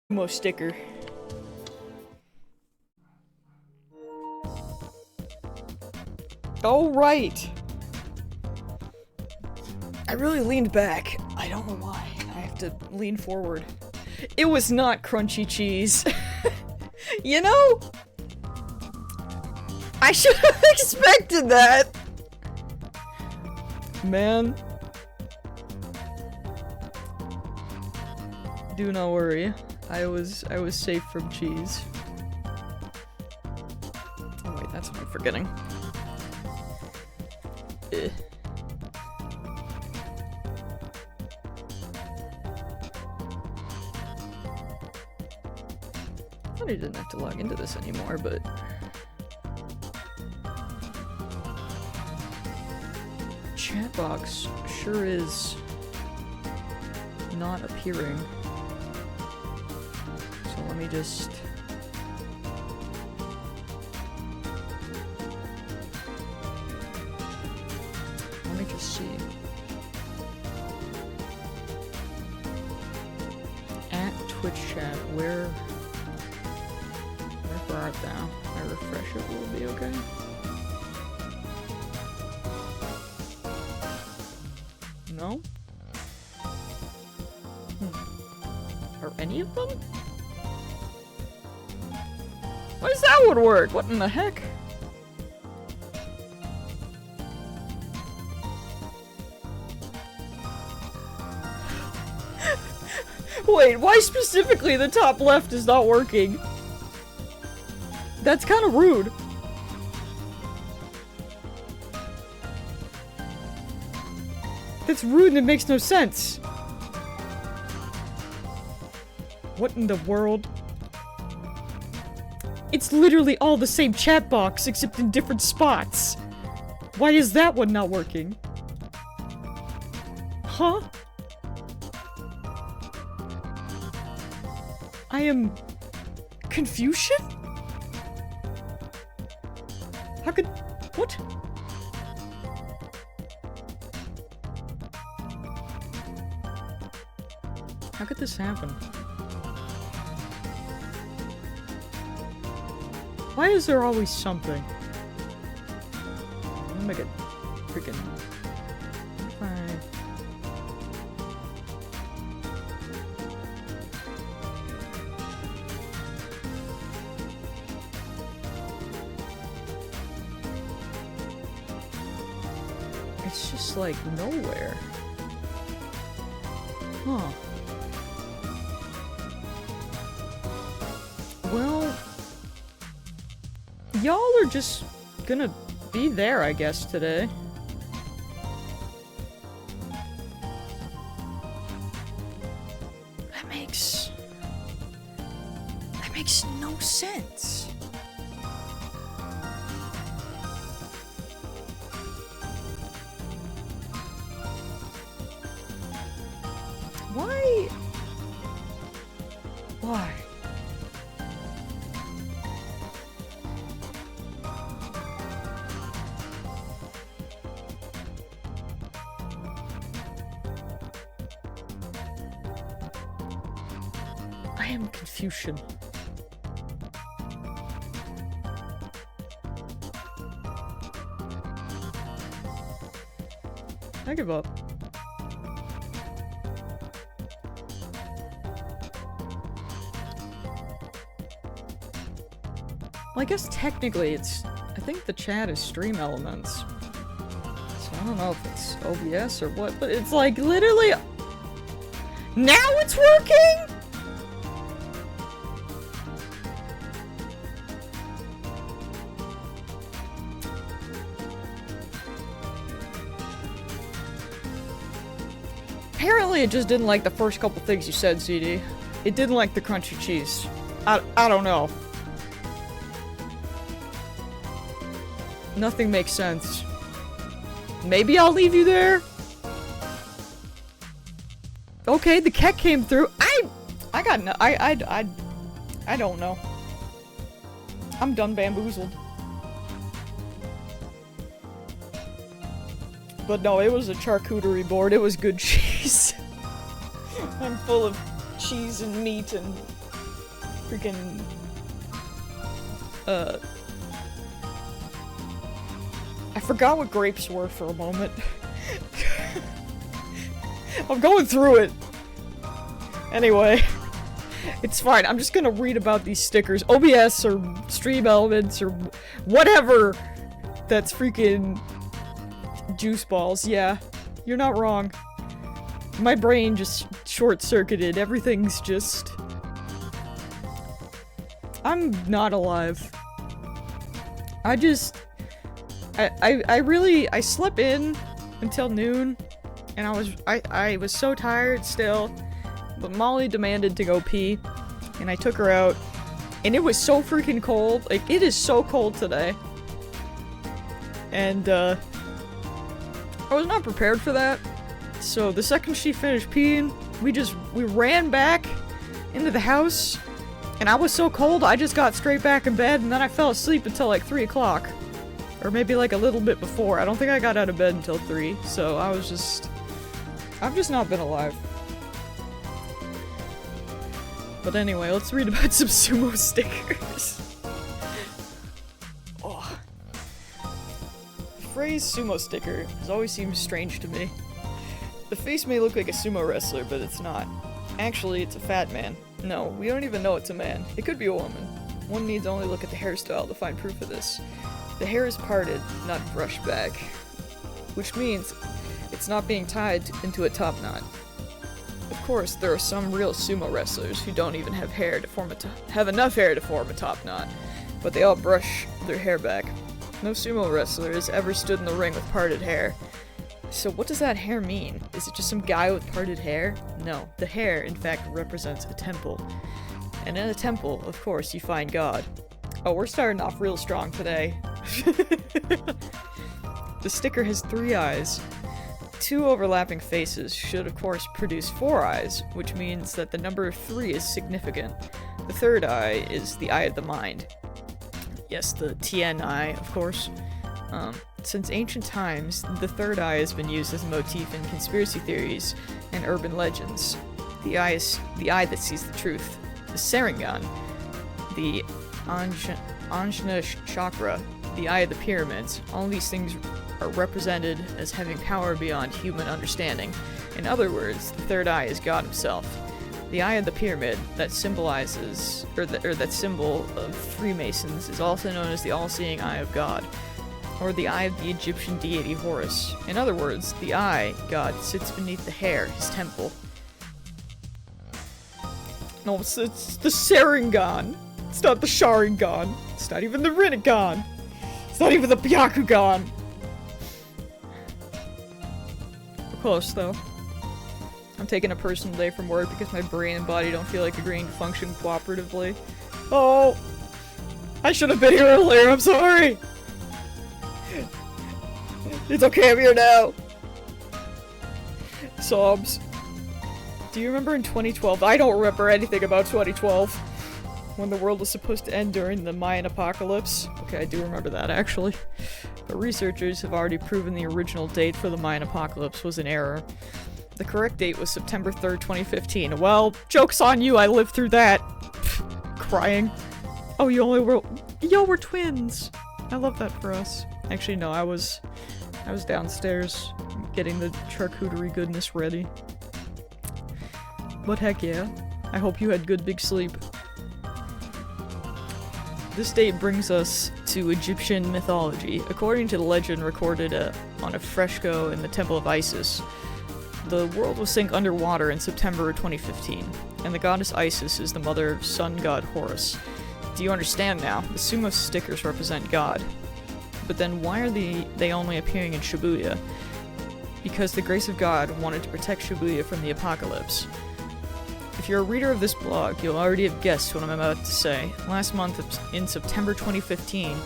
Mo sticker. Oh, right! I really leaned back. I don't know why. I have to lean forward. It was not crunchy cheese. You know? I should have expected that! Man. Do not worry. I was safe from cheese. Oh wait, that's what I'm forgetting. Ugh. I thought I didn't have to log into this anymore, but... Chat box sure is not appearing. So let me just... Let me just see. At Twitch chat, where art thou? If I refresh it, will it be okay? No? Are any of them? Why does that one work? What in the heck? Wait, why specifically the top left is not working? That's kind of rude. That's rude and it makes no sense. What in the world? It's literally all the same chat box, except in different spots. Why is that one not working? Huh? I am... Confucian? How could... What? How could this happen? Why is there always something? I'm gonna make it freaking... Fine. It's just like nowhere. Huh. Well, y'all are just gonna be there, I guess, today. That makes no sense. Why? Why? I am Confucian. I give up. Well, I guess technically it's... I think the chat is Stream Elements. So I don't know if it's OBS or what, but it's like literally... Now it's working?! Apparently it just didn't like the first couple things you said, CD. It didn't like the crunchy cheese. I don't know. Nothing makes sense. Maybe I'll leave you there? Okay, the cat came through. I got no- I don't know. I'm done bamboozled. But no, it was a charcuterie board. It was good cheese. I'm full of cheese and meat and freaking, I forgot what grapes were for a moment. I'm going through it. Anyway, it's fine. I'm just gonna read about these stickers. OBS or Stream Elements or whatever that's freaking juice balls. Yeah, you're not wrong. My brain just short-circuited. Everything's just... I'm not alive. I slept in until noon, and I was so tired still, but Molly demanded to go pee, and I took her out, and it was so freaking cold. Like, it is so cold today. And, I was not prepared for that. So the second she finished peeing, we ran back into the house, and I was so cold, I just got straight back in bed, and then I fell asleep until like 3 o'clock. Or maybe like a little bit before. I don't think I got out of bed until 3, so I've just not been alive. But anyway, let's read about some sumo stickers. Oh. The phrase sumo sticker has always seemed strange to me. The face may look like a sumo wrestler, but it's not. Actually, it's a fat man. No, we don't even know it's a man. It could be a woman. One needs only look at the hairstyle to find proof of this. The hair is parted, not brushed back, which means it's not being tied into a top knot. Of course, there are some real sumo wrestlers who don't even have enough hair to form a top knot, but they all brush their hair back. No sumo wrestler has ever stood in the ring with parted hair. So what does that hair mean? Is it just some guy with parted hair? No, the hair, in fact, represents a temple. And in a temple, of course, you find God. Oh, we're starting off real strong today. The sticker has 3 eyes. 2 overlapping faces should, of course, produce 4 eyes, which means that the number 3 is significant. The 3rd eye is the eye of the mind. Yes, the Tien eye, of course. Since ancient times, the 3rd eye has been used as a motif in conspiracy theories and urban legends. The eye is the eye that sees the truth. The Sharingan, the Ajna chakra, the eye of the pyramids, all these things are represented as having power beyond human understanding. In other words, the 3rd eye is God himself. The eye of the pyramid that symbolizes, or that symbol of Freemasons, is also known as the all-seeing eye of God, or the eye of the Egyptian deity Horus. In other words, the eye, God, sits beneath the hair, his temple. No, it's the Sharingan. It's not the Sharingan. It's not even the Rinnegan. It's not even the Byakugan. We're close, though. I'm taking a personal day from work because my brain and body don't feel like agreeing to function cooperatively. Oh! I should have been here earlier, I'm sorry! It's okay, I'm here now! Sobs. Do you remember in 2012? I don't remember anything about 2012. When the world was supposed to end during the Mayan apocalypse. Okay, I do remember that, actually. But researchers have already proven the original date for the Mayan apocalypse was an error. The correct date was September 3rd, 2015. Well, joke's on you, I lived through that. Crying. Oh, you only wrote- Yo, we're twins! I love that for us. Actually, no, I was downstairs getting the charcuterie goodness ready. But heck yeah. I hope you had good big sleep. This date brings us to Egyptian mythology. According to the legend recorded on a fresco in the Temple of Isis, the world will sink underwater in September 2015, and the goddess Isis is the mother of sun god Horus. Do you understand now? The sumo stickers represent God. But then why are they only appearing in Shibuya? Because the grace of God wanted to protect Shibuya from the apocalypse. If you're a reader of this blog, you'll already have guessed what I'm about to say. Last month, in September 2015,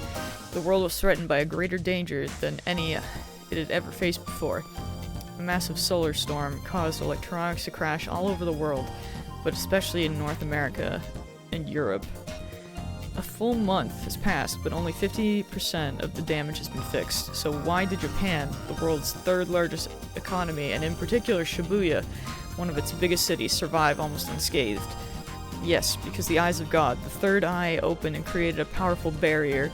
the world was threatened by a greater danger than any it had ever faced before. A massive solar storm caused electronics to crash all over the world, but especially in North America and Europe. A full month has passed, but only 50% of the damage has been fixed. So why did Japan, the world's 3rd largest economy, and in particular Shibuya, one of its biggest cities, survive almost unscathed? Yes, because the eyes of God, the third eye opened and created a powerful barrier.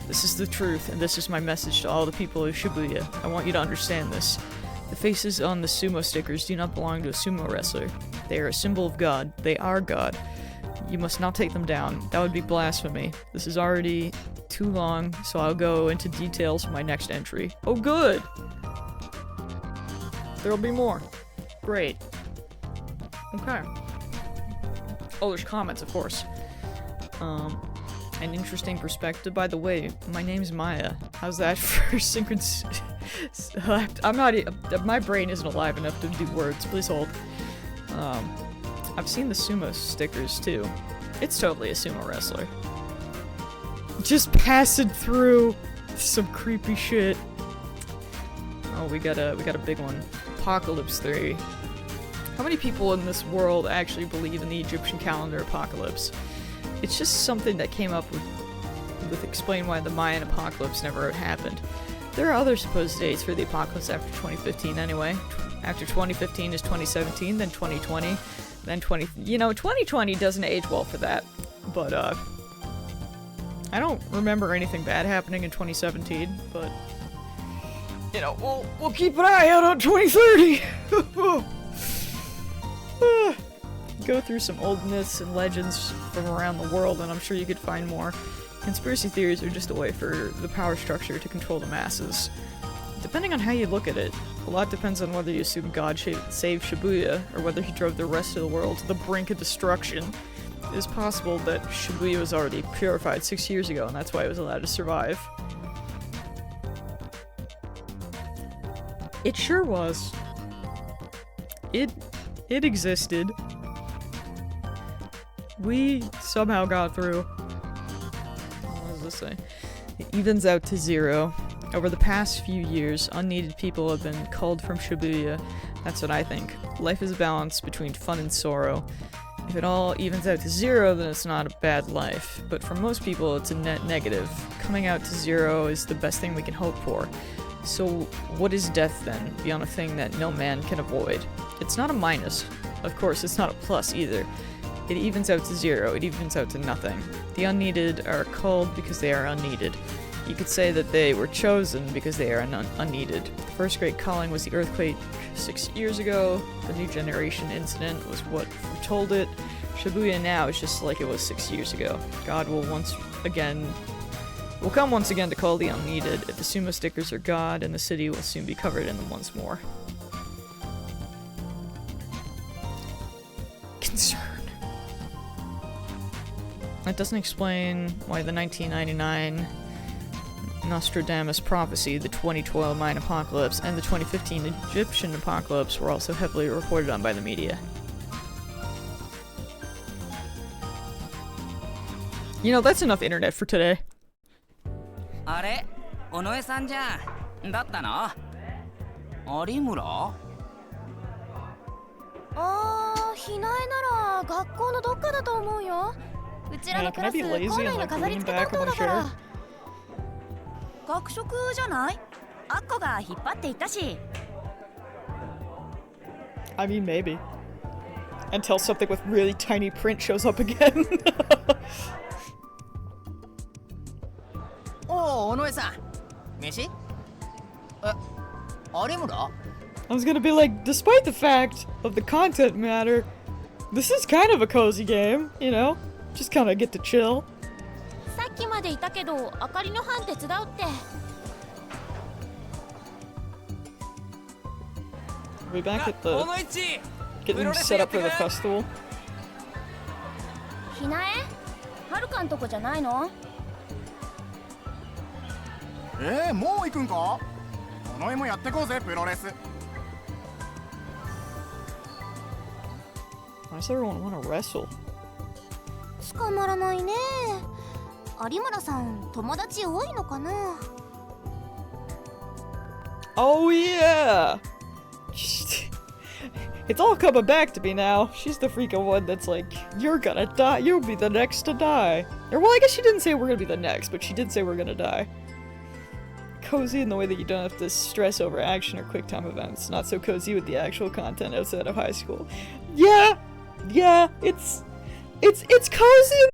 This is the truth, and this is my message to all the people of Shibuya. I want you to understand this. The faces on the sumo stickers do not belong to a sumo wrestler. They are a symbol of God. They are God. You must not take them down. That would be blasphemy. This is already too long, so I'll go into details for my next entry. Oh, good! There'll be more. Great. Okay. Oh, there's comments, of course. An interesting perspective. By the way, my name's Maya. How's that for synchronous? I'm not. My brain isn't alive enough to do words. Please hold. I've seen the sumo stickers too. It's totally a sumo wrestler. Just passing through some creepy shit. Oh, we got a big one. Apocalypse 3. How many people in this world actually believe in the Egyptian calendar apocalypse? It's just something that came up with explain why the Mayan apocalypse never happened. There are other supposed dates for the apocalypse after 2015 anyway. After 2015 is 2017, then 2020, then 2020 doesn't age well for that. But, I don't remember anything bad happening in 2017, but, you know, we'll keep an eye out on 2030! Go through some old myths and legends from around the world, and I'm sure you could find more. Conspiracy theories are just a way for the power structure to control the masses. Depending on how you look at it, a lot depends on whether you assume God saved Shibuya, or whether he drove the rest of the world to the brink of destruction. It is possible that Shibuya was already purified 6 years ago, and that's why it was allowed to survive. It sure was. It existed. We somehow got through. What does this say? It evens out to 0. Over the past few years, unneeded people have been culled from Shibuya. That's what I think. Life is a balance between fun and sorrow. If it all evens out to 0, then it's not a bad life. But for most people, it's a net negative. Coming out to 0 is the best thing we can hope for. So what is death then, beyond a thing that no man can avoid? It's not a minus. Of course, it's not a plus either. It evens out to 0, it evens out to nothing. The unneeded are culled because they are unneeded. You could say that they were chosen because they are unneeded. The first great culling was the earthquake 6 years ago. The New Generation incident was what foretold it. Shibuya now is just like it was 6 years ago. God will come once again to call the unneeded. If the sumo stickers are God, and the city will soon be covered in them once more. Concern. That doesn't explain why the 1999 Nostradamus prophecy, the 2012 Mayan apocalypse, and the 2015 Egyptian apocalypse were also heavily reported on by the media. You know, that's enough internet for today. あれ、尾上さんじゃん。だったの？有村？ひなえなら学校のどっかだと思うよ。うちらのクラス校内の飾り付け担当だから。学食じゃない？あっこが引っ張っていったし。I mean, maybe. Until something with really tiny print shows up again. おお、尾上さん。飯？有村？ I was gonna be like, despite the fact of the content matter, this is kind of a cozy game, you know? Just kind of get to chill. さっきまでいたけど、あかりの班手伝うって。Are we back at the getting set up for the festival? ひなえ？はるかんとこじゃないの？もう行くんか？尾上もやってこうぜ、プロレス。Why does everyone want to wrestle? 捕まらないね。有村さん、友達多いのかな？ Oh yeah! It's all coming back to me now. She's the freaking one that's like, you're gonna die, you'll be the next to die. Or well, I guess she didn't say we're gonna be the next, but she did say we're gonna die. Cozy in the way that you don't have to stress over action or quick time events. Not so cozy with the actual content outside of high school. Yeah, it's It's cozy.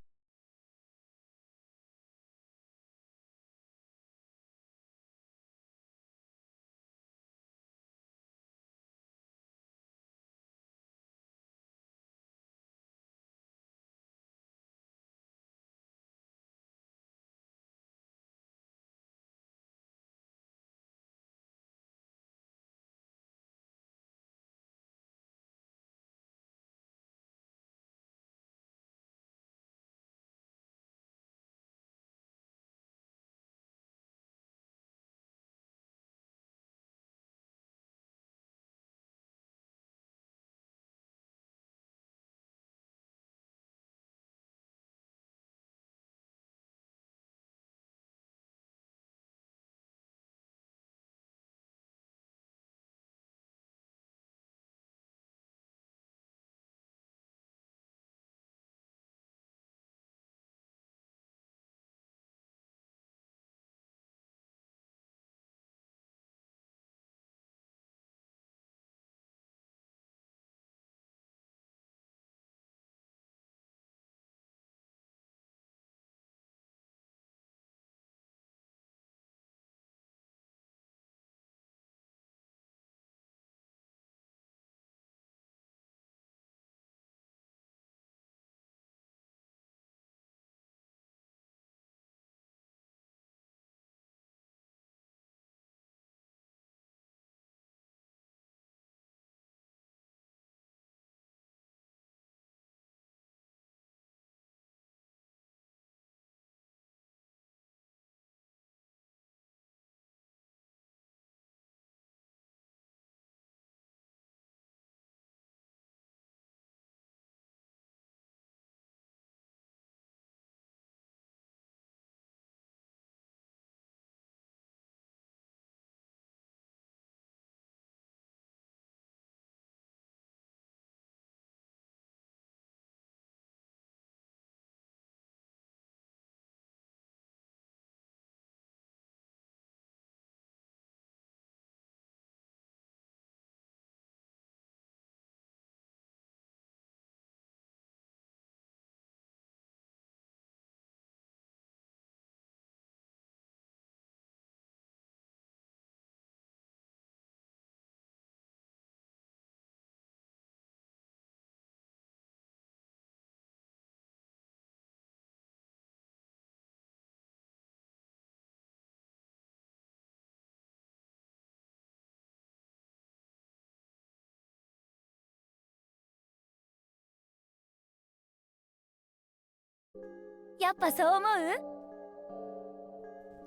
やっぱそう思う？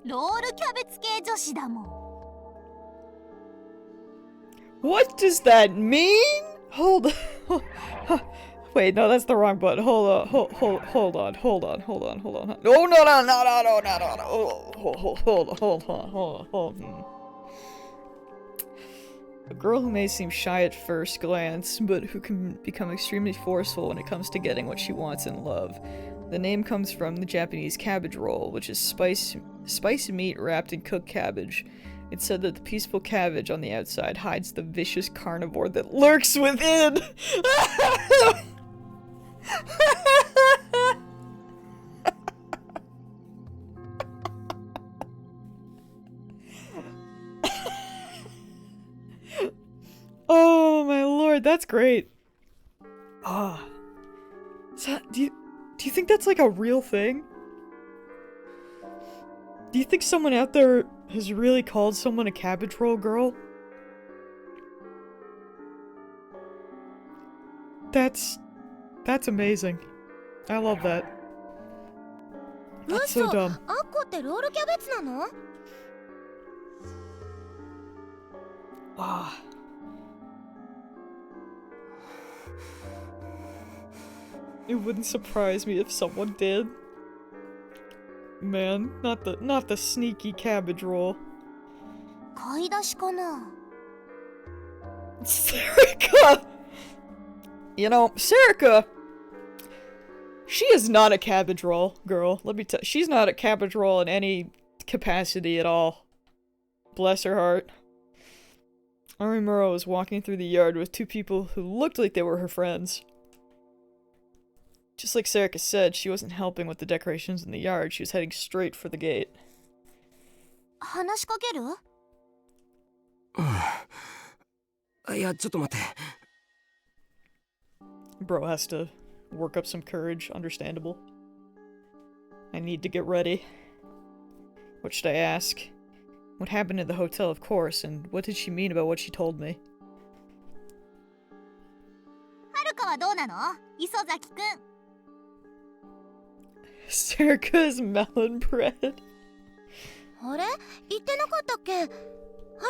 ロールキャベツ系女子だもん。 What does that mean? Hold on. Wait, no, that's the wrong button. Hold on. Hold on. No, no. Hold on. A girl who may seem shy at first glance, but who can become extremely forceful when it comes to getting what she wants in love. The name comes from the Japanese cabbage roll, which is spicy meat wrapped in cooked cabbage. It's said that the peaceful cabbage on the outside hides the vicious carnivore that lurks within. Oh my lord, that's great. Ah. So, do you think that's like a real thing? Do you think someone out there has really called someone a cabbage roll girl? That's amazing. I love that. That's so dumb. あっこってロールキャベツなの？ Ah. It wouldn't surprise me if someone did. Man, not the sneaky cabbage roll. 買い出しかな？ Serica! You know, Serica, she is not a cabbage roll girl. Let me tell you, she's not a cabbage roll in any capacity at all. Bless her heart. Arimura was walking through the yard with two people who looked like they were her friends. Just like Serica said, she wasn't helping with the decorations in the yard. She was heading straight for the gate. 話しかける？いや、ちょっと待って。Bro has to work up some courage, understandable. I need to get ready. What should I ask? What happened at the hotel, of course, and what did she mean about what she told me? はるかはどうなの？磯崎くん。Serica's melon bread. あれ？言ってなかったっけ？は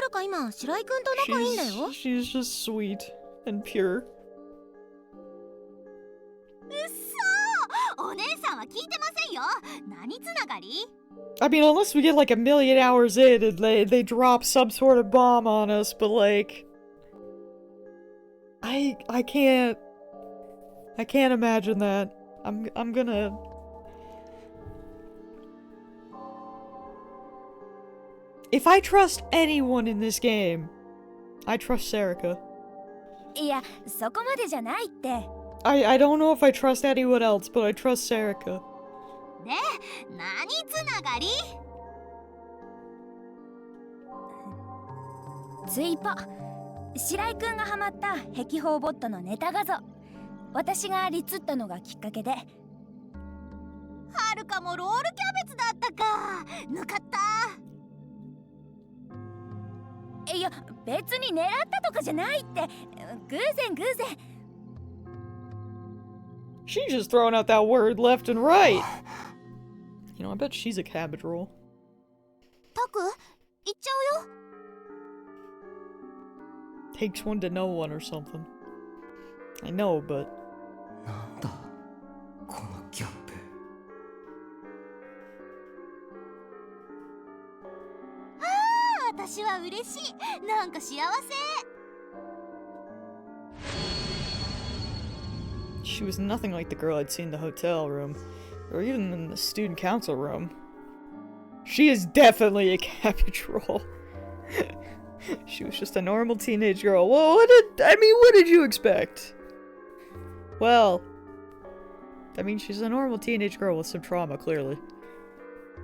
るか今、白井くんと仲いいんだよ。She's just sweet and pure. うっそー！お姉さんは聞いてませんよ。何つながり？ I mean, unless we get like a million hours in and they drop some sort of bomb on us, but like... I can't imagine that. I'm gonna... If I trust anyone in this game, I trust Serica. いや、そこまでじゃないって。I don't know if I trust anyone else, but I trust Serica. で、何つながり？ツイパ、白井くんがハマった壁宝ボットのネタ画像。私がリツったのがきっかけで。はるかもロールキャベツだったか。ぬかった。いや、別に狙ったとかじゃないって。偶然。She's just throwing out that word left and right. You know, I bet she's a cabbage roll. タク、行っちゃうよ。Takes one to know one or something. I know, but... なんだこのギャップ。私は嬉しい。なんか幸せ。She was nothing like the girl I'd seen in the hotel room, or even in the student council room. She is definitely a cabbage roll. She was just a normal teenage girl. Well, what did you expect? Well, I mean, she's a normal teenage girl with some trauma, clearly.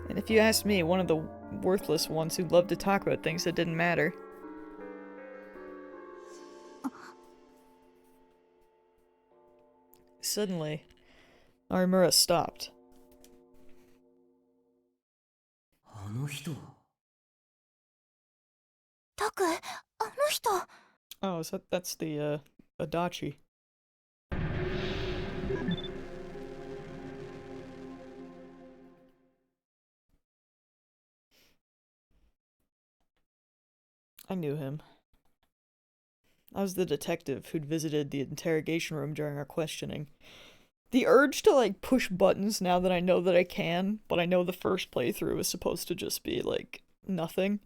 And if you ask me, one of the worthless ones who loved to talk about things that didn't matter. Suddenly, Arimura stopped. あの人は。タク、あの人。Oh, that's the, Adachi. I knew him. I was the detective who'd visited the interrogation room during our questioning. The urge to, like, push buttons now that I know that I can, but I know the first playthrough is supposed to just be, like, nothing.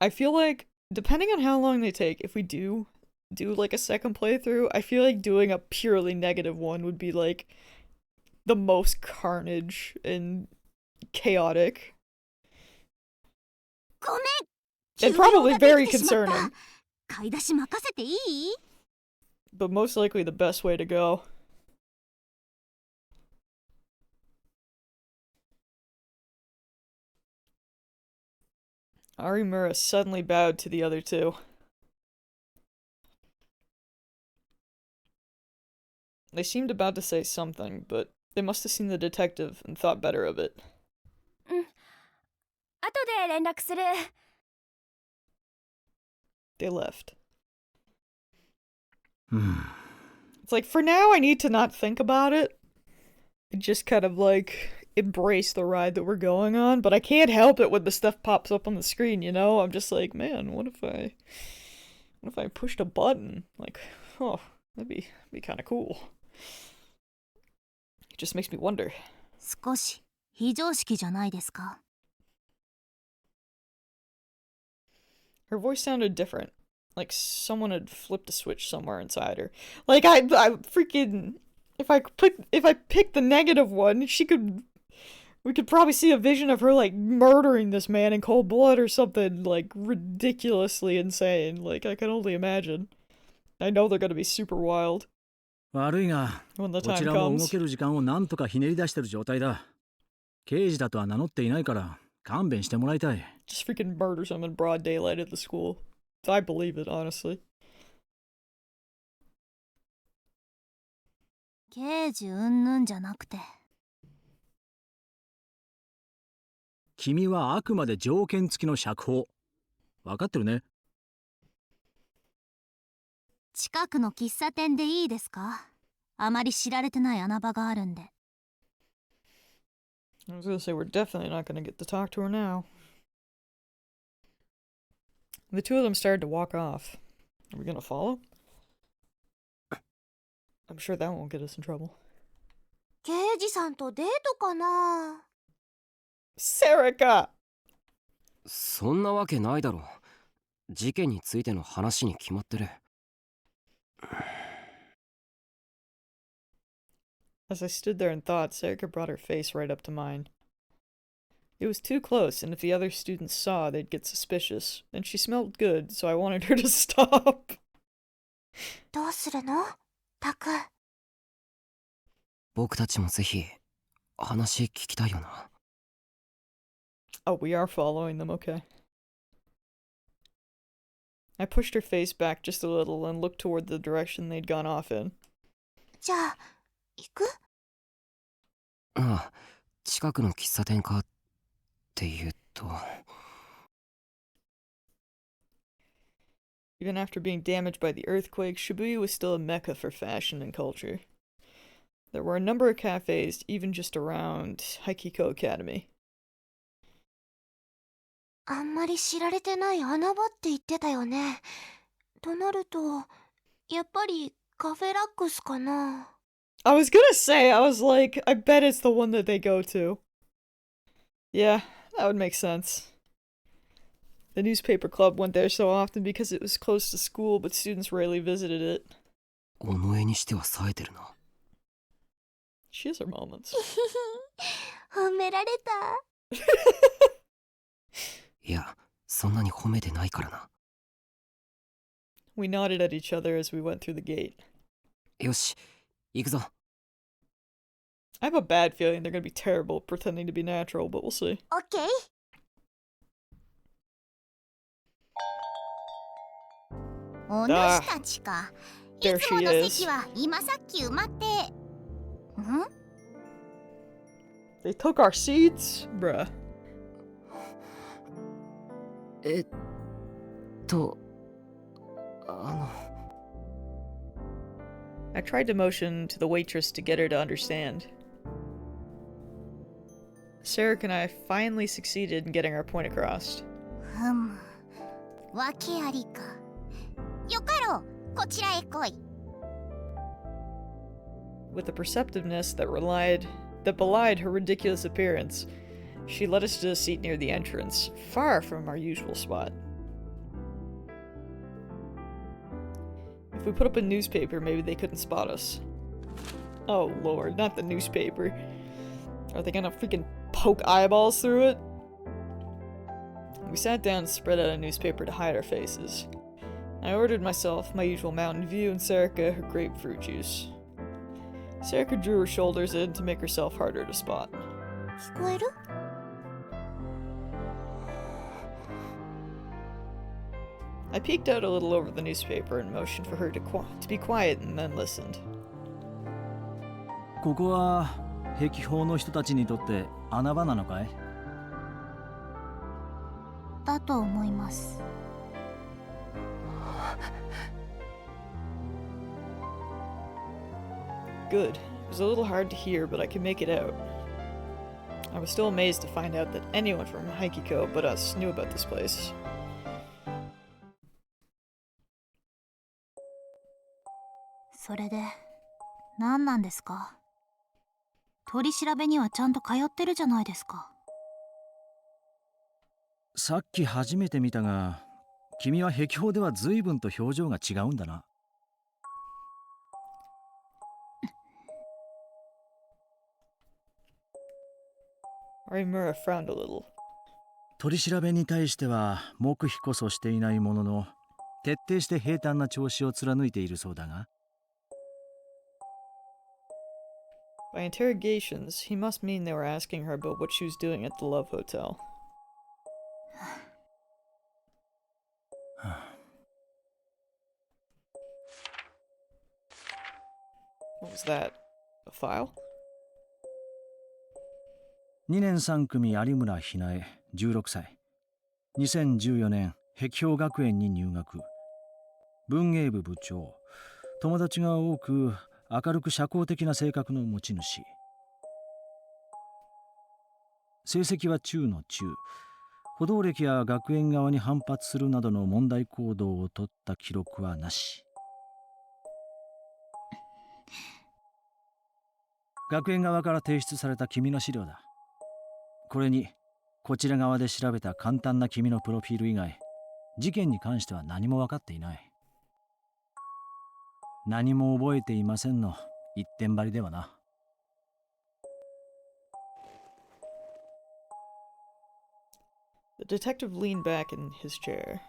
I feel like, depending on how long they take, if we do, like, a second playthrough, I feel like doing a purely negative one would be, like, the most carnage and chaotic. ごめん。 And probably very concerning. 買い出し任せていい？ But most likely the best way to go. Arimura suddenly bowed to the other two. They seemed about to say something, but they must have seen the detective and thought better of it. 後で連絡する。 They left. It's like, for now, I need to not think about it. And just kind of, like, embrace the ride that we're going on. But I can't help it when the stuff pops up on the screen, you know? I'm just like, man, what if I pushed a button? Like, oh, that'd be kind of cool. It just makes me wonder. 少し非常識じゃないですか。 Her voice sounded different. Like someone had flipped a switch somewhere inside her. Like I freaking if I picked the negative one, we could probably see a vision of her like murdering this man in cold blood or something like ridiculously insane. Like I can only imagine. I know they're gonna be super wild. 悪いが、 when the こ time ちらも動 comes. ける時間をなんとかひねり出してる状態だ。刑事だとは名乗っていないから勘弁してもらいたい。 Just freaking murders him in broad daylight at the school. I believe it, honestly. 刑事うんぬんじゃなくて、君はあくまで条件付きの釈放。分かってるね。近くの喫茶店でいいですか？あまり知られてない穴場があるんで。 I was gonna say, we're definitely not gonna get to talk to her now. The two of them started to walk off. Are we gonna follow? I'm sure that won't get us in trouble. 刑事さんとデートかな？ Serica! そんなわけないだろ。事件についての話に決まってる。As I stood there and thought, Serica brought her face right up to mine. It was too close, and if the other students saw, they'd get suspicious. And she smelled good, so I wanted her to stop. どうするの？タク。僕たちもぜひ話聞きたいよな。Oh, we are following them, okay. I pushed her face back just a little and looked toward the direction they'd gone off in. じゃあ、行く？ああ、近くの喫茶店かっていうと。Even after being damaged by the earthquake, Shibuya was still a mecca for fashion and culture. There were a number of cafes, even just around Haikiko Academy. あんまり知られてない穴場って言ってたよね。となると、やっぱりカフェラックスかな。I was gonna say, I was like, I bet it's the one that they go to. Yeah, that would make sense. The newspaper club went there so often because it was close to school, but students rarely visited it. 尾上にしては冴えてるな。She has her moments. 褒められた。いや、そんなに褒めてないからな。We nodded at each other as we went through the gate. よし、行くぞ。I have a bad feeling they're gonna be terrible at pretending to be natural, but we'll see. オッケー。お主たちか。い There つも she の is. 席は今さっき埋まって。ん？ They took our seats? Bruh. I tried to motion to the waitress to get her to understand. Sarah and I finally succeeded in getting our point across. ふむ。わけありか。よかろう。こちらへ来い。With a perceptiveness that belied her ridiculous appearance, she led us to a seat near the entrance, far from our usual spot. If we put up a newspaper, maybe they couldn't spot us. Oh lord, not the newspaper. Are they gonna freaking poke eyeballs through it? We sat down and spread out a newspaper to hide our faces. I ordered myself my usual Mountain View and Serica her grapefruit juice. Serica drew her shoulders in to make herself harder to spot. 聞こえる？ I peeked out a little over the newspaper and motioned for her to be quiet and then listened. ここは壁法の人たちにとって穴場なのかい？だと思います。Good. It was a little hard to hear, but I could make it out. I was still amazed to find out that anyone from Haikiko but us knew about this place. それで、何なんですか？取り調べにはちゃんと通ってるじゃないですか。さっき初めて見たが、君は壁法では随分と表情が違うんだな。Arimura frowned a little. 取り調べに対しては黙秘こそしていないものの、徹底して平坦な調子を貫いているそうだが。By interrogations, he must mean they were asking her about what she was doing at the Love Hotel. What was that? A file? 2年3組有村ひなえ16歳2014年碧氷学園に入学文芸部部長友達が多く明るく社交的な性格の持ち主成績は中の中補導歴や学園側に反発するなどの問題行動を取った記録はなし学園側から提出された君の資料だこれにこちら側で調べた簡単な君のプロフィール以外事件に関しては何も分かっていない何も覚えていませんの一点張りではなThe detective leaned back in his chair.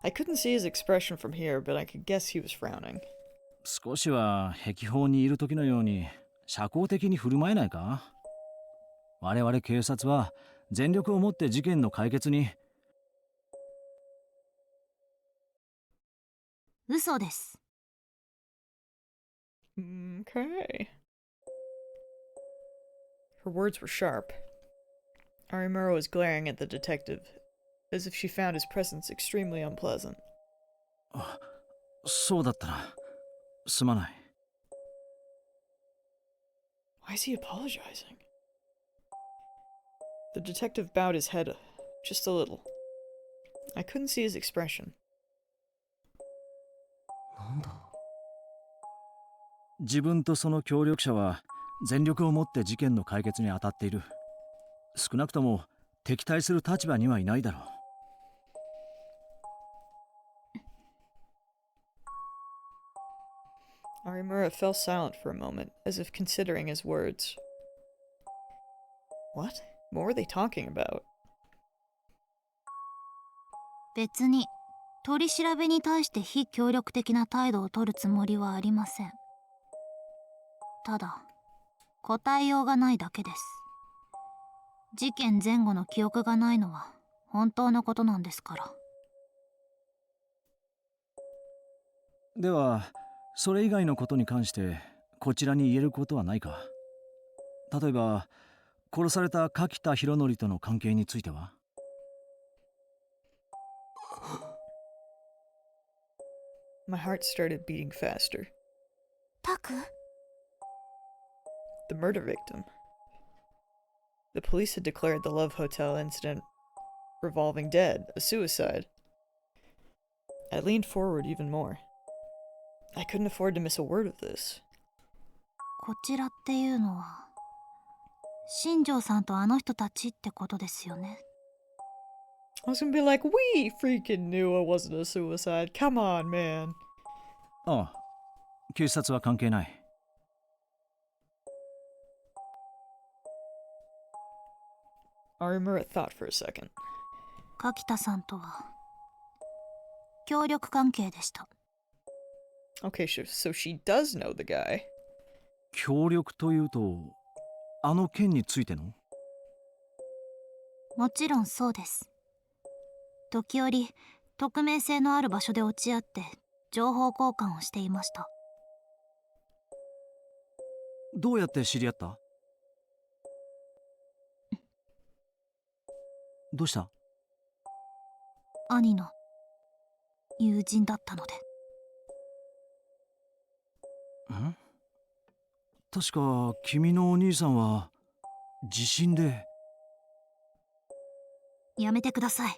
I couldn't see his expression from here, but I could guess he was frowning. 少しは壁法にいる時のように社交的に振る舞えないか我々警察は全力をもって事件の解決に嘘です。Okay. Her words were sharp. Arimura was glaring at the detective, as if she found his presence extremely unpleasant. そうだったなすまない Why is he apologizing? The detective bowed his head just a little. I couldn't see his expression. なんだ自分とその協力者は全力をもって事件の解決に当たっている少なくとも敵対する立場にはいないだろう Arimura fell silent for a moment, as if considering his words. What? What were they talking about? 別に取り調べに対して非協力的な態度を取るつもりはありません。ただ答えようがないだけです。事件前後の記憶がないのは本当のことなんですから。ではそれ以外のことに関してこちらに言えることはないか例えば殺された柿田博則との関係については My heart started beating faster. タク The murder victim. The police had declared the Love Hotel incident revolving dead, a suicide. I leaned forward even more. I couldn't afford to miss a word of this. こちらっていうのは新庄さんとあの人たちってことですよね。I was gonna be like, we freaking knew it wasn't a suicide. Come on, man. ああ警察は関係ない Arimura thought for a second. 柿田さんとは協力関係でした。Okay, so she does know the guy. 協力というとあの件についてのもちろんそうです。時折匿名性のある場所で落ち合って情報交換をしていました。どうやって知り合ったどうした兄の友人だったので。ん確か君のお兄さんは地震でやめてください。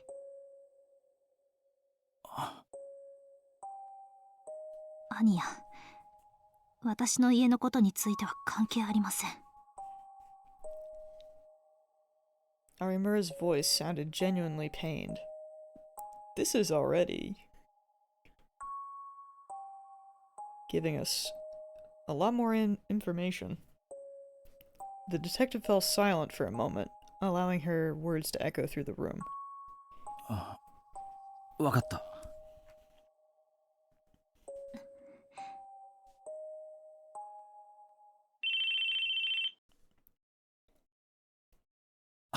兄や私の家のことについては関係ありません。Arimura's voice sounded genuinely pained. This is already giving us a lot more information. The detective fell silent for a moment, allowing her words to echo through the room. あわかった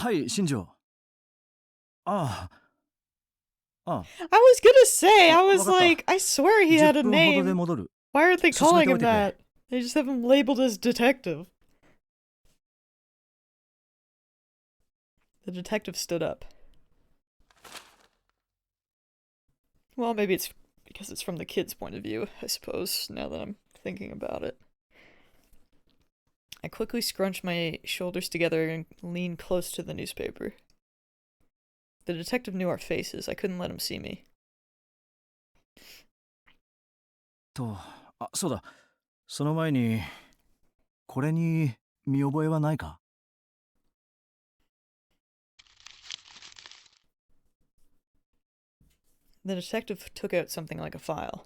はい、新庄。ああ。I was gonna say, I was わかった。 like, I swear he had a 10分ほどで name. 戻る。 Why aren't they 進め calling てお him いてくれ。 that? They just have him labeled as detective. The detective stood up. Well, maybe it's because it's from the kid's point of view, I suppose, now that I'm thinking about it. I quickly scrunched my shoulders together and leaned close to the newspaper. The detective knew our faces. I couldn't let him see me. そうだ。その前に、これに見覚えはないか？ The detective took out something like a file.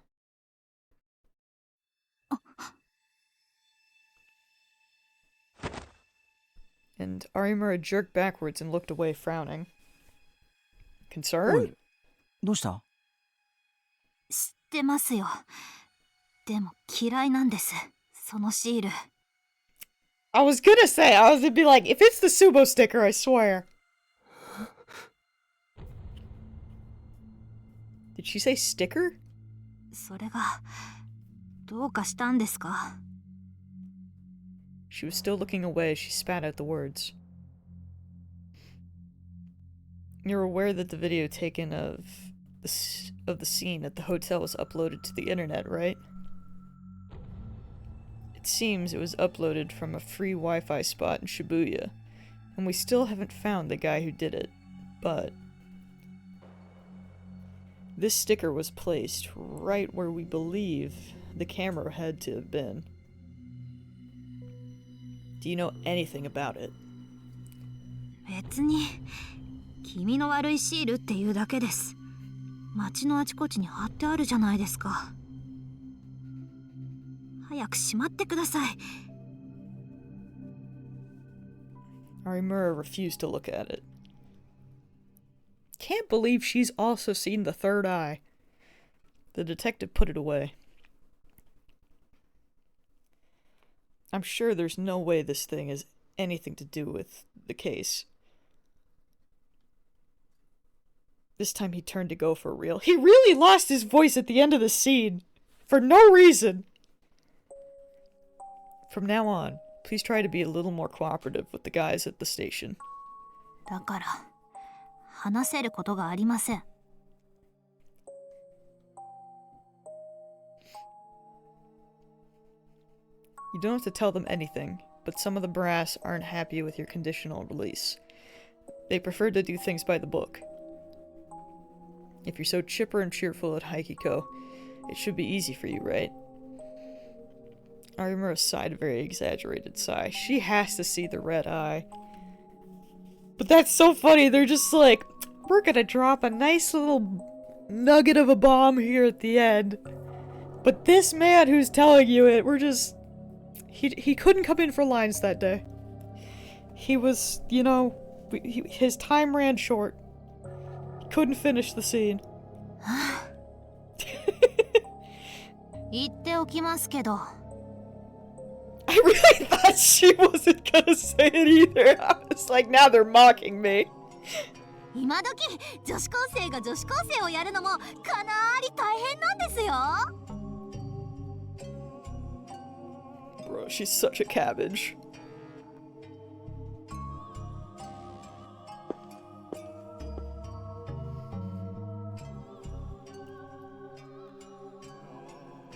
And Arimura jerked backwards and looked away, frowning. お Concerned? い、どうした？知ってますよ。でも嫌いなんです、そのシール。 I was gonna say, I was gonna be like, if it's the Subo sticker, I swear. Did she say sticker? それがどうかしたんですか？ She was still looking away as she spat out the words. You're aware that the video taken of the scene at the hotel was uploaded to the internet, right? It seems it was uploaded from a free Wi-Fi spot in Shibuya, and we still haven't found the guy who did it, but this sticker was placed right where we believe the camera had to have been. Do you know anything about it? 別に気味の悪いシールっていうだけです。街のあちこちに貼ってあるじゃないですか。早くしまってください。 Arimura refused to look at it. Can't believe she's also seen the third eye. The detective put it away. I'm sure there's no way this thing has anything to do with the case. This time he turned to go for real. He really lost his voice at the end of the scene. For no reason. From now on, please try to be a little more cooperative with the guys at the station. だから話せることがありません。 You don't have to tell them anything, but some of the brass aren't happy with your conditional release. They prefer to do things by the book. If you're so chipper and cheerful at Haikiko, it should be easy for you, right? Arimura sighed a very exaggerated sigh. She has to see the red eye. But that's so funny, they're just like, we're gonna drop a nice little nugget of a bomb here at the end. But this man who's telling you it, we're just... He couldn't come in for lines that day. He was, you know, his time ran short. He couldn't finish the scene. 言っておきますけど。 I really thought she wasn't gonna say it either. I was like, now they're mocking me. 今時女子高生が女子高生をやるのもかなり大変なんですよ。 Bro, she's such a cabbage.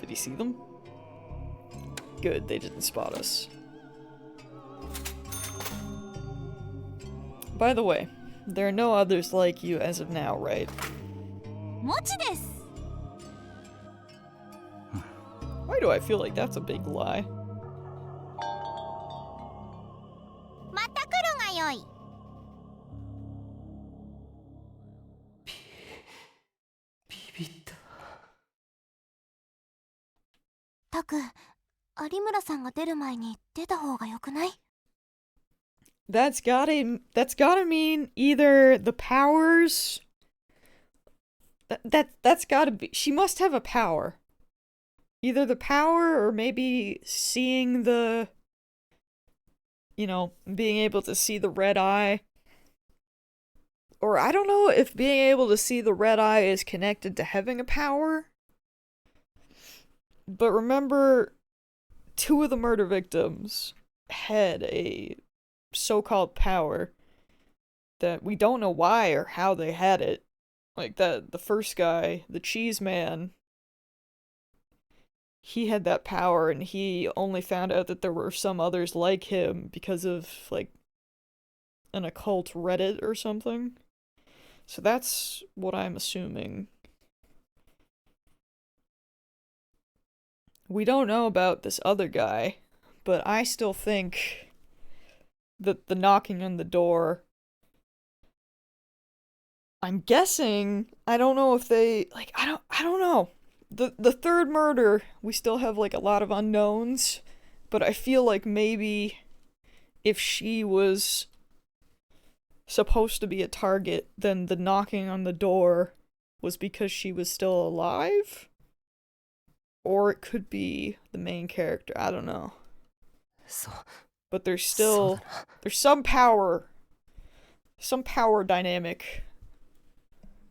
Did he see them? Good, they didn't spot us. By the way, there are no others like you as of now, right? もちです。 Why do I feel like that's a big lie? また来るがよい。たく、有村さんが出る前に出た方がよくない？ That's gotta mean either the powers. That's gotta be. She must have a power. Either the power or maybe seeing the. You know, being able to see the red eye. Or I don't know if being able to see the red eye is connected to having a power. But remember, 2 of the murder victims had a so-called power that we don't know why or how they had it. Like the first guy, the cheese man, he had that power and he only found out that there were some others like him because of, like, an occult Reddit or something. So that's what I'm assuming. We don't know about this other guy, but I still think that the knocking on the door, I'm guessing, I don't know if they, like, I don't know. The third murder, we still have, like, a lot of unknowns, but I feel like maybe if she was supposed to be a target, then the knocking on the door was because she was still alive? Or it could be the main character, I don't know. So, But there's still, there's some power dynamic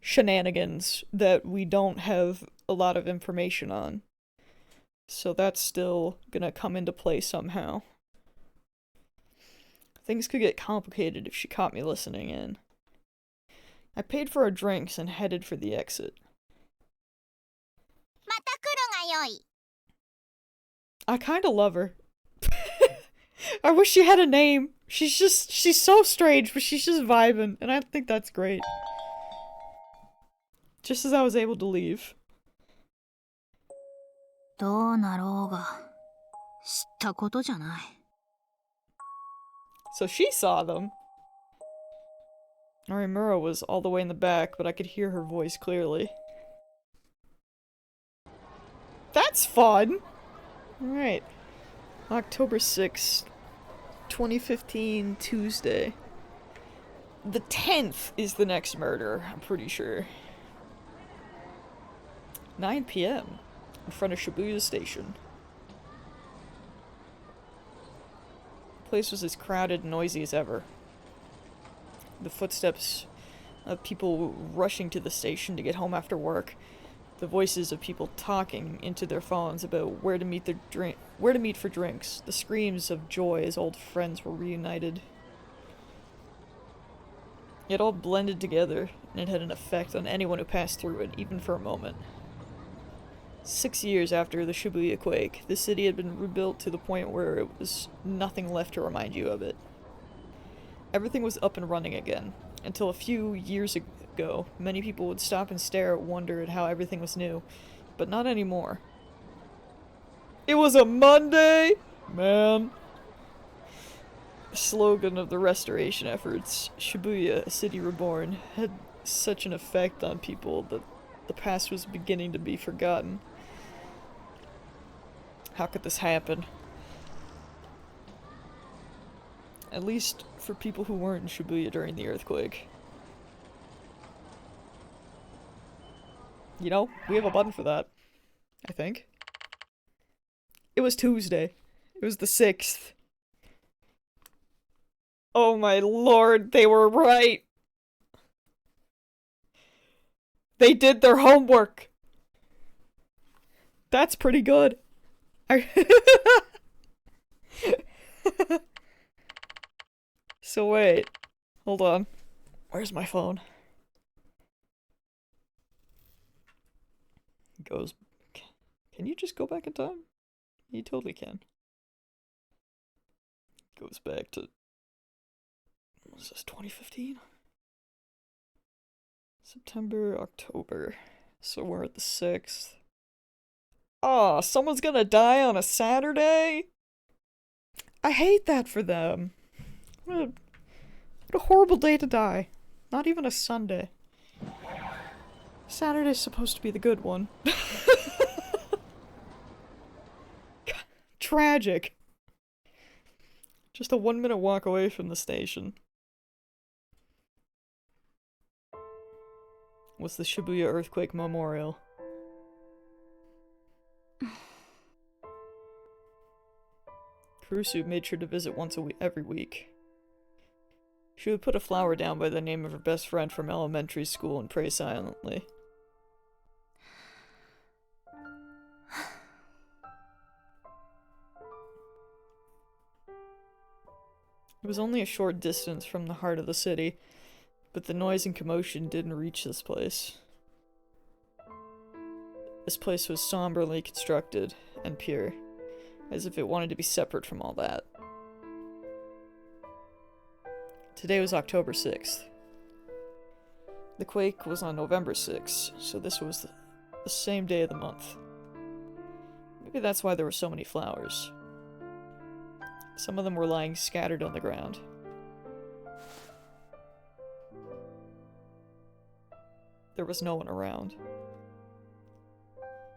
shenanigans that we don't have a lot of information on. So that's still gonna come into play somehow. Things could get complicated if she caught me listening in. I paid for our drinks and headed for the exit. また来るがよい。 I kinda love her. I wish she had a name. She's so strange, but she's just vibing, and I think that's great. Just as I was able to leave. どうなろうが知ったことじゃない。 So she saw them. Norimura was all the way in the back, but I could hear her voice clearly. That's fun! Alright. October 6th, 2015, Tuesday. The 10th is the next murder, I'm pretty sure. 9 p.m. in front of Shibuya Station. The place was as crowded and noisy as ever. The footsteps of people rushing to the station to get home after work. The voices of people talking into their phones about where to meet for drinks. The screams of joy as old friends were reunited. It all blended together, and it had an effect on anyone who passed through it, even for a moment. 6 years after the Shibuya quake, the city had been rebuilt to the point where it was nothing left to remind you of it. Everything was up and running again. Until a few years ago, many people would stop and stare and wonder at how everything was new. But not anymore. It was a Monday, man. The slogan of the restoration efforts, Shibuya, a city reborn, had such an effect on people that the past was beginning to be forgotten. How could this happen? At least for people who weren't in Shibuya during the earthquake. You know, we have a button for that. I think. It was Tuesday. It was the 6th. Oh my lord, they were right! They did their homework! That's pretty good. So wait, hold on. Where's my phone? Goes. Can you just go back in time? You totally can. Goes back to. What is this, 2015? September, October. So we're at the 6th. Oh, someone's gonna die on a Saturday? I hate that for them. What a horrible day to die. Not even a Sunday. Saturday's supposed to be the good one. Tragic. Just a 1-minute walk away from the station. Was the Shibuya Earthquake Memorial. Kurusu made sure to visit once every week. She would put a flower down by the name of her best friend from elementary school and pray silently. It was only a short distance from the heart of the city, but the noise and commotion didn't reach this place. This place was somberly constructed and pure, as if it wanted to be separate from all that. Today was October 6th. The quake was on November 6th, so this was the same day of the month. Maybe that's why there were so many flowers. Some of them were lying scattered on the ground. There was no one around.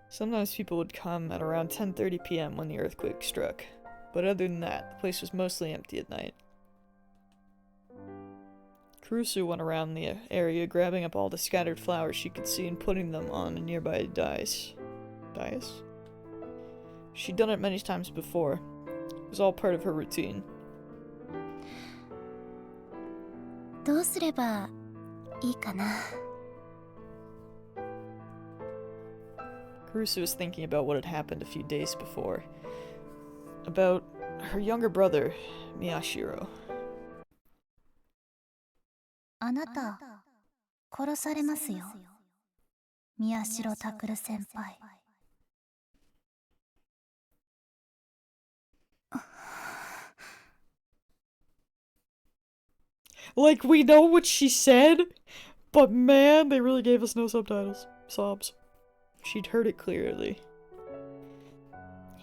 Sometimes people would come at around 10:30 p.m. when the earthquake struck, but other than that, the place was mostly empty at night. Kurusu went around the area grabbing up all the scattered flowers she could see and putting them on a nearby dais. Dais? She'd done it many times before. It was all part of her routine. どうすればいいかな。Kurusu was thinking about what had happened a few days before. About her younger brother, Miyashiro. あなた、殺されますよ。宮代拓先輩。Like, we know what she said, but man, they really gave us no subtitles. Sobs. She'd heard it clearly.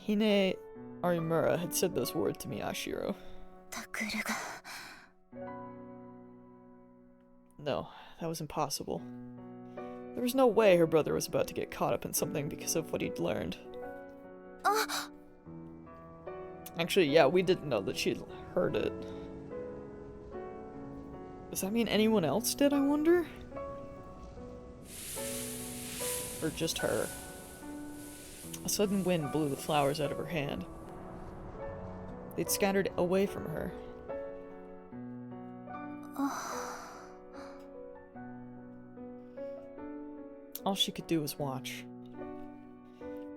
Hine Arimura had said those words to Miyashiro. タクルが。No, that was impossible. There was no way her brother was about to get caught up in something because of what he'd learned. Actually, yeah, we didn't know that she'd heard it. Does that mean anyone else did, I wonder? Or just her? A sudden wind blew the flowers out of her hand. They'd scattered away from her. All she could do was watch.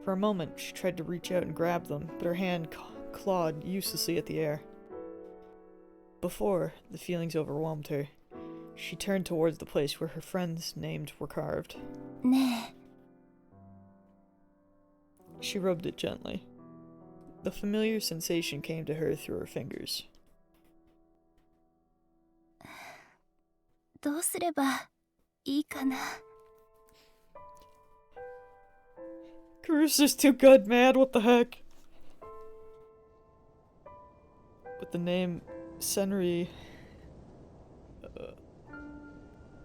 For a moment, she tried to reach out and grab them, but her hand clawed uselessly at the air. Before the feelings overwhelmed her, she turned towards the place where her friends' names were carved. ねえ。 She rubbed it gently. The familiar sensation came to her through her fingers. どうすればいいかな。 Kurusu's too good, man, what the heck? But the name Senri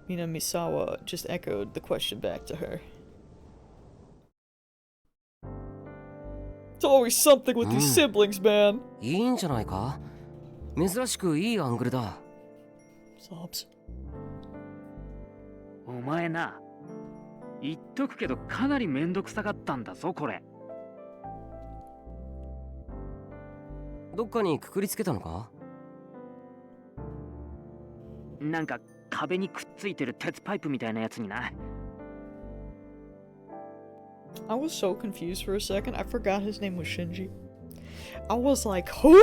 Minamisawa just echoed the question back to her. It's always something with these siblings, man. いいんじゃないか？珍しくいいアングルだ。 Sobs. お前な、言っとくけどかなりめんどくさかったんだぞこれ。どっかにくくりつけたのか？なんか壁にくっついてる鉄パイプみたいなやつにな。I was so confused for a second. I forgot his name was Shinji. I was like, who?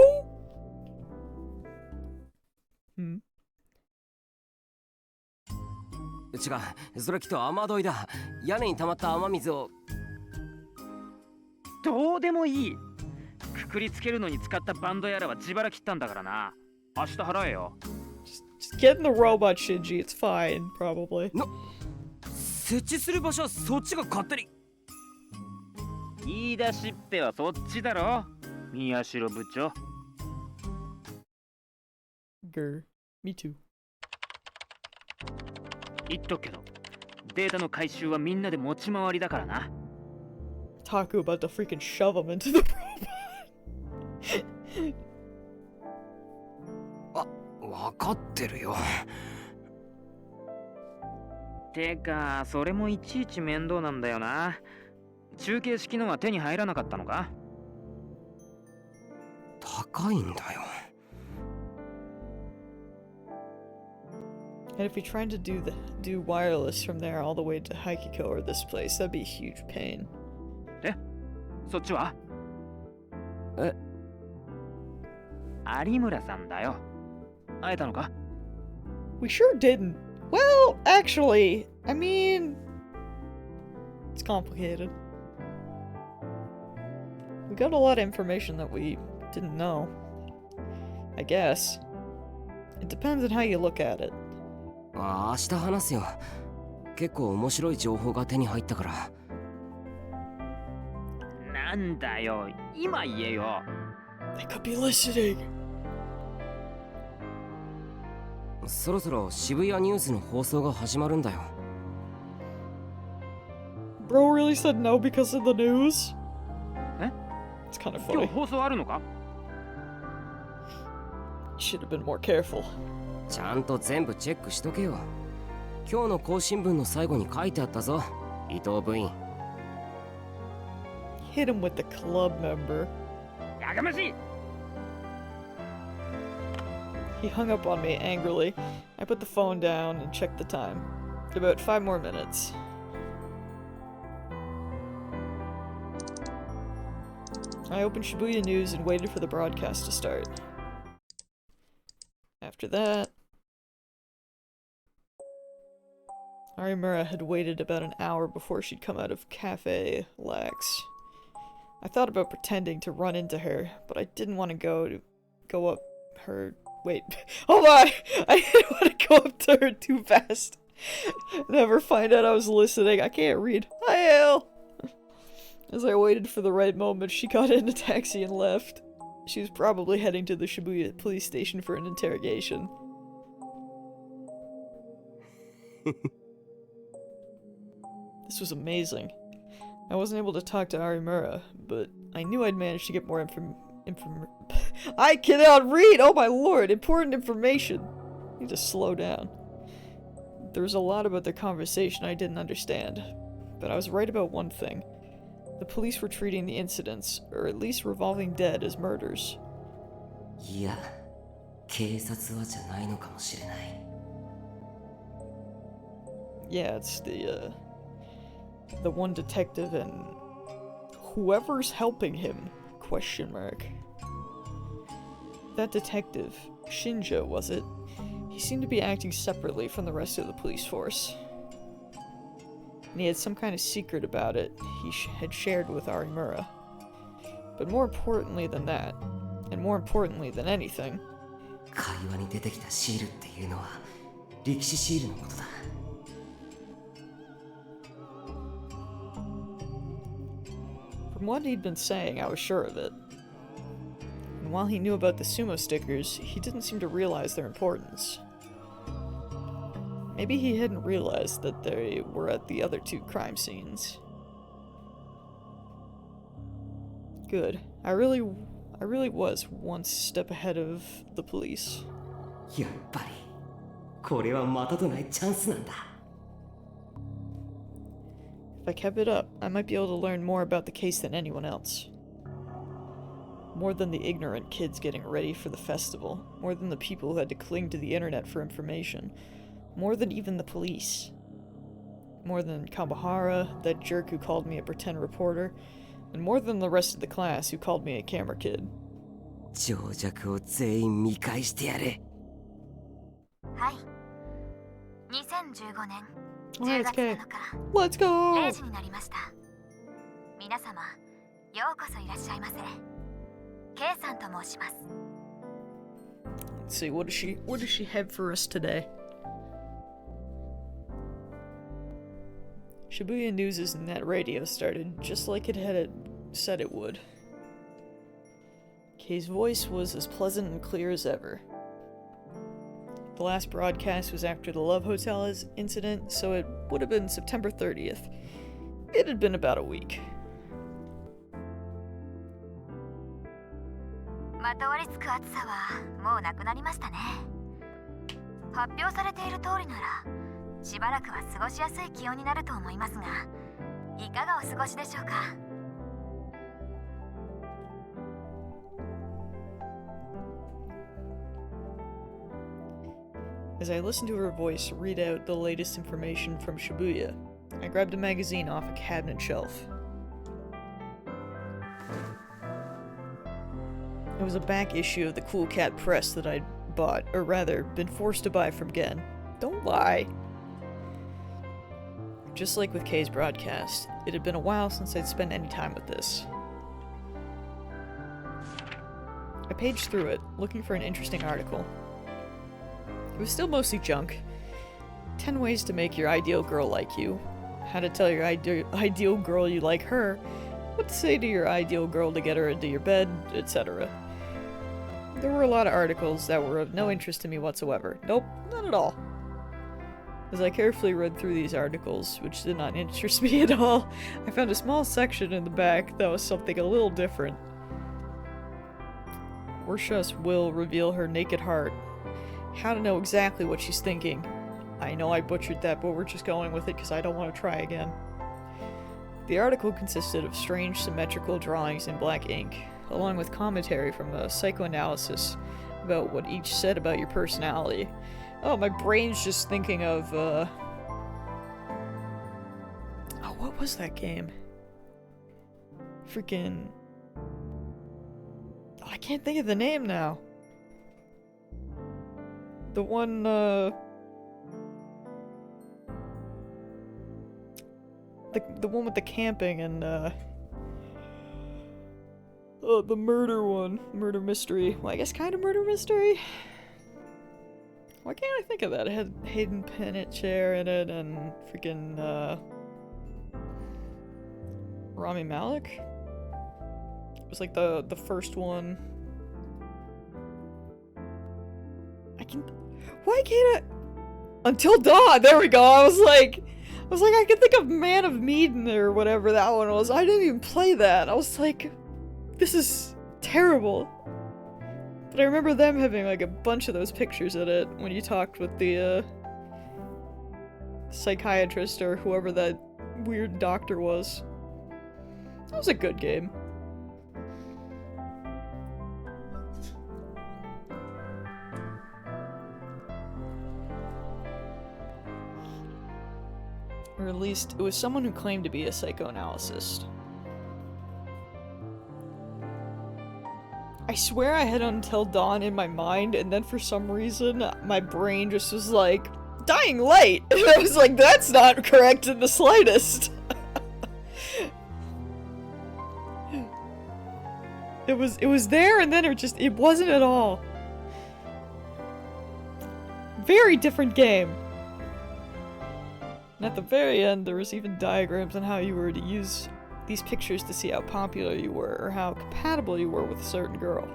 Hmm. 違う、それきっと雨どいだ。屋根に溜まった雨水を。どうでもいい。くくりつけるのに使ったバンドやらは自腹切ったんだからな。明日払えよ。Just get in the robot, Shinji. It's fine, probably. 設置する場所はそっちが勝手に。言い出しっぺはそっちだろ、宮代部長。Grr. Me too. 言っとくけど、データの回収はみんなで持ち回りだからな。Taku about to freaking shove him into the robot. わかってるよ。てか、それもいちいち面倒なんだよな。中継式のは手に入らなかったのか？高いんだよ。And if we tried to do wireless from there all the way to Haikiko or this place, that'd be a huge pain. そっちは？え？有村さんだよ。会えたのか？ We sure didn't. Well, actually, I mean, it's complicated. We got a lot of information that we didn't know. I guess. It depends on how you look at it. ああ、明日話すよ。結構面白い情報が手に入ったから。なんだよ、今言えよ。They could be listening. そろそろ渋谷ニュースの放送が始まるんだよ。Bro really said no because of the news? え？ It's kind of 今 funny. 日放送あるのか？ Should have been more careful. ちゃんと全部チェックしとけよ。今日の更新文の最後に書いてあったぞ、伊藤部員。Hit him with the club member. やがましい！ He hung up on me angrily. I put the phone down and checked the time. About 5 more minutes. I opened Shibuya News and waited for the broadcast to start. After that, Arimura had waited about an hour before she'd come out of Cafe Lax. I thought about pretending to run into her, but I didn't want to go up her. Wait, hold on! I didn't want to go up to her too fast. Never find out I was listening. I can't read. Hi, Hale! As I waited for the right moment, she got in a taxi and left. She was probably heading to the Shibuya police station for an interrogation. This was amazing. I wasn't able to talk to Arimura, but I knew I'd managed to get more I cannot read! Oh my lord! Important information! I need to slow down. There was a lot about their conversation I didn't understand, but I was right about one thing. The police were treating the incidents, or at least revolving dead, as murders. いや、警察はじゃないのかもしれない。Yeah, it's the one detective and whoever's helping him, question mark. That detective, Shinjo, was it? He seemed to be acting separately from the rest of the police force. And he had some kind of secret about it he had shared with Arimura. But more importantly than that, and more importantly than anything, 会話に出てきたシールっていうのは歴史シールのことだ。from what he'd been saying, I was sure of it. And while he knew about the sumo stickers, he didn't seem to realize their importance. Maybe he hadn't realized that they were at the other 2 crime scenes. Good. I really was one step ahead of the police. やっぱりこれはまたとないチャンスなんだ。If I kept it up, I might be able to learn more about the case than anyone else. More than the ignorant kids getting ready for the festival. More than the people who had to cling to the internet for information. More than even the police. More than Kabahara, that jerk who called me a pretend reporter. And more than the rest of the class who called me a camera kid. 情弱を全員見返してやれ。はい。2015年 Alright, 10月 okay. 7日 Let's go! 0時になりました。皆様、ようこそいらっしゃいませ。K さんと申します。Let's see, what does she have for us today? Shibuya News' net radio started just like it had said it would. Kei's voice was as pleasant and clear as ever. The last broadcast was after the Love Hotel incident, so it would have been September 30th. It had been about a week. まとわりつく暑さはもうなくなりましたね。発表されている通りなら、しばらくは過ごしやすい気温になると思いますが、いかがお過ごしでしょうか。As I listened to her voice read out the latest information from Shibuya, I grabbed a magazine off a cabinet shelf. It was a back issue of the Cool Cat Press that I'd bought, or rather, been forced to buy from Gen. Don't lie! Just like with Kay's broadcast, it had been a while since I'd spent any time with this. I paged through it, looking for an interesting article. It was still mostly junk. 10 ways to make your ideal girl like you. How to tell your ideal girl you like her. What to say to your ideal girl to get her into your bed, etc. There were a lot of articles that were of no interest to me whatsoever. Nope, not at all. As I carefully read through these articles, which did not interest me at all, I found a small section in the back that was something a little different. Urshus will reveal her naked heart. How to know exactly what she's thinking. I know I butchered that, but we're just going with it because I don't want to try again. The article consisted of strange symmetrical drawings in black ink, along with commentary from a psychoanalysis about what each said about your personality. Oh, my brain's just thinking of, oh, what was that game? Freaking... Oh, I can't think of the name now. The one, the one with the camping and, oh, the murder one. Murder mystery. Well, I guess kind of murder mystery? Why can't I think of that? It had Hayden Panettiere in it and freaking, Rami Malek? It was like the first one. Why can't I? Until Dawn! There we go! I was like, I could think of Man of Medan or whatever that one was. I didn't even play that. I was like, this is terrible. But I remember them having like a bunch of those pictures in it when you talked with the psychiatrist or whoever that weird doctor was. That was a good game. Or at least, it was someone who claimed to be a psychoanalyst. I swear I had Until Dawn in my mind, and then for some reason, my brain just was like, Dying Light! And I was like, that's not correct in the slightest! It was there, and then it wasn't at all. Very different game. And at the very end, there was even diagrams on how you were to use these pictures to see how popular you were, or how compatible you were with a certain girl.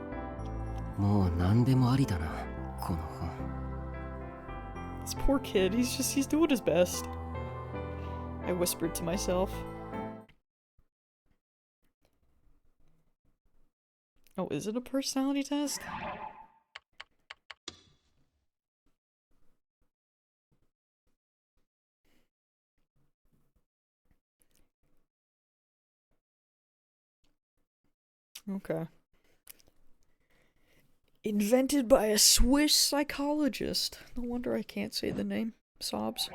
This poor kid, he's doing his best. I whispered to myself. Oh, is it a personality test? Okay. Invented by a Swiss psychologist. No wonder I can't say the name. Sobs.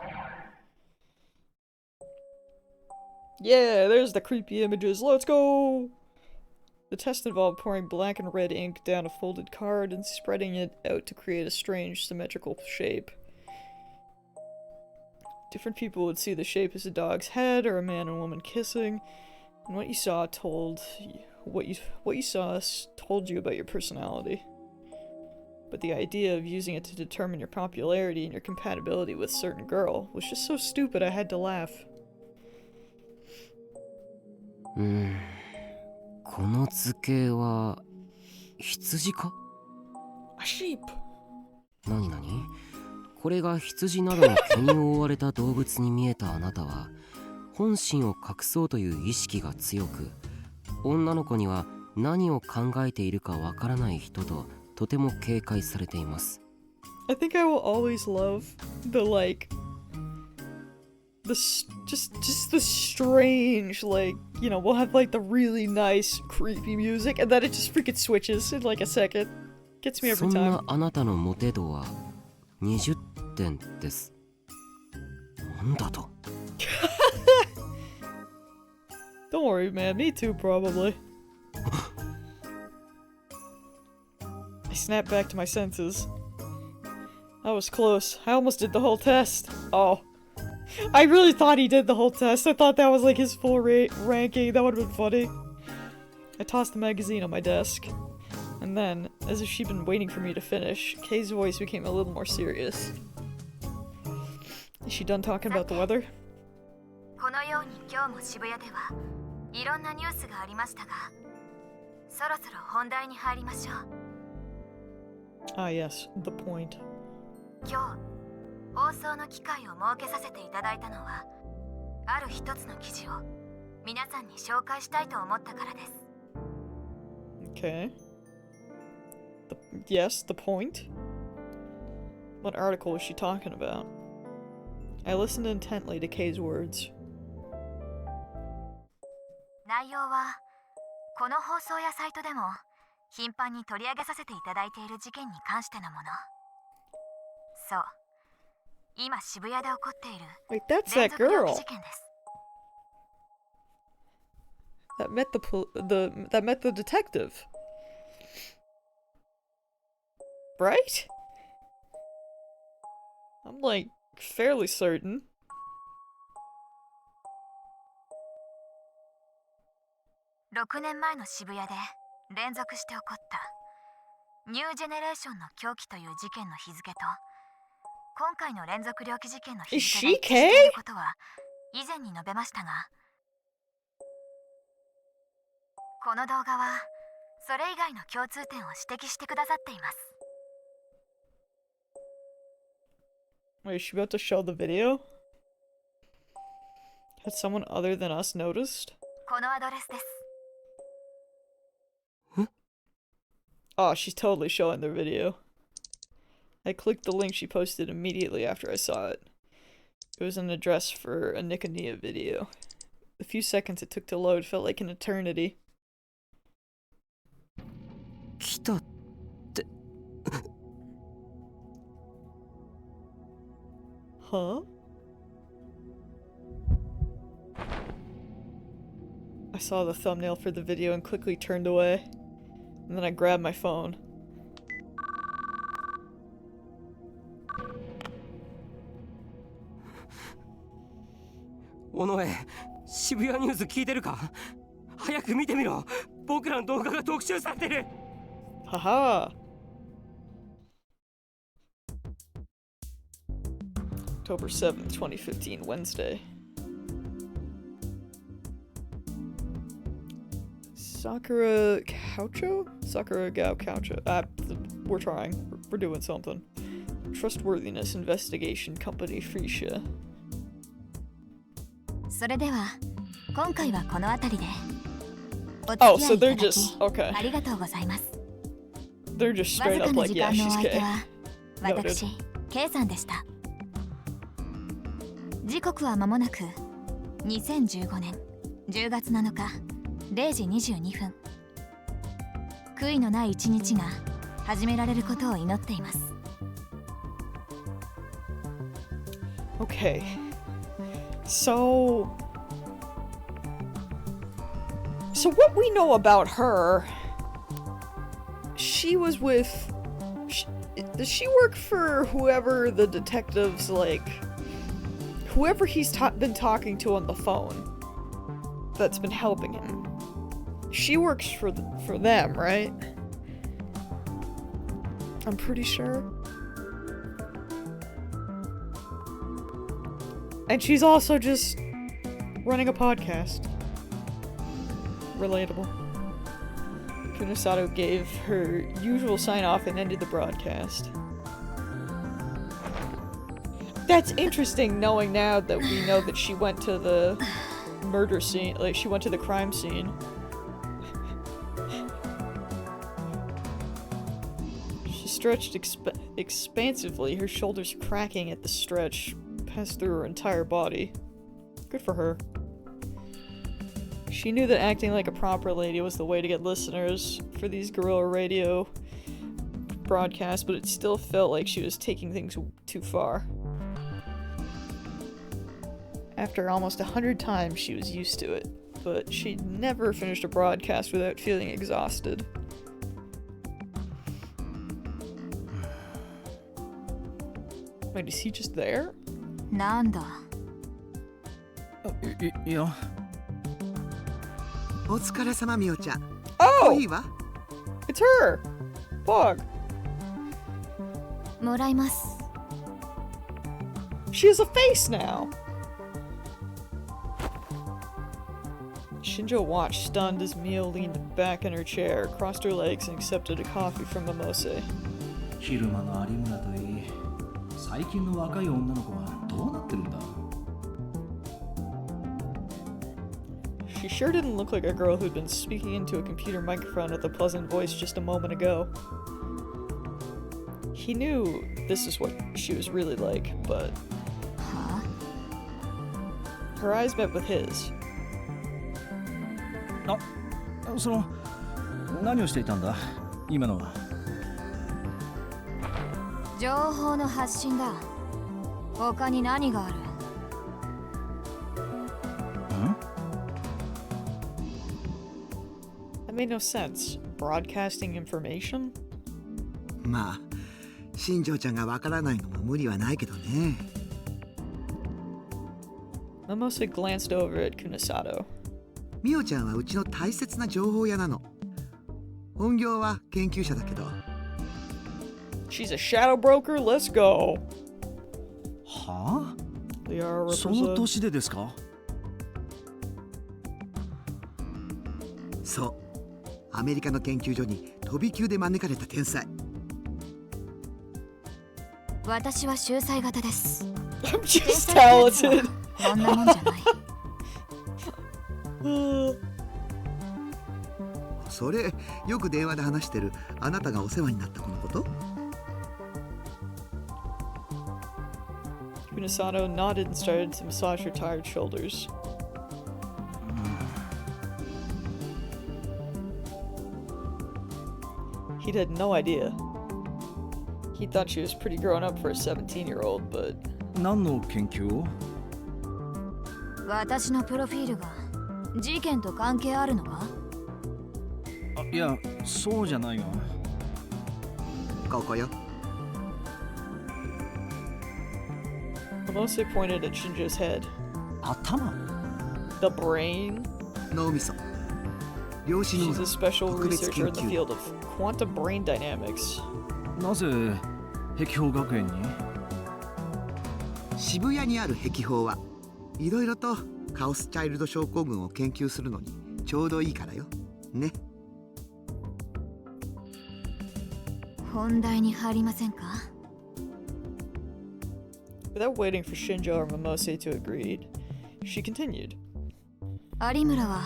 Yeah, there's the creepy images. Let's go! The test involved pouring black and red ink down a folded card and spreading it out to create a strange symmetrical shape. Different people would see the shape as a dog's head or a man and woman kissing, and what you saw told you about your personality. But the idea of using it to determine your popularity and your compatibility with a certain girl was just so stupid I had to laugh. この図形は羊か? A sheep. 何々? これが羊などの毛に覆われた動物に見えたあなたは本心を隠そうという意識が強く、女の子には何を考えているかわからない人ととても警戒されています。 I think I will always love the just the strange, like, you know, we'll have like the really nice creepy music and then it just freaking switches in like a second. Gets me every そん time. なあなたのモテ度は20点です。なんだと。Don't worry, man. Me too, probably. I snapped back to my senses. That was close. I almost did the whole test. Oh. I really thought he did the whole test. I thought that was like his full ranking. That would have been funny. I tossed the magazine on my desk. And then, as if she'd been waiting for me to finish, Kay's voice became a little more serious. Is she done talking about the weather? このように今日も渋谷ではいろんなニュースがありましたが、そろそろ本題に入りましょう。Ah, yes, the point. 今日、放送の機会を設けさせていただいたのは、ある一つの記事を皆さんに紹介したいと思ったからです。Okay. Yes, the point? What article was she talking about? I listened intently to Kay's words. 内容は、この放送やサイトでも頻繁に取り上げさせていただいている事件に関してのもの。そう、今渋谷で起こっている Wait, that's 連 that 続猟 girl 奇事件です。that met the detective. Right? I'm like fairly certain. 6年前の渋谷で連続して起こったニュージェネレーションの狂気という事件の日付と今回の連続猟奇事件の日付が一致していることは以前に述べましたが、この動画はそれ以外の共通点を指摘してくださっています。 Wait, is she about to show the video? Had someone other than us noticed? このアドレスです。Oh, she's totally showing their video. I clicked the link she posted immediately after I saw it. It was an address for a Niconia video. The few seconds it took to load felt like an eternity. 来たって。Huh? I saw the thumbnail for the video and quickly turned away. And then I grabbed my phone. Onoe, 渋谷ニュース聞いてるか？早く見てみろ。僕らの動画が特集されてる。Haha! October 7th, 2015, Wednesday. Sakura Gaucho? Sakura Gaucho. We're trying. We're doing something. Trustworthiness Investigation Company Freesia. それでは今回はこの辺りでお Oh, 付き合 so いい they're ただ just き okay. ありがとうございます。 They're just わず straight か up な like, 時 yeah, 間のお she's 相手 gay. は私 K さんでした。時刻は間もなく2015年10月7日0時22分。悔いのない一日が始められることを祈っています。 Okay. So what we know about her, she was with, does she work for whoever the detectives, like, whoever he's been talking to on the phone that's been helping him? She works for them, right? I'm pretty sure. And she's also just running a podcast. Relatable. Kunosato gave her usual sign-off and ended the broadcast. That's interesting, knowing now that we know that she went to the murder scene, like she went to the crime scene. She stretched expansively, her shoulders cracking at the stretch, passed through her entire body. Good for her. She knew that acting like a proper lady was the way to get listeners for these guerrilla radio broadcast, but it still felt like she was taking things too far. After almost 100 times, she was used to it, but she'd never finished a broadcast without feeling exhausted. Wait, is he just there? なんだ。いや、お疲れ様みおちゃん。コー Oh! ヒーは？ It's her! Bog! もらいます。 She has a face now! Shinjo watched, stunned, as Mio leaned back in her chair, crossed her legs, and accepted a coffee from Momose. 昼間の有村といい、最近の若い女の子はどうなってるんだ？ She sure didn't look like a girl who'd been speaking into a computer microphone with a pleasant voice just a moment ago. He knew this is what she was really like, but は her eyes met with his. その、何をしていたんだ？今のは。情報の発信だ。他に何がある？ That made no sense. Broadcasting information? まあ、新庄ちゃんがわからないのも無理はないけどね。Momose glanced over at Kunasato. みおちゃんはうちの大切な情報屋なの。本業は研究者だけど。 She's a shadow broker? Let's go! はthey are あ？その represent. 年でですか？そう。アメリカの研究所に飛び級で招かれた天才。私は秀才型です。 I'm just talented. こんなもんじゃない。それ、よく電話で話してるあなたがお世話になった子のこと？ Kunasato nodded and started to massage her tired shoulders. He'd had no idea. He thought she was pretty grown up for a 17-year-old, but 何の研究を？私のプロフィールが事件と関係あるのか？いや、そうじゃないが。ここよ。 Momose pointed at Shinjo's head. 頭？ The brain? 脳みそ。量子能 She's a 力 special 特別 researcher 研 in the 究。 field of quantum brain dynamics. なぜ碧峰学園に？渋谷にある壁法はいろいろとカオスチャイルド症候群を研究するのにちょうどいいからよ。ね。本題に入りませんか？ Without waiting for Shinjo or Momose to agree, she continued. 有村は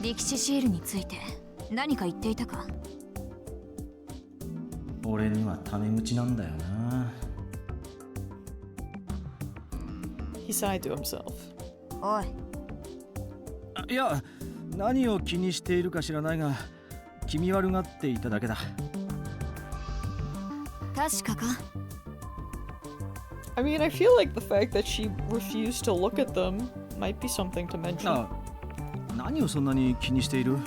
力士シールについて何か言っていたか？俺にはタメ口なんだよな。He sighed to himself. おい、いや、何を気にしているか知らないが、気味悪がっていただけだ。確かか？ I mean, I feel like the fact that she refused to look at them might be something to mention. 何をそんなに気にしている？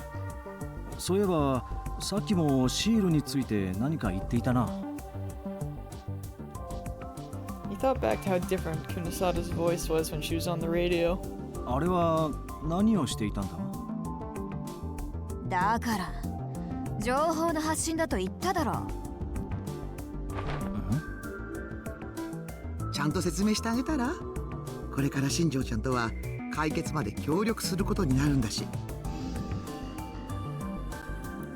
そういえば、さっきもシールについて何か言っていたな。He thought back to how different Kunisato's voice was when she was on the radio. あれは何をしていたんだ？だから情報の発信だと言っただろ。ちゃんと説明してあげたら？これから新庄ちゃんとは解決まで協力することになるんだし。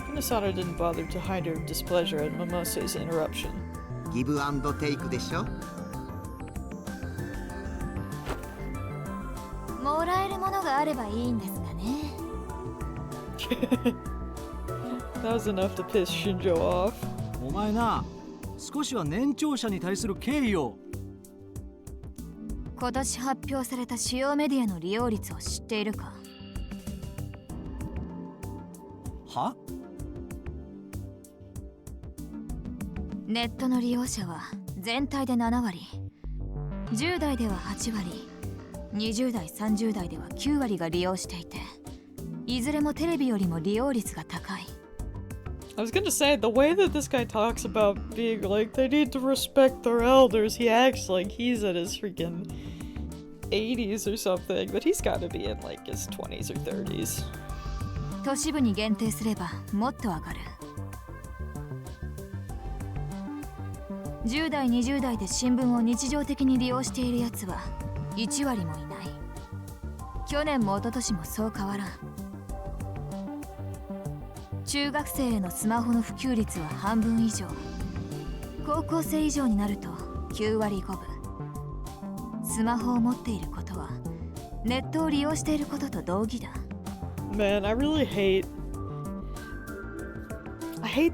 Kunisato didn't bother to hide her displeasure at Momose's interruption. ギブアンドテイクでしょ。もらえるものがあればいいんですがね。That was enough to piss Shinjo off. お前な、少しは年長者に対する敬意を。今年発表された主要メディアの利用率を知っているか？は？ネットの利用者は全体で7割、10代では8割、20代30代では9割が利用していて、いずれもテレビよりも利用率が高い。 I was gonna say, the way that this guy talks about being like, they need to respect their elders, he acts like he's in his freaking 80s or something, but he's gotta be in like his 20s or 30s. 都市部に限定すればもっと上がる。10代20代で新聞を日常的に利用しているやつは1割もいない。去年も一昨年もそう変わらん。中学生へのスマホの普及率は半分以上、高校生以上になると9割5分。スマホを持っていることはネットを利用していることと同義だ。 Man, I really hate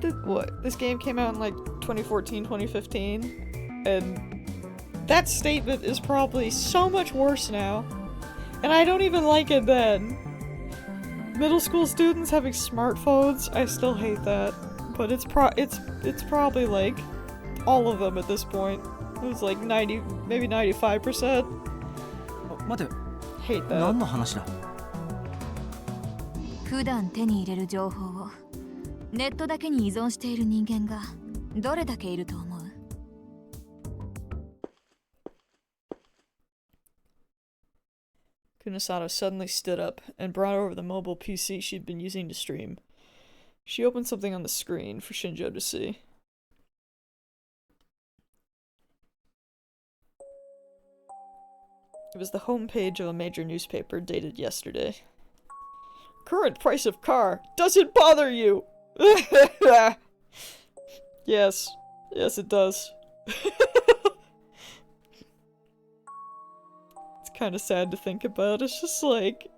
that this game came out in like 2014, 2015, and that statement is probably so much worse now, and I don't even like it then. Middle school students having smartphones, I still hate that, but it's probably like all of them at this point. It was like 90, maybe 95%. 待て、 Hate that. 何の話だ？普段手に入れる情報をネットだけに依存している人間がどれだけいると思う？ Kunasato suddenly stood up and brought over the mobile PC she'd been using to stream. She opened something on the screen for Shinjo to see. It was the homepage of a major newspaper dated yesterday. Current price of car doesn't bother you! Yes. Yes, it does. It's kind of sad to think about. It's just like...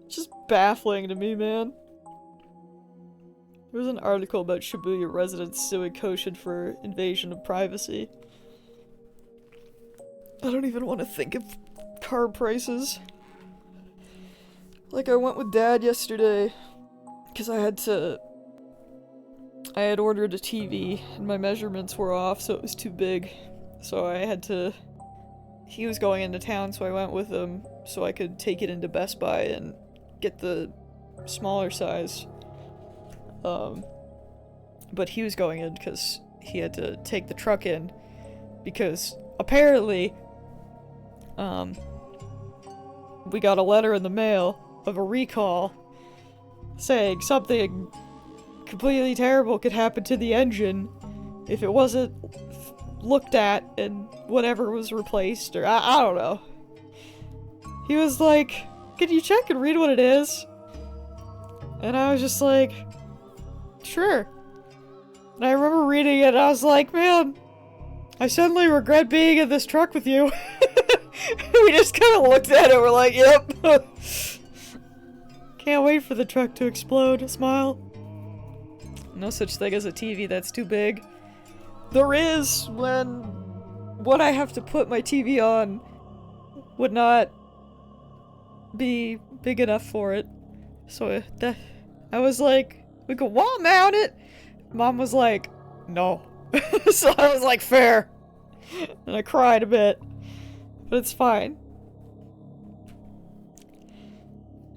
just baffling to me, man. There was an article about Shibuya residents suing Koshin for invasion of privacy. I don't even want to think of car prices. Like, I went with Dad yesterday, because I had ordered a TV, and my measurements were off, so it was too big. So I had to... He was going into town, so I went with him, so I could take it into Best Buy and get the smaller size. But he was going in because he had to take the truck in, because apparently, we got a letter in the mail of a recall saying something completely terrible could happen to the engine if it wasn't looked at and whatever was replaced, or I don't know. He was like, "Can you check and read what it is?" And I was just like, "Sure." And I remember reading it and I was like, "Man, I suddenly regret being in this truck with you." We just kind of looked at it, we're like, "Yep." Can't wait for the truck to explode. Smile. No such thing as a TV that's too big. There is when what I have to put my TV on would not be big enough for it. So I was like, "We could wall mount it." Mom was like, "No." So I was like, "Fair." And I cried a bit. But it's fine.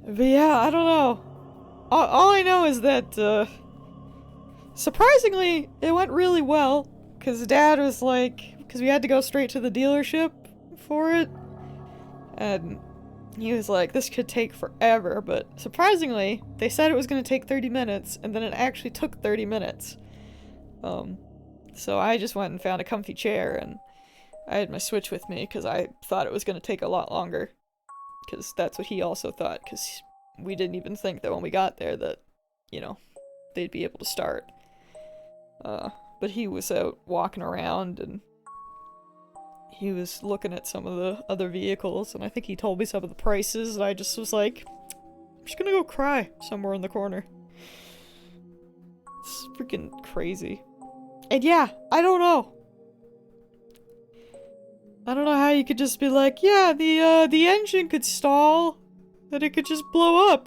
But yeah, I don't know. All I know is that, surprisingly, it went really well. Because Dad was like... Because we had to go straight to the dealership for it. And he was like, "This could take forever." But surprisingly, they said it was going to take 30 minutes. And then it actually took 30 minutes. So I just went and found a comfy chair. And I had my Switch with me because I thought it was going to take a lot longer. Because that's what he also thought, because we didn't even think that when we got there that, you know, they'd be able to start. But he was out walking around, and he was looking at some of the other vehicles, and I think he told me some of the prices, and I just was like, I'm just gonna go cry somewhere in the corner. It's freaking crazy. And yeah, I don't know. I don't know how you could just be like, yeah, the engine could stall, and it could just blow up.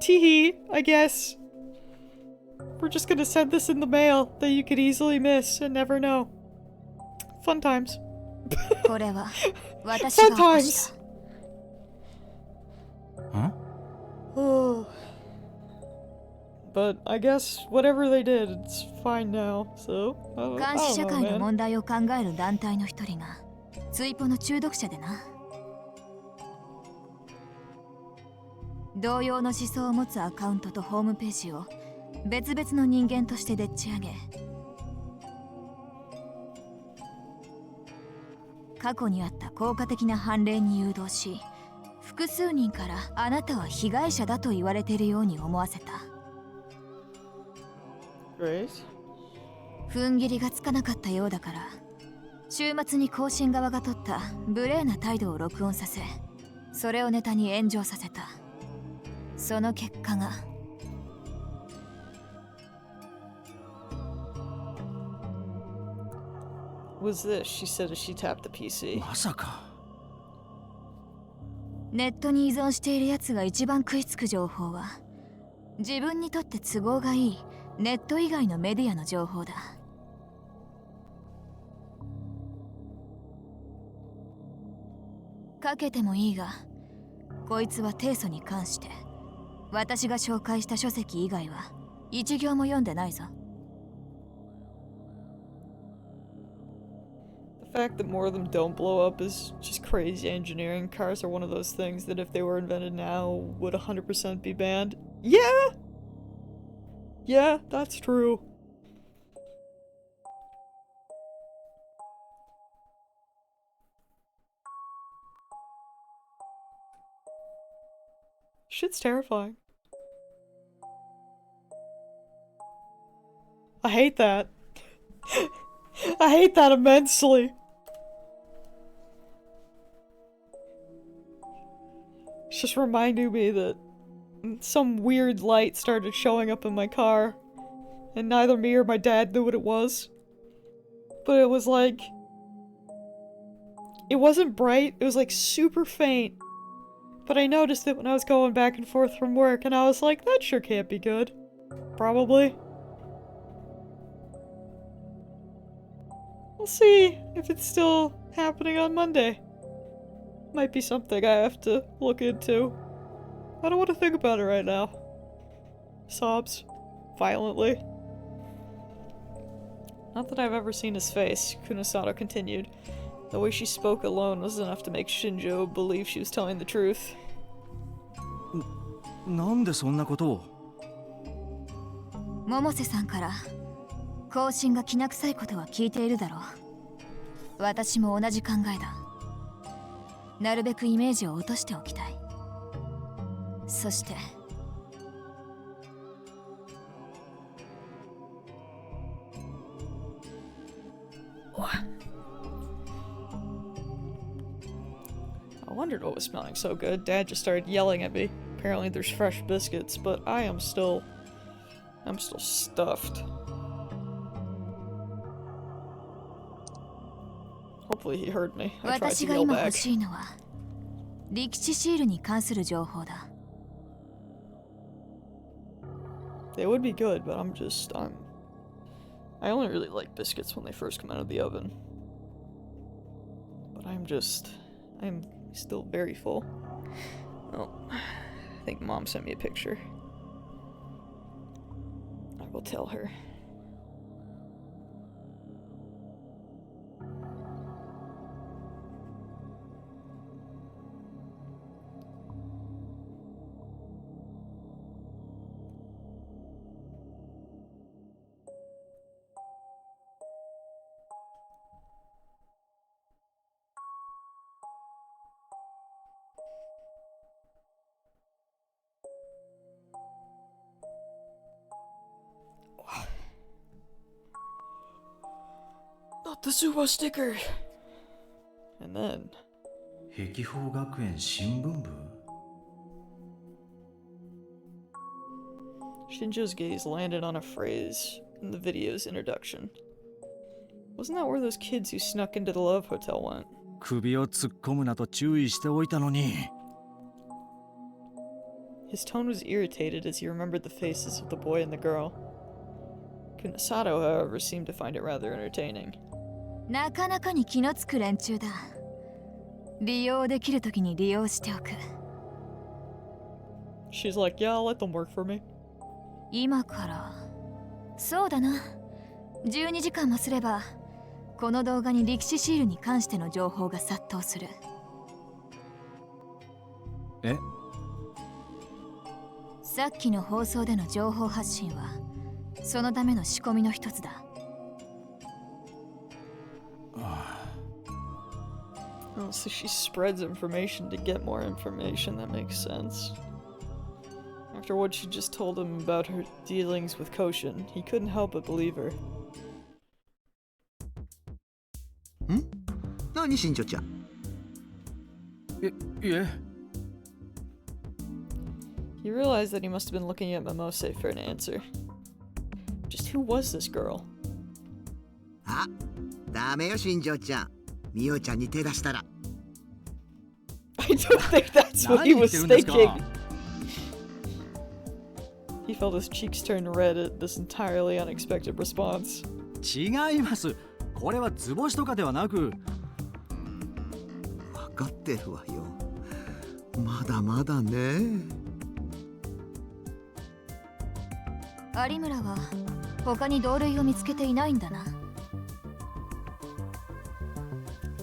Teehee, I guess. We're just gonna send this in the mail that you could easily miss and never know. Fun times. これは私が起こした Oh. But I guess whatever they did, it's fine now. So, I 監視 don't 社 know, 会の man. 問題を考える団体の一人がツイポの中毒者でな。同様の思想を持つアカウントとホームページを別々の人間としてでっち上げ、過去にあった効果的な判例に誘導し、複数人からあなたは被害者だと言われているように思わせた。 Great. 踏ん切りがつかなかったようだから、週末に更新側が取った無礼な態度を録音させ、それをネタに炎上させた。その結果が Was this? She said as she tapped the PC. まさか。ネットに依存しているやつが一番食いつく情報は、自分にとって都合がいいネット以外のメディアの情報だ。かけてもいいが、こいつは提訴に関して私が紹介した書籍以外は一行も読んでないぞ。 The fact that more of them don't blow up is just crazy engineering. Cars are one of those things that if they were invented now would 100% be banned. Yeah! Yeah, that's true. Shit's terrifying. I hate that. I hate that immensely. It's just reminding me that some weird light started showing up in my car, and neither me or my dad knew what it was. But it was like... It wasn't bright, it was like super faint. But I noticed it when I was going back and forth from work, and I was like, that sure can't be good. Probably. We'll see if it's still happening on Monday. Might be something I have to look into. I don't want to think about it right now. Sobs. Violently. Not that I've ever seen his face, Kunosato continued. The way she spoke alone was enough to make Shinjo believe she was telling the truth. なんでそんなことを。百瀬さんから更新がきな臭いことは聞いているだろう。私も同じ考えだ。なるべくイメージを落としておきたい。そしてI wondered what was smelling so good. Dad just started yelling at me. Apparently there's fresh biscuits, but I'm still stuffed. Hopefully he heard me. I tried 私 to が yell 今欲 back. しいのは力士シールに関する情報だ。They would be good, but I only really like biscuits when they first come out of the oven. But I'm still very full. Well, I think Mom sent me a picture. I will tell her. Not the Suba sticker! And then... 碧峰学園新聞部 Shinjo's gaze landed on a phrase in the video's introduction. Wasn't that where those kids who snuck into the Love Hotel went? 首を突っ込むなと注意しておいたのに。 His tone was irritated as he remembered the faces of the boy and the girl. Kunosato, however, seemed to find it rather entertaining. なかなかに気のつく連中だ。利用できるときに利用しておく。She's like, yeah, I'll let them work for me. 今から。そうだな。12時間もすれば、この動画に力士シールに関しての情報が殺到する。え？さっきの放送での情報発信は、そのための仕込みの一つだ。Oh, so she spreads information to get more information. That makes sense. After what she just told him about her dealings with Koshin, he couldn't help but believe her. 何新庄ちゃん。いえ。He realized that he must have been looking at Momose for an answer. Just who was this girl? あ、ダメよ新庄ちゃん。ミオちゃんに手出したら。I don't think that's what he was thinking. He felt his cheeks turn red at this entirely unexpected response. 違います。これは図星とかではなく。分かってるわよ。まだまだね。有村は他に同類を見つけていないんだな。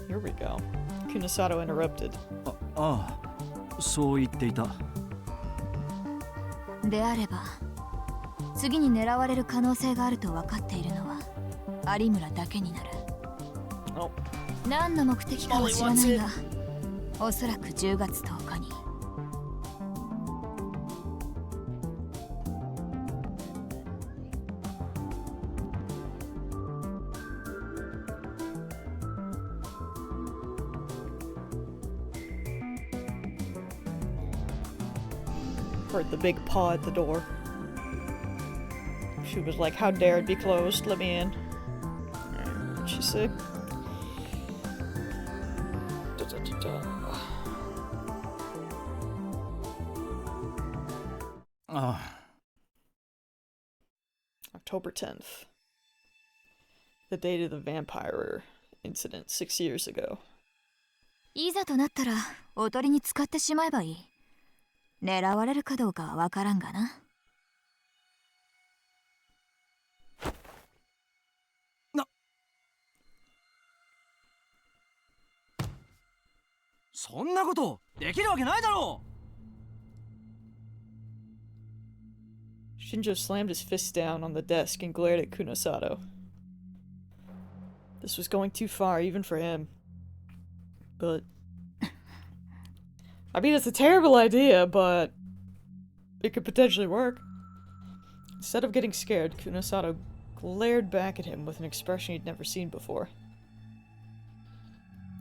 Here we go. Kunosato interrupted. ああ、そう言っていた。であれば、次に狙われる可能性があると分かっているのは有村だけになる。Oh. 何の目的かは知らないが、おそらく10月10日に。Heard the big paw at the door. She was like, how dare it be closed? Let me in. What'd she say? October 10th. The date of the vampire incident 6 years ago. いざとなったらおとりに使ってしまえばいい。狙われるかどうかはわからんがな。そんなことできるわけないだろう。Shinjo slammed his fist down on the desk and glared at Kunosato. This was going too far, even for him. But... I mean, it's a terrible idea, but... it could potentially work. Instead of getting scared, Kunosato glared back at him with an expression he'd never seen before.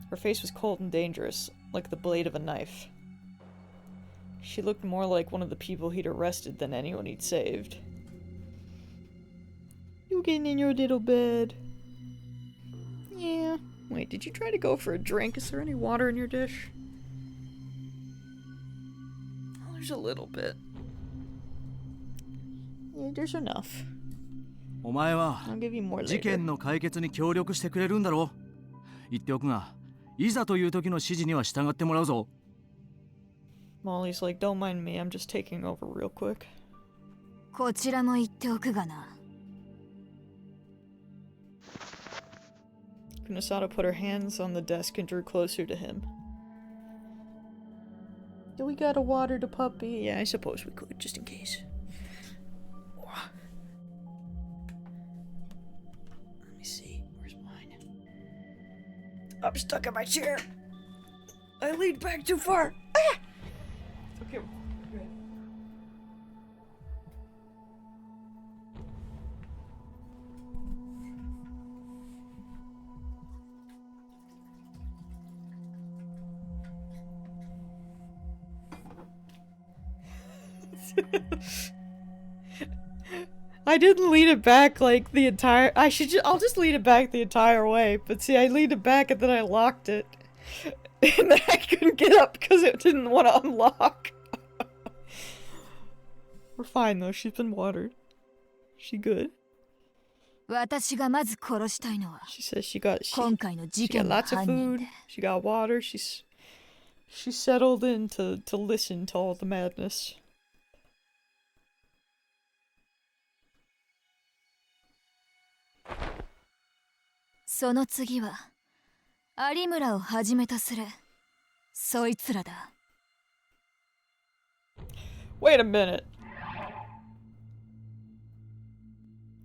Her face was cold and dangerous, like the blade of a knife. She looked more like one of the people he'd arrested than anyone he'd saved. You getting in your little bed? Yeah. Wait, did you try to go for a drink? Is there any water in your dish? Oh, there's a little bit. Yeah, there's enough. お前は I'll give you more 事 later. 件の解決に協力してくれるんだろう。言っておくが、いざという時の指示には従ってもらうぞ。Molly's like, don't mind me, I'm just taking over real quick. こちらも言っておくがな。Kunosato put her hands on the desk and drew closer to him. Do we gotta water the puppy? Yeah, I suppose we could, just in case. Let me see, where's mine? I'm stuck in my chair! I leaned back too far! Ah! Okay, we're good. I didn't lean it back like the entire- I'll just lean it back the entire way, but see, I leaned it back and then I locked it. And then I couldn't get up because it didn't want to unlock. We're fine though, she's been watered. She good? 私がまず殺したいのは She says she 今回の事 got 件の lots of 犯人 food. で She got water. She's settled in to listen to all the madness. その次は有村をはじめとするそいつらだ。 Wait a minute.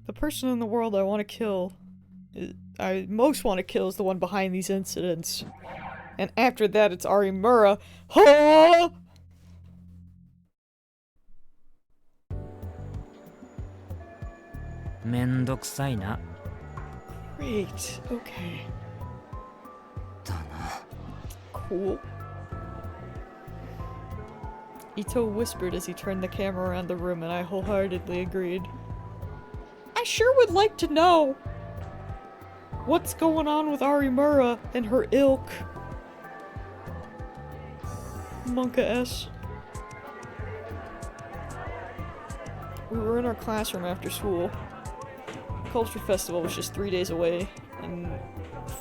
The person in the world I want to kill, I most want to kill, is the one behind these incidents. And after that, it's Arimura. Huh? めんどくさいな。 Great. Okay. だな。 Cool. Ito whispered as he turned the camera around the room, and I wholeheartedly agreed. I sure would like to know what's going on with Arimura and her ilk. Monka S. We were in our classroom after school. Culture Festival was just 3 days away, and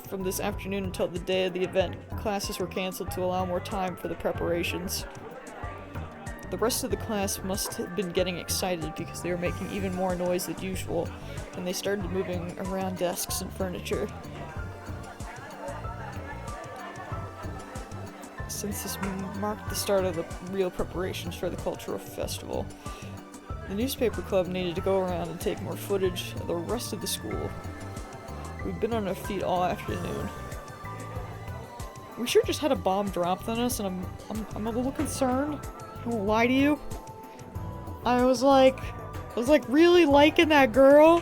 from this afternoon until the day of the event, classes were cancelled to allow more time for the preparations. The rest of the class must have been getting excited because they were making even more noise than usual, and they started moving around desks and furniture. Since this marked the start of the real preparations for the cultural festival, the newspaper club needed to go around and take more footage of the rest of the school. We've been on our feet all afternoon. We sure just had a bomb dropped on us, and I'm a little concerned. I won't lie to you. I was like really liking that girl.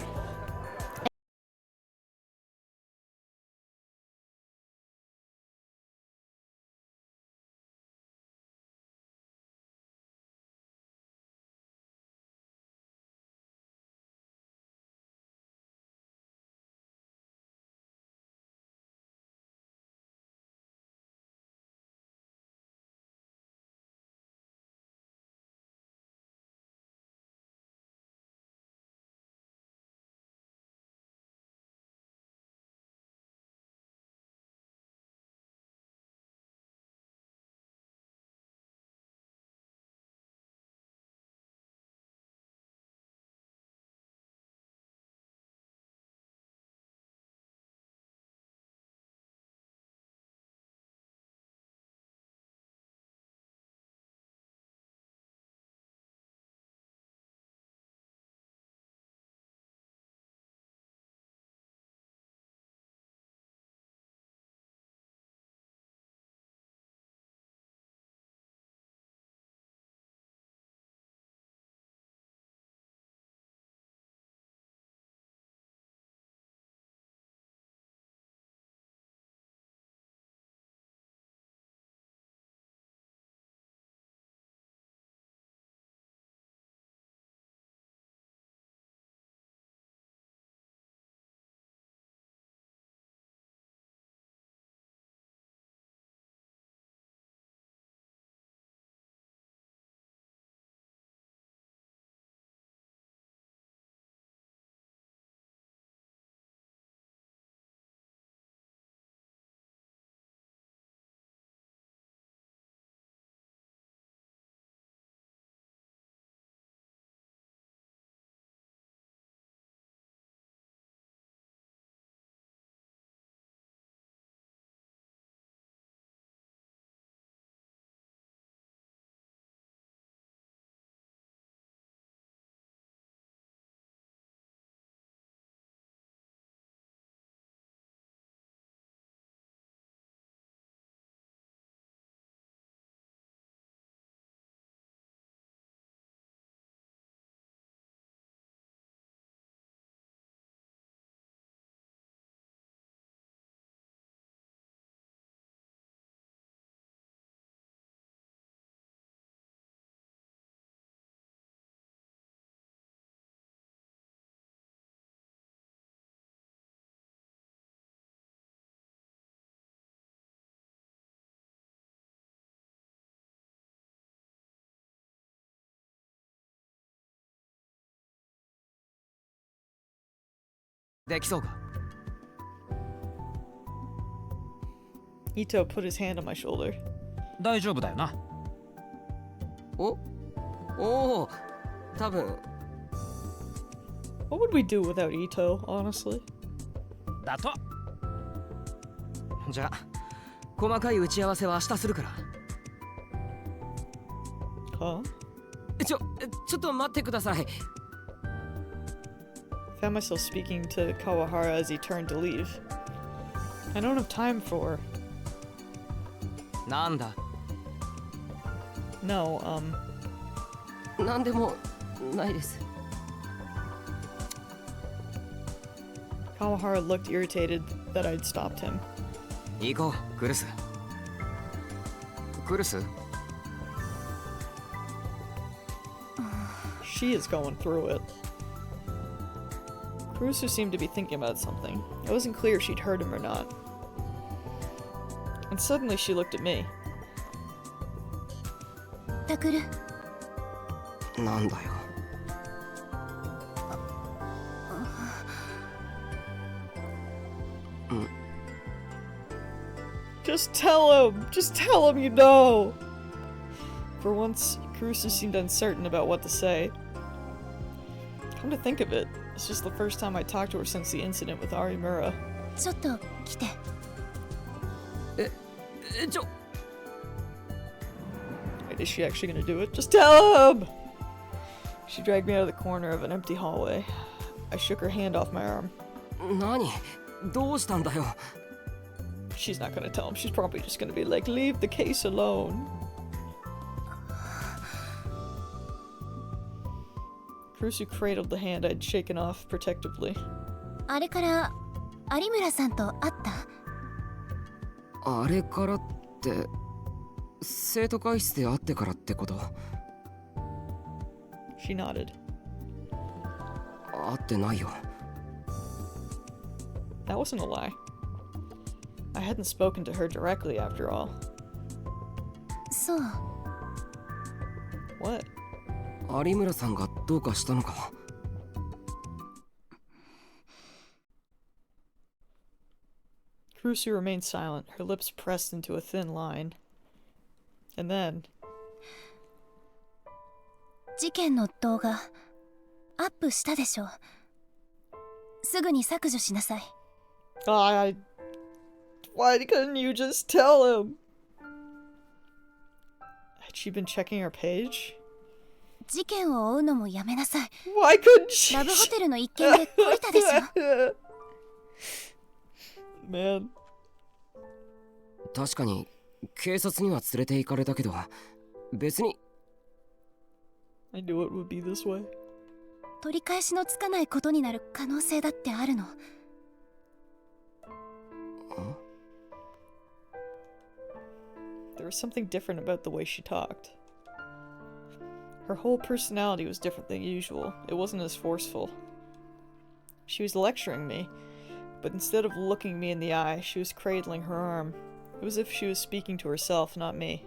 できそうか？ Ito put his hand on my shoulder. 大丈夫だよな。おお、多分。 What would we do without Ito, honestly? だと。じゃあ細かい打ち合わせは明日するから。 Huh? ちょっと待ってください。 Found myself speaking to Kawahara as he turned to leave. I don't have time for... なんだ。 No, なんでもないです。 Kawahara looked irritated that I'd stopped him. 行こう、クルス。クルス？ She is going through it. Kurusu seemed to be thinking about something. It wasn't clear if she'd heard him or not. And suddenly she looked at me. タクル、なんだよ。 Just tell him! Just tell him you know! For once, Kurusu seemed uncertain about what to say. Come to think of it, it's just the first time I talked to her since the incident with Arimura. ちょっと来て。Wait, is she actually gonna do it? Just tell him! She dragged me out of the corner of an empty hallway. I shook her hand off my arm. 何？どうしたんだよ。 She's not gonna tell him. She's probably just gonna be like, leave the case alone. Kurusu cradled the hand I'd shaken off protectively. あれから有村さんと会った？あれからって、生徒会室で会ってからってこと？ She nodded. 会ってないよ。 That wasn't a lie. I hadn't spoken to her directly after all. そう。What? 有村さんがどうかしたのか？ Kurusu remained silent, her lips pressed into a thin line. And then... 事件の動画アップしたでしょ。すぐに削除しなさい。Why couldn't you just tell him? Had she been checking her page? 事件を追うのもやめなさい。 Why couldn't she? ラブホテルの一件で懲りたでしょ。Man. 確かに警察には連れて行かれたけど、別に。 I knew it would be this way. 取り返しのつかないことになる可能性だってあるの。There was something different about the way she talked. Her whole personality was different than usual. It wasn't as forceful. She was lecturing me, but instead of looking me in the eye, she was cradling her arm. It was as if she was speaking to herself, not me.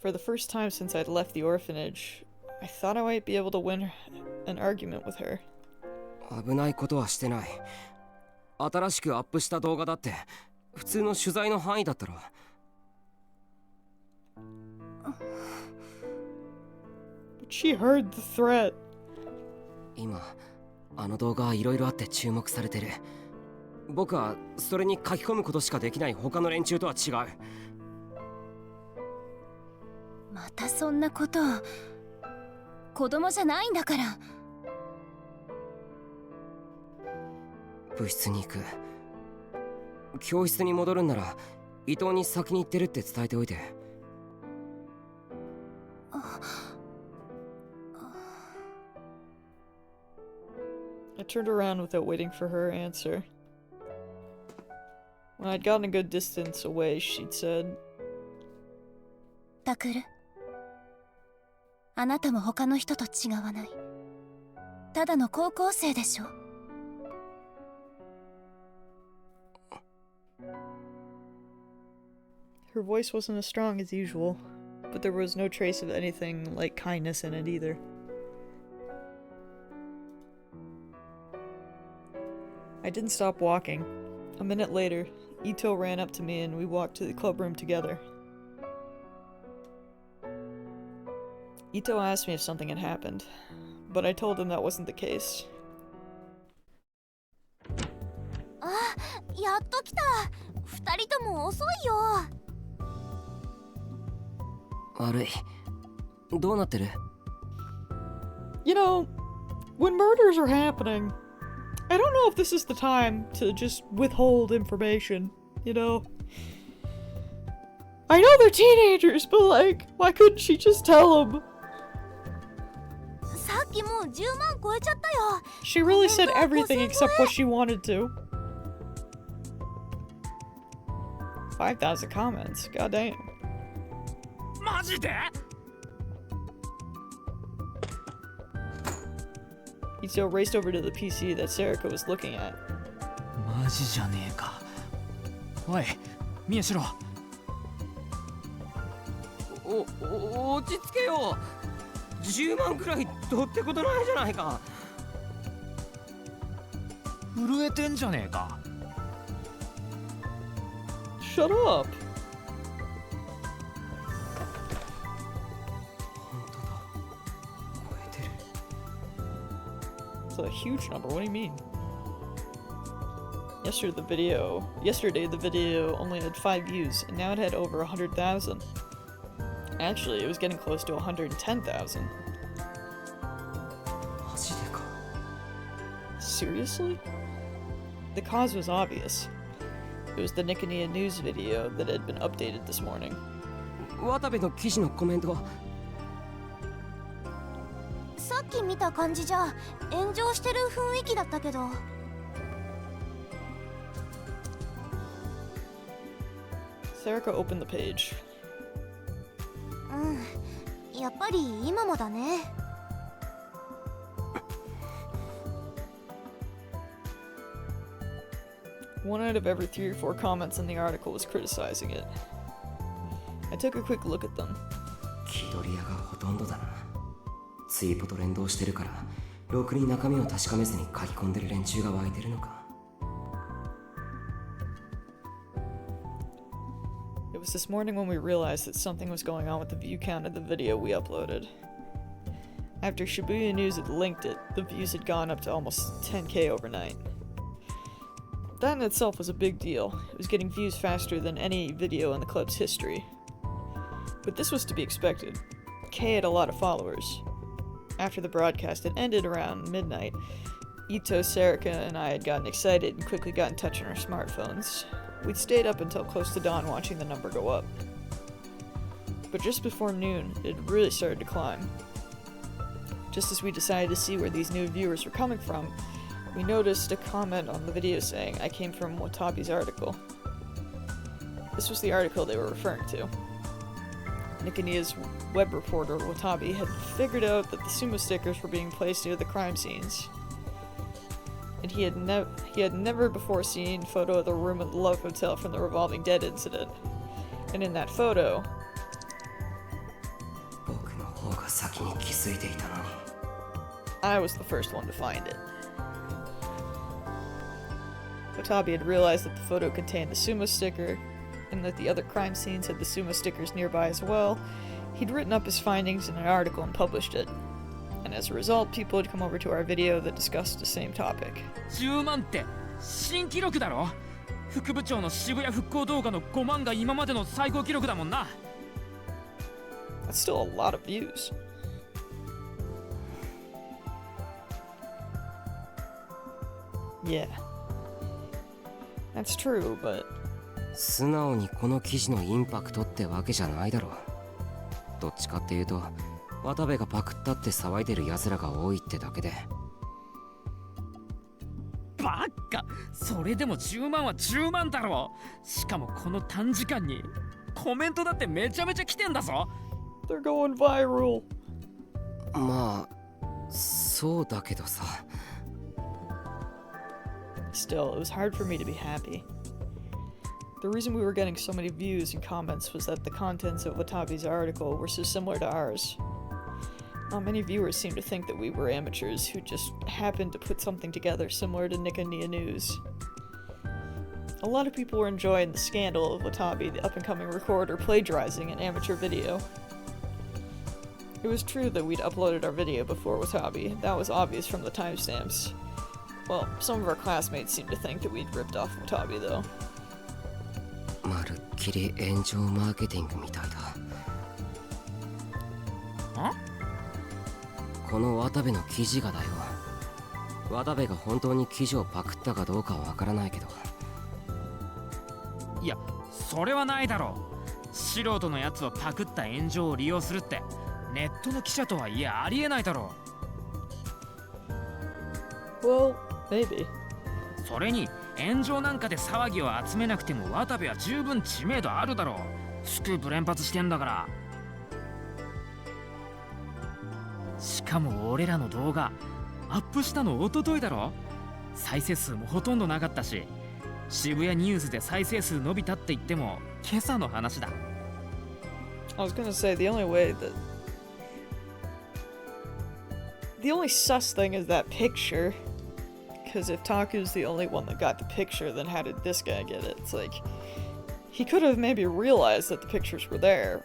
For the first time since I'd left the orphanage, I thought I might be able to win an argument with her. 危ないことはしてない。新しくアップした動画だって普通の取材の範囲だったろ。But she heard the threat. 今あの動画はいろいろあって注目されてる。僕はそれに書き込むことしかできない他の連中とは違う。またそんなことを。子供じゃないんだから。部室に行く。教室に戻るんなら伊藤に先に行ってるって伝えておいて。I turned around without waiting for her answer. When I'd gotten a good distance away, she'd said, タクル、あなたも他の人と違わない。ただの高校生でしょ。Her voice wasn't as strong as usual, but there was no trace of anything like kindness in it either. I didn't stop walking. A minute later, Ito ran up to me and we walked to the club room together. Ito asked me if something had happened, but I told him that wasn't the case. あ、やっと来た。二人とも遅いよ。悪い。どうなってる？ You know, when murders are happening, I don't know if this is the time to just withhold information, you know? I know they're teenagers, but like, why couldn't she just tell them? さっきもう10万超えちゃったよ。 She really said everything except what she wanted to. 5,000 comments, goddamn. マジで？ Ito raced over to the PC that Serica was looking at. マジじゃねえか。おい、見えしろ。落ち着けよ。10万くらいどうってことないじゃないか。震えてんじゃねえか。Shut up! 本当だ。超えてる。It's a huge number, what do you mean? Yesterday the video only had 5 views, and now it had over 100,000. Actually, it was getting close to 110,000. マジでか。 Seriously? The cause was obvious. It was the Niconia news video that had been updated this morning. 渡部の記事のコメントは？さっき見た感じじゃ炎上してる雰囲気だったけど。Serica opened the page. うん、やっぱり今もだね。One out of every 3 or 4 comments in the article was criticizing it. I took a quick look at them. 気取り屋がほとんどだな。ツイポと連動してるから、ろくに中身を確かめずに書き込んでる連中が湧いてるのか。It was this morning when we realized that something was going on with the view count of the video we uploaded. After Shibuya News had linked it, the views had gone up to almost 10k overnight. That in itself was a big deal. It was getting views faster than any video in the club's history. But this was to be expected. Kay had a lot of followers. After the broadcast had ended around midnight, Ito, Serica, and I had gotten excited and quickly got in touch on our smartphones. We'd stayed up until close to dawn watching the number go up. But just before noon, it had really started to climb. Just as we decided to see where these new viewers were coming from, we noticed a comment on the video saying, "I came from Watabi's article." This was the article they were referring to. Niconia's web reporter, Watabi, had figured out that the sumo stickers were being placed near the crime scenes. And he had never before seen a photo of the room at the Love Hotel from the Revolving Dead incident. And in that photo, 僕の方が先に気づいていたのに。 I was the first one to find it. Watabi had realized that the photo contained the sumo sticker, and that the other crime scenes had the sumo stickers nearby as well. He'd written up his findings in an article and published it. And as a result, people had come over to our video that discussed the same topic. 10万って新記録だろ。副部長の渋谷復興動画の5万が今までの最高記録だもんな。That's still a lot of views. Yeah. That's true, but 素直にこの記事のインパクトってわけじゃないだろう。どっちかっていうと、渡部がパクったって騒いでる奴らが多いってだけで。バカ、それでも10万は10万だろ。しかもこの短時間にコメントだってめちゃめちゃ来てんだぞ。 they're going viral. まあ、そうだけどさ。Still, it was hard for me to be happy. The reason we were getting so many views and comments was that the contents of Watabi's article were so similar to ours. Not many viewers seem to think that we were amateurs who just happened to put something together similar to Nika Nia News. A lot of people were enjoying the scandal of Watabi, the up-and-coming recorder, plagiarizing an amateur video. It was true that we'd uploaded our video before Watabi. That was obvious from the timestamps. Well, some of our classmates seemed to think that we'd ripped off Watabi, though. まるっきり炎上マーケティングみたいだ。ん？この渡部の記事がだよ。渡部が本当に記事をパクったかどうかはわからないけど。いや、それはないだろう。素人のやつをパクった炎上を利用するってネットの記者とはいえありえないだろう。Well, maybe. それに炎上なんかで騒ぎを集めなくても渡部は十分知名度あるだろう。スクープ連発してんだから。しかも俺らの動画アップしたの一昨日だろ。再生数もほとんどなかったし、渋谷ニュースで再生数伸びたって言っても今朝の話だ。I was gonna say the only way that the only sus thing is that picture. Because if Taku's the only one that got the picture, then how did this guy get it? It's like, he could have maybe realized that the pictures were there.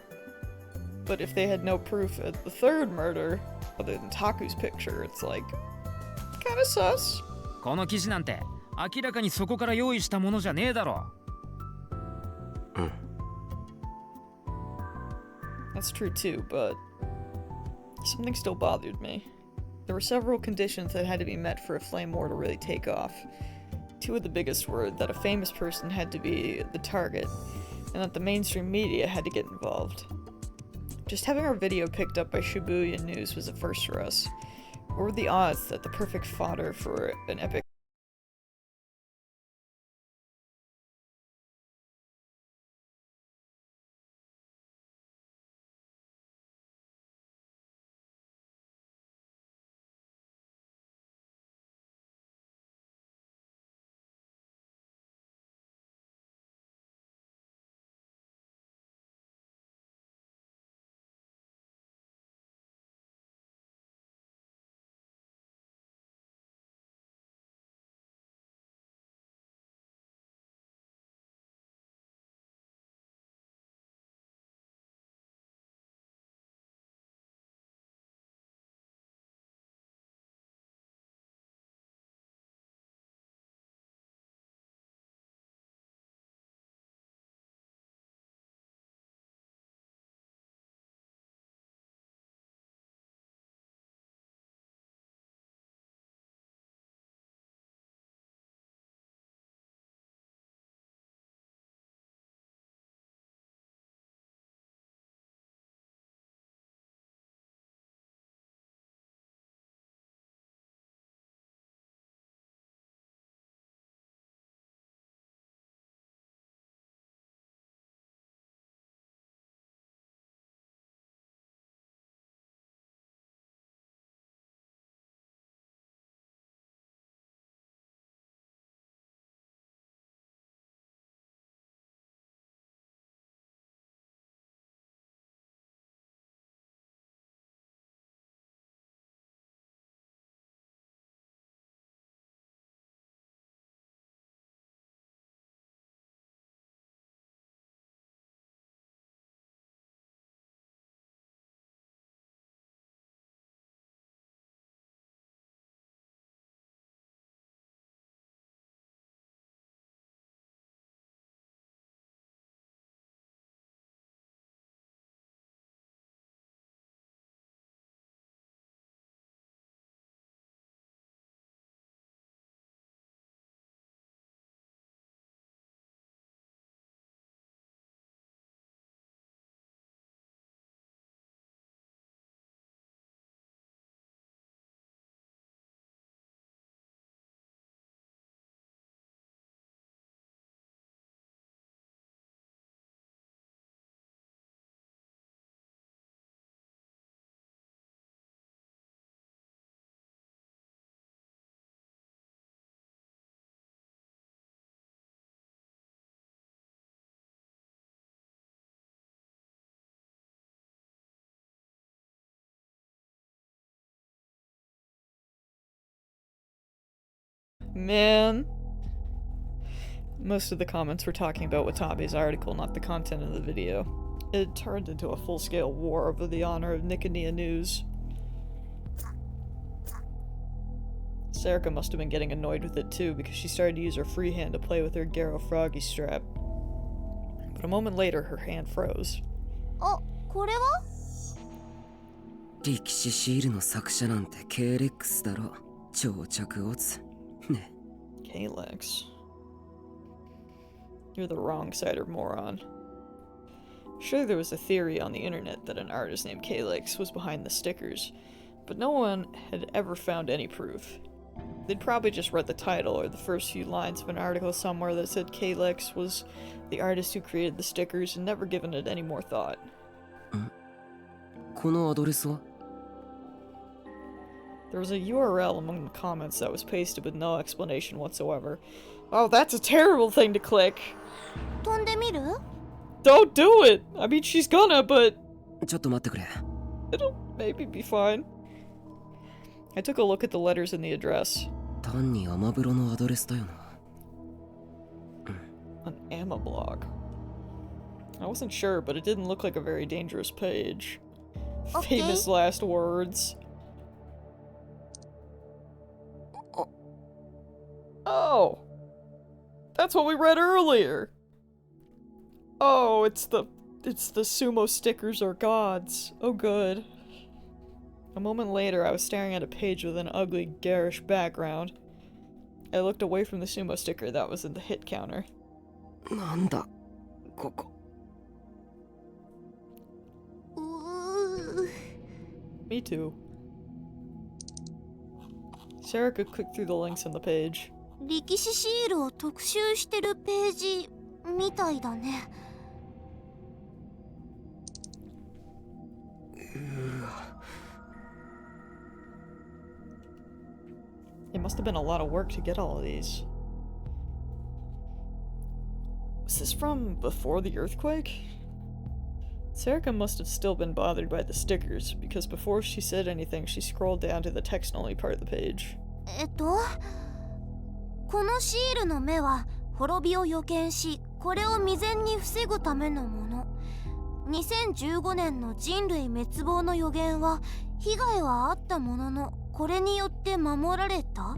But if they had no proof of the third murder, other than Taku's picture, it's like, kinda sus. この記事なんて明らかにそこから用意したものじゃねえだろ。うん。That's true too, but something still bothered me. There were several conditions that had to be met for a flame war to really take off. Two of the biggest were that a famous person had to be the target, and that the mainstream media had to get involved. Just having our video picked up by Shibuya News was a first for us. What were the odds that the perfect fodder for an epic Man. Most of the comments were talking about Watabe's article, not the content of the video. It turned into a full-scale war over the honor of Niconia News. Serica must have been getting annoyed with it too, because she started to use her free hand to play with her Garo Froggy strap. But a moment later, her hand froze. あ、これは？力士シールの作者なんてケーレックスだろ。超着オツ。ね。Kalex. You're the wrong side of moron. Sure, there was a theory on the internet that an artist named Kalex was behind the stickers, but no one had ever found any proof. They'd probably just read the title or the first few lines of an article somewhere that said Kalex was the artist who created the stickers and never given it any more thought. このアドレスは? There was a URL among the comments that was pasted with no explanation whatsoever. Oh, that's a terrible thing to click! 飛んでみる？ Don't do it! I mean, she's gonna, but... ちょっと待ってくれ。 It'll maybe be fine. I took a look at the letters in the address. 単にアマブロのアドレスだよな。An Amma blog. I wasn't sure, but it didn't look like a very dangerous page. Okay. Famous last words. Oh! That's what we read earlier! Oh, it's the sumo stickers are gods. Oh good. A moment later, I was staring at a page with an ugly, garish background. I looked away from the sumo sticker that was in the hit counter. なんだここ。Me too. Serica clicked through the links on the page. 力士シールを特集してるページみたいだね。It must have been a lot of work to get all of these. Was this from before the earthquake? Serica must have still been bothered by the stickers, because before she said anything, she scrolled down to the text-only part of the page. このシールの目は滅びを予見し、これを未然に防ぐためのもの。2015年の人類滅亡の予言は被害はあったものの、これによって守られた。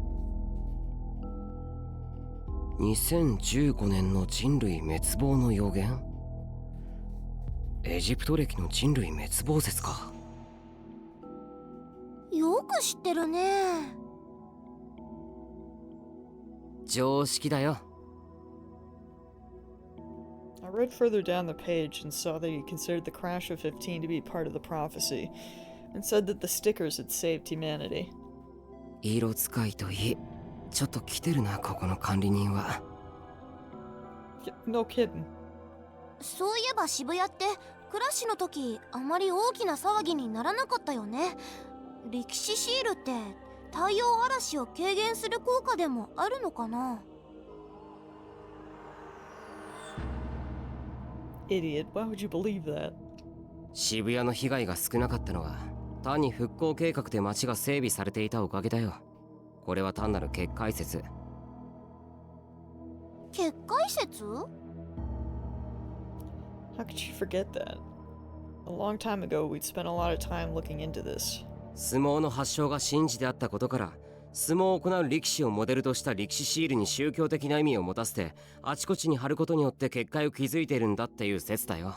2015年の人類滅亡の予言？エジプト歴の人類滅亡説か。よく知ってるね。常識だよ。I read further down the page and saw that he considered the crash of 15 to be part of the prophecy, and said that the stickers had saved humanity. 色使いといい。ちょっと来てるな、ここの管理人は。No kidding. そういえば渋谷ってクラッシュの時あまり大きな騒ぎにならなかったよね。力士シールって太陽嵐を軽減する効果でもあるのかな？ Idiot, why would you believe that? 渋谷の被害が少なかったのは単に復興計画で街が整備されていたおかげだよ。これは単なる結界説。結界説？ How could you forget that? A long time ago, we'd spent a lot of time looking into this. 相撲の発祥が神事であったことから、相撲を行う力士をモデルとした力士シールに宗教的な意味を持たせてあちこちに貼ることによって結界を築いているんだっていう説だよ。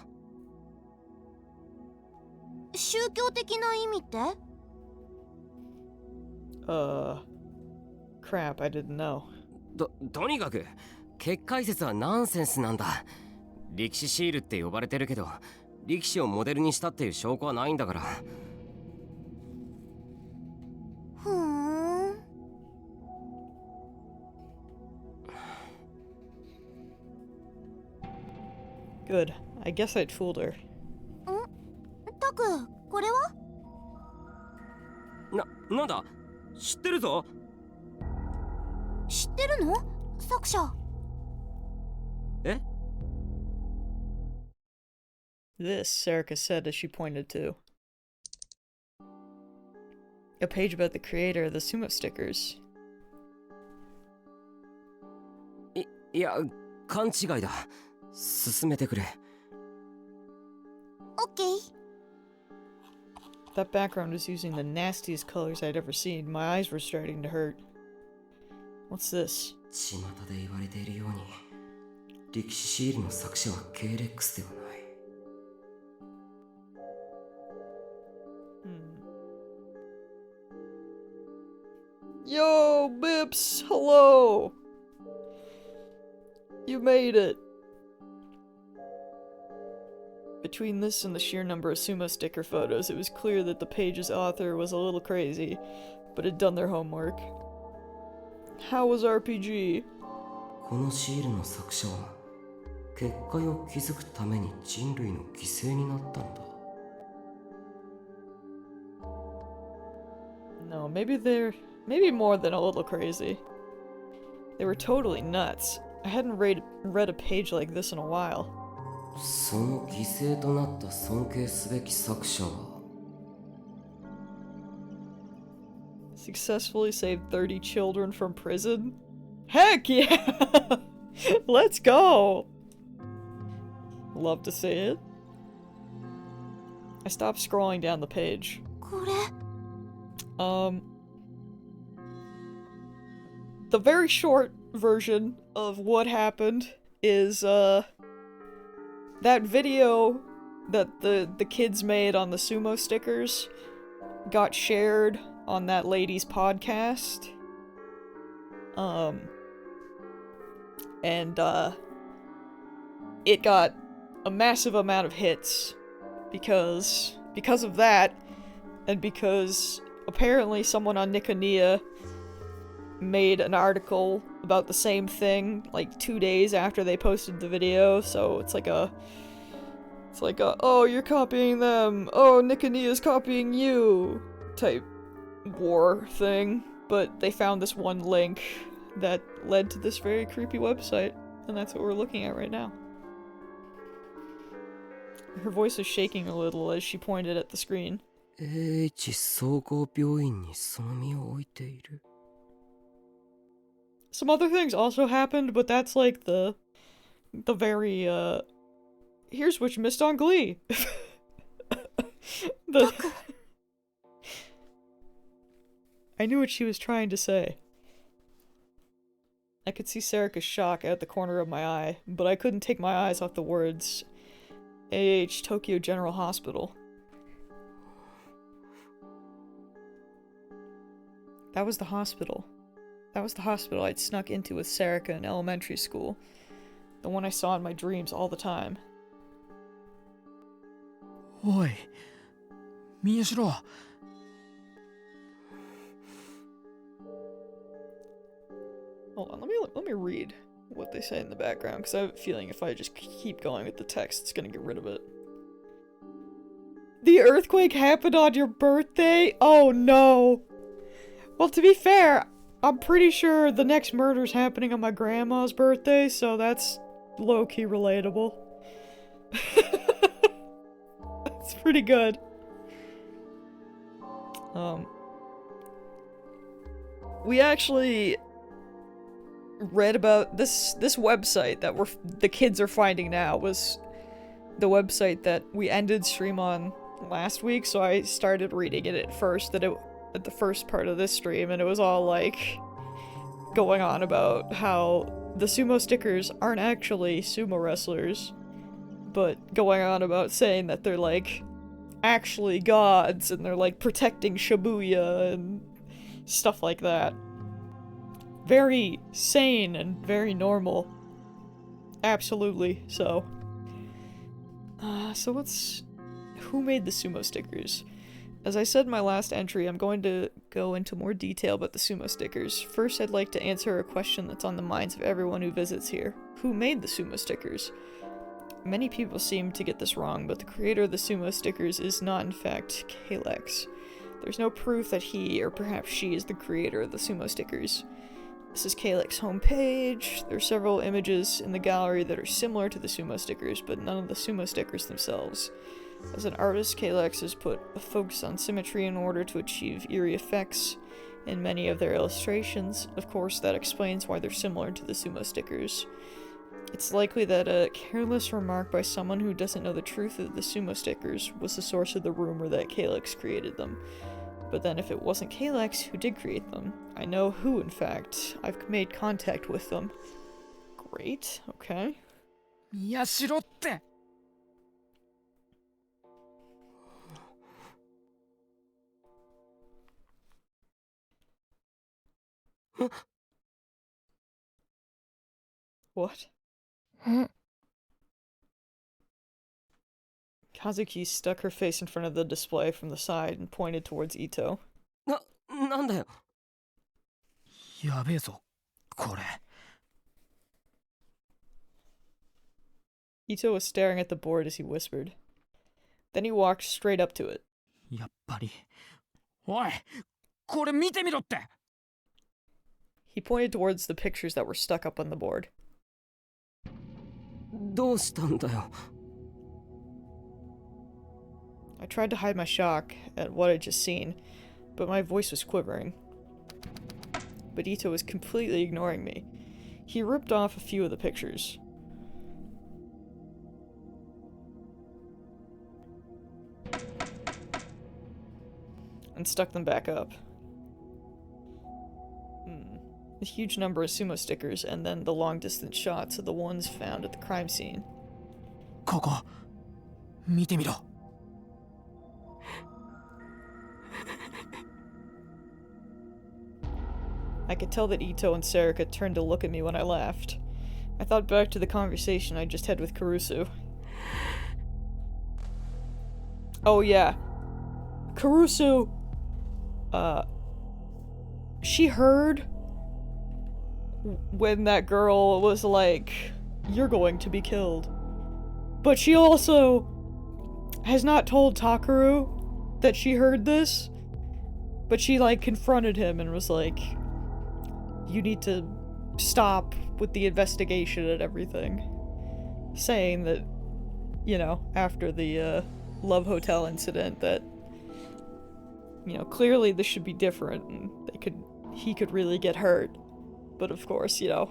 宗教的な意味って？ Crap, I didn't know. とにかく結界説はナンセンスなんだ。力士シールって呼ばれてるけど、力士をモデルにしたっていう証拠はないんだから。ふーん。Good. I guess I'd fooled her. タク、これは？なんだ？知ってるぞ。知ってるの？作者。え？ This, Serica said as she pointed to a page about the creator of the sumo stickers. いや、勘違いだ。進めてくれ。オッケー。 That background was using the nastiest colors I'd ever seen. My eyes were starting to hurt. What's this? 巷で言われているように、歴史シールの作者は K-Rex ではない。Yo, Bips! Hello! You made it! Between this and the sheer number of sumo sticker photos, it was clear that the page's author was a little crazy, but had done their homework. How was RPG? このシールの作者は結界を築くために人類の犠牲になったんだ。 No, maybe more than a little crazy. They were totally nuts. I hadn't read a page like this in a while. その犠牲となった尊敬すべき作者は Successfully saved 30 children from prison? Heck yeah! Let's go! Love to see it. I stopped scrolling down the page. これ The very short version of what happened is, that video that the kids made on the sumo stickers got shared on that lady's podcast. It got a massive amount of hits because of that, and because apparently someone on Niconia made an article about the same thing like 2 days after they posted the video, so it's like a oh, you're copying them, oh, Niconia's copying you type war thing. But they found this one link that led to this very creepy website, and that's what we're looking at right now. Her voice is shaking a little as she pointed at the screen. H 総合病院にその身を置いている。 Some other things also happened, but that's like the very, here's what you missed on Glee. I knew what she was trying to say. I could see Sarika's shock out the corner of my eye, but I couldn't take my eyes off the words AH Tokyo General Hospital. That was the hospital. That was the hospital I'd snuck into with Sarika in elementary school. The one I saw in my dreams all the time. おい、宮代。Hold on, let me read what they say in the background, because I have a feeling if I just keep going with the text, it's gonna get rid of it. The earthquake happened on your birthday? Oh no! Well, to be fair, I'm pretty sure the next murder's happening on my grandma's birthday, so that's low-key relatable. That's pretty good. We actually read about this website that the kids are finding now was the website that we ended stream on last week, so I started reading it at first, at the first part of this stream, and it was all like going on about how the sumo stickers aren't actually sumo wrestlers, but going on about saying that they're like actually gods and they're like protecting Shibuya and stuff like that. Very sane and very normal. Absolutely, so. So who made the sumo stickers? As I said in my last entry, I'm going to go into more detail about the sumo stickers. First, I'd like to answer a question that's on the minds of everyone who visits here. Who made the sumo stickers? Many people seem to get this wrong, but the creator of the sumo stickers is not in fact Kalex. There's no proof that he, or perhaps she, is the creator of the sumo stickers. This is Kalex's homepage. There are several images in the gallery that are similar to the sumo stickers, but none of the sumo stickers themselves. As an artist, Kalex has put a focus on symmetry in order to achieve eerie effects. in many of their illustrations. Of course, that explains why they're similar to the sumo stickers. It's likely that a careless remark by someone who doesn't know the truth of the sumo stickers was the source of the rumor that Calyx created them. But then if it wasn't Calyx who did create them, I know who, in fact. I've made contact with them. Great, okay. 宮代って。What? Kazuki stuck her face in front of the display from the side and pointed towards Ito. なんだよ。やべえぞ、これ。Ito was staring at the board as he whispered. Then he walked straight up to it. やっぱり。おい、これ見てみろって。He pointed towards the pictures that were stuck up on the board. どうしたんだよ。I tried to hide my shock at what I'd just seen, but my voice was quivering. But Ito was completely ignoring me. He ripped off a few of the pictures. And stuck them back up. A huge number of sumo stickers, and then the long-distance shots of the ones found at the crime scene. ここ、見てみろ。I could tell that Ito and Serika turned to look at me when I laughed. I thought back to the conversation I just had with Kurusu. Oh yeah. Kurusu! She heard when that girl was like, "You're going to be killed." But she also has not told Takaru that she heard this. But she like confronted him and was like, "You need to stop with the investigation and everything." Saying that, you know, after the Love Hotel incident that, you know, clearly this should be different and he could really get hurt. But of course, you know,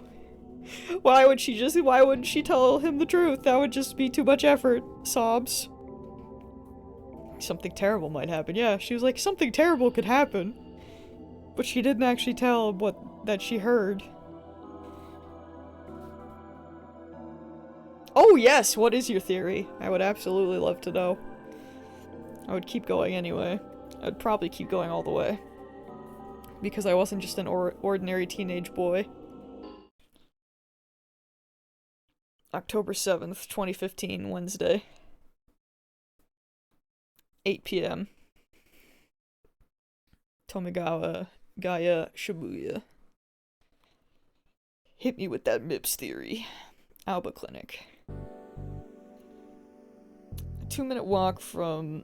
why wouldn't she tell him the truth? That would just be too much effort. Sobs. Something terrible might happen. Yeah, she was like, something terrible could happen. But she didn't actually tell him that she heard. Oh yes, what is your theory? I would absolutely love to know. I would keep going anyway. I'd probably keep going all the way. Because I wasn't just an ordinary teenage boy. October 7th, 2015, Wednesday. 8 p.m. Tomigawa, Gaia, Shibuya. Hit me with that MIPS theory. Alba Clinic. A 2-minute walk from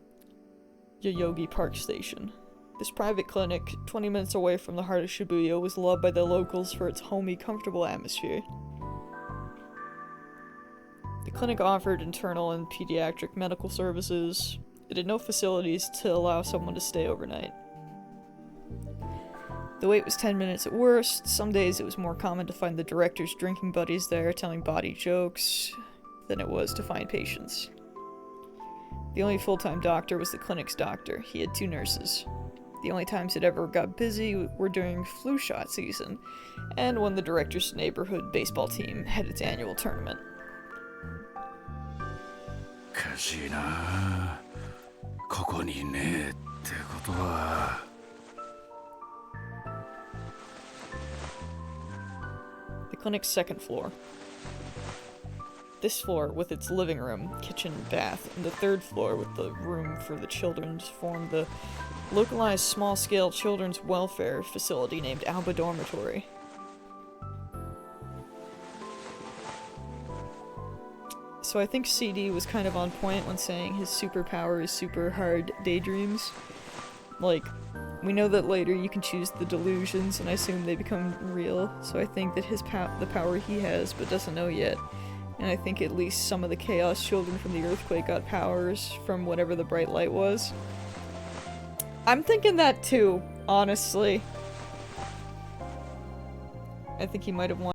Yoyogi Park Station. This private clinic, 20 minutes away from the heart of Shibuya, was loved by the locals for its homey, comfortable atmosphere. The clinic offered internal and pediatric medical services. It had no facilities to allow someone to stay overnight. The wait was 10 minutes at worst. Some days it was more common to find the director's drinking buddies there telling bawdy jokes than it was to find patients. The only full-time doctor was the clinic's doctor. He had 2 nurses. The only times it ever got busy were during flu shot season, and when the director's neighborhood baseball team had its annual tournament. かしいな。ここにねえってことは。The clinic's second floor. This floor, with its living room, kitchen, bath, and the third floor with the room for the children, formed the localized small-scale children's welfare facility named Alba Dormitory. So I think CD was kind of on point when saying his superpower is super hard daydreams. Like, we know that later you can choose the delusions, and I assume they become real, so I think that the power he has, but doesn't know yet. And I think at least some of the Chaos Children from the earthquake got powers from whatever the bright light was. I'm thinking that too, honestly. I think he might have won.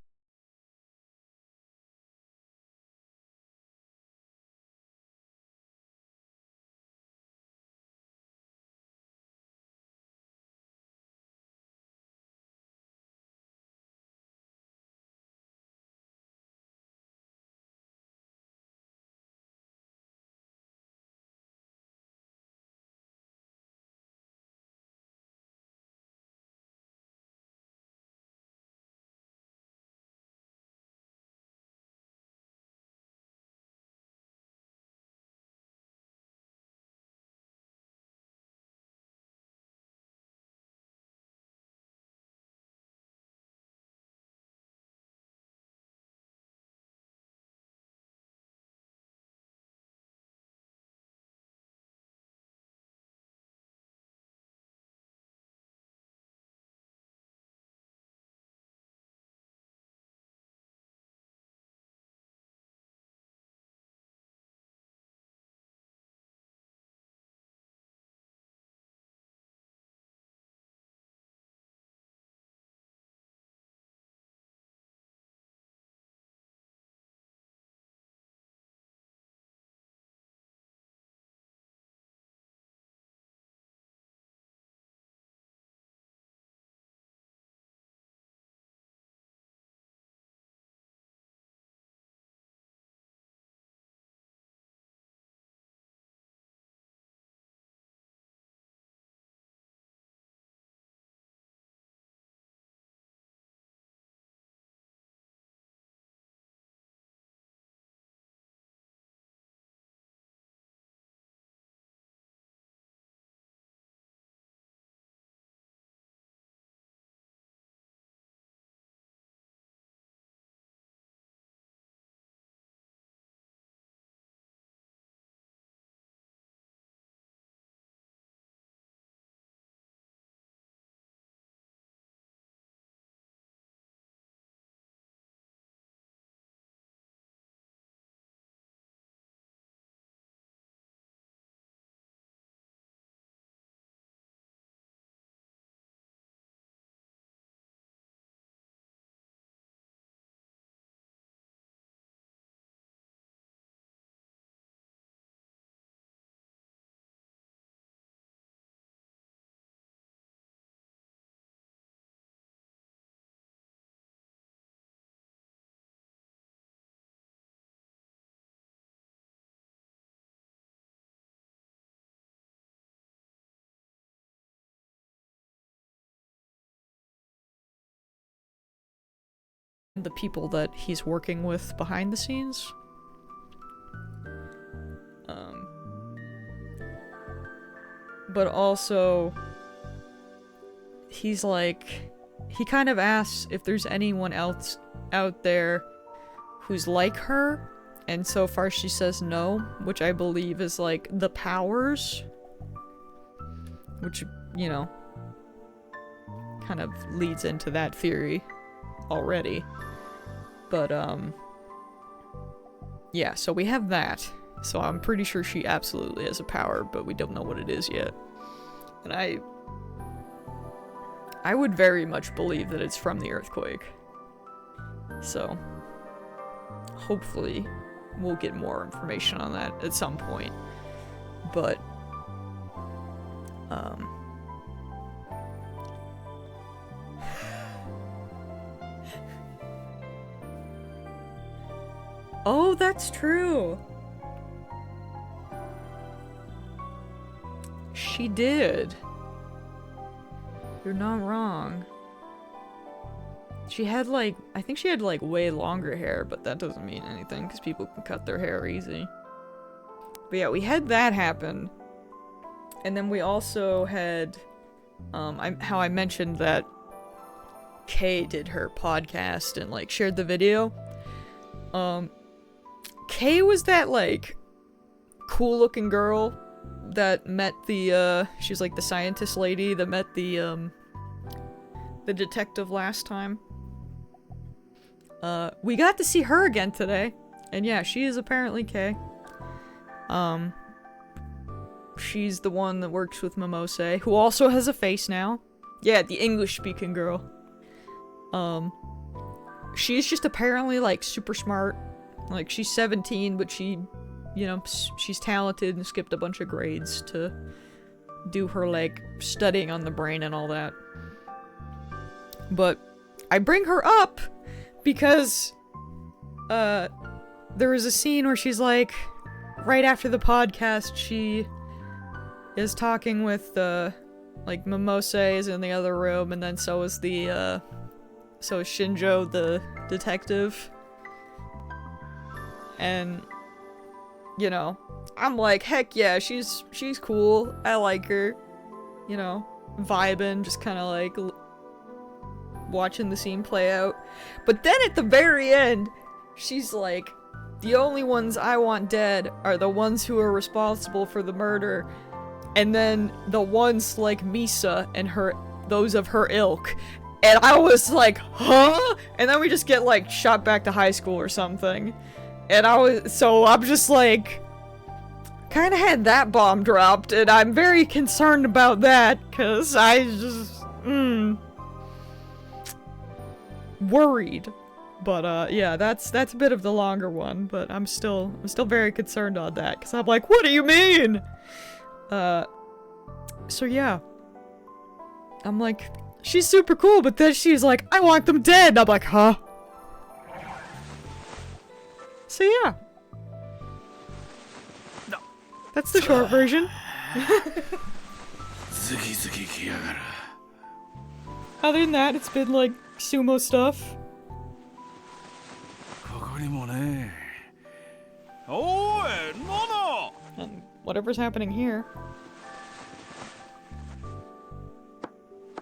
The people that he's working with behind the scenes. But also, he's like, he kind of asks if there's anyone else out there who's like her, and so far she says no, which I believe is like the powers, which, you know, kind of leads into that theory already. But yeah, so we have that. So I'm pretty sure she absolutely has a power, but we don't know what it is yet. And I would very much believe that it's from the earthquake. So hopefully we'll get more information on that at some point. But oh, that's true. She did. You're not wrong. She had like, I think she had like way longer hair, but that doesn't mean anything because people can cut their hair easy. But yeah, we had that happen. And then we also had, how I mentioned that Kay did her podcast and like shared the video. Kay was that like cool looking girl that met the she's like the scientist lady that met the detective last time. We got to see her again today, and yeah, she is apparently Kay. She's the one that works with Momose, who also has a face now. Yeah, the English speaking girl. she's just apparently like super smart. Like she's 17, but she, you know, she's talented and skipped a bunch of grades to do her like studying on the brain and all that. But I bring her up because there was a scene where she's like, right after the podcast, she is talking with like Mimose is in the other room, and then so is Shinjo the detective. And you know, I'm like, heck yeah, she's cool. I like her. You know, vibing, just kind of like watching the scene play out. But then at the very end, she's like, the only ones I want dead are the ones who are responsible for the murder, and then the ones like Misa and those of her ilk. And I was like, huh? And then we just get like shot back to high school or something. And I'm just like, kind of had that bomb dropped, and I'm very concerned about that, cause I just, worried. But yeah, that's a bit of the longer one, but I'm still very concerned on that, cause I'm like, what do you mean? So yeah. I'm like, she's super cool, but then she's like, I want them dead, and I'm like, huh? So yeah. That's the short version. Other than that, it's been like sumo stuff. And whatever's happening here.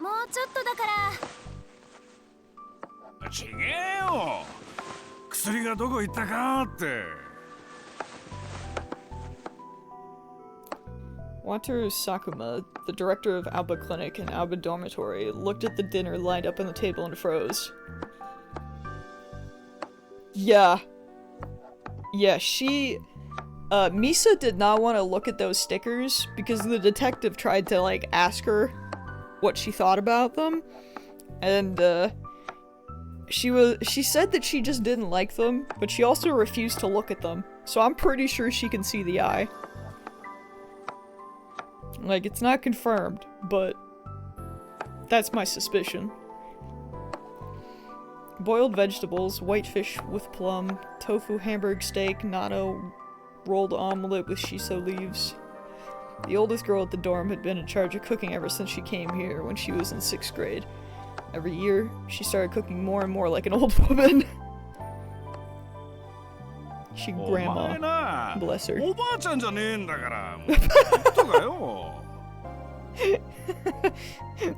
もうちょっとだから。ちげえよ。薬がどこ行ったかって。Wataru Sakuma, the director of Alba Clinic and Alba Dormitory, looked at the dinner lined up on the table and froze. Yeah, Misa did not want to look at those stickers because the detective tried to, like, ask her what she thought about them, and, she said that she just didn't like them, but she also refused to look at them, so I'm pretty sure she can see the eye. Like, it's not confirmed, but that's my suspicion. Boiled vegetables, white fish with plum, tofu hamburg steak, natto, rolled omelette with shiso leaves. The oldest girl at the dorm had been in charge of cooking ever since she came here when she was in 6th grade. Every year, she started cooking more and more like an old woman. She grandma. Bless her.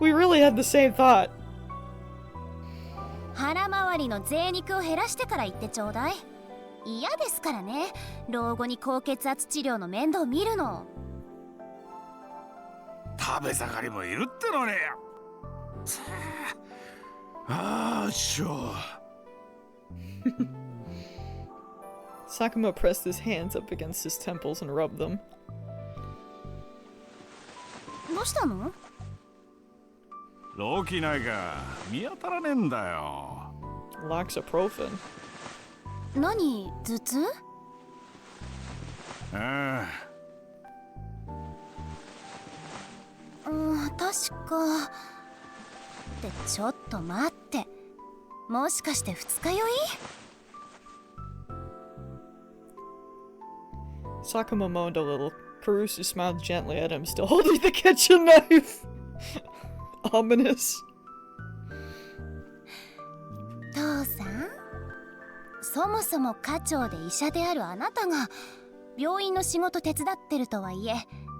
We really had the same thought. 腹回りの贅肉を減らしてから言ってちょうだい。嫌ですからね。老後に高血圧治療の面倒見るの。食べ盛りもいるってのに。ああ、しょ。Sakuma pressed his hands up against his temples and rubbed them. どうしたの？ロキないか見当たらねえんだよ。Loxaprofen. 何？頭痛？ああ。確か。ってちょっと待って。もしかして二日酔い？Sakuma moaned a little. Karusu smiled gently at him, still holding the kitchen knife. Ominous. 父さん、そもそも課長で医者であるあなたが病院の仕事手伝ってるとはいえ、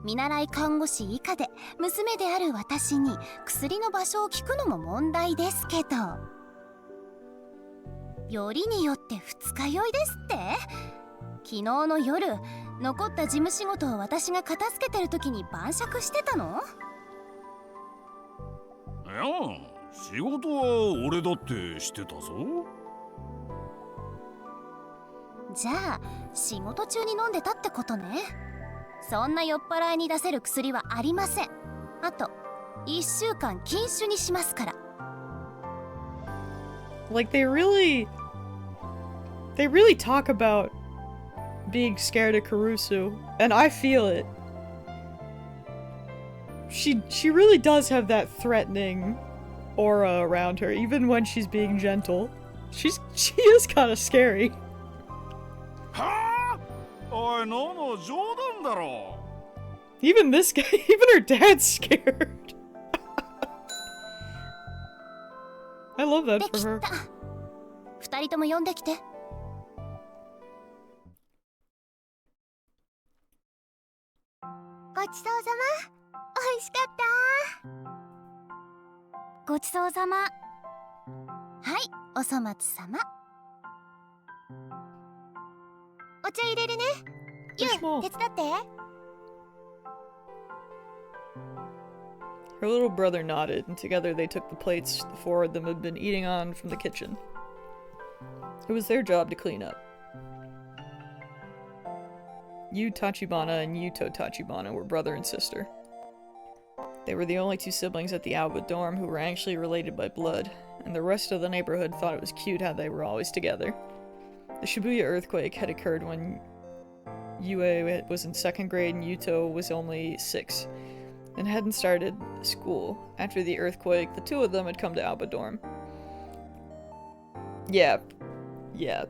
見習い看護師以下で娘である私に薬の場所を聞くのも問題ですけど、よりによって二日酔いですって？昨日の夜、残った事務仕事を私が片付けてる時に晩酌してたの？いや、仕事は俺だってしてたぞ。じゃあ仕事中に飲んでたってことね。そんな酔っ払いに出せる薬はありません。あと1週間禁酒にしますから。Like, they really talk about being scared of Kurusu, and I feel it. She really does have that threatening aura around her, even when she's being gentle. She is kind of scary. はあおい、ノノ、冗談だろ。 Even this guy, even her dad's scared. I love that for her. 二人とも呼んできて。ごちそうさま。おいしかった。ごちそうさま。はい、お粗末さま。お茶入れるね。ゆう、手伝って。 Her little brother nodded, and together they took the plates the four of them had been eating on from the kitchen. It was their job to clean up. Yu Tachibana and Yuto Tachibana were brother and sister. They were the only two siblings at the Aoba dorm who were actually related by blood, and the rest of the neighborhood thought it was cute how they were always together. The Shibuya earthquake had occurred when Yue was in 2nd grade and Yuto was only 6, and hadn't started school. After the earthquake, the two of them had come to Aoba dorm. Yeah,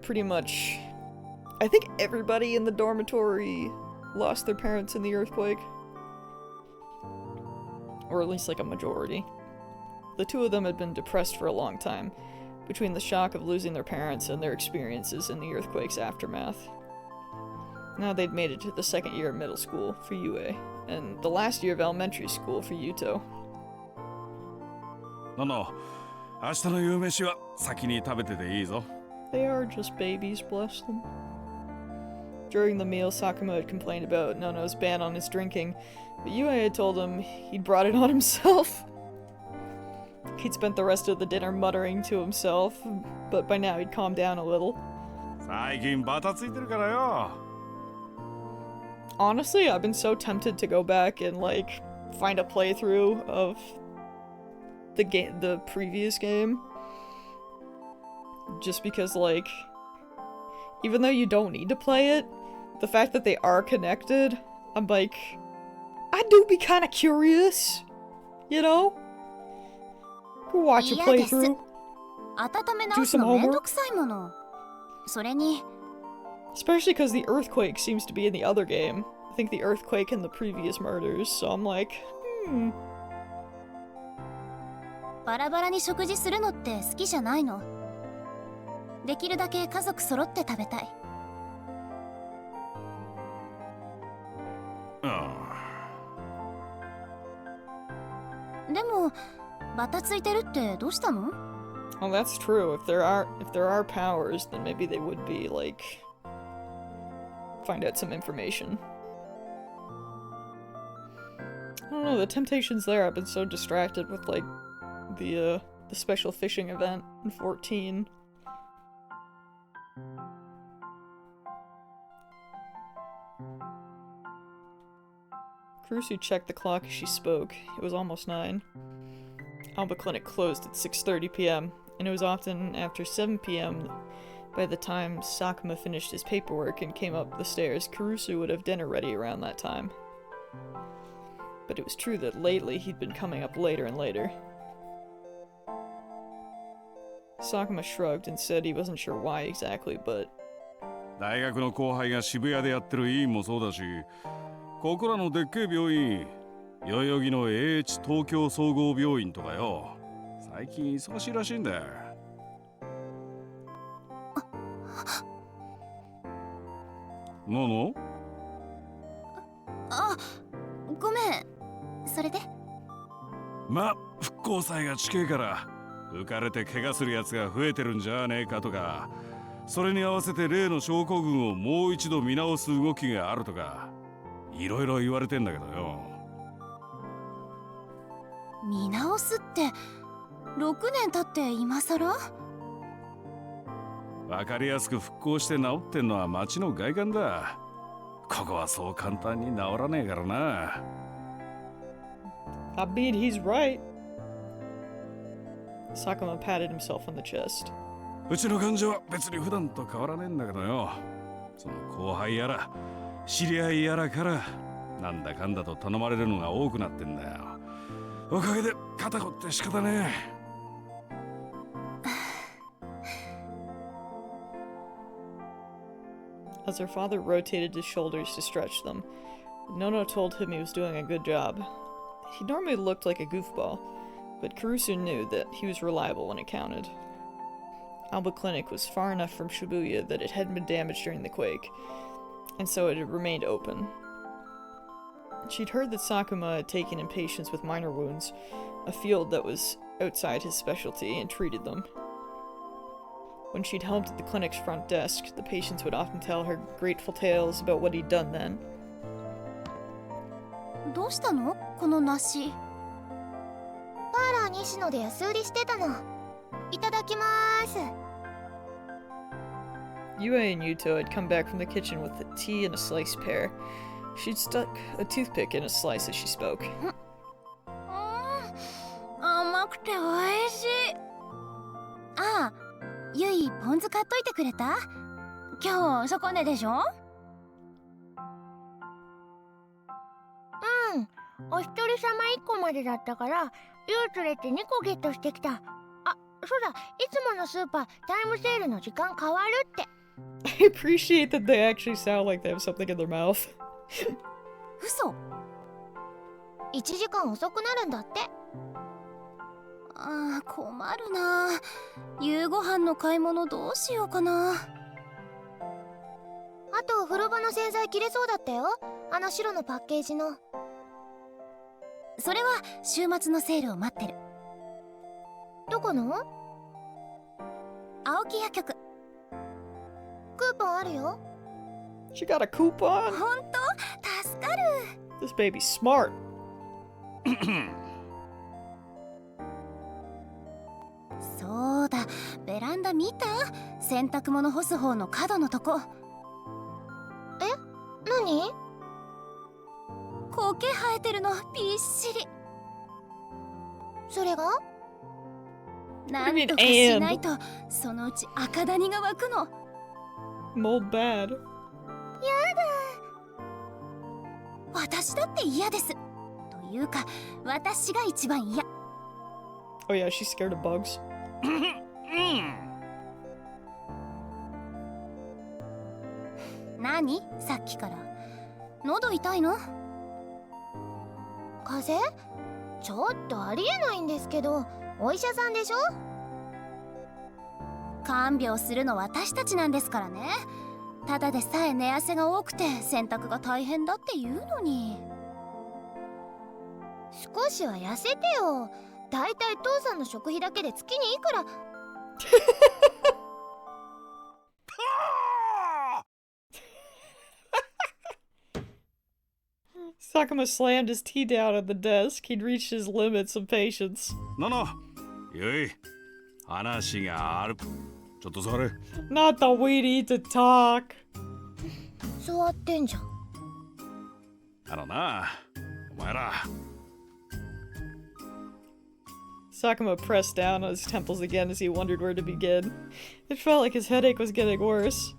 pretty much. I think everybody in the dormitory lost their parents in the earthquake. Or at least like a majority. The two of them had been depressed for a long time, between the shock of losing their parents and their experiences in the earthquake's aftermath. Now they'd made it to the 2nd year of middle school for Yue, and the last year of elementary school for Yuto. ノノ、明日の夕飯は先に食べてていいぞ。 They are just babies, bless them. During the meal, Sakuma had complained about Nono's ban on his drinking, but Yue had told him he'd brought it on himself. He'd spent the rest of the dinner muttering to himself, but by now he'd calmed down a little. 最近バタついてるからよ。 Honestly, I've been so tempted to go back and, like, find a playthrough of the previous game. Just because, like, even though you don't need to play it, the fact that they are connected, I'm like, I do be kind of curious, you know? Go watch a playthrough. Do some homework. Especially because the earthquake seems to be in the other game. I think the earthquake and the previous murders, so I'm like, バラバラに食事するのって好きじゃないの。できるだけ家族揃って食べたい。でも、バタついてるってどうしたの？ Well, that's true. If there are powers, then maybe they would be like find out some information. I don't know, the temptations there. I've been so distracted with like the special fishing event in 14. Kurusu checked the clock as she spoke. It was almost 9. Alba Clinic closed at 6:30 p.m., and it was often after 7 p.m. by the time Sakuma finished his paperwork and came up the stairs. Kurusu would have dinner ready around that time. But it was true that lately he'd been coming up later and later. Sakuma shrugged and said he wasn't sure why exactly, but... 大学の後輩が渋谷でやってる医院もそうだし、ここらのでっけえ病院、代々木の AH 東京総合病院とかよ、最近忙しいらしいんだよ。ノノ？あ、ごめん。それで？ま、復興祭が近えから浮かれて怪我するやつが増えてるんじゃねえかとか、それに合わせて例の症候群をもう一度見直す動きがあるとか、いろいろ言われてんだけどよ。見直すって6年経って今さら？わかりやすく復興して治ってんのは街の外観だ。ここはそう簡単に治らねえからな。I mean, he's right. Sakuma patted himself on the chest. うちの患者は別に普段と変わらねえんだけどよ。その後輩やら知り合いやらからなんだかんだと頼まれるのが多くなってんだよ。おかげで肩こって仕方ねえ。As her father rotated his shoulders to stretch them, Nono told him he was doing a good job. He normally looked like a goofball, but Kurusu knew that he was reliable when it counted. Alba Clinic was far enough from Shibuya that it hadn't been damaged during the quake, and so it had remained open. She'd heard that Sakuma had taken in patients with minor wounds, a field that was outside his specialty, and treated them. When she'd helped at the clinic's front desk, the patients would often tell her grateful tales about what he'd done then. どうしたのこの梨。パーラー西野で安売りしてたの。いただきまーす。Yue and Yuto had come back from the kitchen with a tea and a sliced pear. She'd stuck a toothpick in a slice as she spoke. 甘くて美味しい。ああ、ゆいポン酢買っといてくれた？今日そこねでしょ？うん、お一人様1個までだったからゆう連れて2個ゲットしてきた。あ、そうだ、いつものスーパータイムセールの時間変わるって。I appreciate that they actually sound like they have something in their mouth. 嘘。1時間遅くなるんだって。ああ、困るな。夕ご飯の買い物どうしようかな。あと風呂場の洗剤切れそうだったよ。あの白のパッケージの。それは週末のセールを待ってる。どこの？青木薬局。クーポンあるよ。She got a coupon? ほんと？助かる。This baby's smart. そうだ、ベランダ見た？洗濯物干す方の角のとこ。え？何？苔生えてるの、びっしり。それが？なんとかしないと、そのうち赤谷が湧くの。Mold bad. やだ。私だって嫌です。というか、私が一番嫌。Oh yeah, she's scared of bugs. 何？さっきから。喉痛いの？風邪？ちょっとありえないんですけど、お医者さんでしょ？看病するの私たちなんですからね。ただでさえ寝汗が多くて洗濯が大変だって言うのに。少しは痩せてよ。だいたい父さんの食費だけで月にいくら。Sakuma slammed his tea down on the desk. He'd reached his limits of patience. No. ゆい、話がある。ちょっと座れ。Not that we need to talk. 座ってんじゃん。な、お前ら。Sakuma pressed down on his temples again as he wondered where to begin. It felt like his headache was getting worse.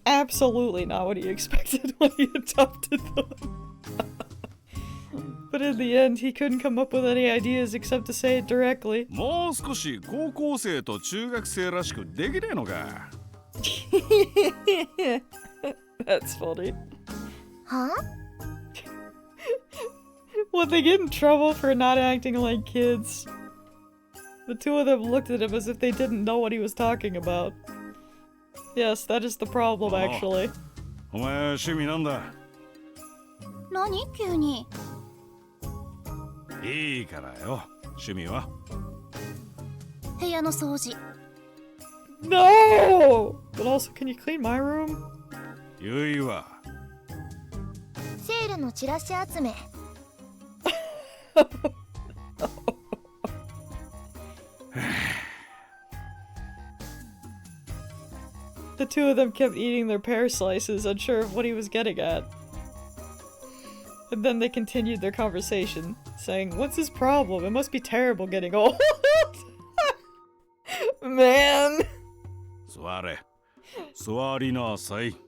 Absolutely not what he expected when he adopted them. But in the end, he couldn't come up with any ideas except to say it directly. もう少し高校生と中学生らしくできねえのか。That's funny. Huh? When they get in trouble for not acting like kids, the two of them looked at him as if they didn't know what he was talking about. Yes, that is the problem, actually. お前趣味なんだ？何急に？いいからよ。趣味は？部屋の掃除。No! But also, can you clean my room? ゆいは？セールのチラシ集め。The two of them kept eating their pear slices, unsure of what he was getting at. And then they continued their conversation, saying, "What's his problem? It must be terrible getting old." Man! あれ、座りなさい。座っ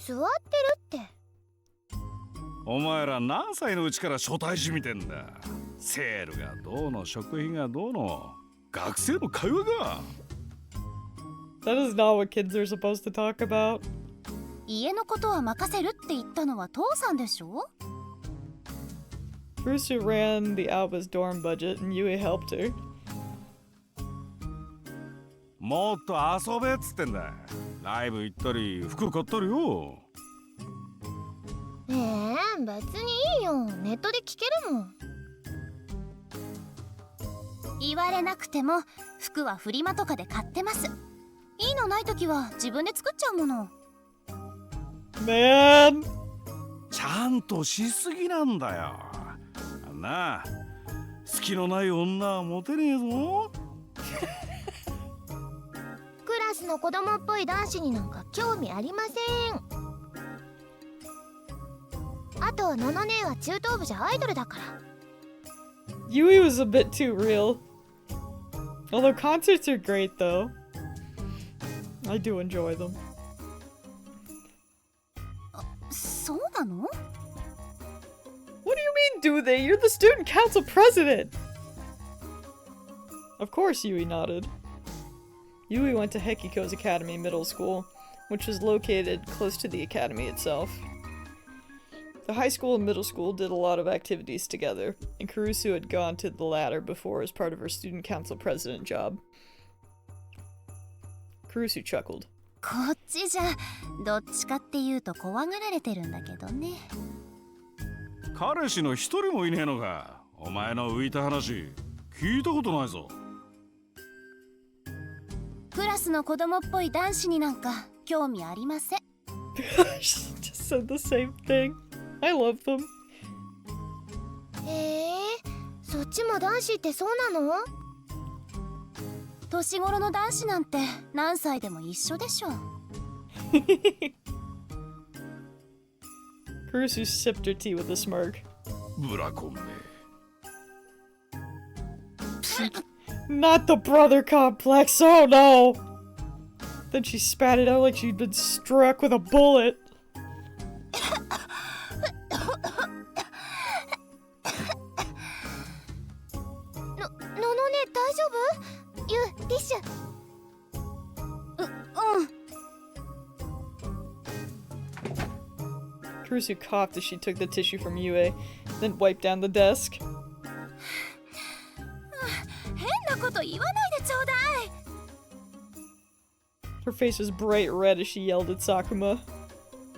てるって。お前ら何歳のうちから初対地見てんだ。セールがどうの食費がどうの学生の会話が。That is not what kids are supposed to talk about. 家のことは任せるって言ったのは父さんでしょ。Kurusu ran the Alba's dorm budget and Yui helped her. もっと遊べっつってんだ。ライブ行ったり服買ったりよ。別にいいよ。ネットで聞けるもん。言われなくても服はフリマとかで買ってます。いいのないときは自分で作っちゃうもの。Man! ちゃんとしすぎなんだよ。なあ、隙のない女はモテねえぞ。クラスの子供っぽい男子になんか興味ありません。あとのの姉は中等部じゃアイドルだから。Yui was a bit too real. Although concerts are great though. I do enjoy them. そうなの？ What do you mean, do they? You're the student council president! Of course, Yui nodded. Yui went to Hekiko's Academy Middle School, which was located close to the academy itself. The high school and middle school did a lot of activities together, and Kurusu had gone to the latter before as part of her student council president job. Kurusu chuckled. こっちじゃどっちかっていうと怖がられてるんだけどね。彼氏の一人もいねえのか。お前の浮いた話聞いたことないぞ。クラスの子供っぽい男子になんか興味ありません。She just said the same thing. I love them. そっちも男子ってそうなの？年頃の男子なんて何歳でも一緒でしょ。Kurusu sipped her tea with a smirk. ブラコンめ。Not the brother complex, oh no! Then she spat it out like she'd been struck with a bullet. ののね大丈夫？ゆティッシュ。Kurusu coughed as she took the tissue from Yue, then wiped down the desk. 変なこと言わないでちょうだい。 Her face was bright red as she yelled at Sakuma.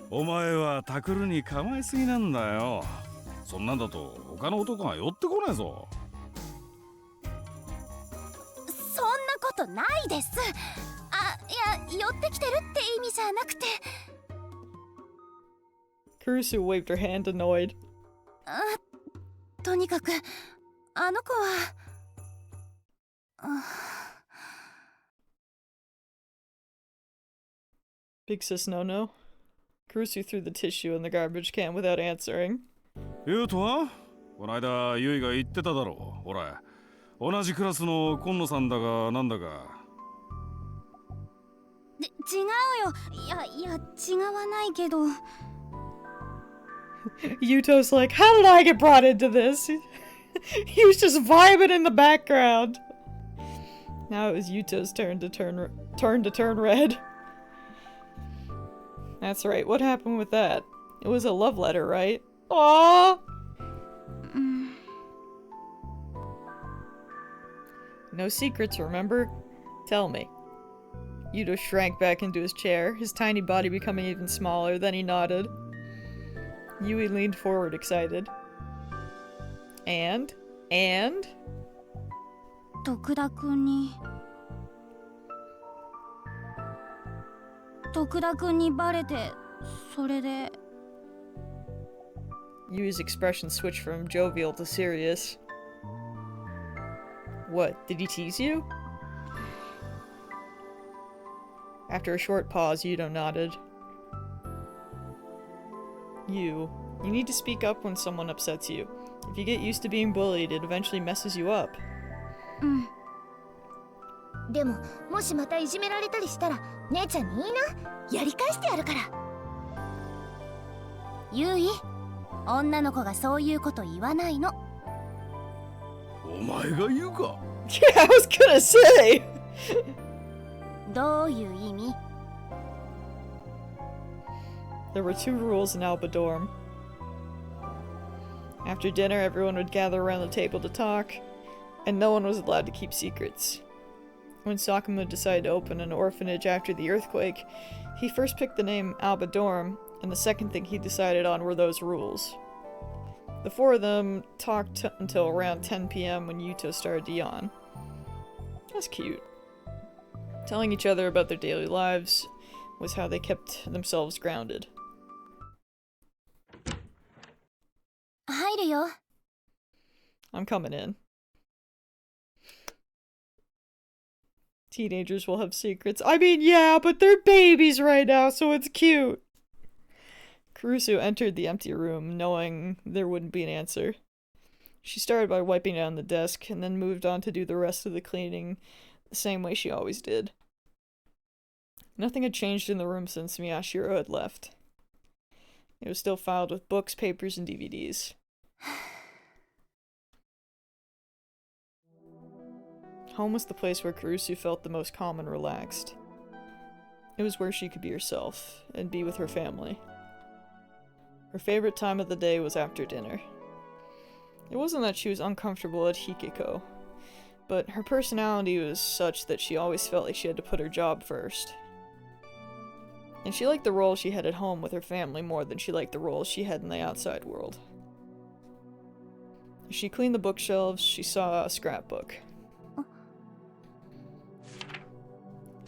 お前はタクルに構えすぎなんだよ。そんなんだと他の男が寄ってこないぞ。そんなことないです。あ、いや、寄ってきてるって意味じゃなくて。Kurusu waved her hand, annoyed. とにかく、あの子は。Big sis no-no. Kurusu threw the tissue in the garbage can without answering. 言うとはこないだユイが言ってただろう。ほら、同じクラスの今野さんだがなんだか。違うよ。いや、違わないけど。Yuto's like, how did I get brought into this? He was just vibing in the background. Now it was Yuto's turn to turn red. That's right, what happened with that? It was a love letter, right? Aww! No secrets, remember? Tell me. Yuto shrank back into his chair, his tiny body becoming even smaller, then he nodded. Yui leaned forward, excited. And? 徳田くんにバレて、それで。 Yui's expression switched from jovial to serious. What, did he tease you? After a short pause, Yuto nodded. You need to speak up when someone upsets you. If you get used to being bullied, it eventually messes you up. でももしまたいじめられたりしたら姉ちゃんにいいな、やり返してやるから。ゆい、女の子がそういうこと言わないの。お前が言うか。Yeah, I was gonna say. どういう意味？ There were 2 rules in Alba Dorm. After dinner, everyone would gather around the table to talk, and no one was allowed to keep secrets. When Sakuma decided to open an orphanage after the earthquake, he first picked the name Alba Dorm, and the second thing he decided on were those rules. The 4 of them talked until around 10 p.m. when Yuto started to yawn. That's cute. Telling each other about their daily lives was how they kept themselves grounded. 入るよ。 I'm coming in. Teenagers will have secrets. I mean, yeah, but they're babies right now, so it's cute. Kurusu entered the empty room, knowing there wouldn't be an answer. She started by wiping down the desk, and then moved on to do the rest of the cleaning the same way she always did. Nothing had changed in the room since Miyashiro had left. It was still filed with books, papers, and DVDs. Home was the place where Kurusu felt the most calm and relaxed. It was where she could be herself, and be with her family. Her favorite time of the day was after dinner. It wasn't that she was uncomfortable at Hikiko, but her personality was such that she always felt like she had to put her job first. And she liked the role she had at home with her family more than she liked the role she had in the outside world. As she cleaned the bookshelves, she saw a scrapbook.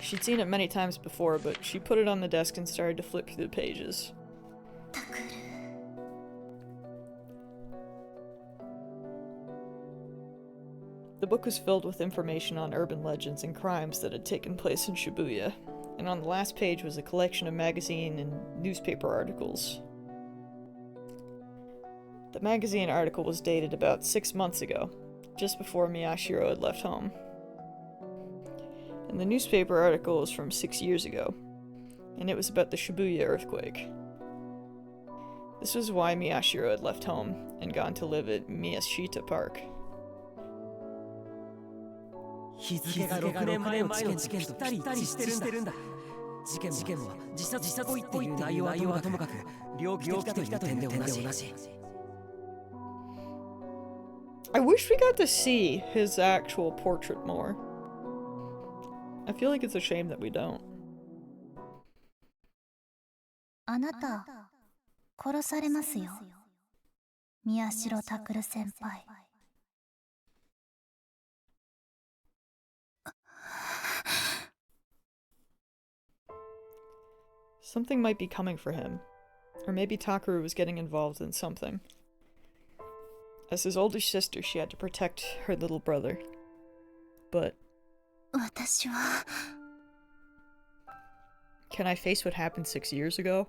She'd seen it many times before, but she put it on the desk and started to flip through the pages. The book was filled with information on urban legends and crimes that had taken place in Shibuya, and on the last page was a collection of magazine and newspaper articles. The magazine article was dated about 6 months ago, just before Miyashiro had left home. And the newspaper article was from 6 years ago, and it was about the Shibuya earthquake. This was why Miyashiro had left home and gone to live at Miyashita Park. 日付が6年前の事件とぴったり一致してるんだ。事件は自殺行為っていう内容はともかく猟奇的という点で同じ。I wish we got to see his actual portrait more. I feel like it's a shame that we don't. あなた、殺されますよ。宮代拓先輩。Something might be coming for him. Or maybe Takeru was getting involved in something. As his older sister, she had to protect her little brother. But... 私は... Can I face what happened 6 years ago?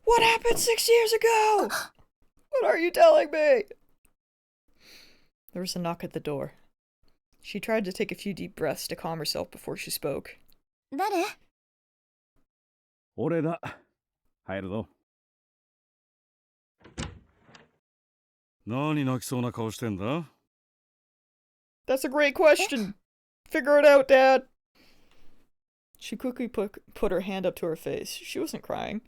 What happened 6 years ago? What are you telling me? There was a knock at the door. She tried to take a few deep breaths to calm herself before she spoke. 誰? 俺だ。入るぞ。何泣きそうな顔してんだ? That's a great question. Figure it out, Dad. She quickly put her hand up to her face. She wasn't crying.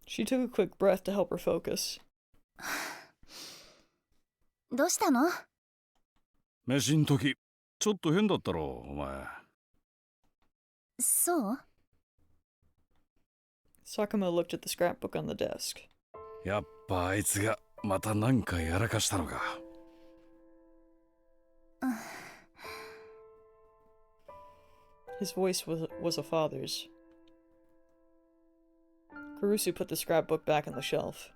She took a quick breath to help her focus. どうしたの? 飯ん時、ちょっと変だったろ、お前。そう? Sakuma looked at the scrapbook on the desk. やっぱあいつがまた何かやらかしたのか。His voice was a father's. Kurusu put the scrapbook back on the shelf.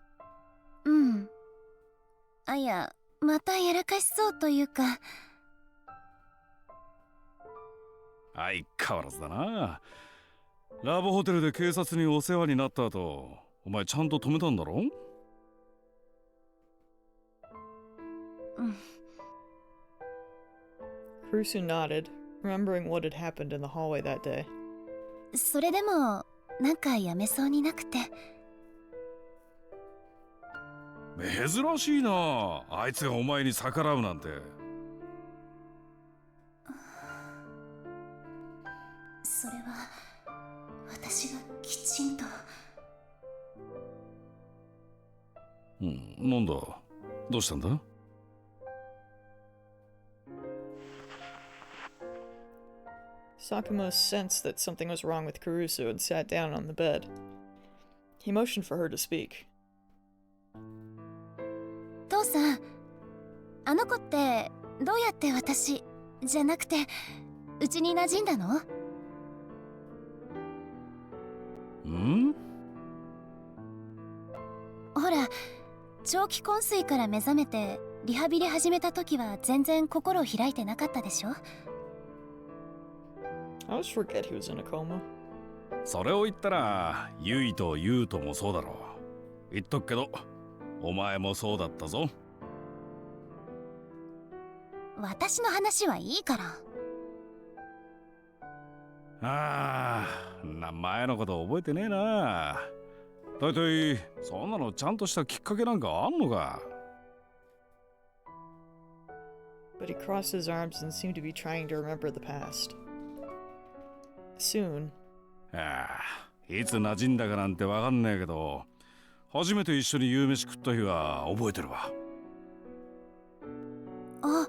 あ、いや、またやらかしそうというか。相変わらずだな。ラブホテルで警察にお世話になった後、お前ちゃんと止めたんだろ? Kurusu nodded, remembering what had happened in the hallway that day. それでもなんかやめそうになくて。珍しいな。あいつがお前に逆らうなんて。それは私がきちんと。なんだ。どうしたんだ？ Sakuma sensed that something was wrong with Kurusu and sat down on the bed. He motioned for her to speak. 父さん、あの子ってどうやって私じゃなくてうちに馴染んだの？ほら、長期昏睡から目覚めてリハビリ始めた時は全然心を開いてなかったでしょ？ I always forget he was in a coma. それを言ったら、ユイとユウトもそうだろう。言っとくけど、お前もそうだったぞ。私の話はいいから。ああ、前のこと覚えてねえな。だいたいそんなのちゃんとしたきっかけなんかあんのか。 But he crossed his arms and seemed to be trying to remember the past. Soon. ああ、いつ馴染んだかなんてわかんねえけど、初めて一緒に夕飯食った日は覚えてるわ。あ。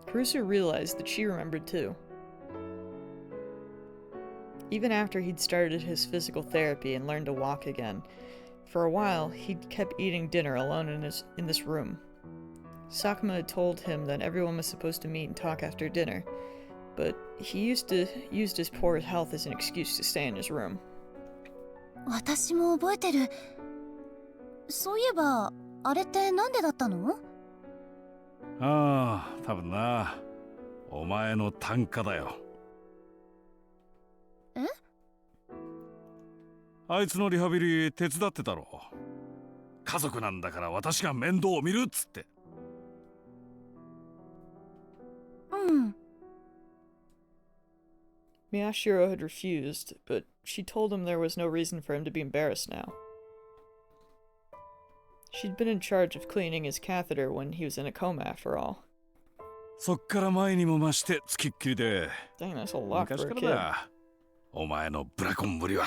Kurusu realized that she remembered too. Even after he'd started his physical therapy and learned to walk again, for a while he'd kept eating dinner alone in this room. Sakuma had told him that everyone was supposed to meet and talk after dinner, but he used his poor health as an excuse to stay in his room. 私も覚えてる。そういえば、あれってなんでだったの？ああ、多分な。お前の単価だよ。え？あいつのリハビリ手伝ってたろ。家族なんだから私が面倒を見るっつって。うん。Miyashiro had refused, but she told him there was no reason for him to be embarrassed now. She'd been in charge of cleaning his catheter when he was in a coma, after all. そっから前にも増してつきっきりで。 Dang, that's a lot for 昔 a から kid. だ。お前のブラコンぶりは。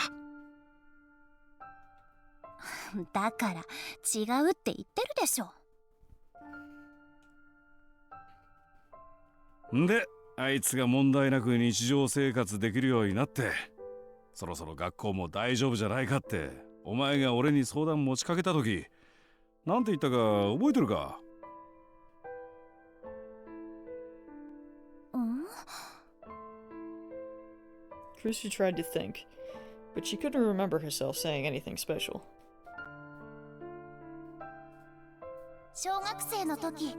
だから違うって言ってるでしょ。んで、あいつが問題なく日常生活できるようになって、そろそろ学校も大丈夫じゃないかって、お前が俺に相談持ちかけたとき、なんて言ったか覚えてるか？Kurusu tried to think, but she couldn't remember herself saying anything special. 小学生の時、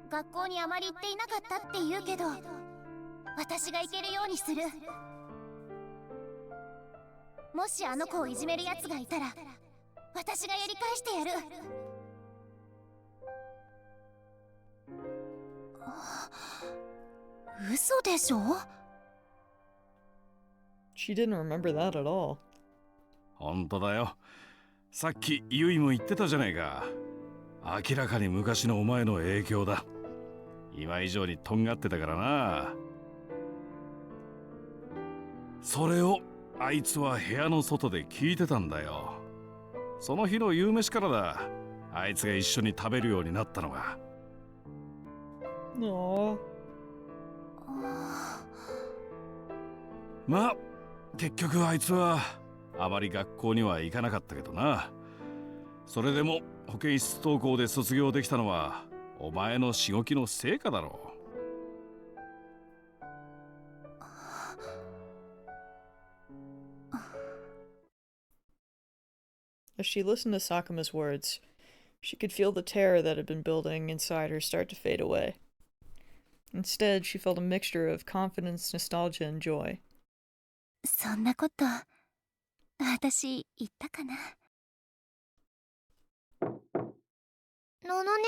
学校にあまり行っていなかったって言うけど、私が行けるようにする。もしあの子をいじめるやつがいたら、私がやり返してやる。嘘でしょ？ She didn't remember that at all. 本当だよ。さっきユイも言ってたじゃないか。明らかに昔のお前の影響だ。今以上にとんがってたからな。それをあいつは部屋の外で聞いてたんだよ。その日の夕飯からだ。あいつが一緒に食べるようになったのが。Aww. まあ結局あいつはあまり学校には行かなかったけどな。それでも保健室登校で卒業できたのはお前のしごきの成果だろう。As she listened to Sakuma's words, she could feel the terror that had been building inside her start to fade away. Instead, she felt a mixture of confidence, nostalgia, and joy. そんなこと私言ったかな。ののね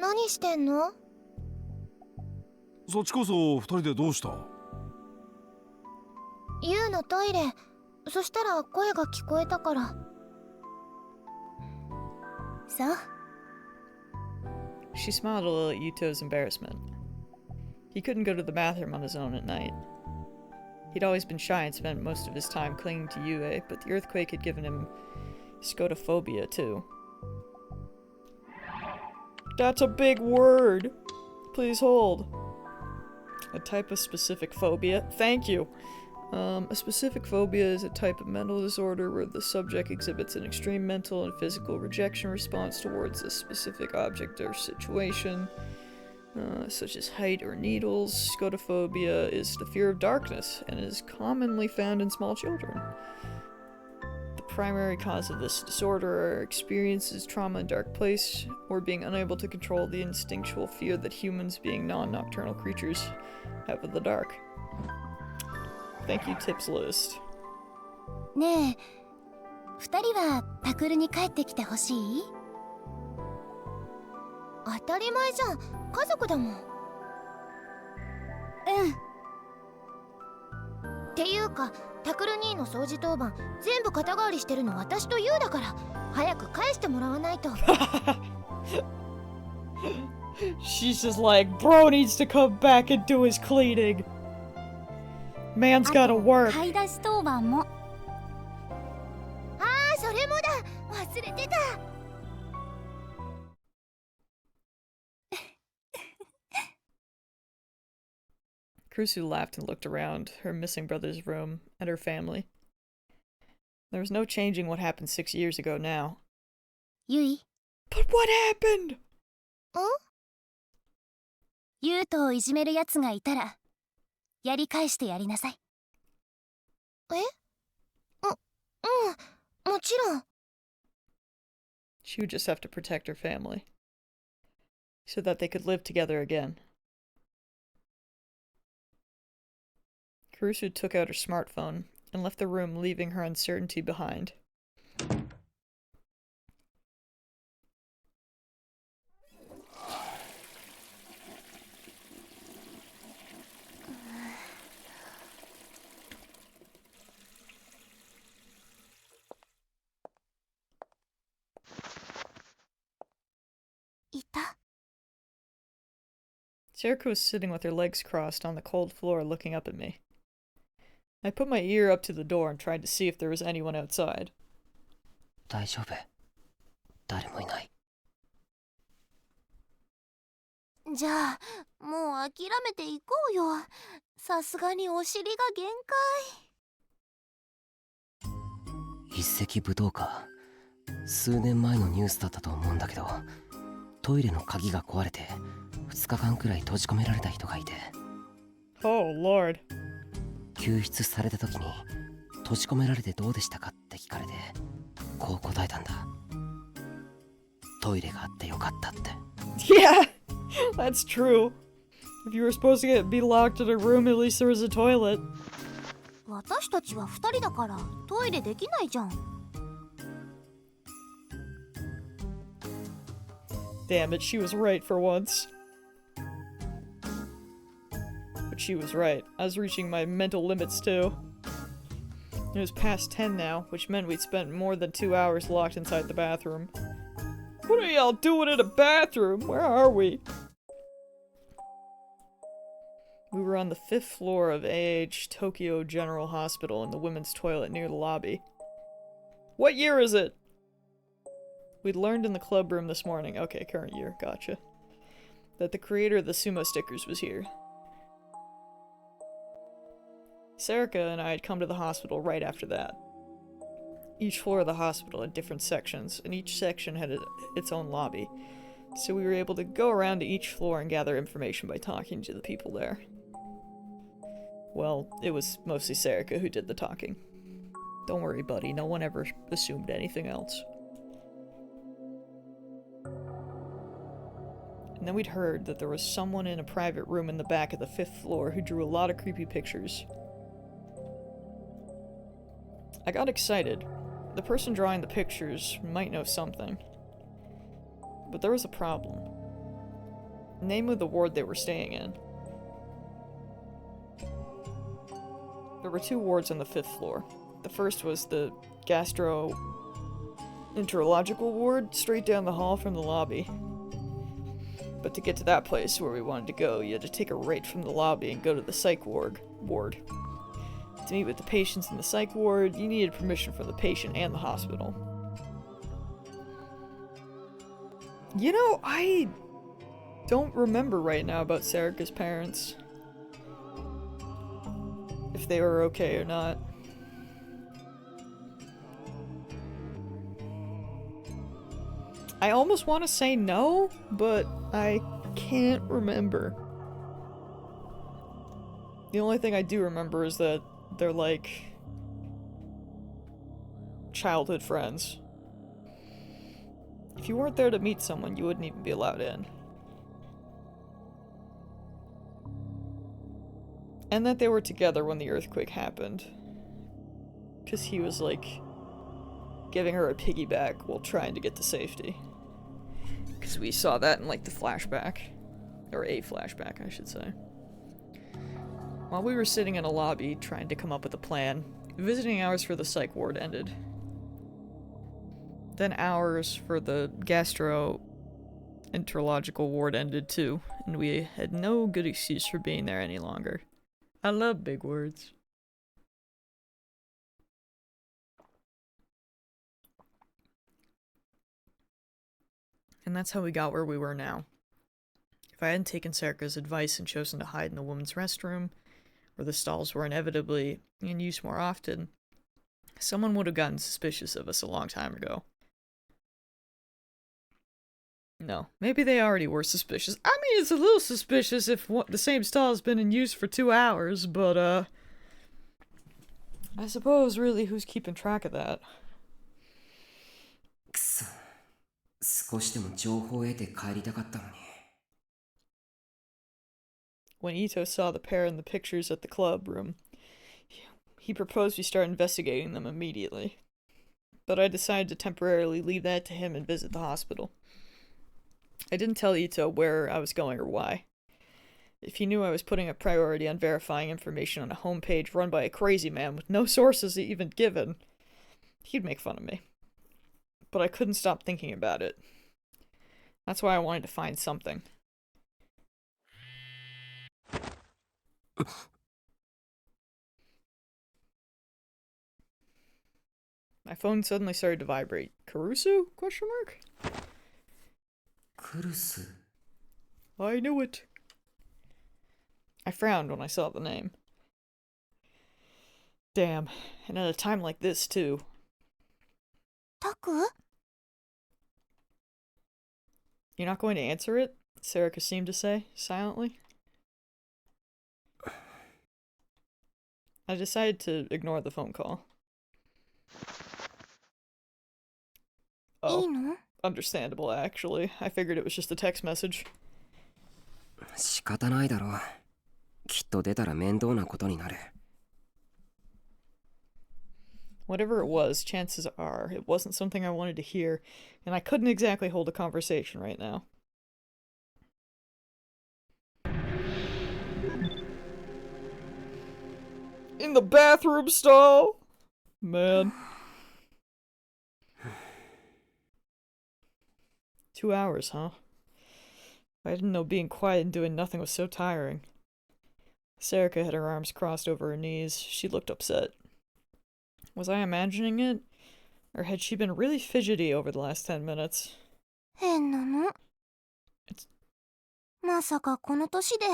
何してんの？そっちこそ二人でどうした？ユウのトイレ。そしたら声が聞こえたから。そう。She smiled a little at Yuto's embarrassment. He couldn't go to the bathroom on his own at night. He'd always been shy and spent most of his time clinging to Yue, but the earthquake had given him scotophobia too. That's a big word! Please hold. A type of specific phobia? Thank you! A specific phobia is a type of mental disorder where the subject exhibits an extreme mental and physical rejection response towards a specific object or situation, such as height or needles. Scotophobia is the fear of darkness and is commonly found in small children. The primary cause of this disorder are experiences trauma in dark place, or being unable to control the instinctual fear that humans, being non-nocturnal creatures, have of the dark. Thank you, tips list. ねえ、二人はタクルに帰ってきてほしい？当たり前じゃん。家族だもん。うん。っていうか、タクル兄の掃除当番全部肩代わりしてるの私とユウだから、早く返してもらわないと。She's just like, bro needs to come back and do his cleaning. Man's gotta work. 買い出し当番も。ああ、それもだ。忘れてた。Kurusu laughed and looked around her missing brother's room and her family. There was no changing what happened 6 years ago now. ユイ。 But what happened? ユウトをいじめるやつがいたら、やり返してやりなさい。え？もちろん。She would just have to protect her family, so that they could live together again. Kurusu took out her smartphone and left the room, leaving her uncertainty behind. Sarika was sitting with her legs crossed on the cold floor looking up at me. I put my ear up to the door and tried to see if there was anyone outside. 大丈夫。誰もいない。じゃあ、もう諦めていこうよ。さすがにお尻が限界。一石武道家。数年前のニュースだったと思うんだけど、トイレの鍵が壊れて2日間くらい閉じ込められた人がいて。Oh, Lord. 救出された時に閉じ込められてどうでしたかって聞かれて、こう答えたんだ。トイレがあってよかったって。Yeah, that's true. If you were supposed to be locked in a room, at least there was a toilet. 私たちは2人だからトイレできないじゃん。Damn it, she was right for once. But she was right. I was reaching my mental limits too. It was past 10 now, which meant we'd spent more than 2 hours locked inside the bathroom. What are y'all doing in a bathroom? Where are we? We were on the 5th floor of AH Tokyo General Hospital in the women's toilet near the lobby. What year is it? We'd learned in the club room this morning, okay, current year, gotcha, that the creator of the sumo stickers was here. Sarika and I had come to the hospital right after that. Each floor of the hospital had different sections, and each section had its own lobby, so we were able to go around to each floor and gather information by talking to the people there. Well, it was mostly Sarika who did the talking. Don't worry, buddy, no one ever assumed anything else. And then we'd heard that there was someone in a private room in the back of the 5th floor who drew a lot of creepy pictures. I got excited. The person drawing the pictures might know something. But there was a problem. Name of the ward they were staying in. There were 2 wards on the 5th floor. The first was the gastroenterological ward, straight down the hall from the lobby. But to get to that place where we wanted to go, you had to take a right from the lobby and go to the psych ward. To meet with the patients in the psych ward, you needed permission from the patient and the hospital. You know, I don't remember right now about Serica's parents. If they were okay or not. I almost want to say no, but I can't remember. The only thing I do remember is that they're like childhood friends. If you weren't there to meet someone, you wouldn't even be allowed in. And that they were together when the earthquake happened. Because he was like giving her a piggyback while trying to get to safety. Because we saw that in like the flashback. Or a flashback, I should say. While we were sitting in a lobby trying to come up with a plan, visiting hours for the psych ward ended. Then hours for the gastroenterological ward ended too, and we had no good excuse for being there any longer. I love big words. And that's how we got where we were now. If I hadn't taken Serica's advice and chosen to hide in the women's restroom, where the stalls were inevitably in use more often, someone would have gotten suspicious of us a long time ago. No, maybe they already were suspicious. I mean, it's a little suspicious if the same stall has been in use for 2 hours, but, I suppose, really, who's keeping track of that? くそ、少しでも情報を得て帰りたかったのに。When Ito saw the pair in the pictures at the club room, he proposed we start investigating them immediately. But I decided to temporarily leave that to him and visit the hospital. I didn't tell Ito where I was going or why. If he knew I was putting a priority on verifying information on a homepage run by a crazy man with no sources even given, he'd make fun of me. But I couldn't stop thinking about it. That's why I wanted to find something. My phone suddenly started to vibrate. Karusu? Question mark? Kurusu. I knew it. I frowned when I saw the name. Damn, and at a time like this, too. Taku? You're not going to answer it? Serica seemed to say, silently. I decided to ignore the phone call. Oh, いいの? understandable, actually. I figured it was just a text message. 仕方ないだろう。きっと出たら面倒なことになる。Whatever it was, chances are, it wasn't something I wanted to hear, and I couldn't exactly hold a conversation right now. In the bathroom stall? Man. 2 hours, huh? I didn't know being quiet and doing nothing was so tiring. Serica had her arms crossed over her knees. She looked upset. Was I imagining it? Or had she been really fidgety over the last 10 minutes? 変なの? まさかこの年で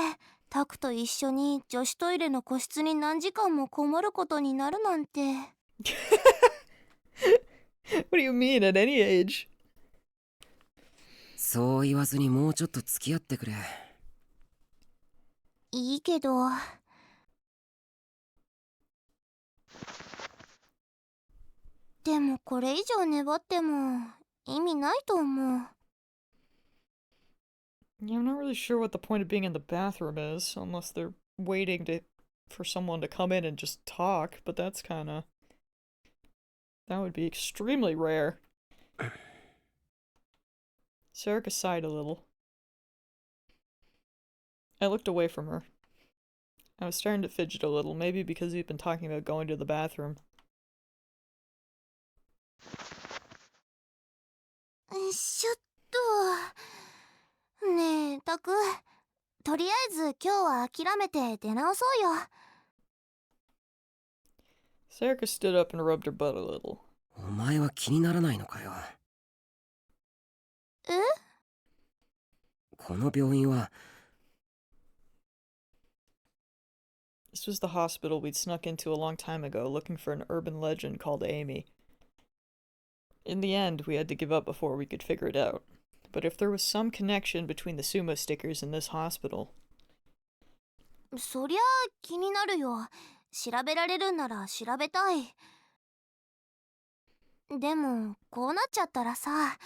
タクと一緒に女子トイレの個室に何時間もこもることになるなんて。What do you mean, at any age? そう言わずにもうちょっと付き合ってくれ。いいけど。でもこれ以上粘っても意味ないと思う。Yeah, I'm not really sure what the point of being in the bathroom is, unless they're waiting for someone to come in and just talk, but that's kinda... That would be extremely rare. Serica sighed a little. I looked away from her. I was starting to fidget a little, maybe because we'd been talking about going to the bathroom. しょっと。ねえ、タク。とりあえず今日は諦めて出直そうよ。Sarika stood up and rubbed her butt a little. お前は気にならないのかよ。え？この病院は This was the hospital we'd snuck into a long time ago, looking for an urban legend called Amy. In the end, we had to give up before we could figure it out. But if there was some connection between the sumo stickers and this hospital... そりゃ気になるよ。調べられるなら調べたい。でも、こうなっちゃったらさ、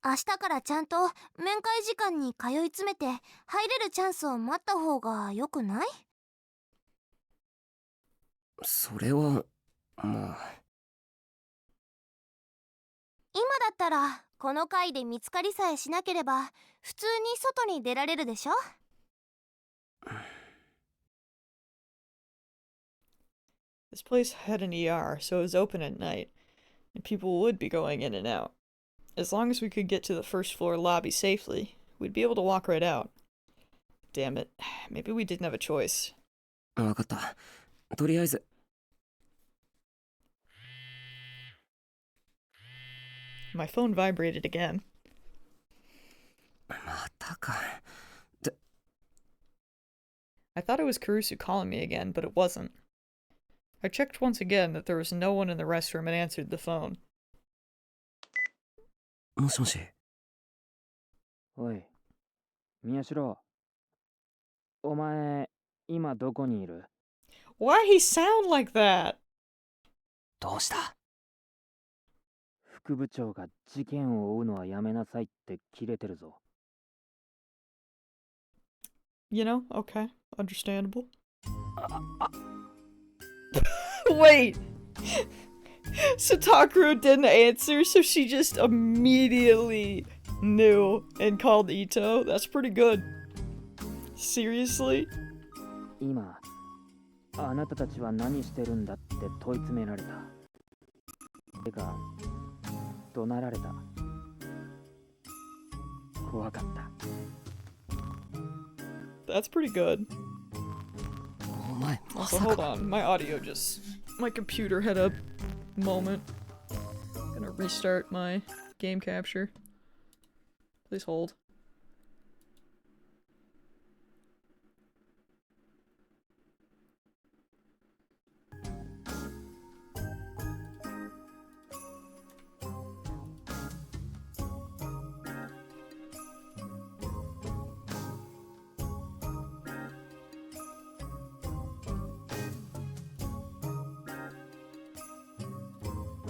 明日からちゃんと面会時間に通い詰めて入れるチャンスを待った方がよくない？それはまあ今だったらこの回で見つかりさえしなければ普通に外に出られるでしょ。This place had an ER, so it was open at night, and people would be going in and out. As long as we could get to the first floor lobby safely, we'd be able to walk right out. Damn it, maybe we didn't have a choice. わかった。とりあえず My phone vibrated again. またか。 I thought it was Kurusu calling me again, but it wasn't. I checked once again that there was no one in the restroom and answered the phone. もしもし。おい、宮代。お前、今どこにいる？ Why he sound like that? どうした？副部長が事件を追うのはやめなさいってキレてるぞ。You know, okay, understandable. Wait! Satoru didn't answer, so she just immediately knew and called Ito. That's pretty good. Seriously? 今、あなたたちは何してるんだって問い詰められた。てか、怒鳴られた。怖かった。That's pretty good. お前、ま Also, さ hold か。 on. My audio just... My computer had a moment. Gonna restart my game capture. Please hold.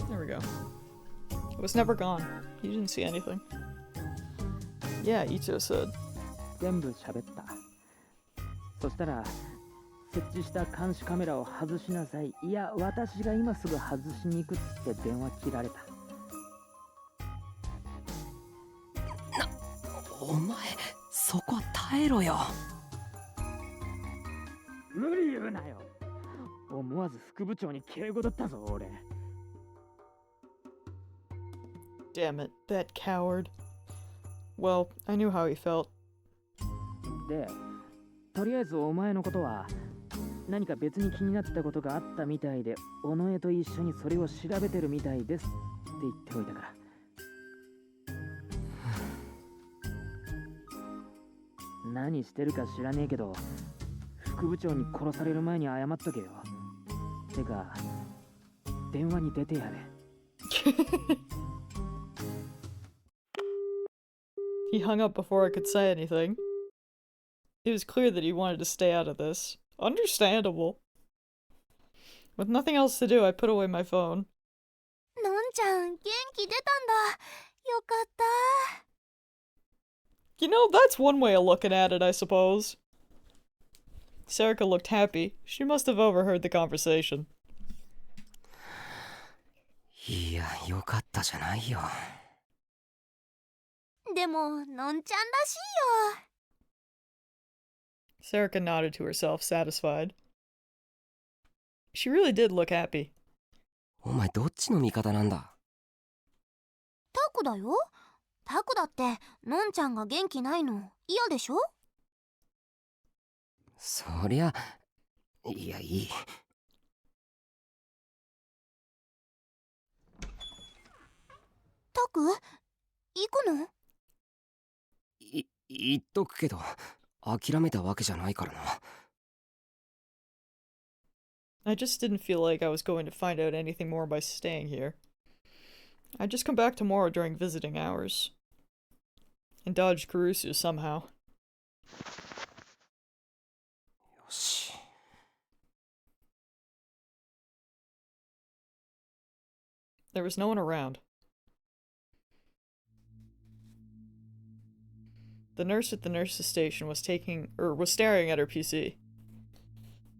There we go. It was never gone. You didn't see anything. Yeah, Ito said. 全部喋った。そしたら、設置した監視カメラを外しなさい。いや、私が今すぐ外しに行くっつって電話切られた。お前、そこは耐えろよ。無理言うなよ。思わず副部長に敬語だったぞ、俺。Damn it, that coward. Well, I knew how he felt. で、とりあえずお前のことは何か別に気になったことがあったみたいで、尾上と一緒にそれを調べてるみたいですって言っておいたから。何してるか知らねえけど、副部長に殺される前に謝っとけよ。てか、電話に出てやれ。He hung up before I could say anything. It was clear that he wanted to stay out of this. Understandable. With nothing else to do, I put away my phone. のんちゃん、元気出たんだ。よかった。You know, that's one way of looking at it, I suppose. Sarika looked happy. She must have overheard the conversation. いや、よかったじゃないよ。でも、のんちゃんらしいよ。Sarika nodded to herself, satisfied. She really did look happy. お前どっちの味方なんだ？タクだよ。タクだってのんちゃんが元気ないの嫌でしょ？そりゃ、いやいい。タク行くの？言っとくけど、諦めたわけじゃないからな。I just didn't feel like I was going to find out anything more by staying here. I'd just come back tomorrow during visiting hours. And dodge Kurusu somehow. よし。There was no one around. The nurse at the nurse's station was staring at her PC.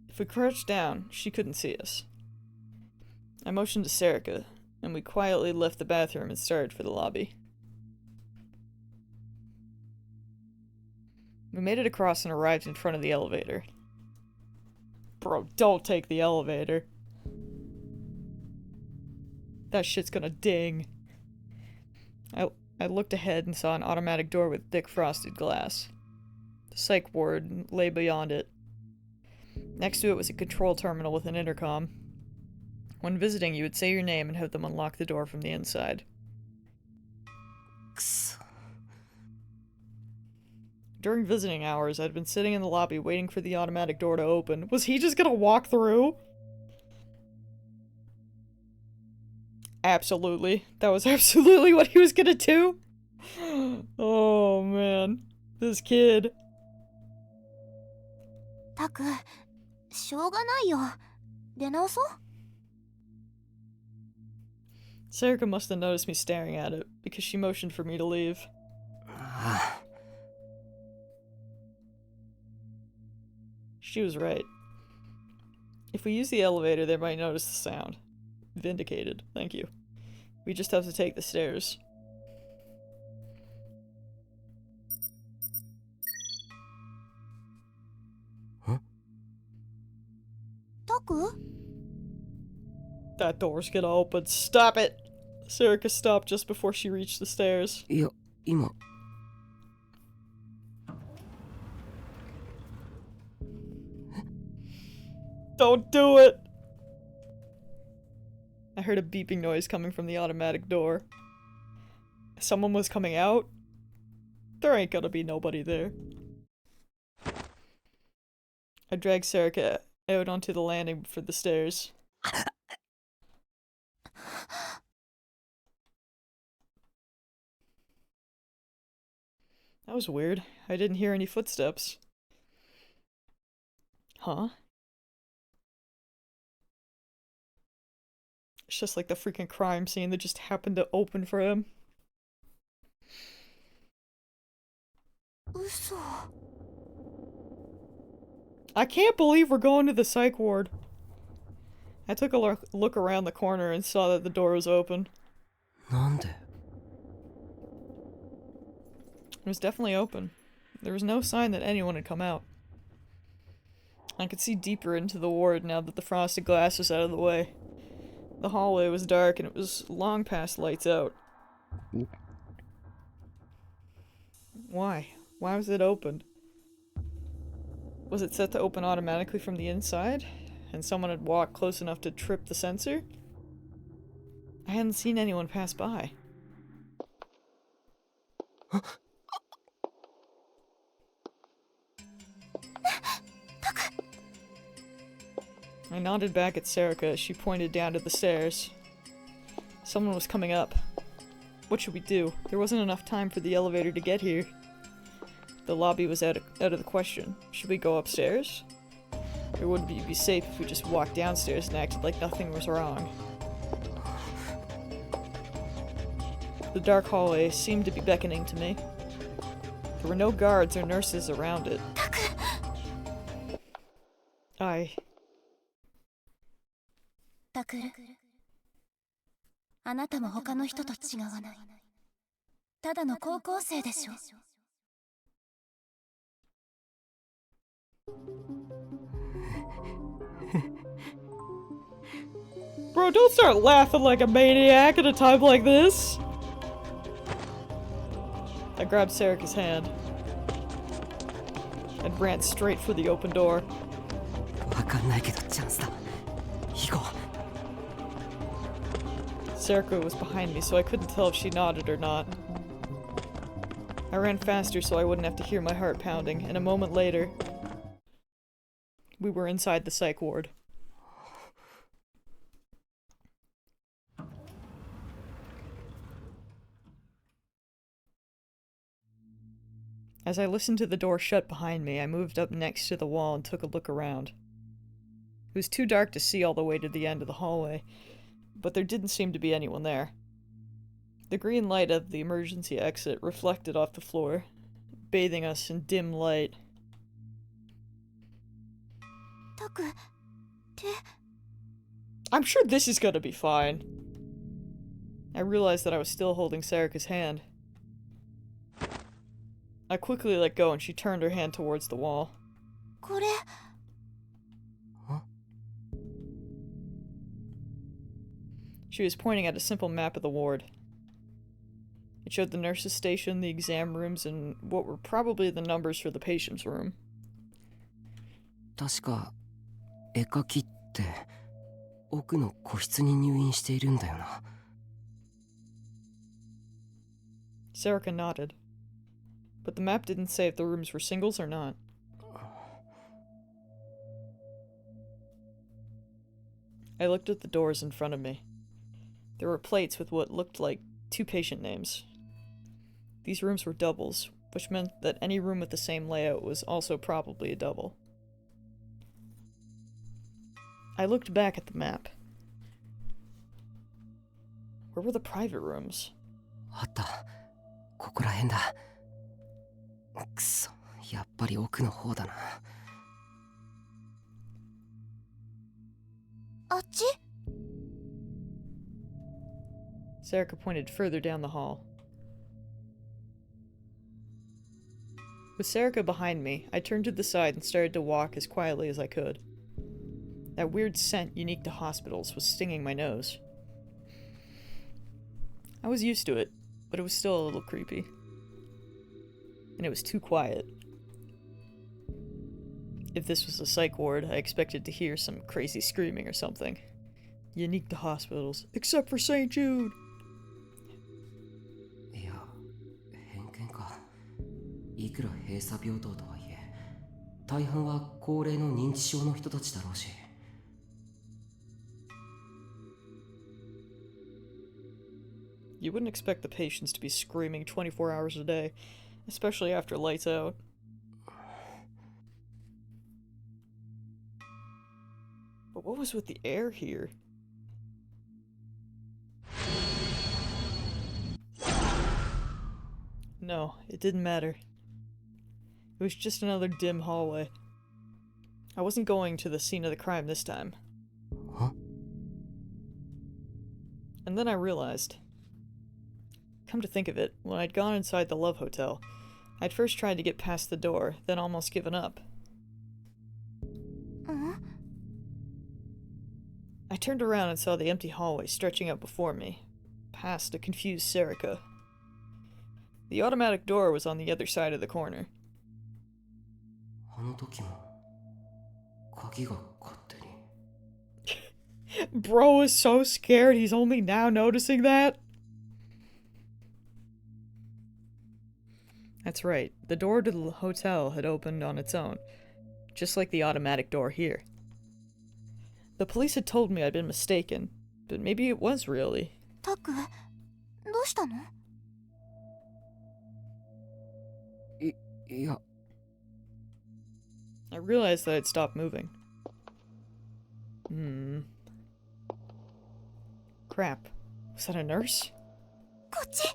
If we crouched down, she couldn't see us. I motioned to Sarika, and we quietly left the bathroom and started for the lobby. We made it across and arrived in front of the elevator. Bro, don't take the elevator. That shit's gonna ding. I looked ahead and saw an automatic door with thick frosted glass. The psych ward lay beyond it. Next to it was a control terminal with an intercom. When visiting, you would say your name and have them unlock the door from the inside. During visiting hours, I'd been sitting in the lobby waiting for the automatic door to open. Was he just gonna walk through? Absolutely. That was absolutely what he was gonna do. Oh man. This kid. タク、しょうがないよ。出直そう。Sarika must have noticed me staring at it, because she motioned for me to leave. She was right. If we use the elevator, they might notice the sound. Vindicated. Thank you. We just have to take the stairs. Huh? Taku? That door's gonna open. Stop it! Sarika stopped just before she reached the stairs. いや、今。Don't do it! I heard a beeping noise coming from the automatic door. Someone was coming out? There ain't gonna be nobody there. I dragged Sarika out onto the landing for the stairs. That was weird. I didn't hear any footsteps. Huh? It's just like the freaking crime scene that just happened to open for him. 嘘。 I can't believe we're going to the psych ward. I took a look around the corner and saw that the door was open. なんで？ It was definitely open. There was no sign that anyone had come out. I could see deeper into the ward now that the frosted glass was out of the way. The hallway was dark and it was long past lights out. Why? Why was it opened? Was it set to open automatically from the inside? And someone had walked close enough to trip the sensor? I hadn't seen anyone pass by. I nodded back at Sarika as she pointed down to the stairs. Someone was coming up. What should we do? There wasn't enough time for the elevator to get here. The lobby was out of the question. Should we go upstairs? Or would it be safe if we just walked downstairs and acted like nothing was wrong? The dark hallway seemed to be beckoning to me. There were no guards or nurses around it. I... タクル、あなたも他の人と違わない。ただの高校生でしょ。Bro, don't start laughing like a maniac at a time like this! I grabbed Serica's hand and ran straight for the open door. わかんないけどチャンスだ。行こう。Serica was behind me, so I couldn't tell if she nodded or not. I ran faster so I wouldn't have to hear my heart pounding, and a moment later, we were inside the psych ward. As I listened to the door shut behind me, I moved up next to the wall and took a look around. It was too dark to see all the way to the end of the hallway, but there didn't seem to be anyone there. The green light of the emergency exit reflected off the floor, bathing us in dim light. I'm sure this is gonna be fine. I realized that I was still holding Serica's hand. I quickly let go and she turned her hand towards the wall. She was pointing at a simple map of the ward. It showed the nurse's station, the exam rooms, and what were probably the numbers for the patient's room. 確か絵描きって奥の個室に入院しているんだよな。Serica nodded. But the map didn't say if the rooms were singles or not. I looked at the doors in front of me. There were plates with what looked like 2 patient names. These rooms were doubles, which meant that any room with the same layout was also probably a double. I looked back at the map. Where were the private rooms? あった。ここら辺だ。くそ、やっぱり奥の方だな。あっち？ Serica pointed further down the hall. With Serica behind me, I turned to the side and started to walk as quietly as I could. That weird scent unique to hospitals was stinging my nose. I was used to it, but it was still a little creepy. And it was too quiet. If this was a psych ward, I expected to hear some crazy screaming or something. Unique to hospitals, except for St. Jude! いや、偏見か。いくら閉鎖病棟とはいえ、大半は高齢の認知症の人たちだろうし。You wouldn't expect the patients to be screaming 24 hours a day, especially after lights out. But what was with the air here? No, it didn't matter. It was just another dim hallway. I wasn't going to the scene of the crime this time. Huh? And then I realized. Come to think of it, when I'd gone inside the Love Hotel, I'd first tried to get past the door, then almost given up. I turned around and saw the empty hallway stretching out before me, past a confused Serica. The automatic door was on the other side of the corner. あの時も鍵が勝手に。Bro is so scared he's only now noticing that? That's right, the door to the hotel had opened on its own, just like the automatic door here. The police had told me I'd been mistaken, but maybe it was really. タク、どうしたの？いや。 I realized that I'd stopped moving. Crap. Was that a nurse? こっち。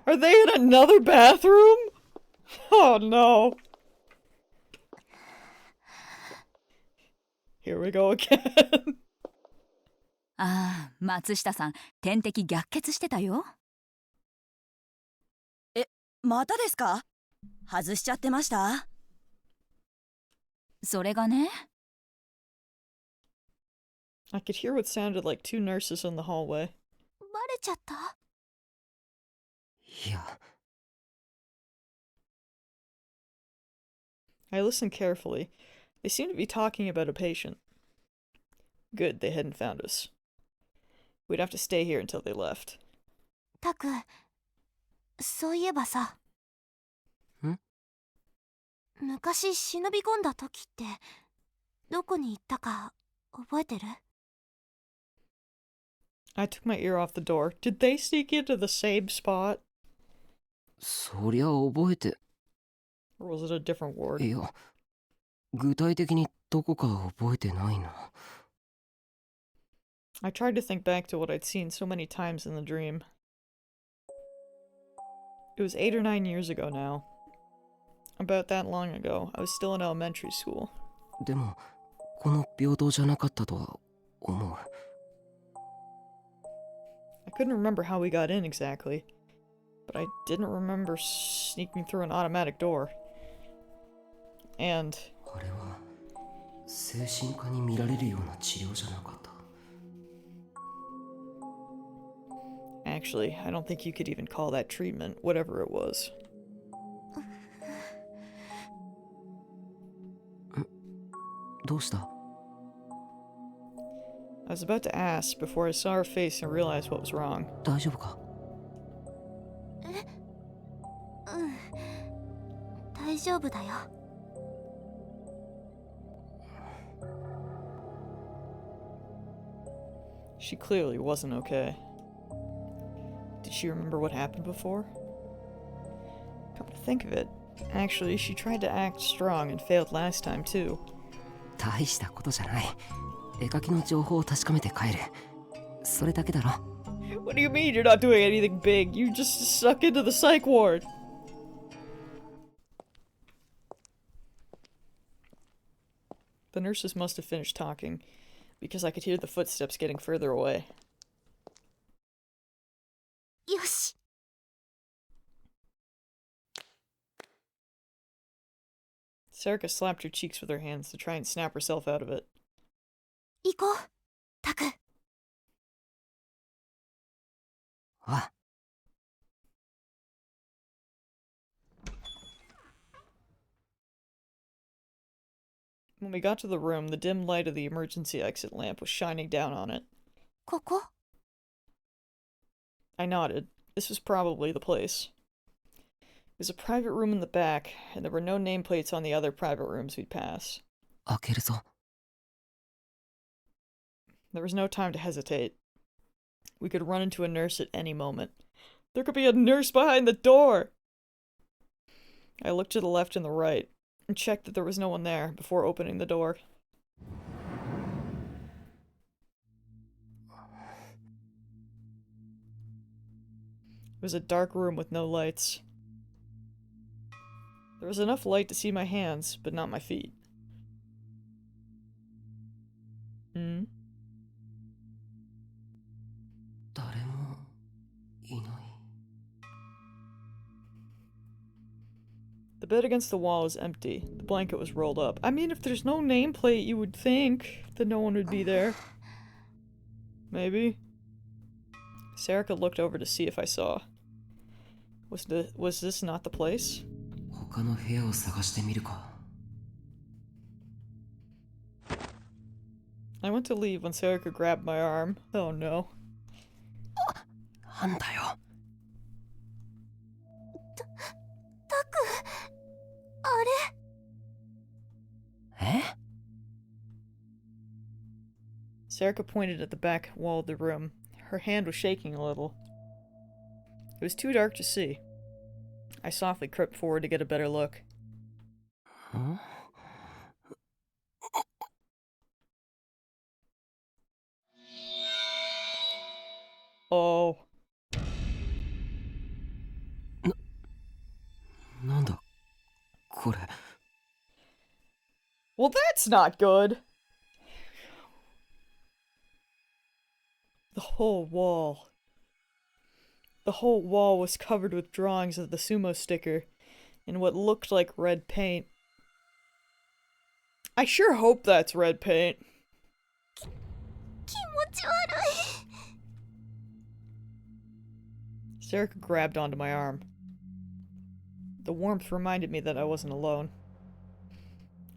Are they in another bathroom? Oh no. Here we go again. ああ、松下さん、点滴逆血してたよ。またですか？外しちゃってました？それがね。I could hear what sounded like two nurses in the hallway. バレちゃった？いや、 I listened carefully. They seemed to be talking about a patient. Good, they hadn't found us. We'd have to stay here until they left. タク、そういえばさ。ん？昔忍び込んだ時ってどこに行ったか覚えてる？ I took my ear off the door. Did they sneak into the same spot? そりゃ覚えて。 Or was it a different ward? いや、具体的にどこか覚えてないな。 I tried to think back to what I'd seen so many times in the dream. It was 8 or 9 years ago now. About that long ago, I was still in elementary school. でも、この平等じゃなかったとは思う。 I couldn't remember how we got in exactly, but I didn't remember sneaking through an automatic door. And あれは精神科に見られるような治療じゃなかった。 actually, I don't think you could even call that treatment, whatever it was. どうした？ I was about to ask before I saw her face and realized what was wrong. 大丈夫か？大丈夫だよ。 She clearly wasn't okay. Did she remember what happened before? Come to think of it, actually, she tried to act strong and failed last time too. 大したことじゃない。絵描きの情報を確かめて帰る。それだけだろ。 What do you mean you're not doing anything big? You just suck into the psych ward. The nurses must have finished talking, because I could hear the footsteps getting further away. よし。 Sarika slapped her cheeks with her hands to try and snap herself out of it. 行こう、タク。あ。 When we got to the room, the dim light of the emergency exit lamp was shining down on it. ここ？ I nodded. This was probably the place. It was a private room in the back, and there were no nameplates on the other private rooms we'd pass. 開けるぞ。 There was no time to hesitate. We could run into a nurse at any moment. There could be a nurse behind the door! I looked to the left and the right, and checked that there was no one there before opening the door. It was a dark room with no lights. There was enough light to see my hands, but not my feet. Hmm? 誰もいない。 The bed against the wall was empty. The blanket was rolled up. I mean, if there's no nameplate, you would think that no one would be there. Maybe. Sarika looked over to see if I saw. Was this not the place? 他の部屋を探してみるか。 I went to leave when Sarika grabbed my arm. Oh no. なんだよ。タク、あれ？え？ Sarika pointed at the back wall of the room. Her hand was shaking a little. It was too dark to see. I softly crept forward to get a better look. ん？ Oh. なんだこれ。 Well, that's not good. The whole wall. The whole wall was covered with drawings of the sumo sticker in what looked like red paint. I sure hope that's red paint. 気持ち悪い。 Sarika grabbed onto my arm. The warmth reminded me that I wasn't alone.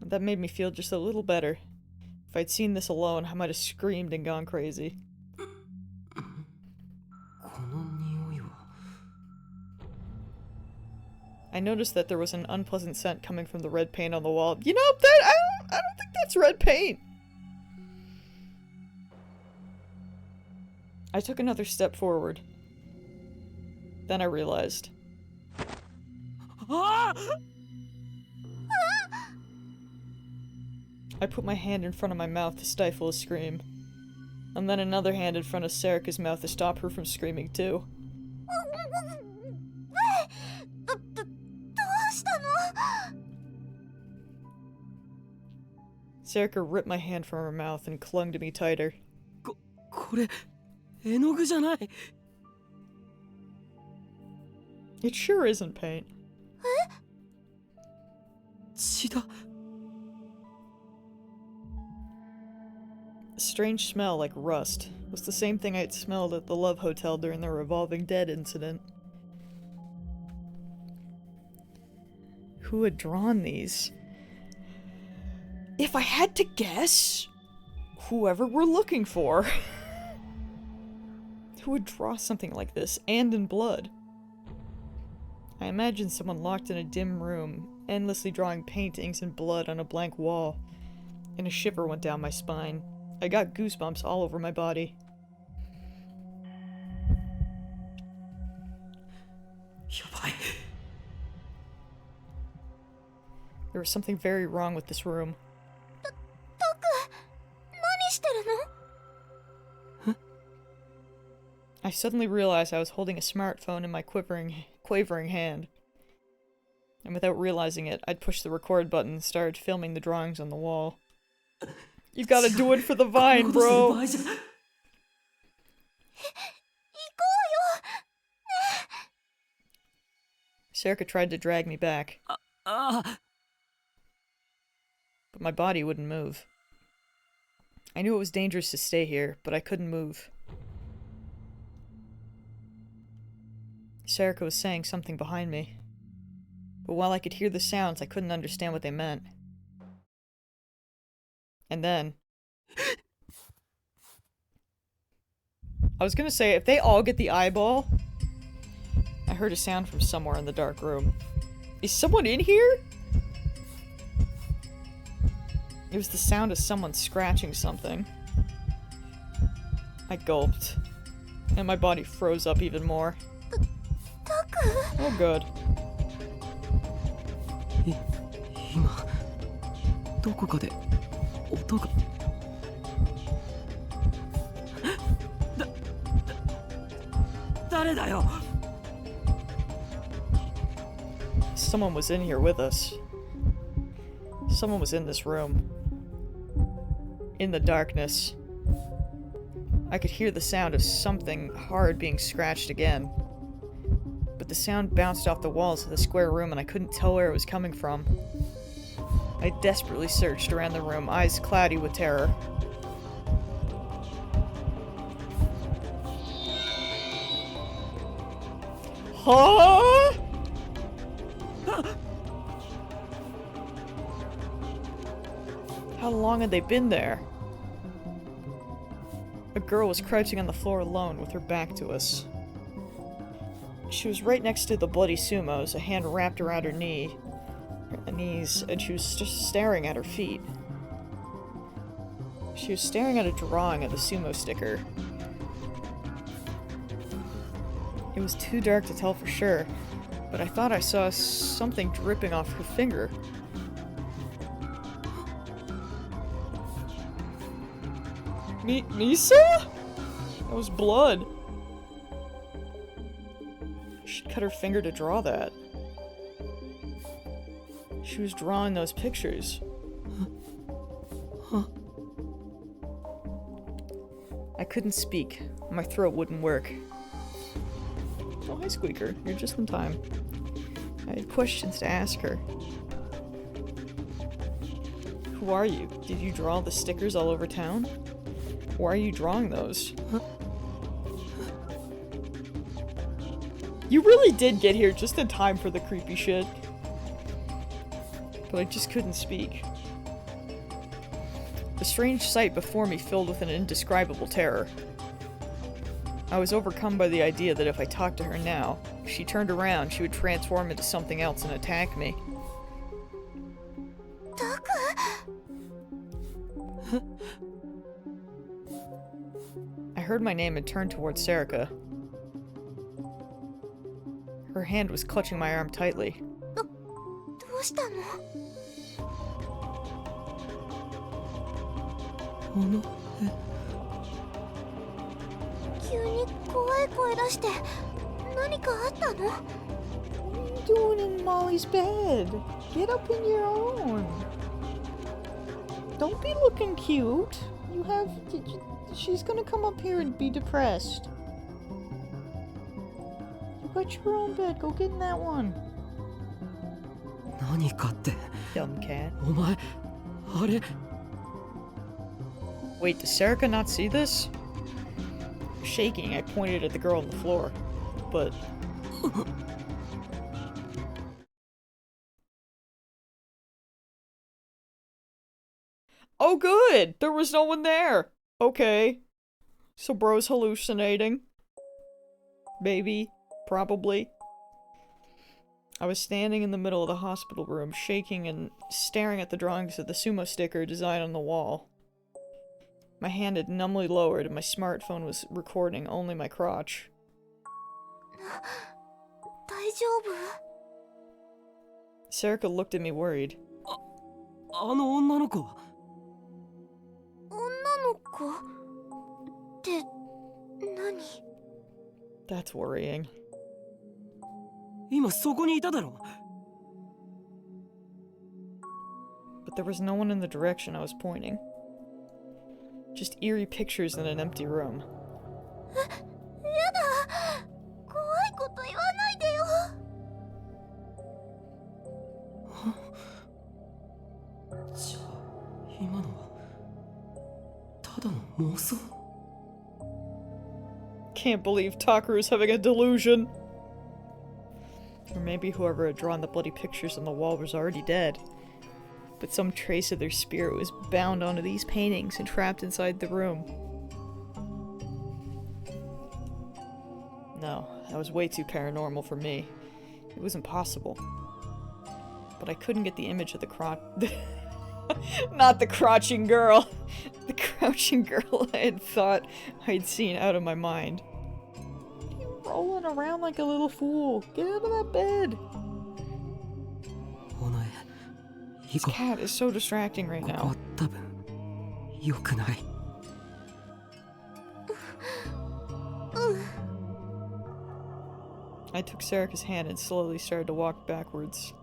That made me feel just a little better. If I'd seen this alone, I might have screamed and gone crazy. I noticed that there was an unpleasant scent coming from the red paint on the wall. You know, I don't think that's red paint. I took another step forward. Then I realized. I put my hand in front of my mouth to stifle a scream. And then another hand in front of Sarika's mouth to stop her from screaming too. どうしたの？ Sarika ripped my hand from her mouth and clung to me tighter. これ絵の具じゃない。 It sure isn't paint. 血だ。 A strange smell like rust was the same thing I'd smelled at the Love Hotel during the Revolving Dead incident. Who had drawn these? If I had to guess, whoever we're looking for. Who would draw something like this, and in blood? I imagined someone locked in a dim room, endlessly drawing paintings and blood on a blank wall, and a shiver went down my spine. I got goosebumps all over my body. There was something very wrong with this room. タク、何してるの？ I suddenly realized I was holding a smartphone in my quavering hand. And without realizing it, I'd pushed the record button and started filming the drawings on the wall. You gotta do it for the Vine, bro! 行こうよ。Sarika tried to drag me back. But my body wouldn't move. I knew it was dangerous to stay here, but I couldn't move. Sarika was saying something behind me. But while I could hear the sounds, I couldn't understand what they meant. And then... I was gonna say, if they all get the eyeball... I heard a sound from somewhere in the dark room. Is someone in here? It was the sound of someone scratching something. I gulped. And my body froze up even more. Oh good. 今どこかで音が。誰だよ。 Someone was in here with us. Someone was in this room. In the darkness. I could hear the sound of something hard being scratched again. But the sound bounced off the walls of the square room and I couldn't tell where it was coming from. I desperately searched around the room, eyes cloudy with terror. Huh? How long had they been there? A girl was crouching on the floor alone with her back to us. She was right next to the bloody sumos, a hand wrapped around her knees, and she was just staring at her feet. She was staring at a drawing of the sumo sticker. It was too dark to tell for sure, but I thought I saw something dripping off her finger. Misa? That was blood. She cut her finger to draw that. She was drawing those pictures. I couldn't speak. My throat wouldn't work. Oh, hi, Squeaker. You're just in time. I had questions to ask her. Who are you? Did you draw the stickers all over town? Why are you drawing those? You really did get here just in time for the creepy shit. But I just couldn't speak. The strange sight before me filled with an indescribable terror. I was overcome by the idea that if I talked to her now, if she turned around, she would transform into something else and attack me. I heard my name and turned towards Serica. Her hand was clutching my arm tightly. どうしたの？急に怖い声出して何かあったの？ What are you doing in Molly's bed? Get up in your own. Don't be looking cute. You have... She's gonna come up here and be depressed. You got your own bed. Go get in that one. 何かって Dumb cat. お前あれ Wait, does Serica not see this? Shaking, I pointed at the girl on the floor. But... Oh good! There was no one there! Okay. So bro's hallucinating. Maybe. Probably. I was standing in the middle of the hospital room, shaking and staring at the drawings of the sumo sticker design on the wall. My hand had numbly lowered and my smartphone was recording only my crotch. 大丈夫？ Serica looked at me worried. あの女の子は女の子って何？ That's worrying. 今そこにいただろ But there was no one in the direction I was pointing. Just eerie pictures in an empty room. やだ！怖いこと言わないでよ！ じゃあ今のはただの妄想 Can't believe Takaru's having a delusion. Or maybe whoever had drawn the bloody pictures on the wall was already dead. But some trace of their spirit was bound onto these paintings and trapped inside the room. No, that was way too paranormal for me. It was impossible. But I couldn't get the image of the not the crouching girl! The crouching girl I had thought I'd seen out of my mind. What are you rolling around like a little fool? Get out of that bed! お前 This cat is so distracting right ここ now. は多分良くない I took Serica's hand and slowly started to walk backwards.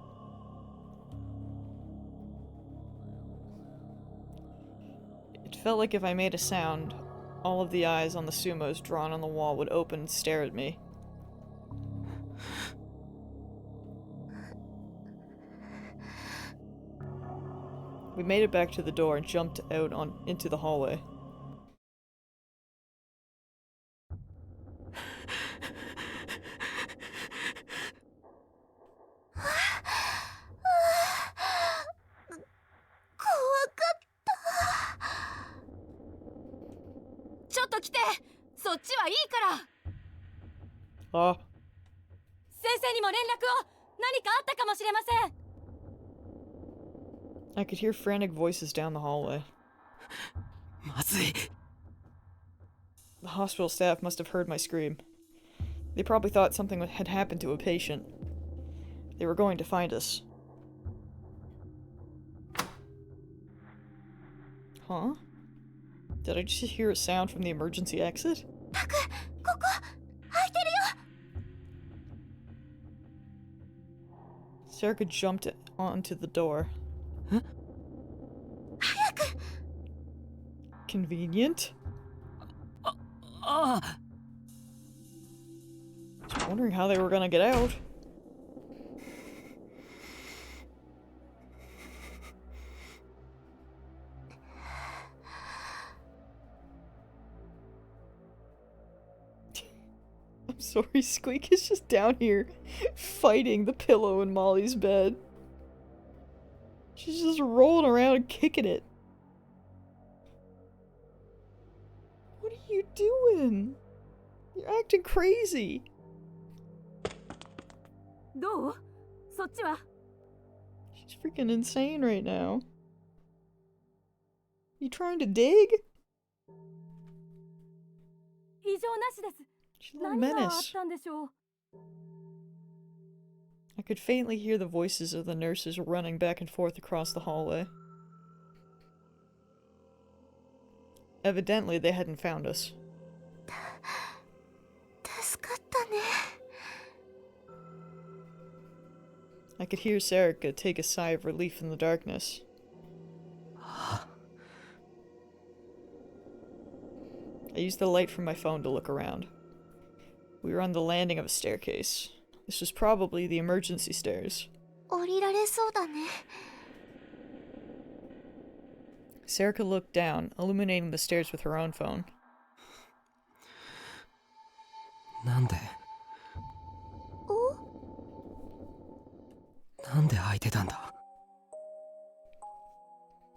It felt like if I made a sound, all of the eyes on the sumos drawn on the wall would open and stare at me. We made it back to the door and jumped out into the hallway. Ah. 先生にも連絡を！何かあったかもしれません！ I could hear frantic voices down the hallway. まずい The hospital staff must have heard my scream. They probably thought something had happened to a patient. They were going to find us. Huh? Did I just hear a sound from the emergency exit? タク、ここ開いてるよ！ Serica jumped onto the door. 早く！ Convenient? ああ Wondering how they were gonna get out. I'm sorry, Squeak is just down here fighting the pillow in Molly's bed. She's just rolling around and kicking it. What are you doing? You're acting crazy. どう？そっちは？ She's freaking insane right now. You trying to dig? 異常なしです。 She's a little 何があっ menace. たんでしょう？ I could faintly hear the voices of the nurses running back and forth across the hallway. Evidently, they hadn't found us. 助かったね。 I could hear Sarika take a sigh of relief in the darkness. I used the light from my phone to look around. We were on the landing of a staircase. This was probably the emergency stairs. 降りられそうだね。 Sarika looked down, illuminating the stairs with her own phone. なんで開いてたんだ。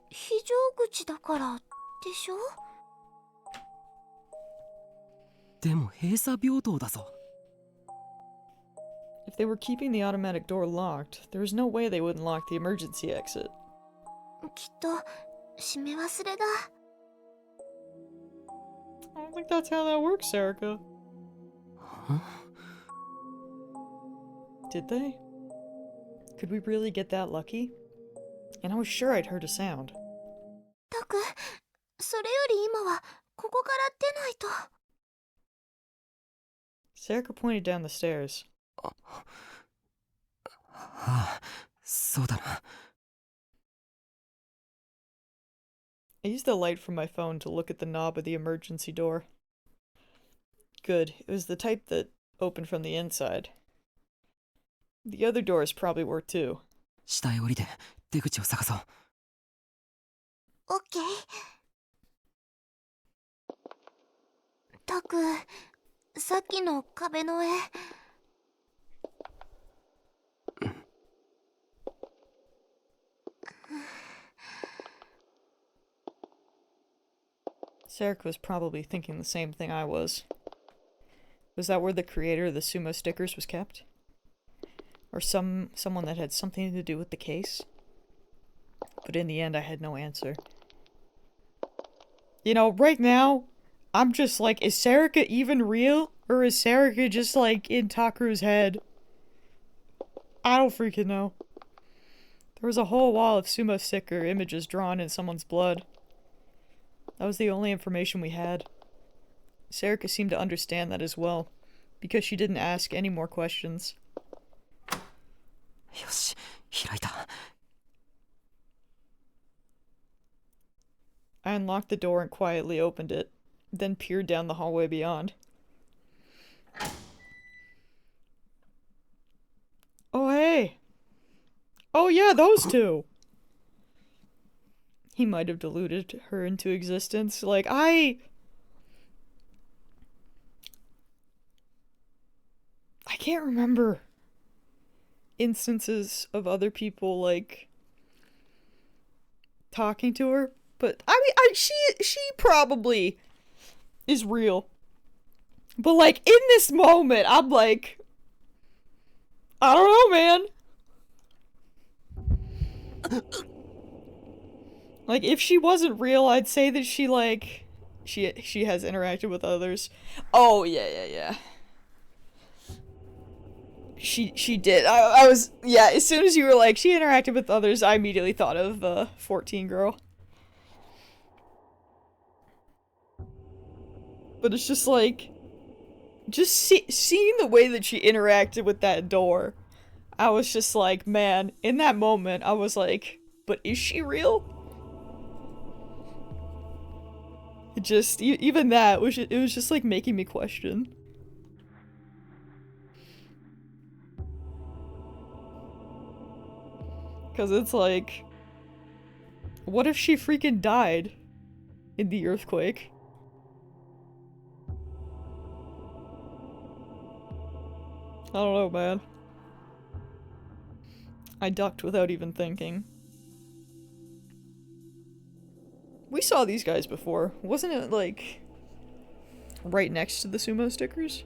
非常口だからでしょ？でも閉鎖病棟だぞ。If they were keeping the automatic door locked, there was no way they wouldn't lock the emergency exit. きっと閉め忘れだ。 I don't think that's how that works, Sarika. Huh? Did they? Could we really get that lucky? And I was sure I'd heard a sound. タク、それより今はここから出ないと。 Sarika pointed down the stairs. ああ、そうだな。I used the light from my phone to look at the knob of the emergency door. Good. It was the type that opened from the inside. The other doors probably were too. 下へ降りて出口を探そう。オッケー。タク、さっきの壁の絵。Sarika was probably thinking the same thing I was. Was that where the creator of the sumo stickers was kept? Or someone that had something to do with the case? But in the end, I had no answer. You know, right now, I'm just like, is Sarika even real? Or is Sarika just like in Taku's head? I don't freaking know. There was a whole wall of sumo sticker images drawn in someone's blood. That was the only information we had. Sarika seemed to understand that as well, because she didn't ask any more questions. よし、開いた。I unlocked the door and quietly opened it, then peered down the hallway beyond. Oh, hey! Oh yeah, those two! He might have deluded her into existence. Like, I can't remember instances of other people, like, talking to her. But, I mean, she probably is real. But, like, in this moment, I'm like, I don't know, man. Like, if she wasn't real, I'd say that she, like, she has interacted with others. Oh, yeah. She did. I was, yeah, as soon as you were like, she interacted with others, I immediately thought of the 14 girl. But it's just like, seeing the way that she interacted with that door, I was just like, man, in that moment, I was like, but is she real? It just, even that, it was just like making me question. Because it's like, what if she freaking died in the earthquake? I don't know, man. I ducked without even thinking. We saw these guys before. Wasn't it, like, right next to the sumo stickers?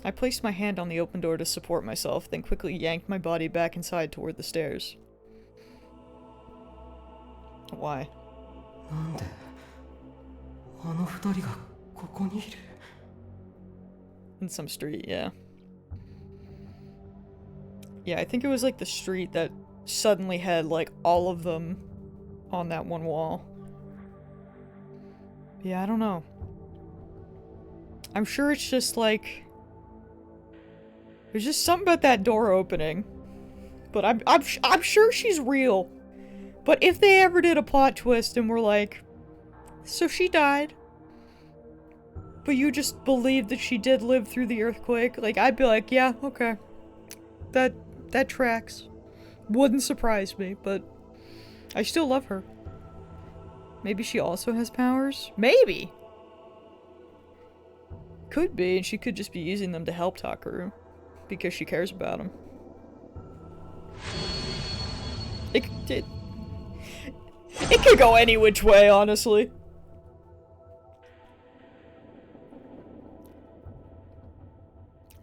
I placed my hand on the open door to support myself, then quickly yanked my body back inside toward the stairs. Why? In some street, yeah. Yeah, I think it was like the street that suddenly had like all of them on that one wall. Yeah, I don't know. I'm sure it's just like... There's just something about that door opening. But I'm sure she's real. But if they ever did a plot twist and were like, so she died, but you just believed that she did live through the earthquake, like, I'd be like, yeah, okay. That tracks. Wouldn't surprise me, but I still love her. Maybe she also has powers? Maybe! Could be, and she could just be using them to help Takaru. Because she cares about him. It could go any which way, honestly.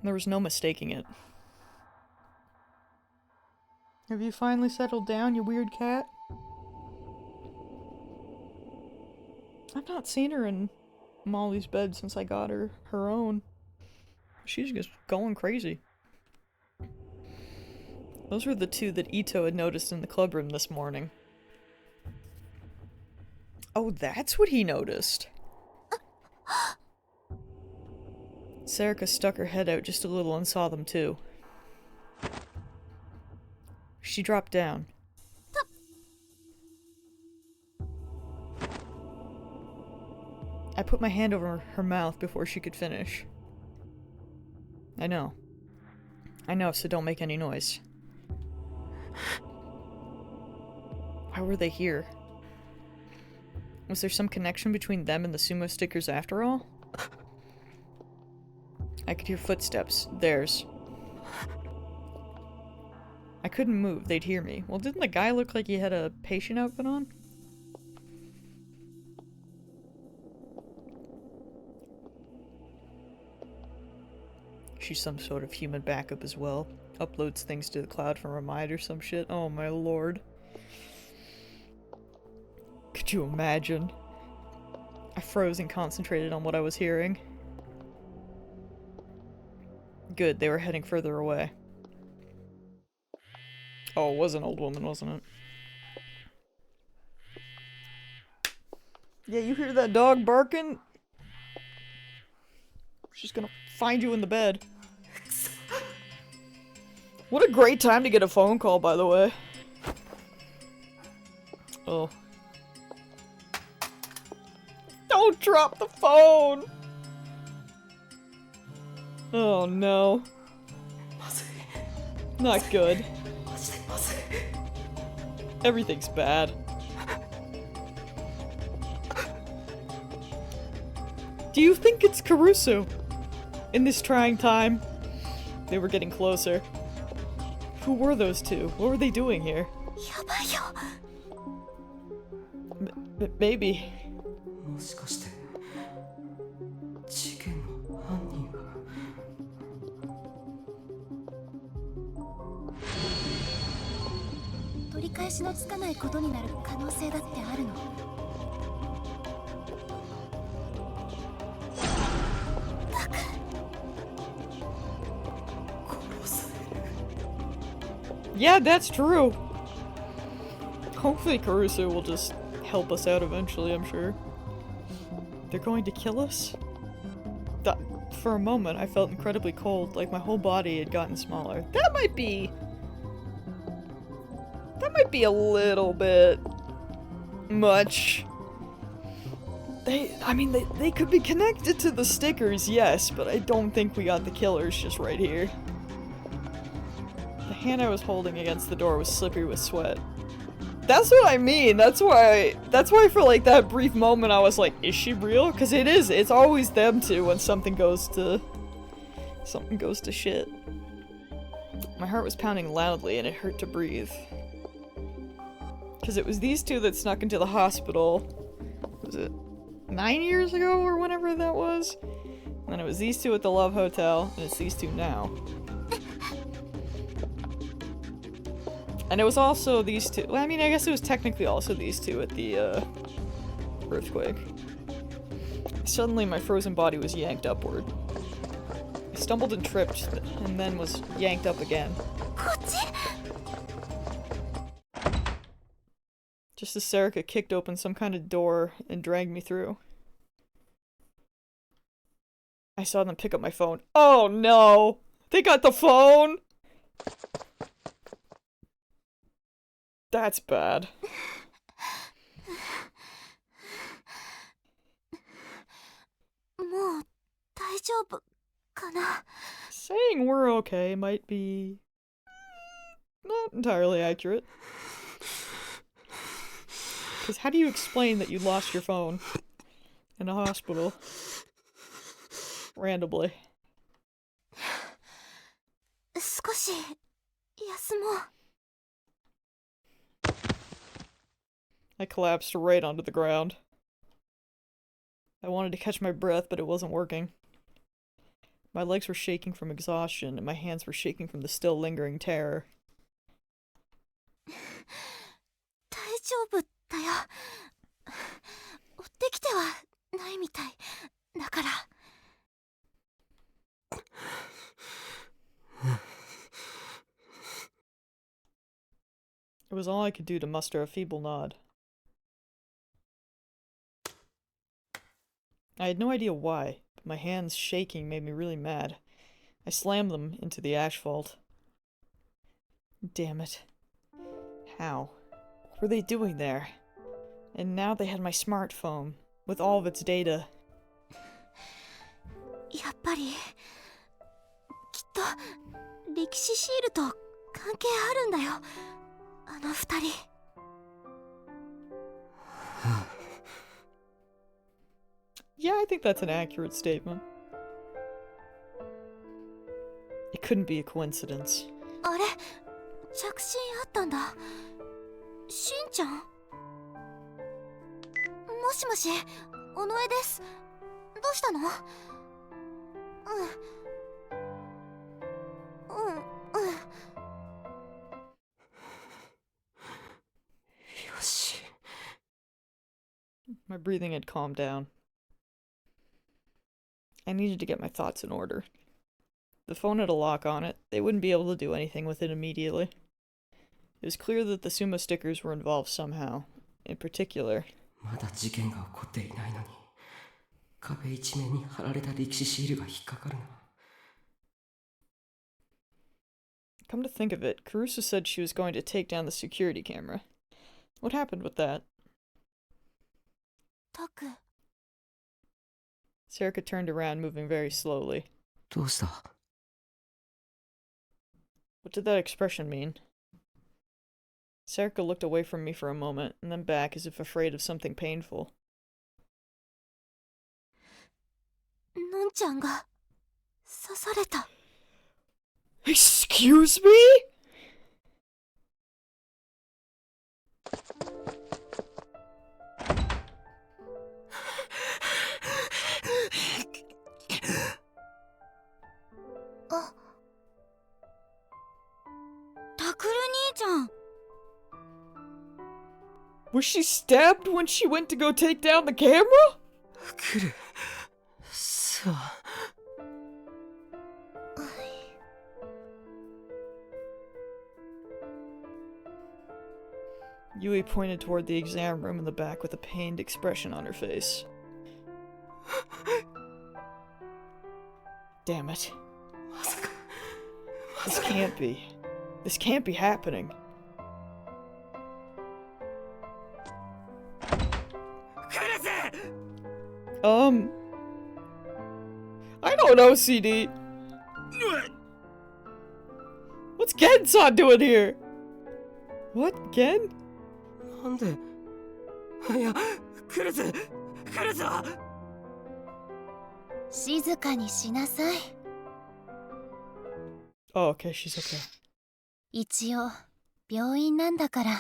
There was no mistaking it. Have you finally settled down, you weird cat? I've not seen her in Molly's bed since I got her own. She's just going crazy. Those were the two that Ito had noticed in the clubroom this morning. Oh, that's what he noticed. Sarika stuck her head out just a little and saw them too. She dropped down. I put my hand over her mouth before she could finish. I know, so don't make any noise. Why were they here? Was there some connection between them and the sumo stickers after all? I could hear footsteps. Theirs. I couldn't move. They'd hear me. Well, didn't the guy look like he had a patient outfit on? She's some sort of human backup as well. Uploads things to the cloud from Remind or some shit. Oh my lord. Could you imagine? I froze and concentrated on what I was hearing. Good, they were heading further away. Oh, it was an old woman, wasn't it? Yeah, you hear that dog barking? She's gonna find you in the bed. What a great time to get a phone call, by the way. Oh. Don't drop the phone! Oh no. Not good. Everything's bad. Do you think it's Kurusu? In this trying time? They were getting closer. Who were those two? What were they doing here? Maybe. Yeah, that's true. Hopefully Kurusu will just help us out eventually, I'm sure. They're going to kill us? For a moment, I felt incredibly cold, like my whole body had gotten smaller. That might be a little bit much. They could be connected to the stickers, yes, but I don't think we got the killers just right here. The hand I was holding against the door was slippery with sweat. That's what I mean. That's why for like that brief moment I was like, is she real? Because it is. It's always them two when something goes to shit. My heart was pounding loudly and it hurt to breathe. Because it was these two that snuck into the hospital. Was it 9 years ago or whenever that was? And then it was these two at the Love Hotel, and it's these two now. And it was also these two. Well, I mean, I guess it was technically also these two at the earthquake. Suddenly, my frozen body was yanked upward. I stumbled and tripped, and then was yanked up again. Just as Serica kicked open some kind of door and dragged me through. I saw them pick up my phone. Oh no! They got the phone! That's bad. Saying we're okay might be not entirely accurate. Because how do you explain that you lost your phone in a hospital? Randomly. I collapsed right onto the ground. I wanted to catch my breath, but it wasn't working. My legs were shaking from exhaustion, and my hands were shaking from the still lingering terror. It was all I could do to muster a feeble nod. I had no idea why, but my hands shaking made me really mad. I slammed them into the asphalt. Damn it. How? What were they doing there? And now they had my smartphone, with all of its data. Yeah, I think that's an accurate statement. It couldn't be a coincidence. My breathing had calmed down. I needed to get my thoughts in order. The phone had a lock on it. They wouldn't be able to do anything with it immediately. It was clear that the sumo stickers were involved somehow. In particular, come to think of it, Caruso said she was going to take down the security camera. What happened with that? Serica turned around, moving very slowly. What did that expression mean? Serica looked away from me for a moment, and then back as if afraid of something painful. Excuse me? Was she stabbed when she went to go take down the camera? Yui pointed toward the exam room in the back with a pained expression on her face. Damn it. This can't be. This can't be happening. I don't know, CD. What's Gen-san doing here? What? Gen? なんでいや来るぞ静かにしなさい。 Oh, okay, she's okay. 一応病院なんだから。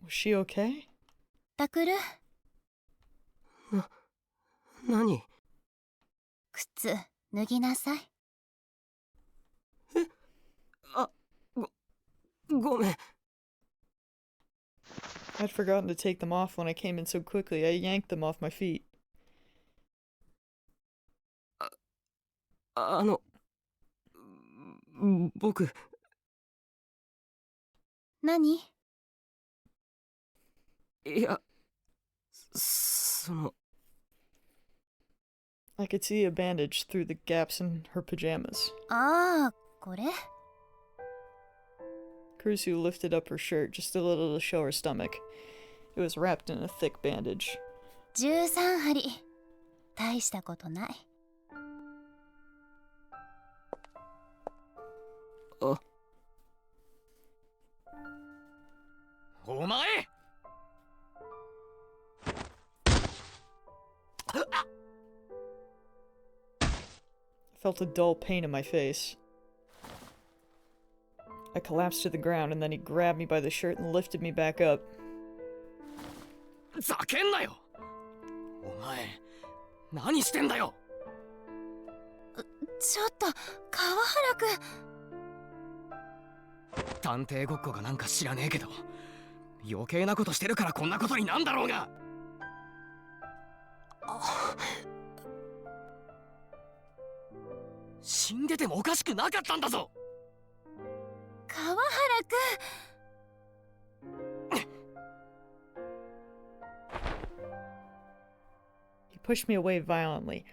Was she okay? タクル、何靴脱ぎなさい。ごめん I'd forgotten to take them off when I came in so quickly. I yanked them off my feet. 僕何？いやその I could see a bandage through the gaps in her pajamas. ああ、これ？ Kurusu lifted up her shirt just a little to show her stomach. It was wrapped in a thick bandage. 13針。大したことない。あお前 I felt a dull pain in my face. I collapsed to the ground and then he grabbed me by the shirt and lifted me back up. ざけんなよお前何してんだよちょっと川原くん。探偵ごっこがなんか知らねえけど余計なことしてるからこんなことになんだろうが死んでてもおかしくなかったんだぞ川原くん。 He pushed me away violently.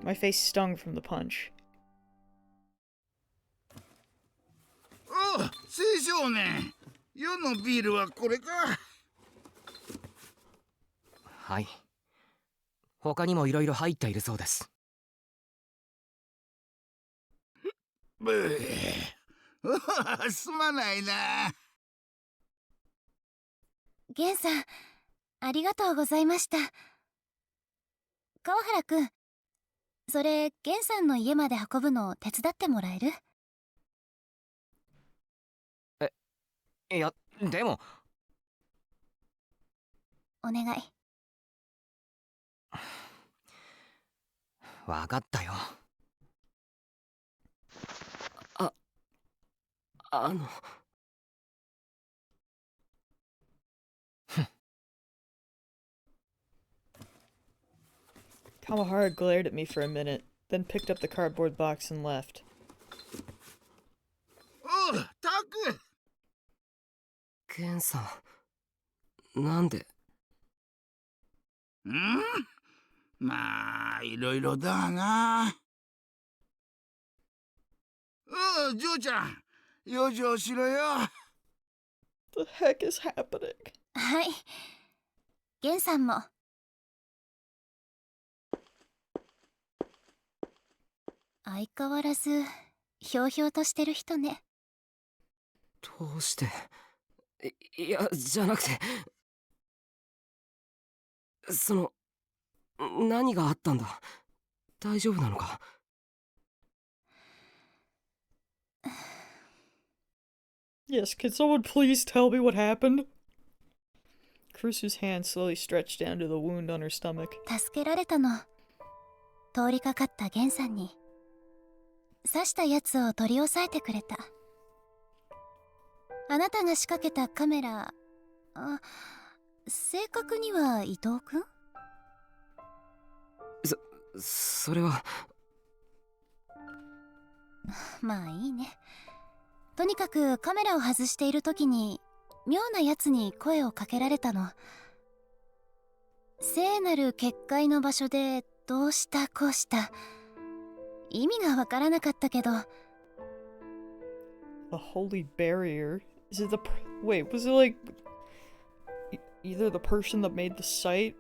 My face stung from the punch. おう、青少年。世のビールはこれか。はい他にもいろいろ入っているそうですブーすまないな。ゲンさん、ありがとうございました。川原くん、それゲンさんの家まで運ぶのを手伝ってもらえる？いやでもお願い。わかったよあの Kamahara glared at me for a minute, then picked up the cardboard box and left. おう、タク。ケンさんなんでまあいろいろだが。おう、ジョーちゃん、養生しろよ。The heck is happening? はい。ゲンさんも。相変わらずひょうひょうとしてる人ね。どうしていやじゃなくてその何があったんだ大丈夫なのかYes, can someone please tell me what happened? Kurusu's hand slowly stretched down to the wound on her stomach. 助けられたの。通りかかったゲンさんに刺したやつを取り押さえてくれた。あなたが仕掛けたカメラ、正確には伊藤くん？それはまあいいね。とにかくカメラを外している時に妙なやつに声をかけられたの。聖なる結界の場所でどうしたこうした意味がわからなかったけど。 A holy barrier? Is it the wait, was it like either the person that made the site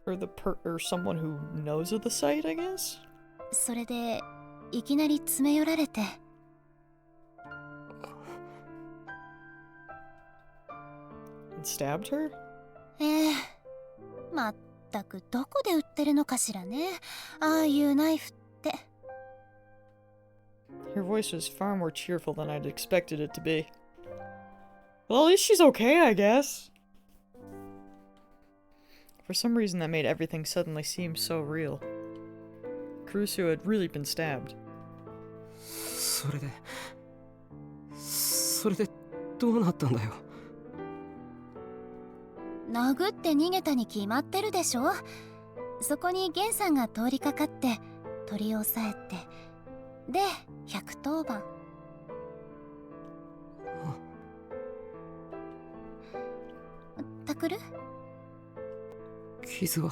or or someone who knows of the site, I guess? それでいきなり詰め寄られて。And stabbed her? まったくどこで売ってるのかしらね、ああいうナイフって。Her voice was far more cheerful than I'd expected it to be. Well, at least she's okay, I guess. For some reason, that made everything suddenly seem so real. Kurusu had really been stabbed. それでどうなったんだよ。殴って逃げたに決まってるでしょ。そこにゲンさんが通りかかって取り押さえて、で110番。タクル？傷は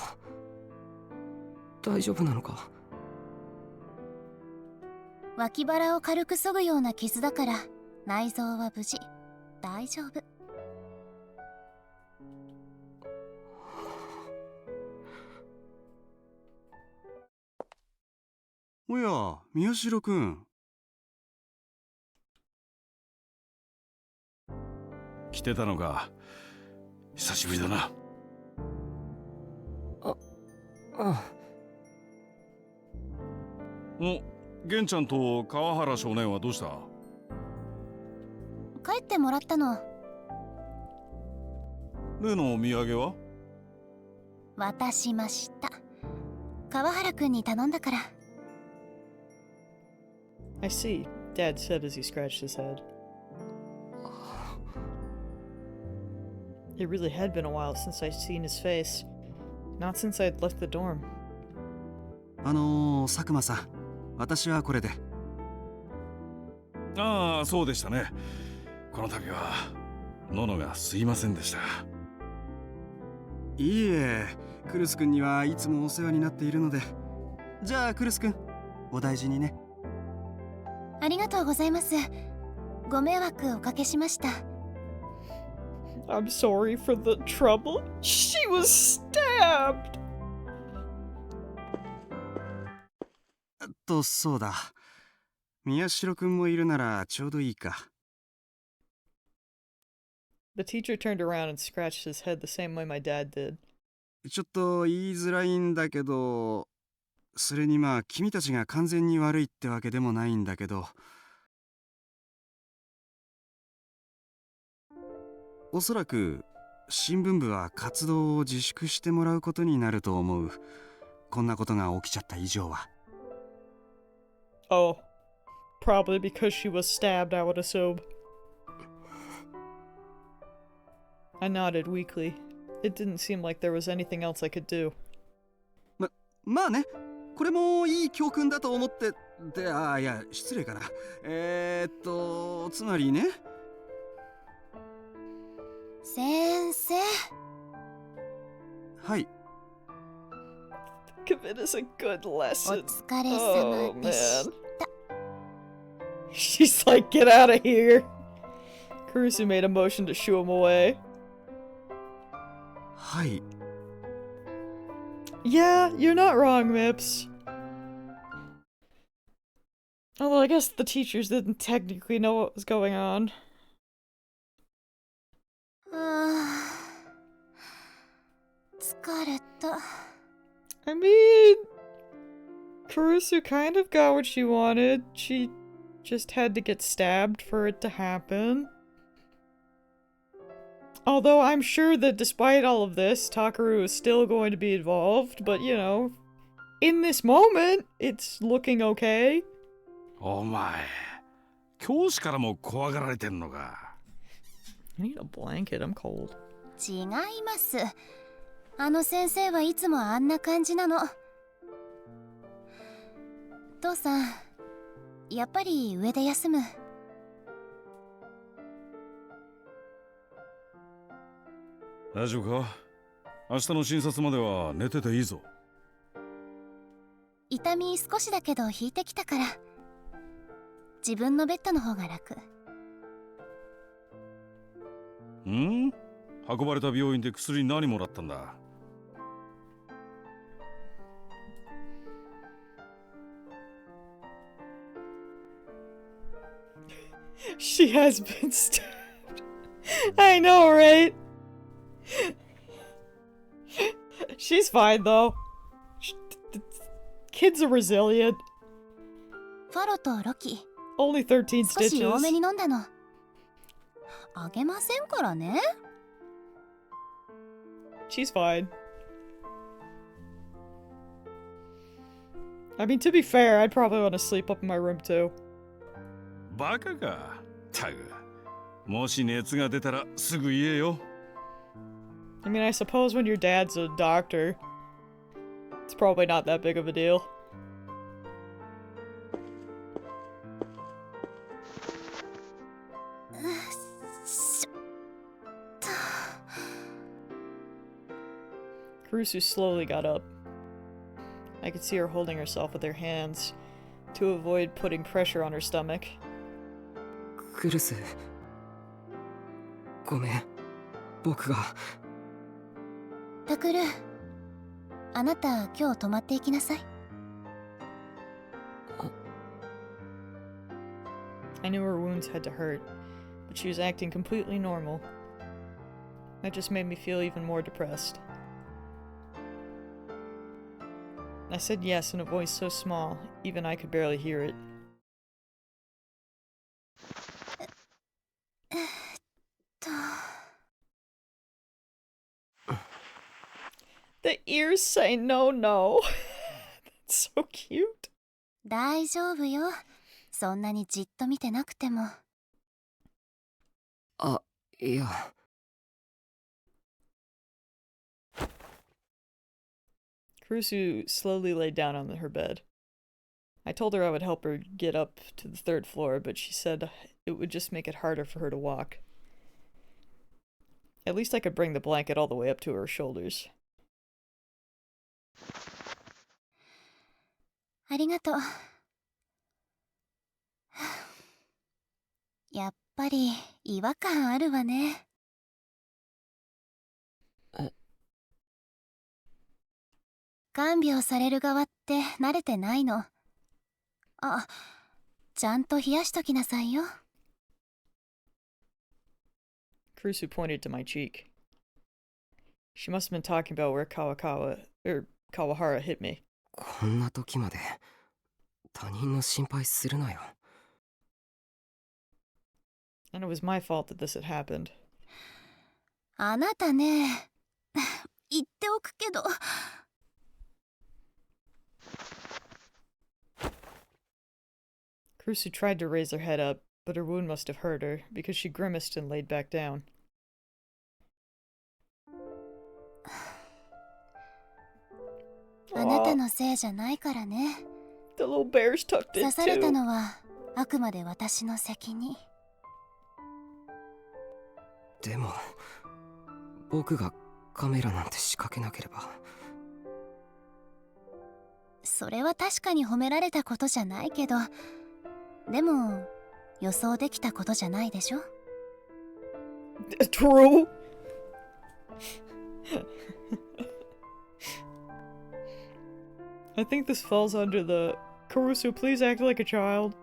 大丈夫なのか？脇腹を軽く削ぐような傷だから内臓は無事、大丈夫。おや、宮代くん。来てたのか。久しぶりだな。玄ちゃんと川原少年はどうした？帰ってもらったの。例のお土産は？渡しました。川原くんに頼んだから。I see, Dad said as he scratched his head. It really had been a while since I'd seen his face. Not since I'd left the dorm. 佐久間さん、私はこれで。ああ、そうでしたね。この度は、ののがすいませんでした。いいえ、クルス君にはいつもお世話になっているので。じゃあ、クルス君、お大事にね。ありがとうございます。ご迷惑おかけしました。I'm sorry for the trouble. She was stabbed! そうだ。宮代くんもいるならちょうどいいか。The teacher turned around and scratched his head the same way my dad did. ちょっと言いづらいんだけど、それにまあ君たちが完全に悪いってわけでもないんだけど、おそらく新聞部は活動を自粛してもらうことになると思う。こんなことが起きちゃった以上は。Oh, probably because she was stabbed, I would assume. I nodded weakly. It didn't seem like there was anything else I could do. まあね、これもいい教訓だと思って、いや、失礼かな。つまりね。先生。はい。Think of it as a good lesson. お疲れ様でした。She's like, get out of here. Kurusu made a motion to shoo him away. はい。Yeah, you're not wrong, Mips. Although I guess the teachers didn't technically know what was going on. I mean, Kurusu kind of got what she wanted. She just had to get stabbed for it to happen. Although I'm sure that despite all of this, Takaru is still going to be involved, but you know, in this moment, it's looking okay. お前、教師からも怖がられてんのか。I need a blanket, I'm cold. 違います。あの先生はいつもあんな感じなの。父さん、やっぱり上で休む。大丈夫か？明日の診察までは寝てていいぞ。痛み少しだけど引いてきたから。自分のベッドの方が楽。運ばれた病院で薬何もらったんだ？ She has been stabbed. I know, right? She's fine, though. Kids are resilient. ファロとロキ Only 13少し多 stitches. めに飲んだの。あげませんからね。 She's fine. I mean, to be fair, I'd probably want to sleep up in my room too. バカか。タグ。もし熱が出たらすぐ言えよ。I mean, I suppose when your dad's a doctor, it's probably not that big of a deal. Kurusu slowly got up. I could see her holding herself with her hands to avoid putting pressure on her stomach. クルスごめん僕がタクル、あなた今日泊まっていきなさい。I knew her wounds had to hurt, but she was acting completely normal. That just made me feel even more depressed. I said yes in a voice so small, even I could barely hear it. The ears say no, no. That's so cute. 大丈夫よ。そんなにじっと見てなくても。あ、いや Kurusu slowly laid down on her bed. I told her I would help her get up to the 3rd floor, but she said it would just make it harder for her to walk. At least I could bring the blanket all the way up to her shoulders. ありがとう。やっぱり違和感あるわね。看病される側って慣れてないの。あ、ちゃんと冷やしときなさいよ。Kurusu pointed to my cheek. She must have been talking about where Kawahara hit me. こんな時まで他人の心配するなよ And it was my fault that this had happened. あなたね、言っておくけど。Kurusu tried to raise her head up, but her wound must have hurt her, because she grimaced and laid back down. あなたのせいじゃないからね。The little bear's tucked in 刺された too. のはあくまで私の責任。でも僕がカメラなんて仕掛けなければそれは確かに褒められたことじゃないけど、でも予想できたことじゃないでしょ。True. I think this falls under the Kurusu, please act like a child.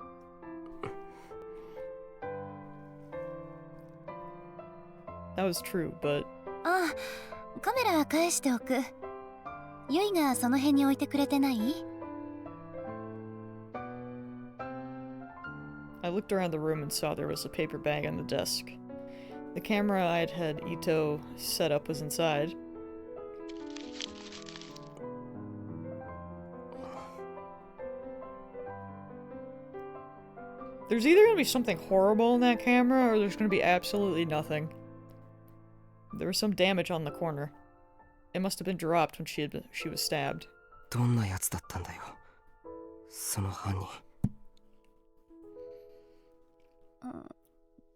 That was true, but ああ、カメラ返しておく。ユイがその辺に置いてくれてない？ I looked around the room and saw there was a paper bag on the desk. The camera I'd had Ito set up was inside. There's either gonna be something horrible in that camera, or there's gonna be absolutely nothing. There was some damage on the corner. It must have been dropped when she was stabbed. どんなやつだったんだよその犯人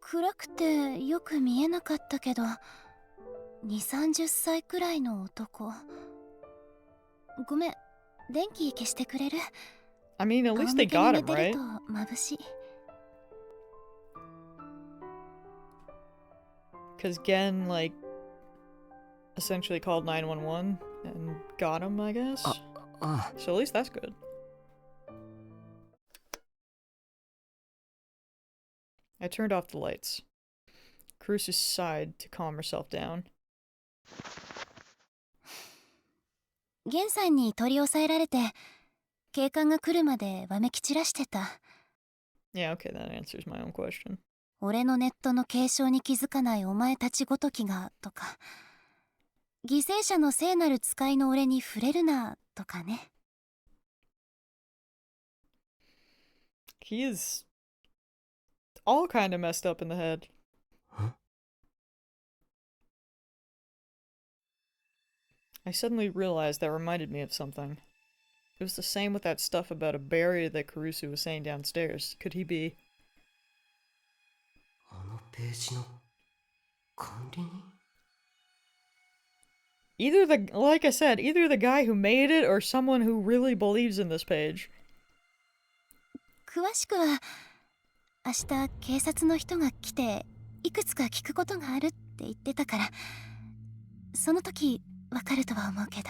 暗くてよく見えなかったけど、2、30歳くらいの男。ごめん、電気消してくれる？ I mean, at least they got him, right? 眩しい。Because Gen, like, essentially called 911 and got him, I guess. So at least that's good. I turned off the lights. Kurusu sighed to calm herself down. ゲンさんに取り押さえられて、警官が来るまでわめき散らしてた。Yeah, okay, that answers my own question. 俺のネットの継承に気づかないお前たちごときが、とか。犠牲者の聖なる使いの俺に触れるな、とかね。He is all kind of messed up in the head. Huh? I suddenly realized that reminded me of something. It was the same with that stuff about a barrier that Kurusu was saying downstairs. Could he be... あのページの管理人? Either the, like I said, either the guy who made it or someone who really believes in this page. 詳しくは、明日警察の人が来て、いくつか聞くことがあるって言ってたから、その時わかるとは思うけど。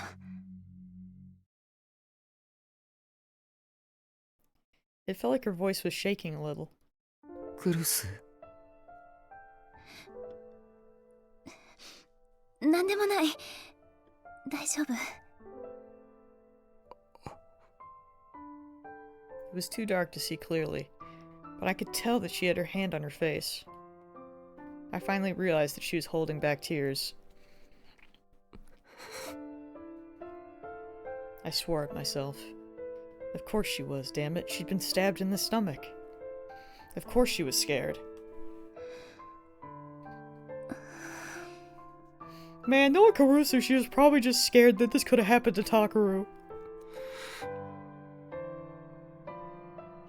It felt like her voice was shaking a little. クルス。なんでもない。大丈夫。It was too dark to see clearly, but I could tell that she had her hand on her face. I finally realized that she was holding back tears. I swore at myself. Of course she was, damn it. She'd been stabbed in the stomach. Of course she was scared. Man, knowing Kurusu, she was probably just scared that this could have happened to Takaru.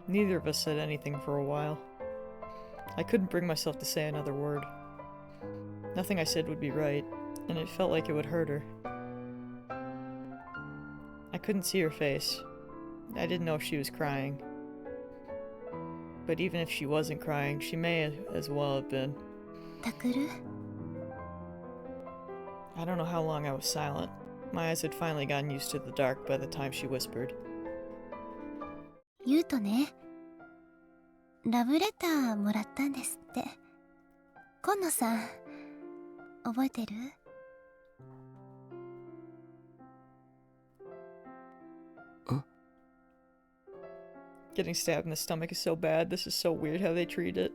Neither of us said anything for a while. I couldn't bring myself to say another word. Nothing I said would be right, and it felt like it would hurt her. I couldn't see her face. I didn't know if she was crying. But even if she wasn't crying, she may as well have been. Takuru? I don't know how long I was silent. My eyes had finally gotten used to the dark by the time she whispered. 言うとね、ラブレターもらったんですって。今野さん、覚えてる？ Getting stabbed in the stomach is so bad. This is so weird how they treat it.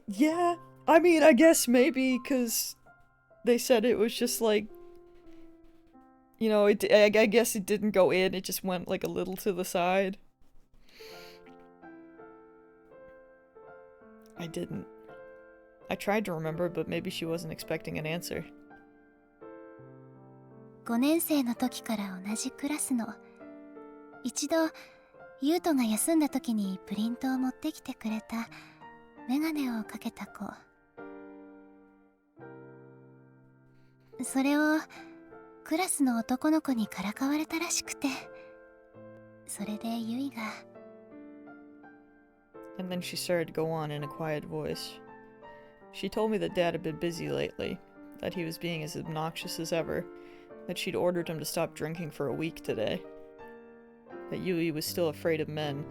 Yeah. I mean, I guess maybe because they said it was just like, you know, I guess it didn't go in. It just went like a little to the side. I didn't. I tried to remember, but maybe she wasn't expecting an answer. 5年生の時から同じクラスの。一度、優斗が休んだ時にプリントを持ってきてくれたメガネをかけた子。それをクラスの男の子にからかわれたらしくて。それでユイが。And then she started to go on in a quiet voice. She told me that Dad had been busy lately, that he was being as obnoxious as ever, that she'd ordered him to stop drinking for a week today, that Yui was still afraid of men,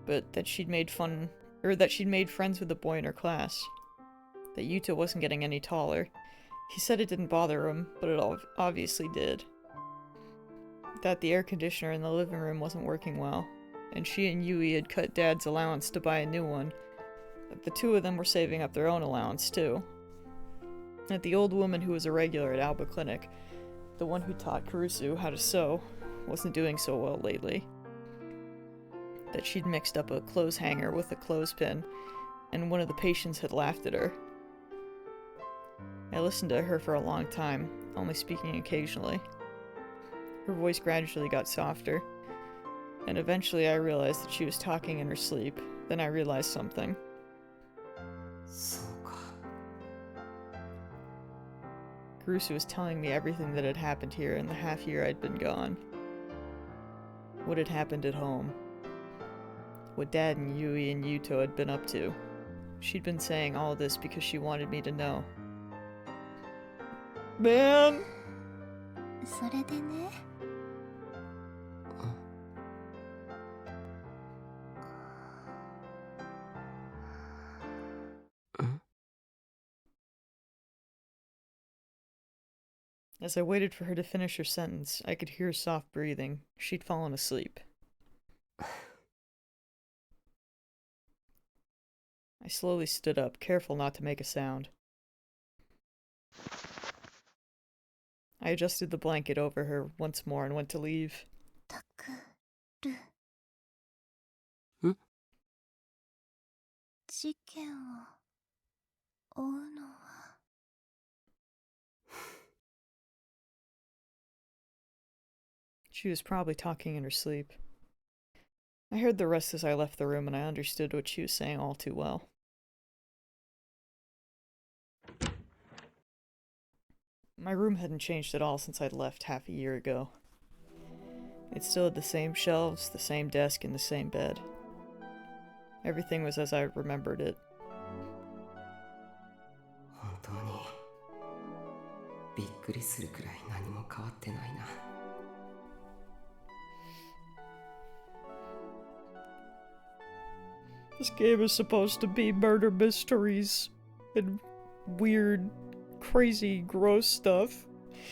but that she'd made friends with a boy in her class, that Yuta wasn't getting any taller. He said it didn't bother him, but it obviously did. That the air conditioner in the living room wasn't working well, and she and Yui had cut Dad's allowance to buy a new one. That the two of them were saving up their own allowance, too. That the old woman who was a regular at Alba Clinic, the one who taught Kurusu how to sew, wasn't doing so well lately. That she'd mixed up a clothes hanger with a clothespin, and one of the patients had laughed at her. I listened to her for a long time, only speaking occasionally. Her voice gradually got softer, and eventually I realized that she was talking in her sleep. Then I realized something. そうか。 Kurusu was telling me everything that had happened here in the half year I'd been gone. What had happened at home. What Dad and Yui and Yuto had been up to. She'd been saying all this because she wanted me to know. Man! それでね。As I waited for her to finish her sentence, I could hear soft breathing. She'd fallen asleep. I slowly stood up, careful not to make a sound. I adjusted the blanket over her once more and went to leave. Hmm? 事件を追うのは She was probably talking in her sleep. I heard the rest as I left the room, and I understood what she was saying all too well. My room hadn't changed at all since I'd left half a year ago. It still had the same shelves, the same desk, and the same bed. Everything was as I remembered it. 本当にびっくりするくらい何も変わってないな。This game is supposed to be murder mysteries and weird, crazy, gross stuff.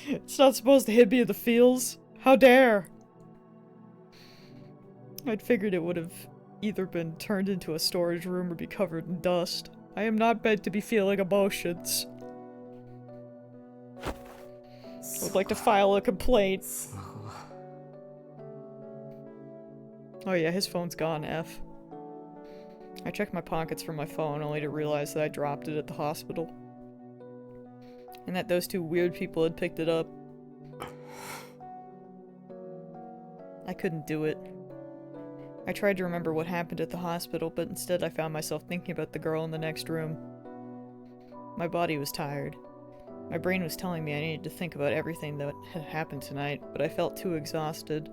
It's not supposed to hit me in the feels. How dare! I'd figured it would have either been turned into a storage room or be covered in dust. I am not meant to be feeling emotions. I would like to file a complaint. Oh yeah, his phone's gone, F. I checked my pockets for my phone only to realize that I dropped it at the hospital. And that those two weird people had picked it up. I couldn't do it. I tried to remember what happened at the hospital, but instead I found myself thinking about the girl in the next room. My body was tired. My brain was telling me I needed to think about everything that had happened tonight, but I felt too exhausted.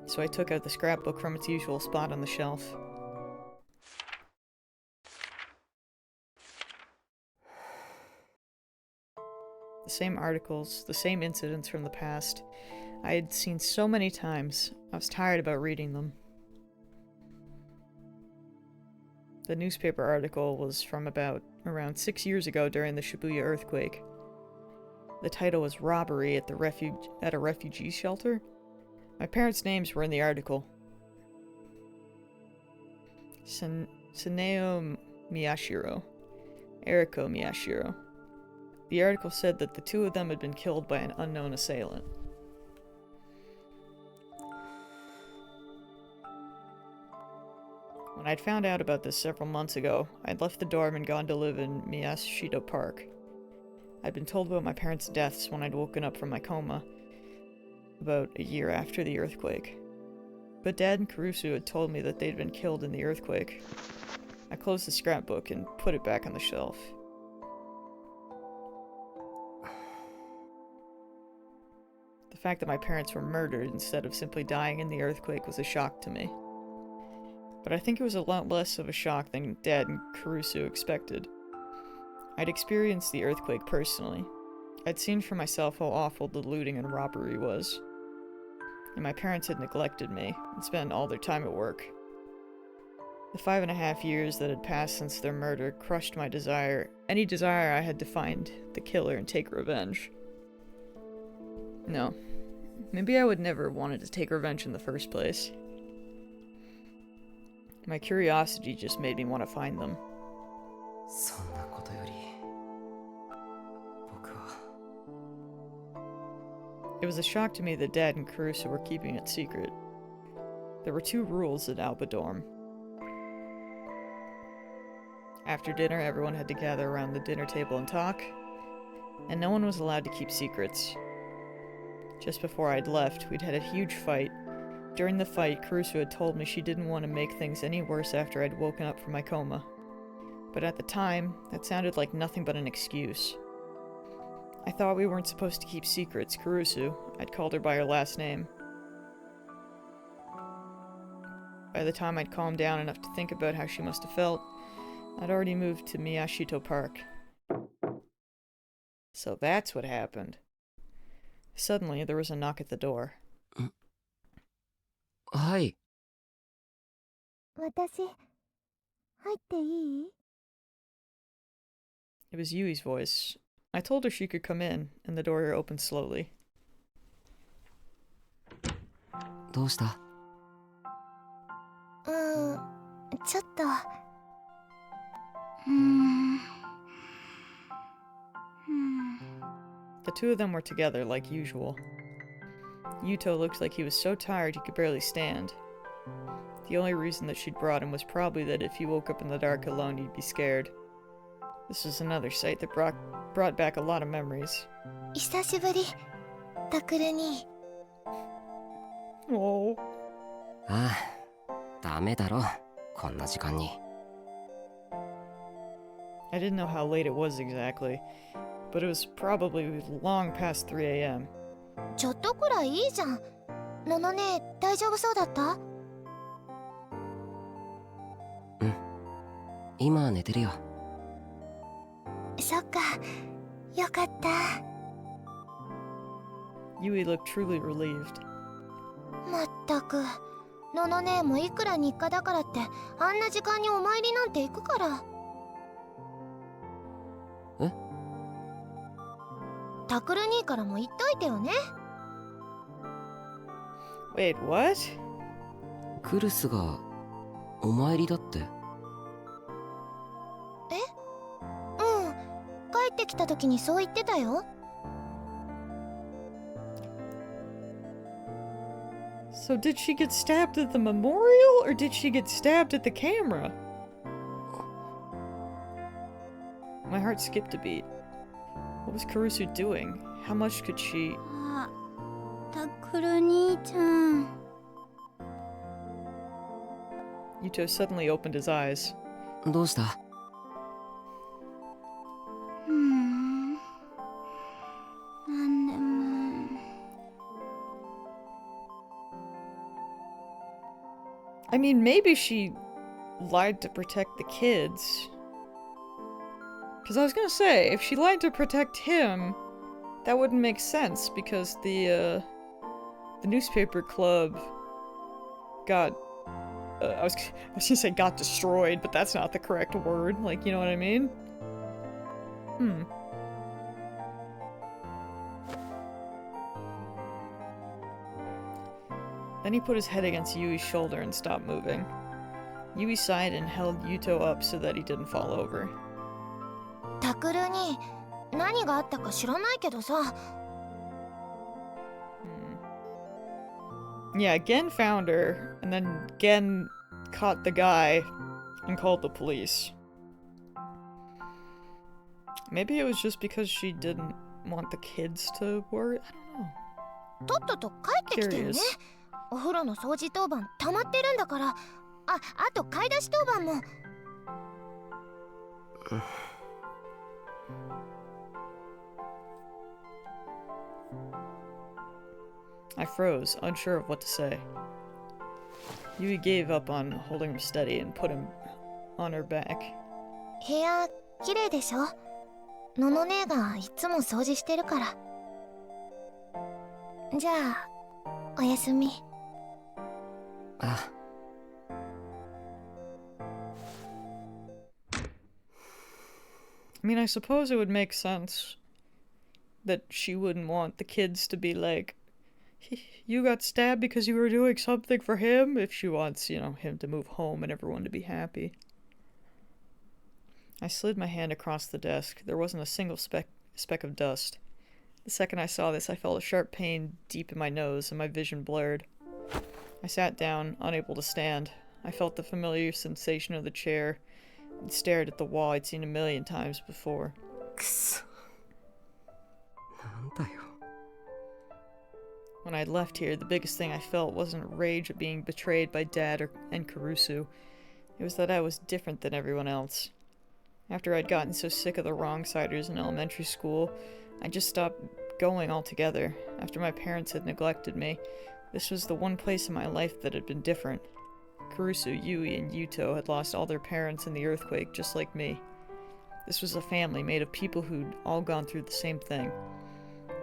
So I took out the scrapbook from its usual spot on the shelf. The same articles, the same incidents from the past. I had seen so many times, I was tired about reading them. The newspaper article was from around 6 years ago during the Shibuya earthquake. The title was Robbery at a refugee shelter. My parents' names were in the article. Suneo Miyashiro. Eriko Miyashiro. The article said that the two of them had been killed by an unknown assailant. When I'd found out about this several months ago, I'd left the dorm and gone to live in Miyashito Park. I'd been told about my parents' deaths when I'd woken up from my coma, about a year after the earthquake. But Dad and Kurusu had told me that they'd been killed in the earthquake. I closed the scrapbook and put it back on the shelf. The fact that my parents were murdered instead of simply dying in the earthquake was a shock to me. But I think it was a lot less of a shock than Dad and Kurusu expected. I'd experienced the earthquake personally. I'd seen for myself how awful the looting and robbery was. And my parents had neglected me and spent all their time at work. The 5.5 years that had passed since their murder crushed my desire, any desire I had to find the killer and take revenge. No. Maybe I would never have wanted to take revenge in the first place. My curiosity just made me want to find them. It was a shock to me that Dad and Kurusu were keeping it secret. There were 2 rules at Alba Dorm. After dinner, everyone had to gather around the dinner table and talk, and no one was allowed to keep secrets. Just before I'd left, we'd had a huge fight. During the fight, Kurusu had told me she didn't want to make things any worse after I'd woken up from my coma. But at the time, that sounded like nothing but an excuse. I thought we weren't supposed to keep secrets, Kurusu. I'd called her by her last name. By the time I'd calmed down enough to think about how she must have felt, I'd already moved to Miyashito Park. So that's what happened. Suddenly, there was a knock at the door. Hi. 私、入っていい? It was Yui's voice. I told her she could come in, and the door opened slowly. どうした？ちょっと。The two of them were together like usual. Yuto looked like he was so tired he could barely stand. The only reason that she'd brought him was probably that if he woke up in the dark alone, he'd be scared. This was another sight that brought back a lot of memories. 久しぶり、タクルに。Oh. ああ、ダメだろ、こんな時間に。I didn't know how late it was exactly, but it was probably long past 3 a.m. ちょっとくらいいいじゃん。ののね、大丈夫そうだった？うん。今寝てるよ。そっか、よかった。Yui looked truly relieved. まったく、ののねもいくら日課だからってあんな時間にお参りなんて行くから。え？タクル兄からも言っといてよね。Wait, what? クルスがお参りだって？え？うん、帰ってきた時にそう言ってたよ。So did she get stabbed at the memorial, or did she get stabbed at the camera? My heart skipped a beat. What was Kurusu doing? How much could she... あ、タクル兄ちゃん。Yuto suddenly opened his eyes. どうした？なんでも。I mean, maybe she lied to protect the kids. Because I was gonna say, if she lied to protect him, that wouldn't make sense, because the newspaper club got... I was gonna say got destroyed, but that's not the correct word. Like, you know what I mean? Then he put his head against Yui's shoulder and stopped moving. Yui sighed and held Yuto up so that he didn't fall over. タクルに何があったか知らないけどさ。Yeah, Gen found her, and then Gen caught the guy and called the police. Maybe it was just because she didn't want the kids to worry? I don't know. とっとと帰ってきてよね。お風呂の掃除当番溜まってるんだから。あと買い出し当番も。I froze, unsure of what to say. Yui gave up on holding him steady and put him on her back. 部屋綺麗でしょ？のの姉がいつも掃除してるから。じゃあ、おやすみ。あ。I mean, I suppose it would make sense that she wouldn't want the kids to be like, you got stabbed because you were doing something for him, if she wants, you know, him to move home and everyone to be happy. I slid my hand across the desk. There wasn't a single speck of dust. The second I saw this, I felt a sharp pain deep in my nose and my vision blurred. I sat down, unable to stand. I felt the familiar sensation of the chair and stared at the wall I'd seen a million times before. くそ。なんだよ。When I'd left here, the biggest thing I felt wasn't rage at being betrayed by Dad and Kurusu. It was that I was different than everyone else. After I'd gotten so sick of the wrong-siders in elementary school, I just stopped going altogether. After my parents had neglected me, this was the one place in my life that had been different. Kurusu, Yui, and Yuto had lost all their parents in the earthquake, just like me. This was a family made of people who'd all gone through the same thing.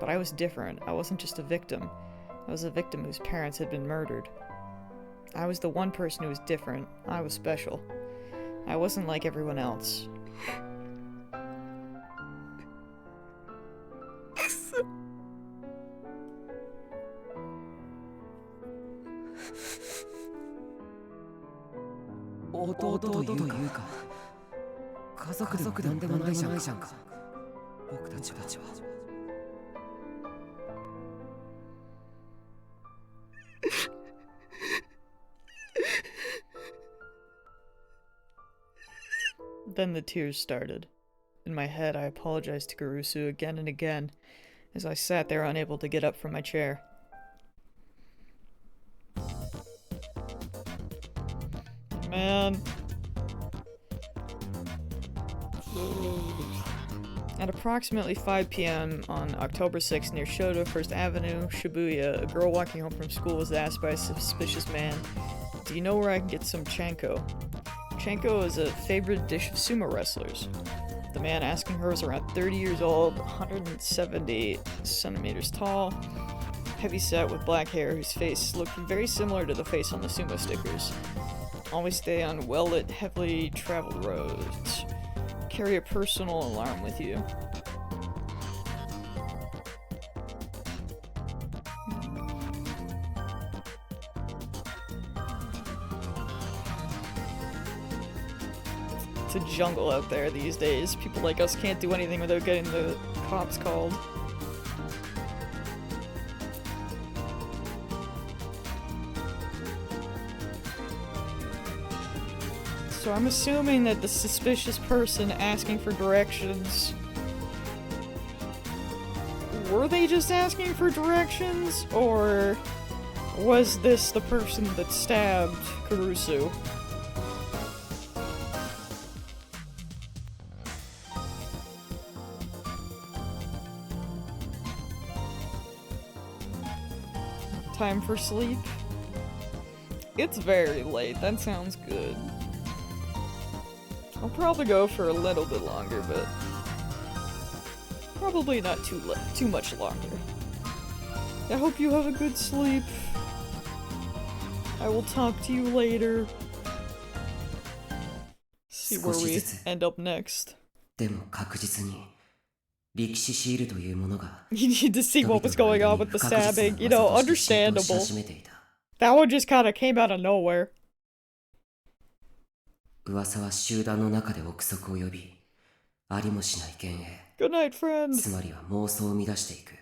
But I was different. I wasn't just a victim. I was a victim whose parents had been murdered. I was the one person who was different. I was special. I wasn't like everyone else. 弟というか家族でもなんでもないじゃんか。僕たちは。Then the tears started. In my head, I apologized to Garusu again and again, as I sat there unable to get up from my chair. Man. At approximately 5 p.m. on October 6th near Shoto First Avenue, Shibuya, a girl walking home from school was asked by a suspicious man, "Do you know where I can get some chanko?" Chanko is a favorite dish of sumo wrestlers. The man asking her was around 30 years old, 170 centimeters tall, heavy-set with black hair whose face looked very similar to the face on the sumo stickers. Always stay on well-lit, heavily traveled roads. Carry a personal alarm with you. It's a jungle out there these days. People like us can't do anything without getting the cops called. So I'm assuming that the suspicious person asking for directions... Were they just asking for directions? Or was this the person that stabbed Kurusu? Time for sleep? It's very late, that sounds good. I'll probably go for a little bit longer, but probably not too much longer. I hope you have a good sleep. I will talk to you later. See where we end up next. You need to see what was going on with the stabbing. You know, understandable. That one just kind of came out of nowhere. 噂は集団の中で憶測を呼び、ありもしない幻影。Good night, friend. つまりは妄想を生み出していく。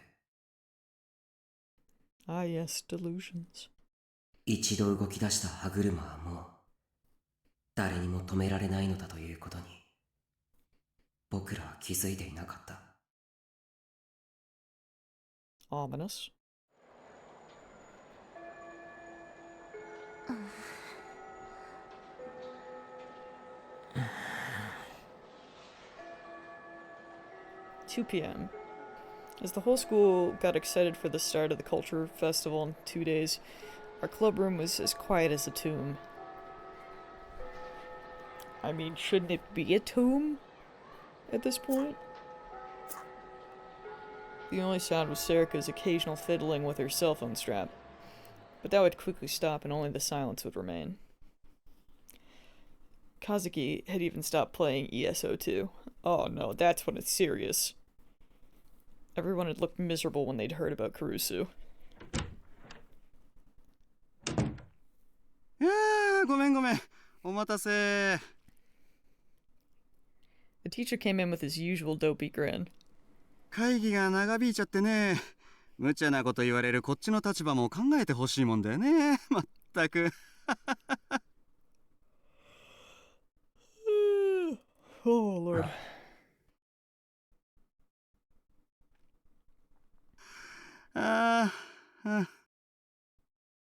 Ah, yes, delusions. 一度動き出した歯車はもう誰にも止められないのだということに、僕らは気づいていなかった。Ominous. (2 p.m.) As the whole school got excited for the start of the culture festival in 2 days, our club room was as quiet as a tomb. I mean, shouldn't it be a tomb at this point? The only sound was Serika's occasional fiddling with her cell phone strap, but that would quickly stop and only the silence would remain. Kazuki had even stopped playing ESO2. Oh no, that's when it's serious. Everyone had looked miserable when they'd heard about Kurusu. The teacher came in with his usual dopey grin. 会議が長引いちゃってね。無茶なこと言われるこっちの立場も考えてほしいもんだよね。まったく。Oh, Lord.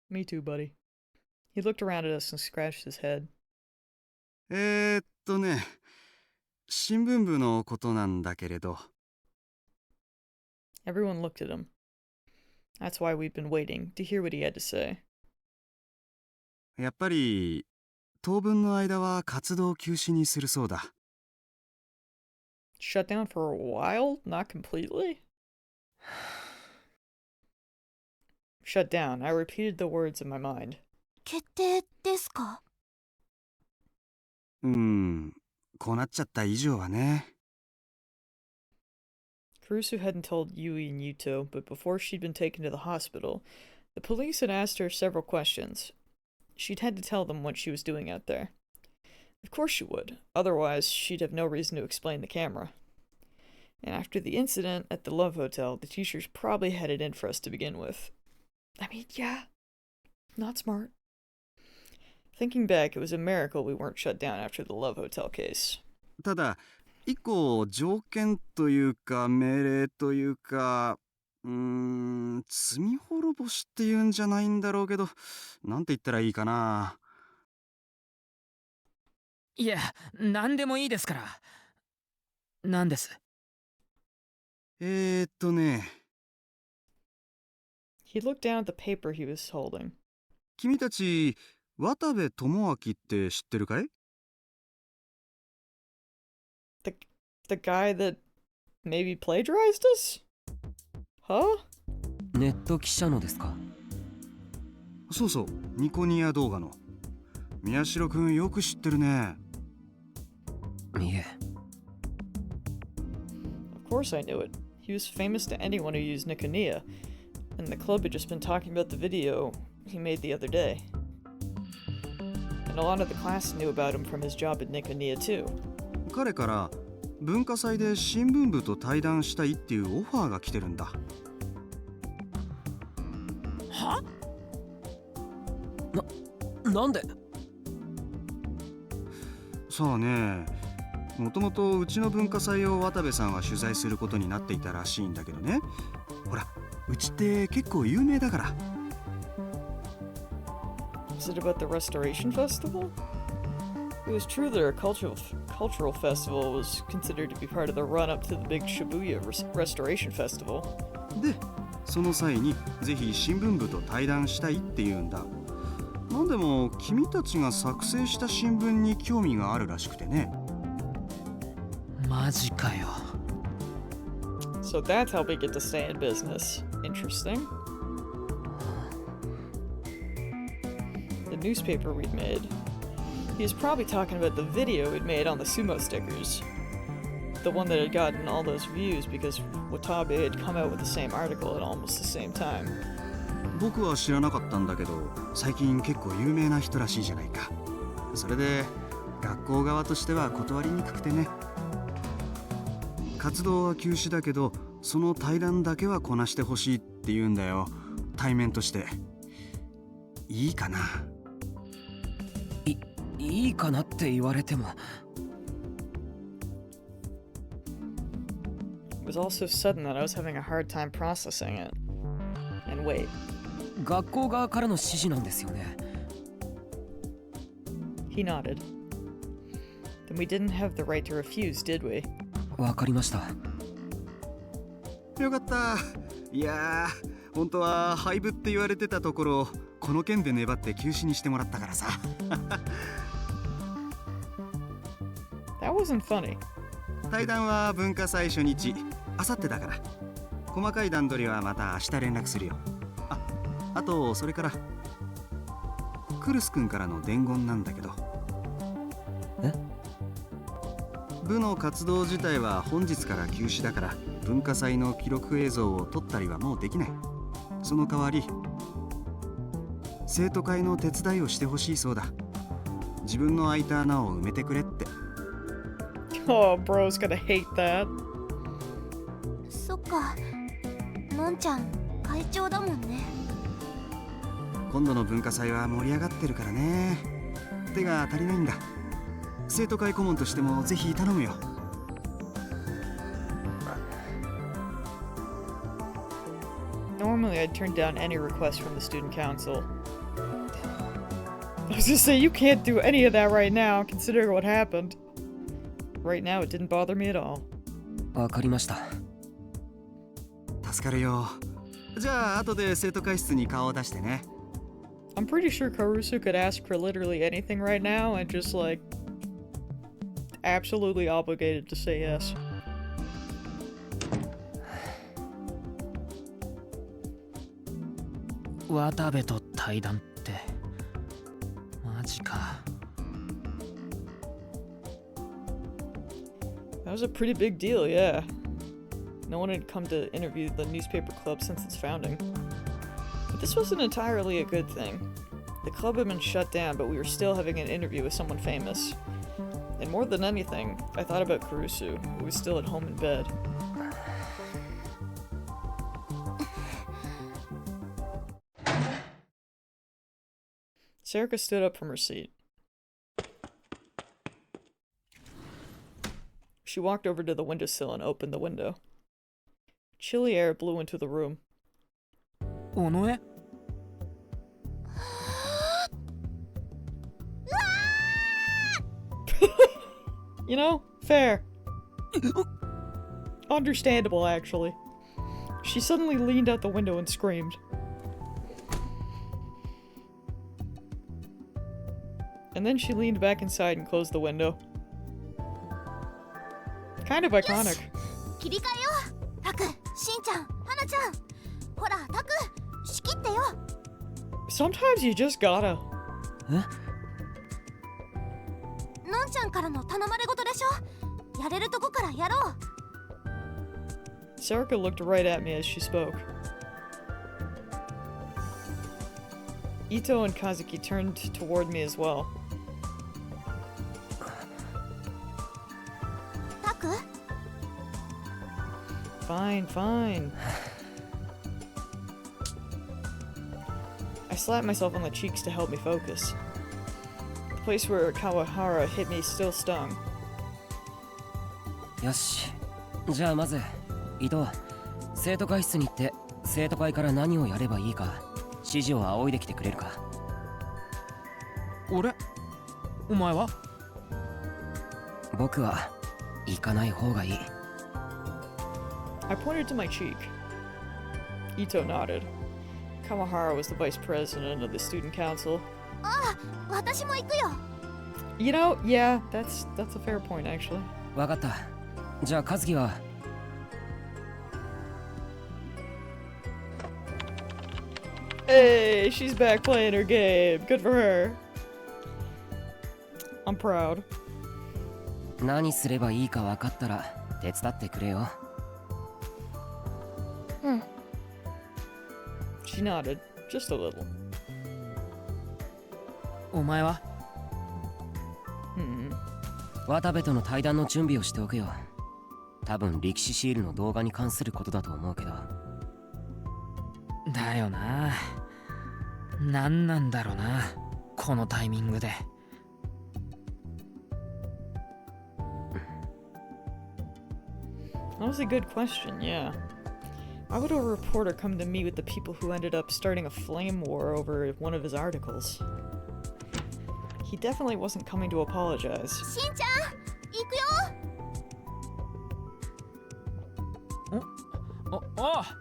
Me too, buddy. He looked around at us and scratched his head. ね、新聞部のことなんだけれど。Everyone looked at him. That's why we've been waiting, to hear what he had to say. やっぱり、当分の間は活動休止にするそうだ。Shut down for a while? Not completely? Shut down. I repeated the words in my mind. 決定ですか？こうなっちゃった以上はね。Kurusu hadn't told Yui and Yuto, but before she'd been taken to the hospital, the police had asked her several questions. She'd had to tell them what she was doing out there. Of course she would. Otherwise, she'd have no reason to explain the camera. And after the incident at the Love Hotel, the teachers probably had it in for us to begin with. I mean, yeah. Not smart. Thinking back, it was a miracle we weren't shut down after the Love Hotel case. ただ一個条件というか命令というか罪滅ぼしっていうんじゃないんだろうけど、なんて言ったらいいかな。いや、何でもいいですから。何です？ね。He looked down at the paper he was holding. 君たち渡部智明って知ってるかい？ The guy that maybe plagiarized us? Huh? ネット記者のですか？そうそう、ニコニア動画の。宮代くんよく知ってるね。いえ。Of course I knew it. He was famous to anyone who used Niconia, and the club had just been talking about the video he made the other day. And a lot of the class knew about him from his job at Niconia too. 彼から文化祭で新聞部と対談したいっていうオファーが来てるんだ。は？なんで？さあね、もともとうちの文化祭を渡部さんは取材することになっていたらしいんだけどね。ほら、うちって結構有名だから。Is it about the Restoration Festival? It was true that our cultural festival was considered to be part of the run-up to the big Shibuya Restoration Festival. で、その際にぜひ新聞部と対談したいって言うんだ。なんでも君たちが作成した新聞に興味があるらしくてね。マジかよ。So that's how we get to stay in business. Interesting. The newspaper we'd made. He was probably talking about the video we'd made on the sumo stickers. The one that had gotten all those views because Watabe had come out with the same article at almost the same time. 僕は知らなかったんだけど、最近結構有名な人らしいじゃないか。それで学校側としては断りにくくてね。活動は休止だけど、その対談だけはこなしてほしいって言うんだよ。対面として。いいかな？いいかなって言われても。It was all so sudden that I was having a hard time processing it. And wait. 学校側からの指示なんですよね。He nodded. Then we didn't have the right to refuse, did we? わかりました。よかった。いやー、本当は廃部って言われてたところ、この件で粘って休止にしてもらったからさ。That wasn't funny. 対談は文化祭初日、あさってだから。細かい段取りはまた明日連絡するよ。あとそれからクルス君からの伝言なんだけど。え？部の活動自体は本日から休止だから、文化祭の記録映像を撮ったりはもうできない。その代わり生徒会の手伝いをしてほしいそうだ。自分の空いた穴を埋めてくれって。Oh, bro's gonna hate that. そっか、のんちゃん会長だもんね。今度の文化祭は盛り上がってるからね。手が足りないんだ。生徒会顧問としてもぜひ頼むよ。Normally I'd turn down any request from the student council. I was gonna say, you can't do any of that right now, considering what happened. Right now, it didn't bother me at all. わかりました。助かるよ。じゃあ後で生徒会室に顔を出してね。I'm pretty sure Karusu could ask for literally anything right now and just like absolutely obligated to say yes. 渡部と対談ってマジか。That was a pretty big deal, yeah. No one had come to interview the newspaper club since its founding. But this wasn't entirely a good thing. The club had been shut down, but we were still having an interview with someone famous. And more than anything, I thought about Kurusu, who was still at home in bed. Sarika stood up from her seat. She walked over to the windowsill and opened the window. Chilly air blew into the room. Onoe? You know, fair. Understandable, actually. She suddenly leaned out the window and screamed. And then she leaned back inside and closed the window. Kind of iconic. 切り替えよう。タク、しんちゃん、はなちゃん。ほら、タク、仕切ってよ。Sometimes you just gotta. のんちゃんからの頼まれ事でしょ。やれるとこからやろう。Sarika looked right at me as she spoke. Ito and Kazuki turned toward me as well. タク Fine, fine. I slapped myself on the cheeks to help me focus. The place where Kawahara hit me still stung. よし、じゃあまず伊藤、生徒会室に行って生徒会から何をやればいいか指示を仰いできてくれるか。俺？お前は？僕は行かない方がいい。I pointed to my cheek. Ito nodded. Kawahara was the vice president of the student council. ああ、私も行くよ。You know, yeah, that's a fair point, actually. わかった。じゃあ和樹は。Hey, she's back playing her game. Good for her. I'm proud. 何すればいいか分かったら手伝ってくれよ。She nodded, just a little. お前は？渡部との対談の準備をしておくよ。多分力士シールの動画に関することだと思うけど。だよな。何なんだろうな、このタイミングで。That was a good question, yeah. Why would a reporter come to meet with the people who ended up starting a flame war over one of his articles? He definitely wasn't coming to apologize. しんちゃん、行くよ。あ。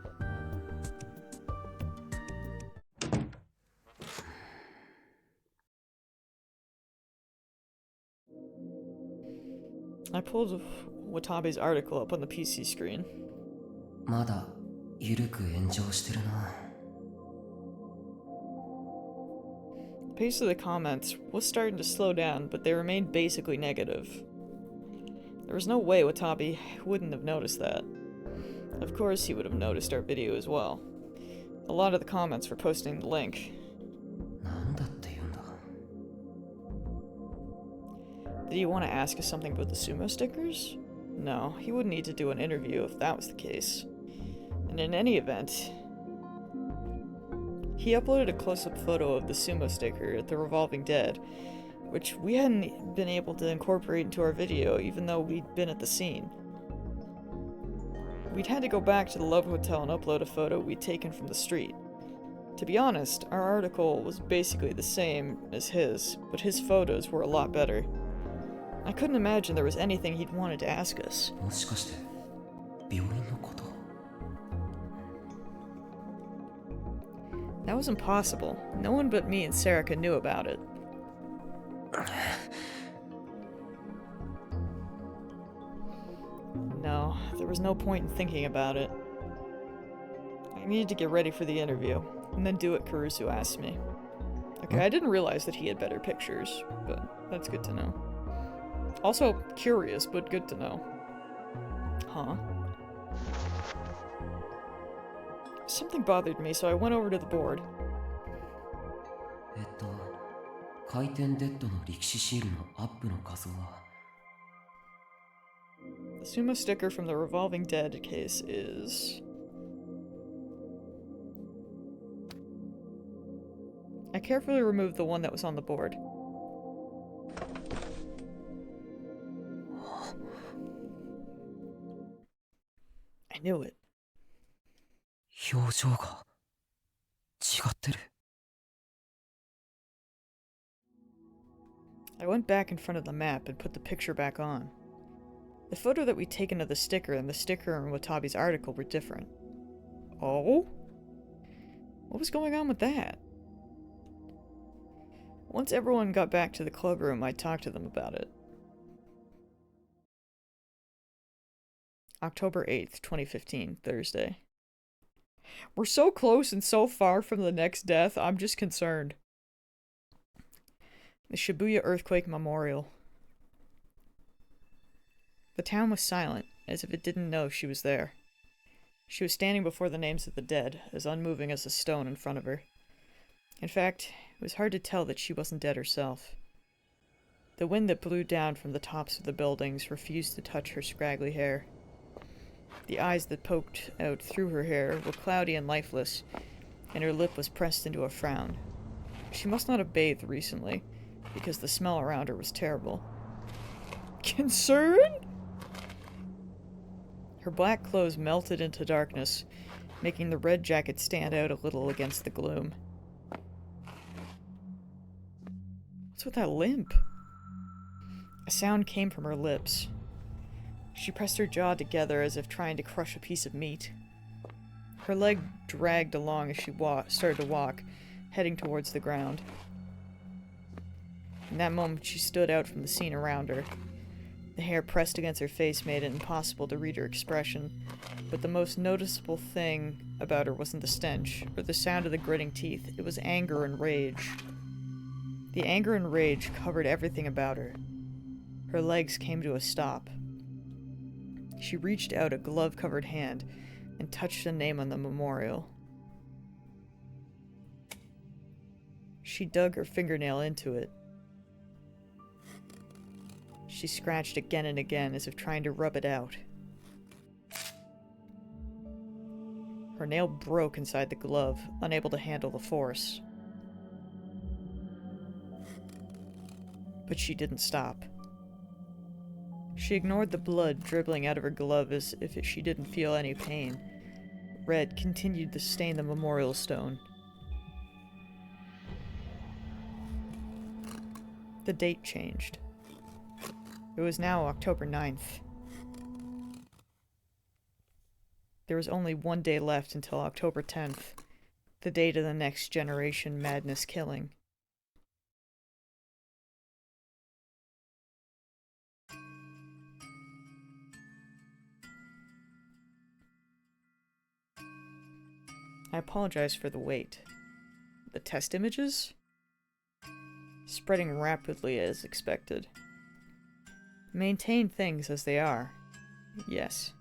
I pulled Watabe's article up on the PC screen. まだゆるく炎上してるな。The pace of the comments was starting to slow down, but they remained basically negative. There was no way Watabe wouldn't have noticed that. Of course he would have noticed our video as well. A lot of the comments were posting the link. なんだって言うんだ。Did he want to ask us something about the sumo stickers? No, he wouldn't need to do an interview if that was the case. And in any event, he uploaded a close-up photo of the sumo sticker at the Revolving Dead, which we hadn't been able to incorporate into our video even though we'd been at the scene. We'd had to go back to the Love Hotel and upload a photo we'd taken from the street. To be honest, our article was basically the same as his, but his photos were a lot better. I couldn't imagine there was anything he'd wanted to ask us. もしかして病院のこと？ That was impossible. No one but me and Sarika knew about it. No, there was no point in thinking about it. I needed to get ready for the interview, and then do what Kurusu asked me. Okay, I didn't realize that he had better pictures, but that's good to know. Also curious, but good to know. Huh? Something bothered me, so I went over to the board. 回転デッドの力士シールのアップの画像は The sumo sticker from the revolving dead case is... I carefully removed the one that was on the board. I knew it. 表情が違ってる。 I went back in front of the map and put the picture back on. The photo that we'd taken of the sticker and the sticker in Watabi's article were different. Oh? What was going on with that? Once everyone got back to the club room, I talked to them about it. October 8th, 2015, Thursday. We're so close and so far from the next death, I'm just concerned. The Shibuya Earthquake Memorial. The town was silent, as if it didn't know she was there. She was standing before the names of the dead, as unmoving as a stone in front of her. In fact, it was hard to tell that she wasn't dead herself. The wind that blew down from the tops of the buildings refused to touch her scraggly hair. The eyes that poked out through her hair were cloudy and lifeless, and her lip was pressed into a frown. She must not have bathed recently, because the smell around her was terrible. Concern? Her black clothes melted into darkness, making the red jacket stand out a little against the gloom. What's with that limp? A sound came from her lips. She pressed her jaw together as if trying to crush a piece of meat. Her leg dragged along as she started to walk, heading towards the ground. In that moment, she stood out from the scene around her. The hair pressed against her face made it impossible to read her expression, but the most noticeable thing about her wasn't the stench, or the sound of the gritting teeth. It was anger and rage. The anger and rage covered everything about her. Her legs came to a stop. She reached out a glove-covered hand and touched the name on the memorial. She dug her fingernail into it. She scratched again and again as if trying to rub it out. Her nail broke inside the glove, unable to handle the force. But she didn't stop. She ignored the blood dribbling out of her glove as if she didn't feel any pain. Red continued to stain the memorial stone. The date changed. It was now October 9th. There was only one day left until October 10th, the date of the next generation madness killing. I apologize for the wait. The test images? Spreading rapidly as expected. Maintain things as they are. Yes.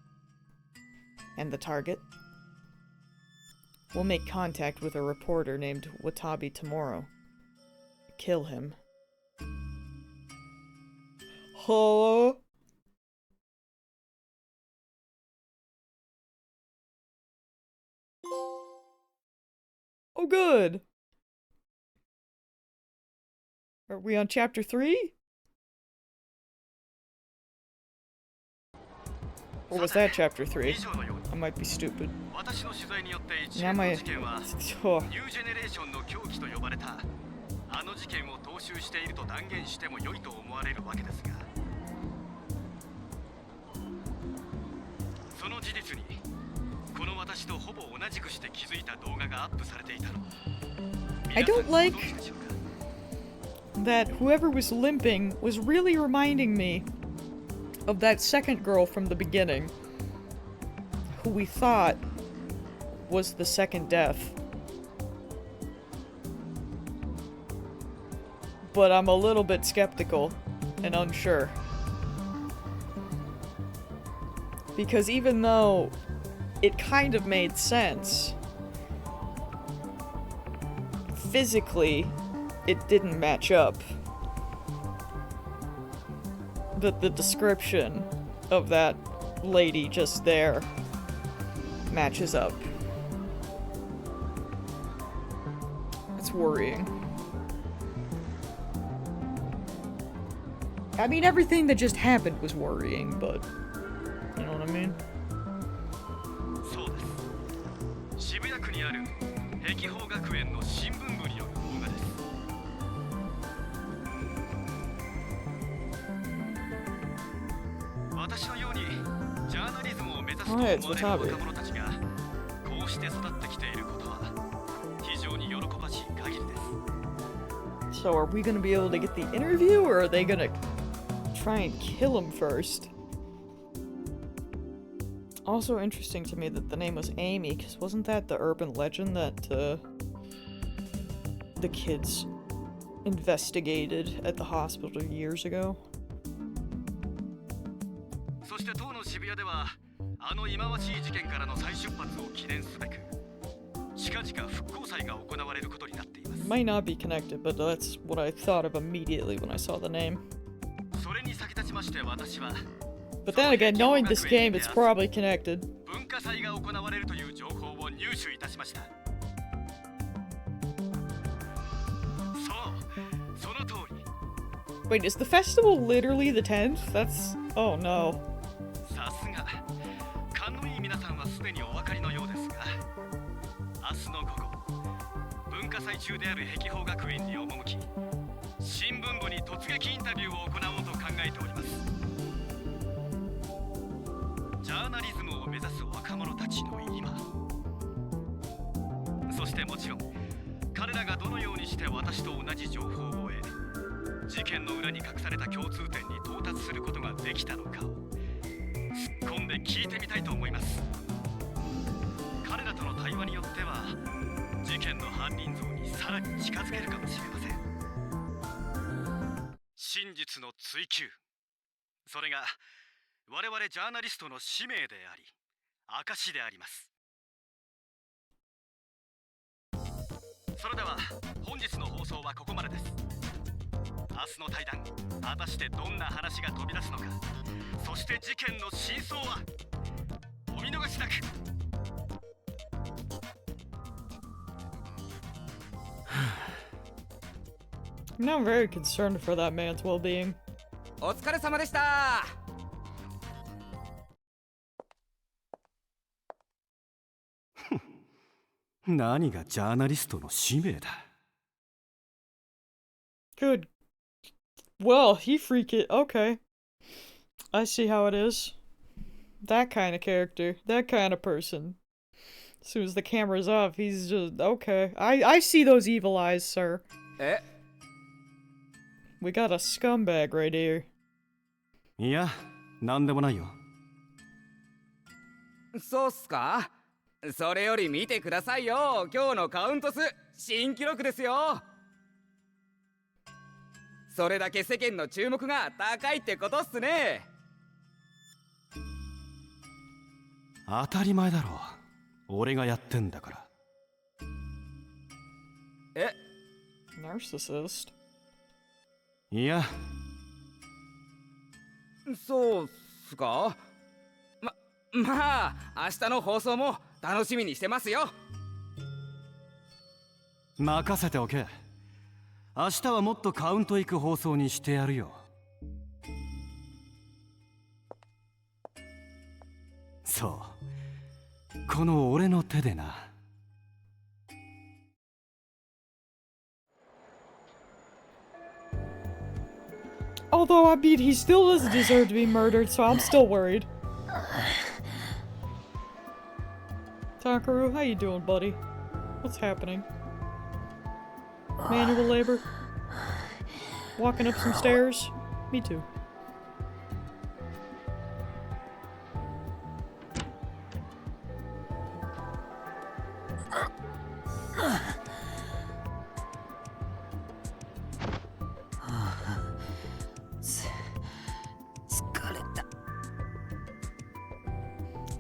And the target? We'll make contact with a reporter named Watabi tomorrow. Kill him. Hello? Oh, good. Are we on chapter 3? Or was that chapter 3? I might be stupid. Now my... Oh. あの事件を踏襲していると断言しても良いと思われるわけですが、その事実にこの私とほぼ同じくして気づいた動画がアップされていたの。 I don't like that whoever was limping was really reminding me of that second girl from the beginning, who we thought was the second death. But I'm a little bit skeptical and unsure. Because even though it kind of made sense, physically, it didn't match up. The description of that lady just there matches up. It's worrying. I mean, everything that just happened was worrying, but you know what I mean? そうです。渋谷区にある碧峰学園の新聞部による動画です。私のようにジャーナリズムを目指すと思われる若者たちがこうして育ってきていることは非常に喜ばしい限りです。 So are we gonna be able to get the interview, or are they gonna try and kill him first? Also interesting to me that the name was Amy, because wasn't that the urban legend that the kids investigated at the hospital years ago? そして当の渋谷ではあの忌まわしい事件からの再出発を記念すべく近々復興祭が行われることになっています。 Might not be connected, but that's what I thought of immediately when I saw the name. それに先立ちまして私は But then again, knowing this game, it's probably connected. 文化祭が行われるという情報を入手いたしました。そう、その通り。 Wait, is the festival literally the 10th? That's... oh no. さすが勘のいい皆さんはすでにお分かりのようですが、明日の午後文化祭中である碧峰学園に赴き新聞部に突撃インタビューを行おうと考えております。ジャーナリズムを目指す若者たちの今、そしてもちろん彼らがどのようにして私と同じ情報を得事件の裏に隠された共通点に到達することができたのかを突っ込んで聞いてみたいと思います。彼らとの対話によっては事件の犯人像にさらに近づけるかもしれません。真実の追求、それが我々ジャーナリストの使命であり証であります。それでは本日の放送はここまでです。明日の対談、果たしてどんな話が飛び出すのか、そして事件の真相はお見逃しなく。I'm now very concerned for that man's well-being. お疲れ様でした。何がジャーナリストの使命だ。Good. Well, he freak it. Okay. I see how it is. That kind of character. That kind of person. As soon as the camera's off, he's just... okay. I see those evil eyes, sir. We got a scumbag right here. いや、なんでもないよ。そうっすか？それより見てくださいよ。今日のカウント数新記録ですよ。それだけ世間の注目が高いってことっすね。当たり前だろ。俺がやってんだから。Narcissist? いや。そうっすか？まあ、明日の放送も楽しみにしてますよ。任せておけ。明日はもっとカウントいく放送にしてやるよ。そう、この俺の手でな。Although, I mean, he still doesn't deserve to be murdered, so I'm still worried. Takaru, how you doing, buddy? What's happening? Manual labor? Walking up some stairs? Me too.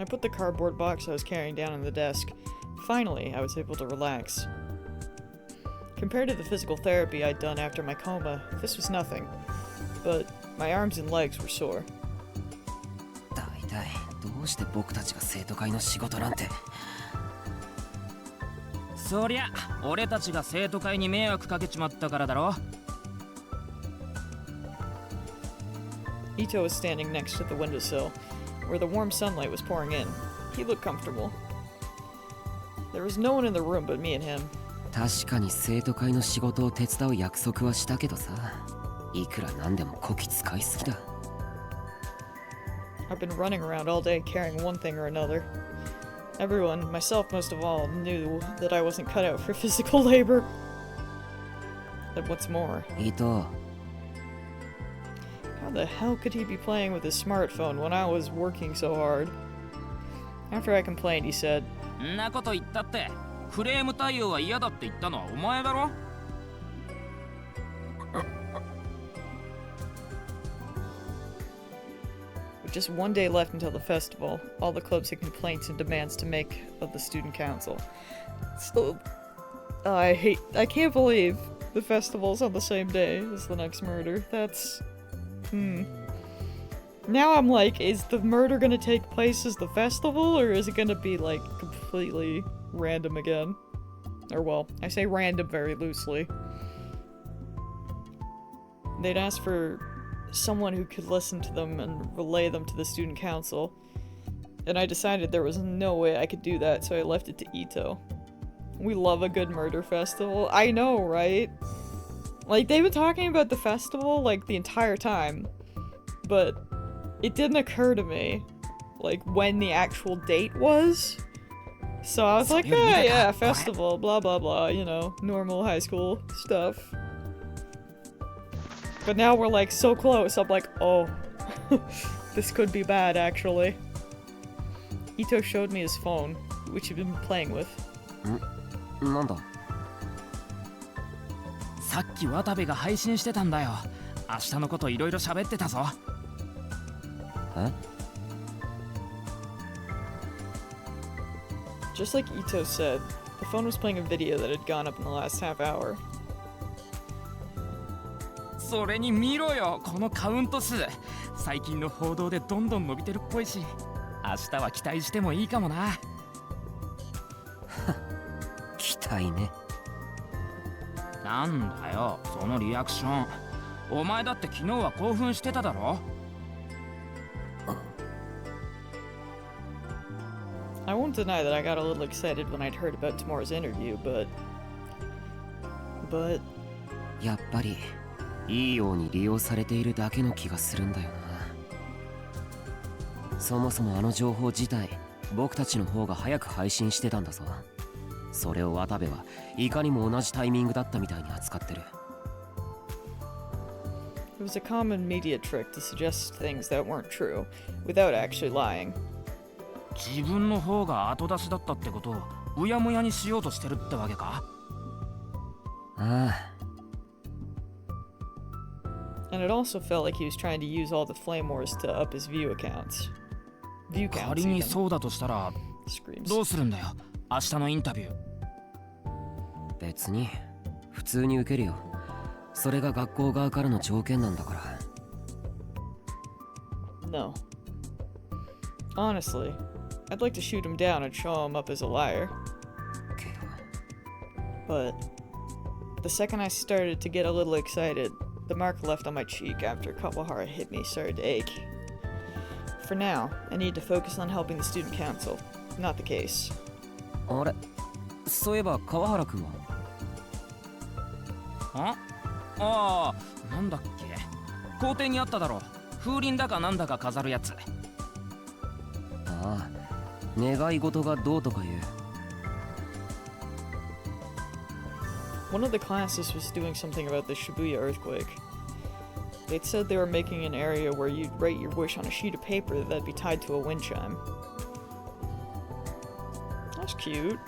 I put the cardboard box I was carrying down on the desk. Finally, I was able to relax. Compared to the physical therapy I'd done after my coma, this was nothing. But my arms and legs were sore. うして僕たちが生徒会の仕事なんて。そりゃ俺たちが生徒会に迷惑かけちまったからだろ。 Ito was standing next to the windowsill, where the warm sunlight was pouring in. He looked comfortable. There was no one in the room but me and him. 確かに生徒会の仕事を手伝う約束はしたけどさ、いくらなんでもこき使いすぎだ。I've been running around all day carrying one thing or another. Everyone, myself most of all, knew that I wasn't cut out for physical labor. And what's more, Ito, how the hell could he be playing with his smartphone when I was working so hard? After I complained, he said, んなこと言ったってクレーム対応は嫌だって言ったのはお前だろ。 With just one day left until the festival, all the clubs had complaints and demands to make of the student council. So, I can't believe the festival's on the same day as the next murder. That's... Now I'm like, is the murder gonna take place as the festival, or is it gonna be, like, completely random again? Or, well, I say random very loosely. They'd asked for someone who could listen to them and relay them to the student council. And I decided there was no way I could do that, so I left it to Ito. We love a good murder festival. I know, right? Like, they've been talking about the festival, like, the entire time. But it didn't occur to me, like, when the actual date was. So I was like, yeah, festival, blah blah blah, you know, normal high school stuff. But now we're like so close, I'm like, oh, this could be bad actually. Ito showed me his phone, which he'd been playing with. なんだ? さっき渡部が配信してたんだよ。明日のこといろいろ喋ってたぞ。え? Just like Ito said, the phone was playing a video that had gone up in the last half hour. それに見ろよ、このカウント数。最近の報道でどんどん伸びてるっぽいし、明日は期待してもいいかもな。期待ね。なんだよ、そのリアクション。お前だって昨日は興奮してただろ。I won't deny that I got a little excited when I'd heard about tomorrow's interview, but... やっぱりいいように利用されているだけの気がするんだよな。そもそもあの情報自体、僕たちの方が早く配信してたんだぞ。それを渡部はいかにも同じタイミングだったみたいに扱ってる。It was a common media trick to suggest things that weren't true, without actually lying. 自分の方が後出しだったってことをうやむやにしようとしてるってわけか？ああ。And it also felt like he was trying to use all the flame wars to up his view counts. 仮にそうだとしたら、どうするんだよ、明日のインタビュー。別に、普通に受けるよ。それが学校側からの条件なんだから。No. Honestly, I'd like to shoot him down and show him up as a liar. But the second I started to get a little excited, the mark left on my cheek after Kawahara hit me started to ache. For now, I need to focus on helping the student council, not the case. あれ、そういえば川原君は？ああ、なんだっけ、校庭にあっただろ。風鈴だかなんだか飾るやつ。ああ、願い事がどうとかいう。One of the classes was doing something about the Shibuya earthquake. They'd said they were making an area where you'd write your wish on a sheet of paper that'd be tied to a wind chime. That's cute.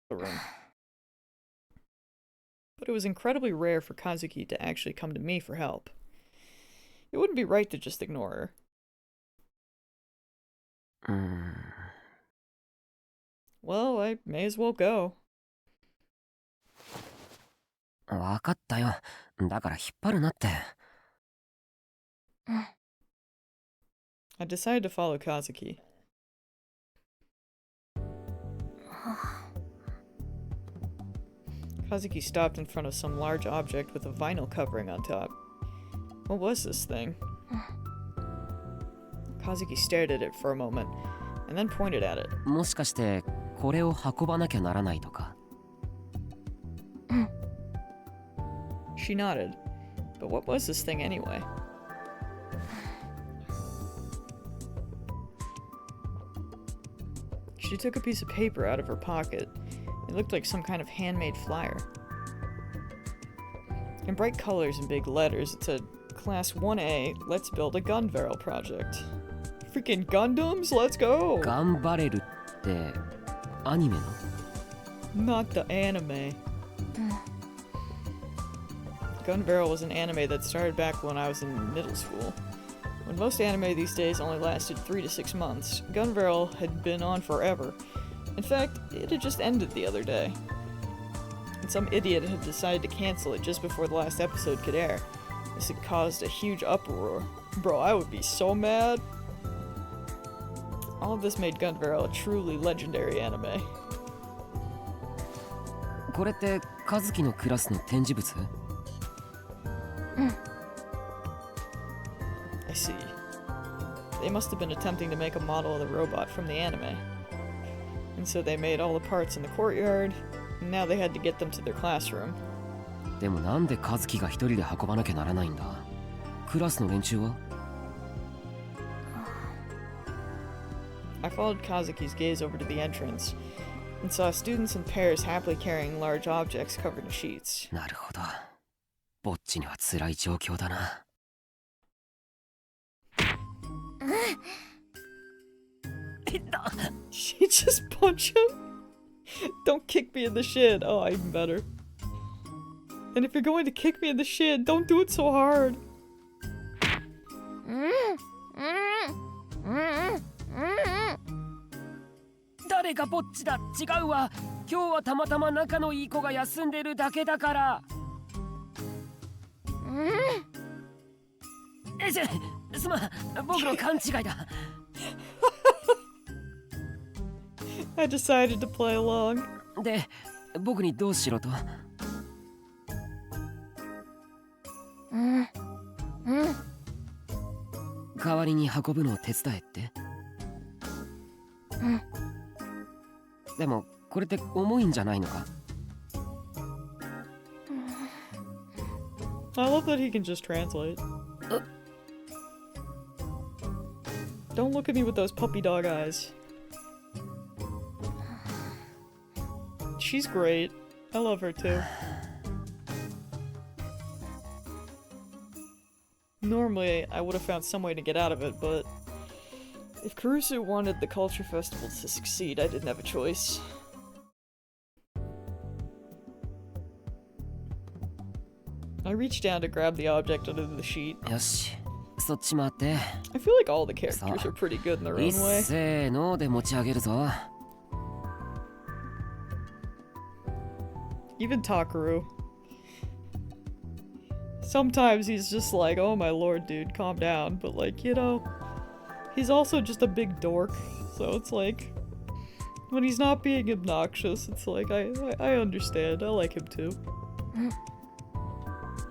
the room. But it was incredibly rare for Kazuki to actually come to me for help. It wouldn't be right to just ignore her. Well, I may as well go. わかったよ。だから引っ張るなって。I decided to follow Kazuki. Kazuki stopped in front of some large object with a vinyl covering on top. What was this thing? Kazuki stared at it for a moment, and then pointed at it. もしかしてこれを運ばなきゃならないとか? She nodded. But what was this thing anyway? She took a piece of paper out of her pocket. It looked like some kind of handmade flyer. In bright colors and big letters, it said, Class 1A, let's build a gun barrel project. Freaking Gundams, let's go! ガンバレルってアニメの? Not the anime. Gun Barrel was an anime that started back when I was in middle school. When most anime these days only lasted 3 to 6 months, Gun Barrel had been on forever. In fact, it had just ended the other day. And some idiot had decided to cancel it just before the last episode could air. This had caused a huge uproar. Bro, I would be so mad. All of this made Gun Barrel a truly legendary anime. これって和樹のクラスの展示物? I see. They must have been attempting to make a model of the robot from the anime. And so they made all the parts in the courtyard, and now they had to get them to their classroom. でもなんで和樹が一人で運ばなきゃならないんだ? クラスの連中は? I followed Kazuki's gaze over to the entrance, and saw students in pairs happily carrying large objects covered in sheets. なるほど。ぼっちには辛い状況だな。She just punched him? Don't kick me in the shin. Oh, even better. And if you're going to kick me in the shin, don't do it so hard.誰がぼっちだ? 違うわ。今日はたまたま仲のいい子が休んでるだけだから。すまん、僕の勘違いだ。I decided to play along. で、僕にどうしろと? 代わりに運ぶのを手伝えって? でもこれって重いんじゃないのか? I love that he can just translate. Don't look at me with those puppy dog eyes. She's great. I love her too. Normally, I would have found some way to get out of it, but if Kurusu wanted the culture festival to succeed, I didn't have a choice. I reached down to grab the object under the sheet. よし、そっち回って。 I feel like all the characters are pretty good in their own way. せーので持ち上げるぞ。Even Takaru. Sometimes he's just like, oh my lord, dude, calm down. But like, you know, he's also just a big dork. So it's like, when he's not being obnoxious, it's like, I understand. I like him too.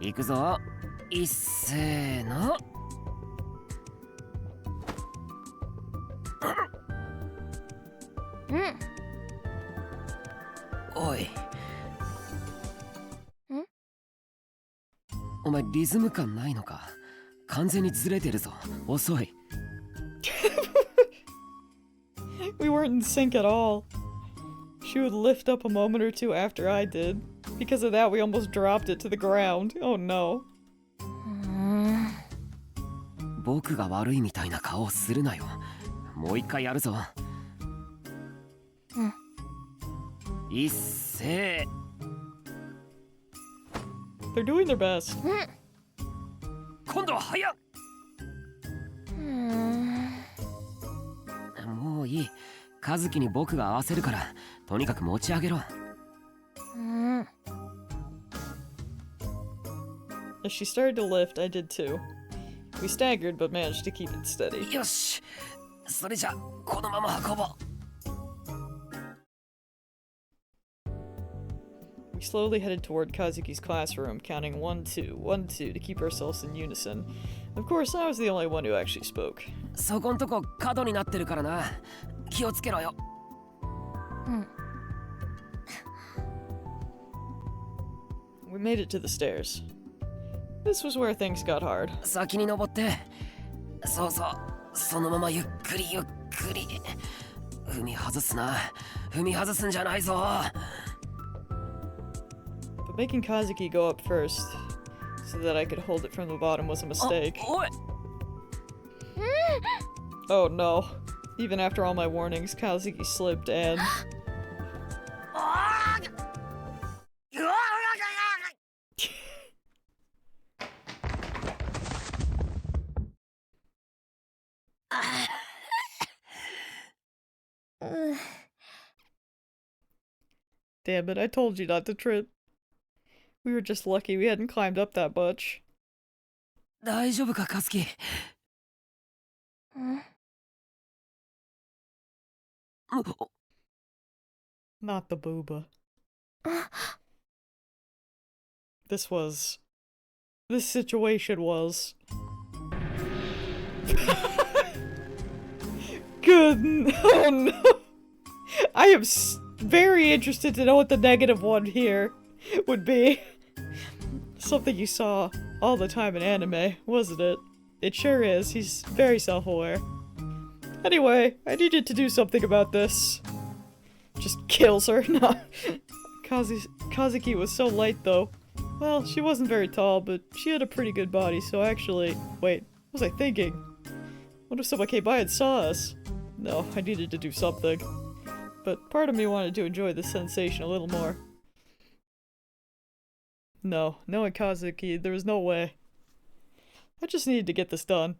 行くぞ。いっせーの。おい。お前リズム感ないのか? 完全にずれてるぞ。遅い。We weren't in sync at all. She would lift up a moment or two after I did. Because of that, we almost dropped it to the ground. Oh no. 僕が悪いみたいな顔をするなよ。もう一回やるぞ。一斉 They're doing their best. 今度は早っもういい和樹に僕が合わせるからとにかく持ち上げろ As she started to lift, I did too. We staggered but managed to keep it steady. よしそれじゃこのまま運ぼう We slowly headed toward Kazuki's classroom, counting 1, 2, 1, 2 to keep ourselves in unison. Of course, I was the only one who actually spoke. そこんとこ角になってるからな気をつけろよ We made it to the stairs. This was where things got hard. 先に登ってそうそうそのままゆっくりゆっくり踏み外すな踏み外すんじゃないぞ But making Kazuki go up first, so that I could hold it from the bottom, was a mistake. Oh no. Even after all my warnings, Kazuki slipped and... Damn it, I told you not to trip. We were just lucky we hadn't climbed up that much. 大丈夫か和樹 Not the booba. This situation was... Good. Oh no. I am very interested to know what the negative one here would be. Something you saw all the time in anime, wasn't it? It sure is. He's very self-aware. Anyway, I needed to do something about this. Just kills her. No. Kazuki was so light though. Well, she wasn't very tall, but she had a pretty good body, so actually... Wait, what was I thinking? What if someone came by and saw us? No, I needed to do something. But part of me wanted to enjoy the sensation a little more. No, knowing Kazuki, there was no way. I just needed to get this done.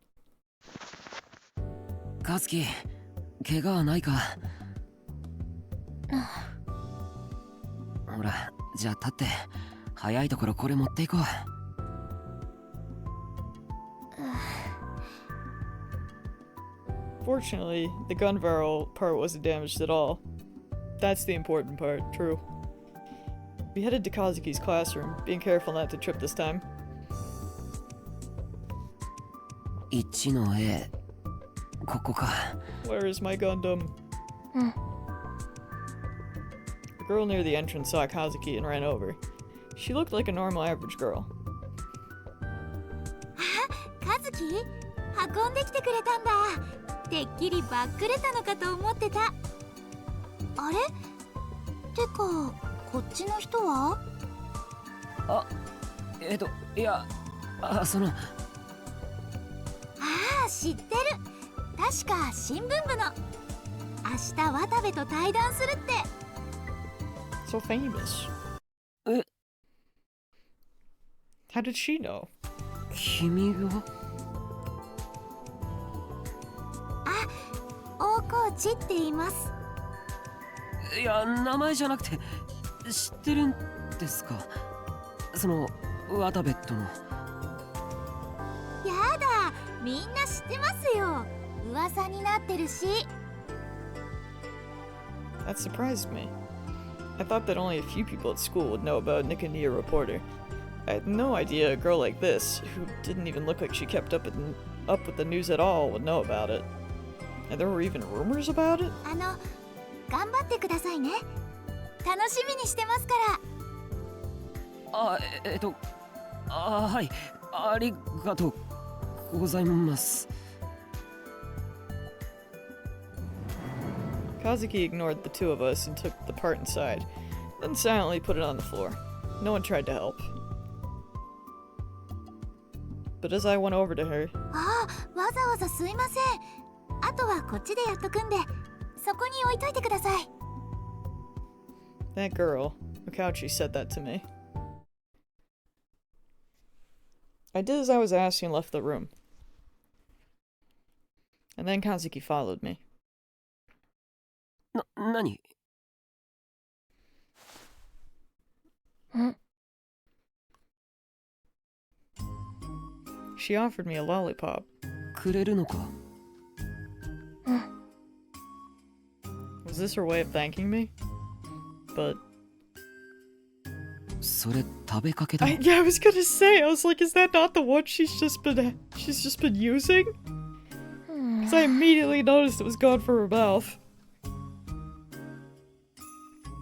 和樹怪我はないかほらじゃあ立って早いところこれ持っていこう Fortunately, the gun barrel part wasn't damaged at all. That's the important part, true. We headed to Kazuki's classroom, being careful not to trip this time. 1の A ここか Where is my Gundam? The girl near the entrance saw Kazuki and ran over. She looked like a normal average girl. カズキ運んできてくれたんだてっきりバックレたのかと思ってたあれてかこっちの人はいやそのああ知ってる確か新聞部の明日渡部と対談するって So famous. How did she know? 君が大河内って言いますいや名前じゃなくて知ってるんですかその渡部とのやだみんな知ってますよ噂になってるし That surprised me. I thought that only a few people at school would know about Niconia Reporter. I had no idea a girl like this, who didn't even look like she kept up with the news at all, would know about it. And there were even rumors about it? 頑張ってくださいね楽しみにしてますからはいありがとうございます Kazuki ignored the two of us and took the part inside, then silently put it on the floor. No one tried to help. But as I went over to her... わざわざすいませんあとはこっちでやっとくんでそこに置いといてください That girl, Okauchi, said that to me. I did as I was asked and left the room. And then Kazuki followed me. Nani? She offered me a lollipop. くれるのか? Was this her way of thanking me? But... それ食べかけだ。 Yeah, I was gonna say, I was like, is that not the one she's just been using? Because I immediately noticed it was gone from her mouth.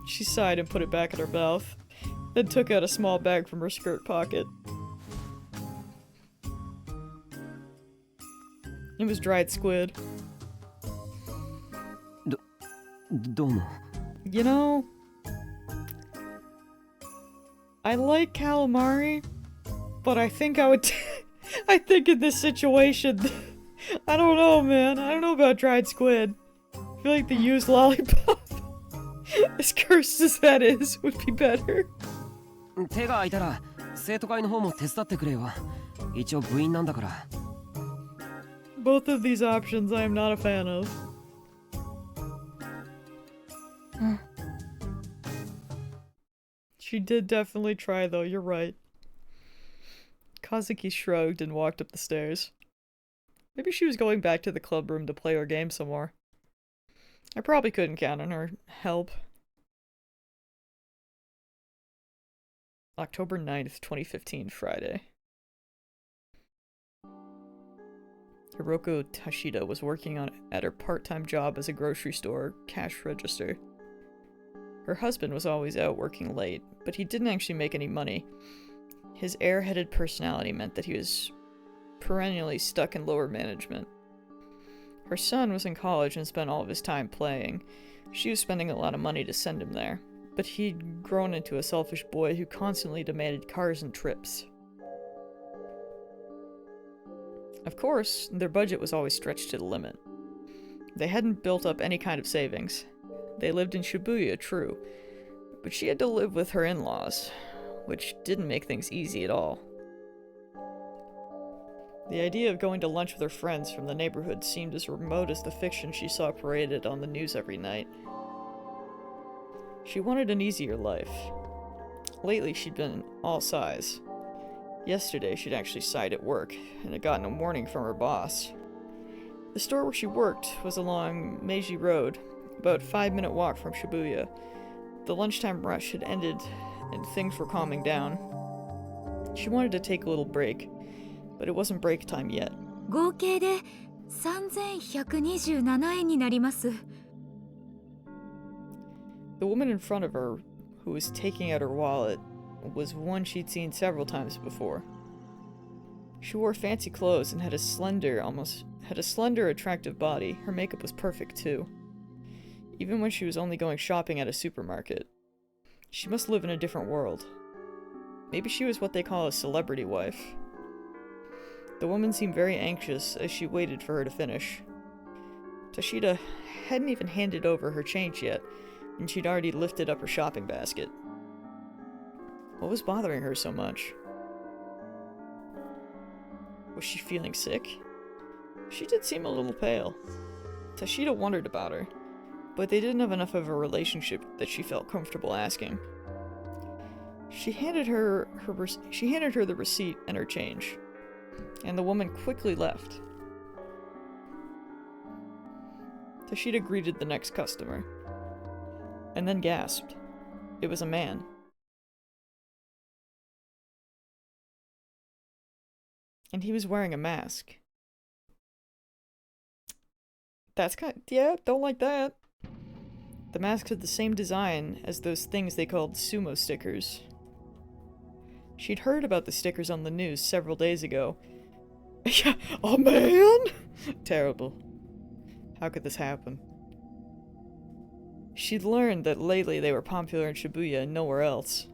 She sighed and put it back in her mouth, then took out a small bag from her skirt pocket. It was dried squid. どうも。 You know, I like calamari, but I think I would I think in this situation, I don't know, man. I don't know about dried squid. I feel like the used lollipop, as cursed as that is, would be better. 手が空いたら生徒会の方も手伝ってくれよ。一応部員なんだから。 Both of these options I am not a fan of. She did definitely try though, you're right. Kazuki shrugged and walked up the stairs. Maybe she was going back to the club room to play her game some more. I probably couldn't count on her help. October 9th, 2015, Friday. Hiroko Tashida was working at her part-time job as a grocery store cash register. Her husband was always out working late, but he didn't actually make any money. His airheaded personality meant that he was perennially stuck in lower management. Her son was in college and spent all of his time playing. She was spending a lot of money to send him there, but he'd grown into a selfish boy who constantly demanded cars and trips. Of course, their budget was always stretched to the limit. They hadn't built up any kind of savings. They lived in Shibuya, true, but she had to live with her in-laws, which didn't make things easy at all. The idea of going to lunch with her friends from the neighborhood seemed as remote as the fiction she saw paraded on the news every night. She wanted an easier life. Lately, she'd been all sighs. Yesterday, she'd actually sighed at work, and had gotten a warning from her boss. The store where she worked was along Meiji Road, about a 5-minute walk from Shibuya. The lunchtime rush had ended, and things were calming down. She wanted to take a little break, but it wasn't break time yet. 合計で3127円になります。 The woman in front of her, who was taking out her wallet, was one she'd seen several times before. She wore fancy clothes and had a slender, attractive body. Her makeup was perfect too. Even when she was only going shopping at a supermarket. She must live in a different world. Maybe she was what they call a celebrity wife. The woman seemed very anxious as she waited for her to finish. Tashida hadn't even handed over her change yet, and she'd already lifted up her shopping basket. What was bothering her so much? Was she feeling sick? She did seem a little pale. Tashida wondered about her, but they didn't have enough of a relationship that she felt comfortable asking. She handed her the receipt and her change, and the woman quickly left. Tashida greeted the next customer, and then gasped. It was a man. And he was wearing a mask. That's yeah, don't like that. The mask had the same design as those things they called sumo stickers. She'd heard about the stickers on the news several days ago. Yeah, a man? Terrible. How could this happen? She'd learned that lately they were popular in Shibuya and nowhere else.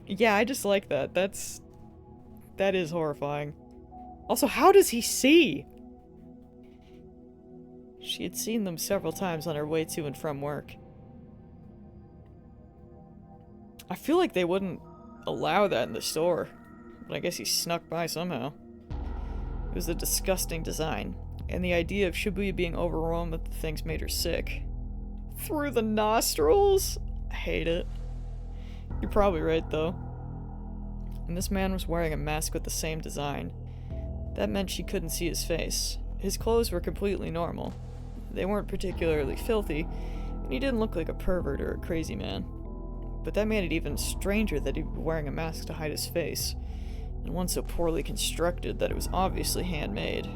Yeah, I just like that. That is horrifying. Also, how does he see? She had seen them several times on her way to and from work. I feel like they wouldn't allow that in the store, but I guess he snuck by somehow. It was a disgusting design, and the idea of Shibuya being overrun with the things made her sick. Through the nostrils? I hate it. You're probably right, though. And this man was wearing a mask with the same design. That meant she couldn't see his face. His clothes were completely normal. They weren't particularly filthy, and he didn't look like a pervert or a crazy man. But that made it even stranger that he'd be wearing a mask to hide his face, and one so poorly constructed that it was obviously handmade.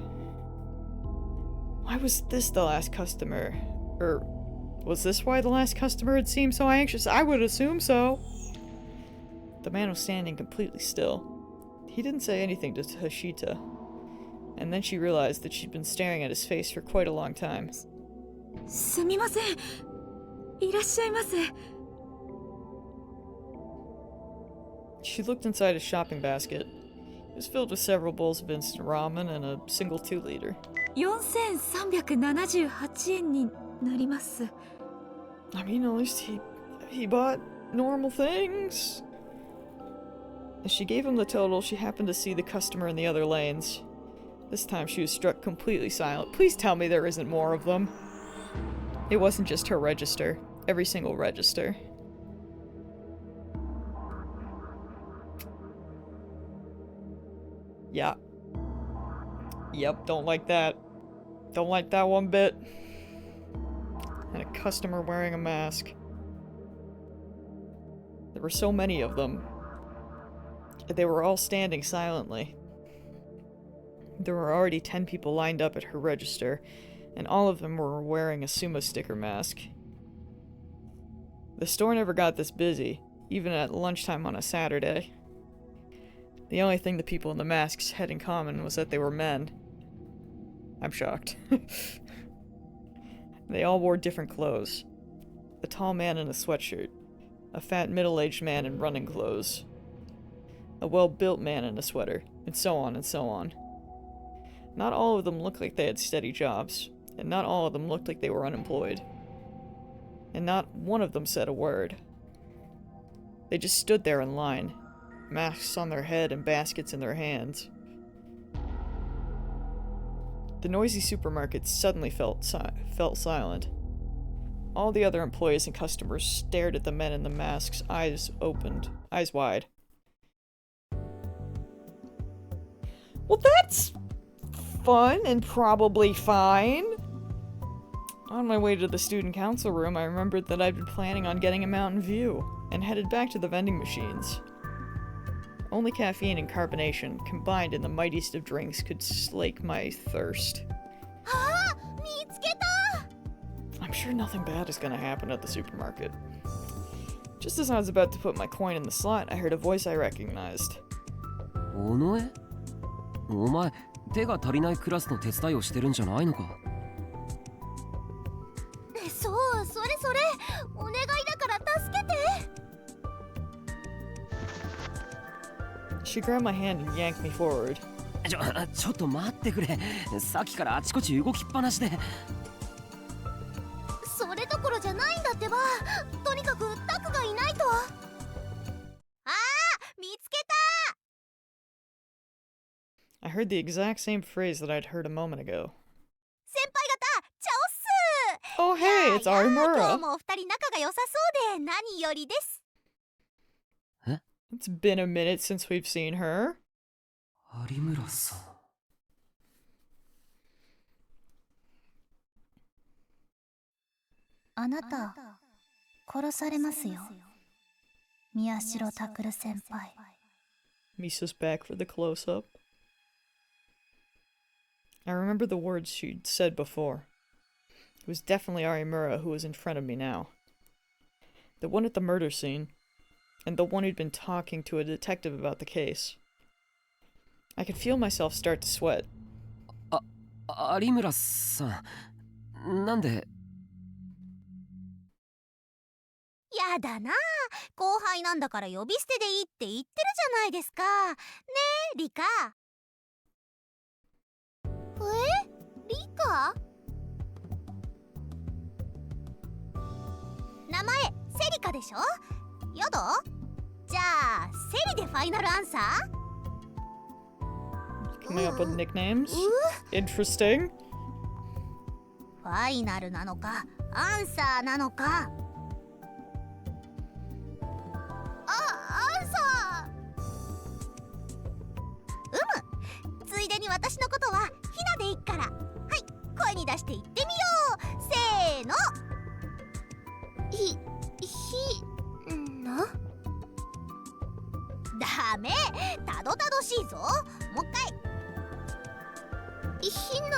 Why was this the last customer? Or was this why the last customer had seemed so anxious? I would assume so. The man was standing completely still. He didn't say anything to Hashita, and then she realized that she'd been staring at his face for quite a long time. すみません。いらっしゃいませ。 She looked inside his shopping basket. It was filled with several bowls of instant ramen and a single 2-liter. 4378円になります。 I mean, at least he bought normal things. As she gave him the total, she happened to see the customer in the other lanes. This time she was struck completely silent. Please tell me there isn't more of them. It wasn't just her register. Every single register. Yeah. Yep, don't like that. Don't like that one bit. And a customer wearing a mask. There were so many of them. They were all standing silently. There were already 10 people lined up at her register, and all of them were wearing a sumo sticker mask. The store never got this busy, even at lunchtime on a Saturday. The only thing the people in the masks had in common was that they were men. I'm shocked. They all wore different clothes. A tall man in a sweatshirt, a fat middle-aged man in running clothes, a well-built man in a sweater, and so on and so on. Not all of them looked like they had steady jobs, and not all of them looked like they were unemployed. And not one of them said a word. They just stood there in line, masks on their head and baskets in their hands. The noisy supermarket suddenly felt silent. All the other employees and customers stared at the men in the masks, eyes wide. Well, that's fun and probably fine. On my way to the student council room, I remembered that I'd been planning on getting a Mountain View, and headed back to the vending machines. Only caffeine and carbonation, combined in the mightiest of drinks, could slake my thirst. I'm sure nothing bad is gonna happen at the supermarket. Just as I was about to put my coin in the slot, I heard a voice I recognized. 尾上? お前、手が足りないクラスの手伝いをしてるんじゃないのか? そう、それ。お願いだから助けて。 She grabbed my hand and yanked me forward. ちょっと待ってくれ。さっきからあちこち動きっぱなしで。それどころじゃないんだってば。とにかくタクがいないと。ああ、見つけた。 I heard the exact same phrase that I'd heard a moment ago. 先輩方、チャオっす。 Oh hey, it's Arimura. 今日もお二人仲が良さそうで何よりです。 It's been a minute since we've seen her. 有村さん。あなた、殺されますよ。宮代拓先輩。 Misa's back for the close-up. I remember the words she'd said before. It was definitely Arimura who was in front of me now. The one at the murder scene, and the one who'd been talking to a detective about the case. I could feel myself start to sweat. 有村さん、なんで？やだな、後輩なんだから呼び捨てでいいって言ってるじゃないですか。ねえ、リカ。リカ？名前セリカでしょ？やだ？じゃあセリでファイナルアンサー。 Coming up with nicknames? Interesting. ファイナルなのかアンサーなのか。アンサー。ついでに私のことはひなでいっから。はい、声に出して言ってみよう。せーの。ひな。ダメ、たどたどしいぞ。もう一回。ひな。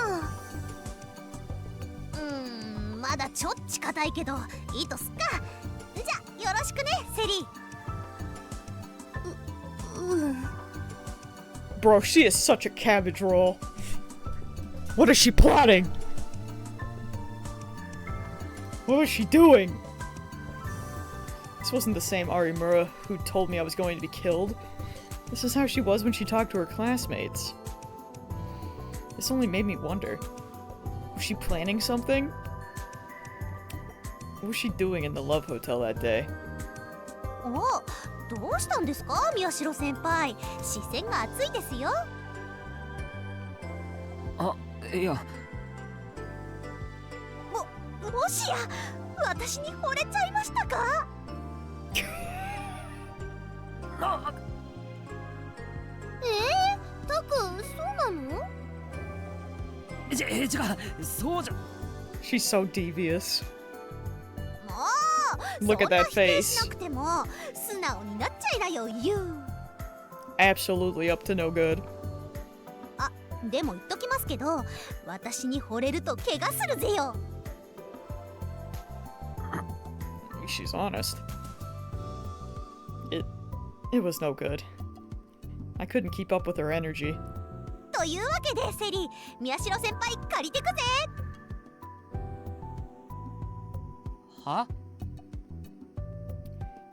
まだちょっち硬いけどいいとすっか。じゃよろしくねセリ。Bro, she is such a cabbage roll. What is she plotting? What was she doing? This wasn't the same Arimura who told me I was going to be killed. This is how she was when she talked to her classmates. This only made me wonder. Was she planning something? What was she doing in the Love Hotel that day? お、どうしたんですか宮代先輩。視線が熱いですよ。あ、いや。もしや私に惚れちゃいましたか？たくん、そうなの？違う、そうじゃ。 She's so devious. もう Look at that そんな否定し face. なくても素直になっちゃいなよ、You。 Absolutely up to no good. あ、でも言っときますけど、私に惚れると怪我するぜよ。She's honest. It was no good. I couldn't keep up with her energy. というわけでセリ、宮代先輩借りてくぜ。は？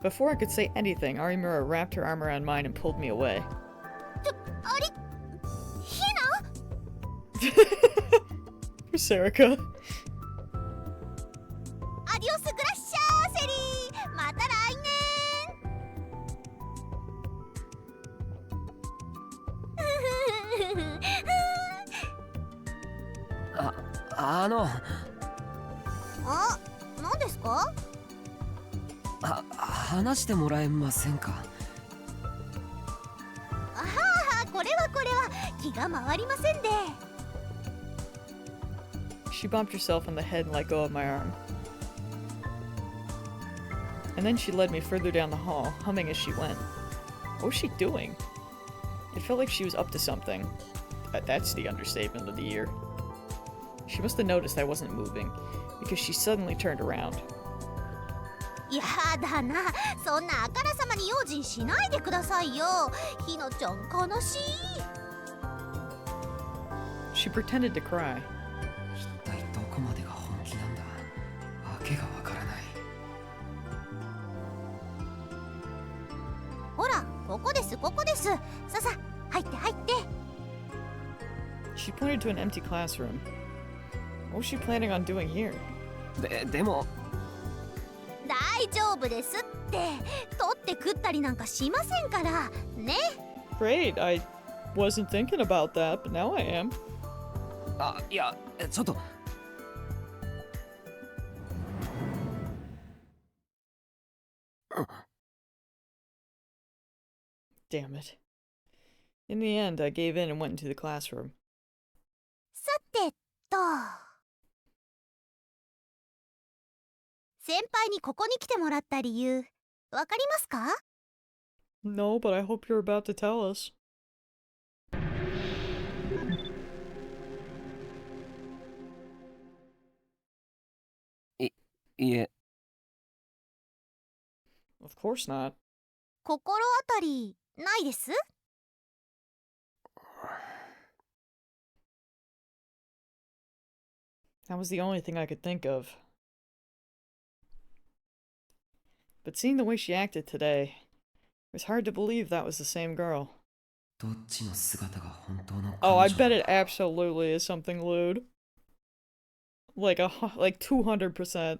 Before I could say anything, Arimura wrapped her arm around mine and pulled me away. あり、ひなSerica. アディオスグラッシャーセリー、また来年。あ、何ですか？話してもらえませんか？あはこれは気が回りませんで。She bumped herself on the head and let go of my arm. And then she led me further down the hall, humming as she went. What was she doing? It felt like she was up to something. That's the understatement of the year. She must have noticed I wasn't moving, because she suddenly turned around. やだな、そんなあからさまに用心しないでくださいよ。ひなちゃん悲しい。She pretended to cry. 一体どこまでが本気なんだ。わけがわからない。ほら、ここです。ささ、入って。She pointed to an empty classroom. What was she planning on doing here? でも大丈夫ですって。取って食ったりなんかしませんからね。 Great, I wasn't thinking about that, but now I am. いや、ちょっと。Damn it. In the end, I gave in and went into the classroom. さてと、先輩にここに来てもらった理由、わかりますか？ No, but I hope you're about to tell us. いえ。Of course not. 心当たりないです？ That was the only thing I could think of. But seeing the way she acted today, it was hard to believe that was the same girl. どっちの姿が本当の彼女？ Oh, I bet it absolutely is something lewd. Like 200%.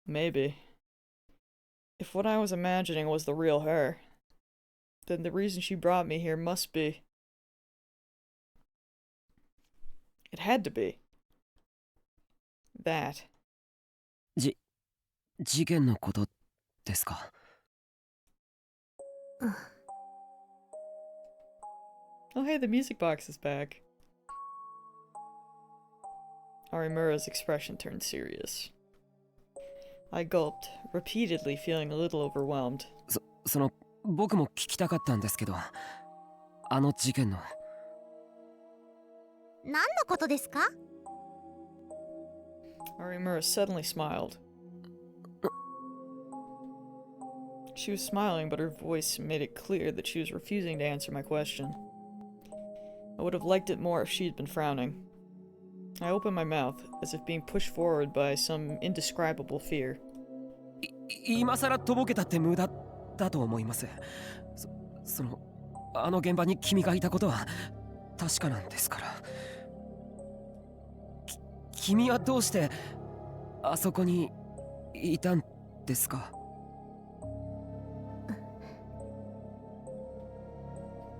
Maybe. If what I was imagining was the real her, then the reason she brought me here must be... It had to be. That. 事件のことですか? Oh hey, the music box is back. Arimura's expression turned serious. I gulped, repeatedly feeling a little overwhelmed. その僕も聞きたかったんですけど、あの事件の。何のことですか? Arimura suddenly smiled. She was smiling, but her voice made it clear that she was refusing to answer my question. I would have liked it more if she had been frowning. I opened my mouth, as if being pushed forward by some indescribable fear. 今さらとぼけたって無駄だと思います。あの現場に君がいたことは確かなんですから。君はどうしてあそこにいたんですか?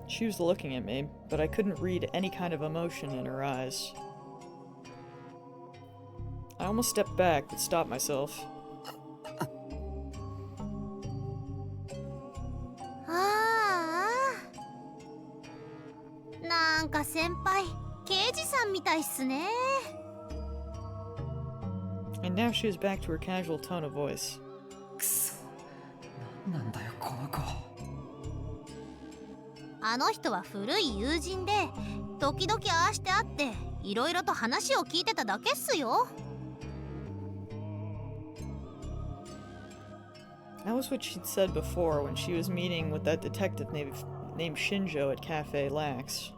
She was looking at me, but I couldn't read any kind of emotion in her eyes. I almost stepped back, but stopped myself. なんか先輩、刑事さんみたいっすね。 And now she was back to her casual tone of voice. くそ、なんだよこの子。あの人は古い友人で、時々ああして会っていろいろと話を聞いてただけっすよ。 That was what she'd said before when she was meeting with that detective named Shinjo at Cafe Lax.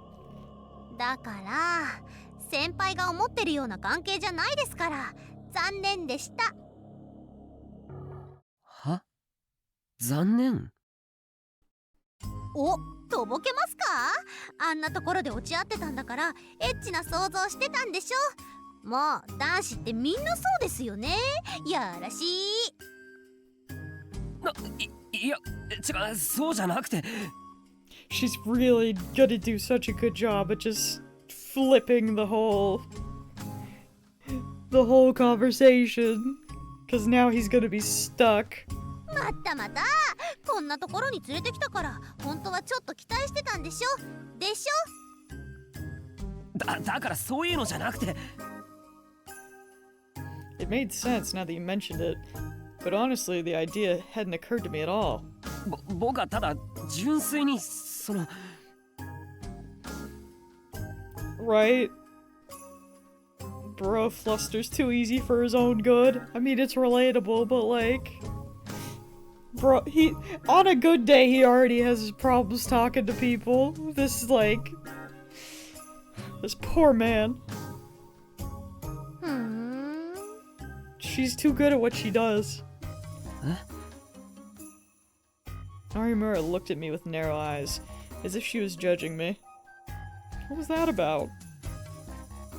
だから先輩が思ってるような関係じゃないですから、残念でした。は？残念？お、とぼけますか？あんなところで落ち合ってたんだから、エッチな想像してたんでしょ。もう男子ってみんなそうですよね。やらしい。いや、違う、そうじゃなくて。 She's really gonna do such a good job at just flipping the whole conversation. Because now he's gonna be stuck. またまた、こんなところに連れてきたから、本当はちょっと期待してたんでしょ。でしょ。だからそういうのじゃなくて。It made sense now that you mentioned it. But honestly, the idea hadn't occurred to me at all. 僕はただ純粋にRight? Bro flusters too easy for his own good. I mean, it's relatable, but like... Bro, on a good day, he already has his problems talking to people. This is like... This poor man. She's too good at what she does. Arimura looked at me with narrow eyes, as if she was judging me. What was that about?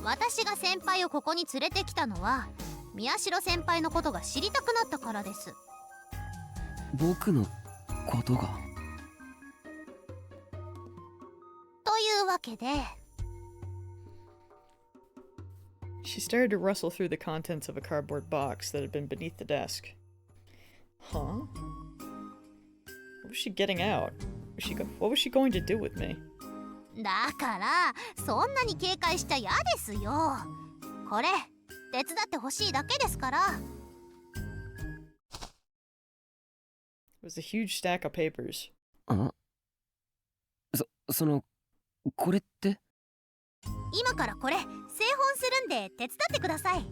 私が先輩をここに連れてきたのは、宮代先輩のことが知りたくなったからです。僕のことが？というわけで。She started to rustle through the contents of a cardboard box that had been beneath the desk. Huh? What was she getting out? What was she going to do with me? だからそんなに警戒しちゃ嫌ですよ。これ手伝ってほしいだけですから。 It was a huge stack of papers. これって？今からこれ製本するんで手伝ってください。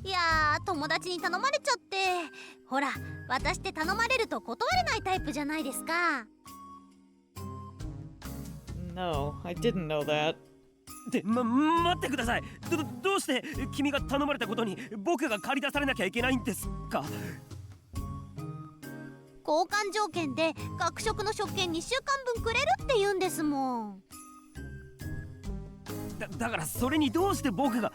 いやー、友達に頼まれちゃって。ほら、私って頼まれると断れないタイプじゃないですか。 No, I didn't know that. 待ってください。どうして君が頼まれたことに僕が借り出されなきゃいけないんですか？交換条件で学食の食券2週間分くれるって言うんですもん。だからそれにどうして僕が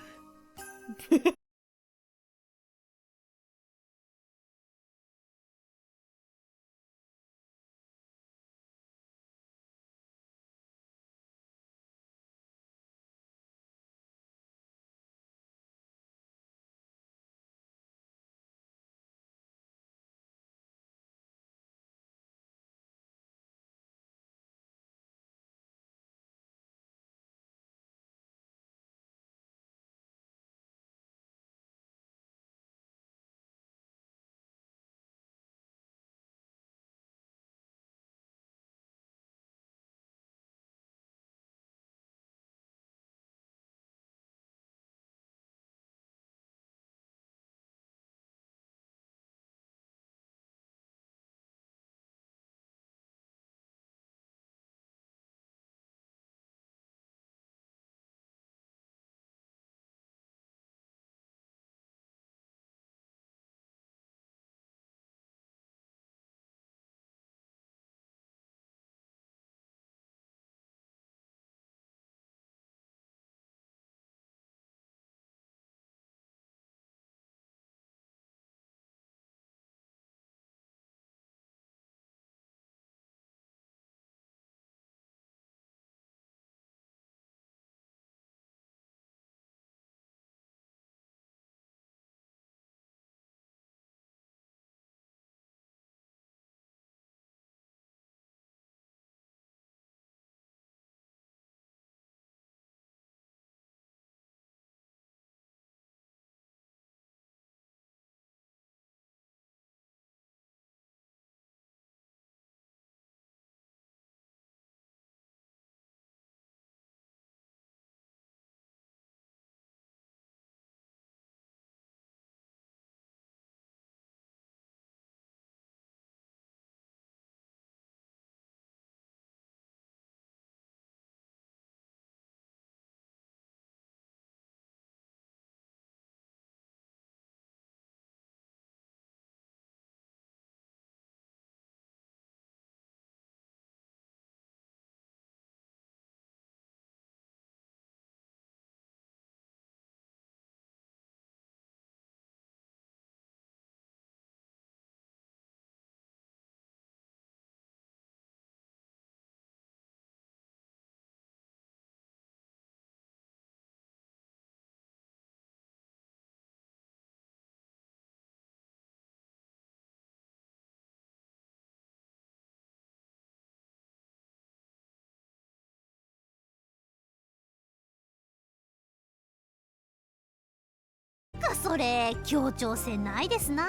それ協調性ないですな。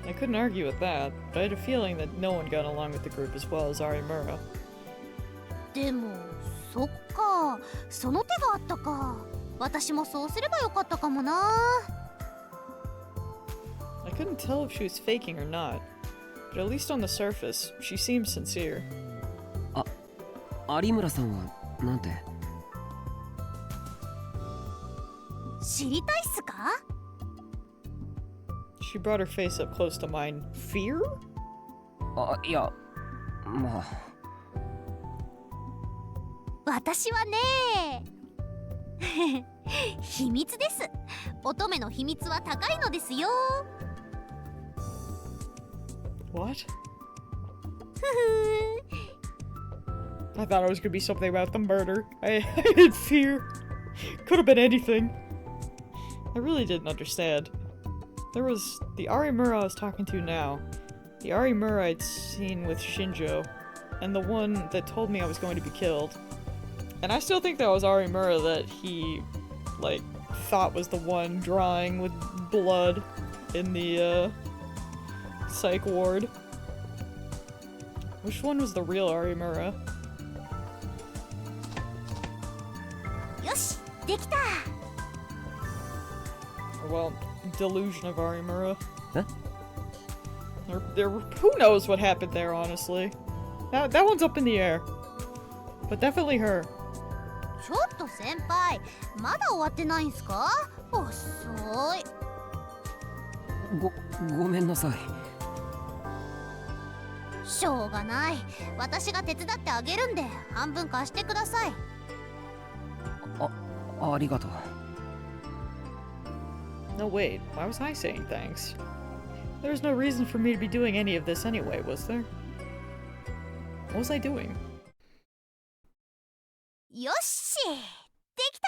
I couldn't argue with that, but I had a feeling that no one got along with the group as well as Arimura. でもそっか、その手があったか。私もそうすればよかったかもな。 I couldn't tell if she was faking or not, but at least on the surface, she seemed sincere. 有村さんはなんて？知りたいっすか？ She brought her face up close to mine. Fear? いや、まあ。私はね秘密です。乙女の秘密は高いのですよ。What? I thought it was gonna be something about the murder. I had fear. Could have been anything. I really didn't understand. There was the Arimura I was talking to now, the Arimura I'd seen with Shinjo, and the one that told me I was going to be killed. And I still think that was Arimura that he, like, thought was the one drawing with blood in the, psych ward. Which one was the real Arimura? よし、できた。 Or, well, delusion of Arimura. Huh? Who knows what happened there, honestly. That one's up in the air. But definitely her. ちょっと先輩、まだ終わってないんすか？遅い。ごめんなさい。しょうがない。私が手伝ってあげるんで、半分貸してください。ありがとう。No, wait. Why was I saying thanks? There was no reason for me to be doing any of this anyway, was there? What was I doing? よし、できた。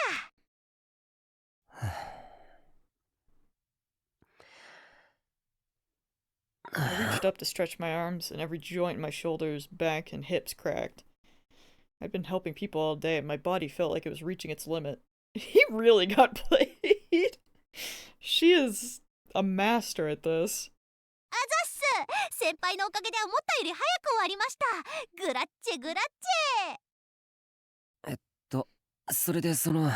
I reached up to stretch my arms, and every joint in my shoulders, back, and hips cracked. I'd been helping people all day, and my body felt like it was reaching its limit. He really got played. She is a master at this. あざっす。先輩のおかげで思ったより早く終わりました。グラッチェグラッチそれでその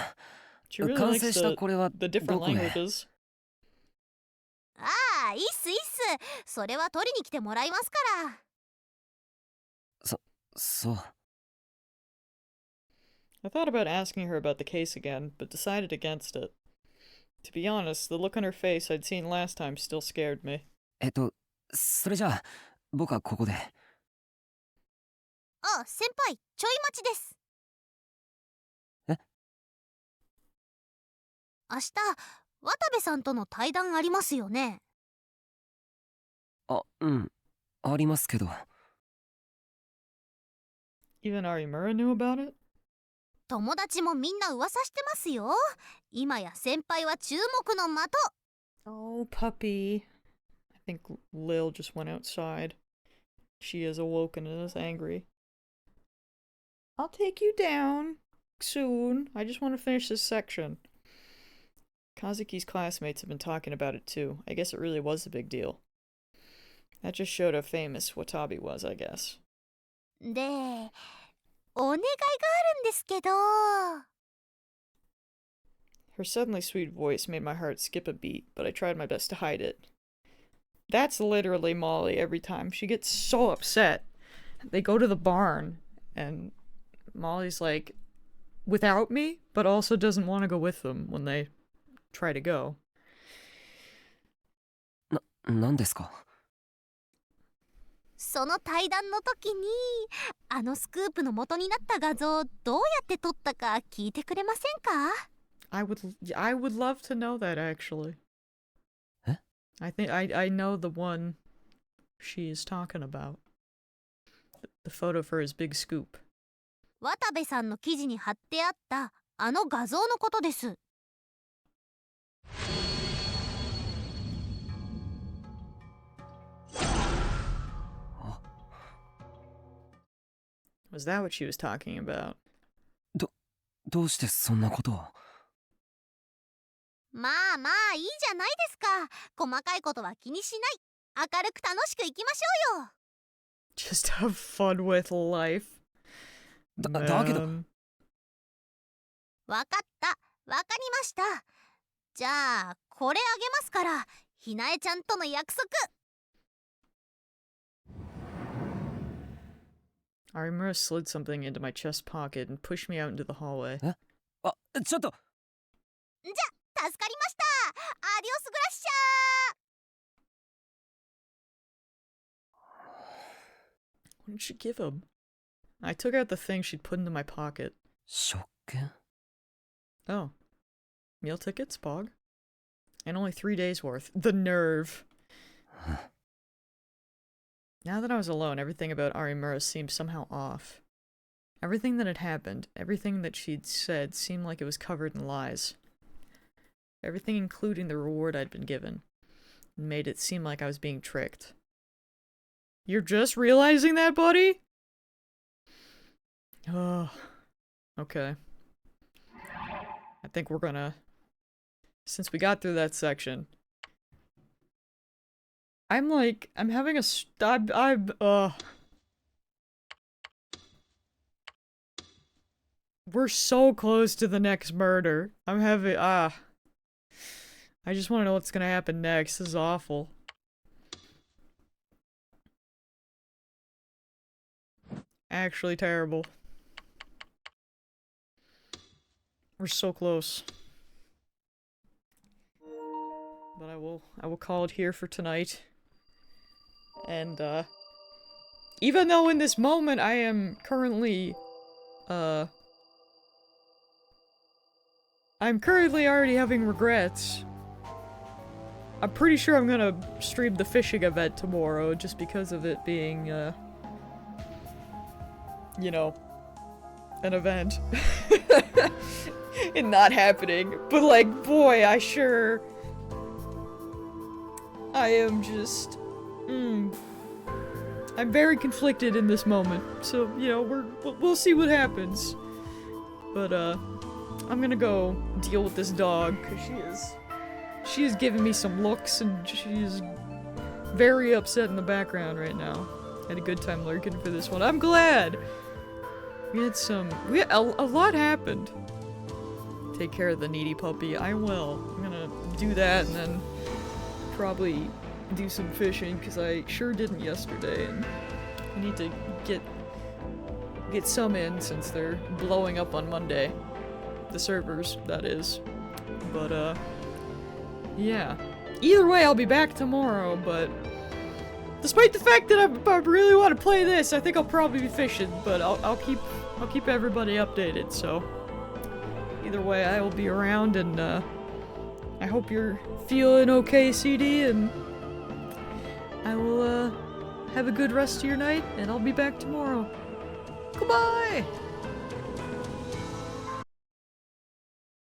She really 完 likes 成したこれは the ど different こへ？ languages. ああ、いいっすいいっす。それは取りに来てもらいますから。そう。I thought about asking her about the case again, but decided against it. To be honest, the look on her face I'd seen last time still scared me. それじゃあ僕はここで。あ、先輩、ちょい待ちです。明日、渡部さんとの対談ありますよね。うん、ありますけど。Even Arimura knew about it? 友達もみんな噂してますよ。今や先輩は注目の的。Oh, puppy. I think Lil just went outside. She is awoken and is angry. I'll take you down soon. I just want to finish this section. Kazuki's classmates have been talking about it too. I guess it really was a big deal. That just showed how famous Watabi was, I guess. で、お願いがあるんですけど。Her suddenly sweet voice made my heart skip a beat, but I tried my best to hide it. That's literally Molly every time. She gets so upset. They go to the barn, and Molly's like, without me, but also doesn't want to go with them when they try to go. 何ですか？その対談の時に、あのスクープの元になった画像、どうやって撮ったか聞いてくれませんか？ I would love to know that, actually. え？ I think I know the one she is talking about. The photo for his big scoop. 渡部さんの記事に貼ってあったあの画像のことです。Was that what she was talking about? どうしてそんなことを？まあまあいいじゃないですか。細かいことは気にしない。明るく楽しくいきましょうよ。 Just have fun with life. だけど Man. わかった。わかりました。じゃあこれあげますから、ひなえちゃんとの約束。Arimura slid something into my chest pocket and pushed me out into the hallway. あ、ちょっと。じゃ、助かりました。アディオスグラッシャー。 What did she give him? I took out the thing she'd put into my pocket. 食券? Oh. Meal tickets, Pog? And only 3 days worth. The nerve. Now that I was alone, everything about Arimura seemed somehow off. Everything that had happened, everything that she'd said seemed like it was covered in lies. Everything including the reward I'd been given made it seem like I was being tricked. You're just realizing that, buddy? Oh, okay. I think we're gonna... Since we got through that section... I'm having a... We're so close to the next murder. I'm having... I just want to know what's gonna happen next. This is awful. Actually terrible. We're so close. But I will call it here for tonight. And, even though in this moment I am currently, I'm currently already having regrets. I'm pretty sure I'm gonna stream the fishing event tomorrow just because of it being, you know, an event. And not happening. But like, boy, I am just... I'm very conflicted in this moment. So, you know, we'll see what happens. But, I'm gonna go deal with this dog, because she is giving me some looks, and she is very upset in the background right now. Had a good time lurking for this one. I'm glad! A lot happened. Take care of the needy puppy. I will. I'm gonna do that and then probably do some fishing, because I sure didn't yesterday, and I need to get some in since they're blowing up on Monday. The servers, that is. But, yeah. Either way, I'll be back tomorrow, but despite the fact that I really want to play this, I think I'll probably be fishing, but I'll keep everybody updated, so either way, I will be around, and I hope you're feeling okay, CD, and I will have a good rest of your night, and I'll be back tomorrow. Goodbye!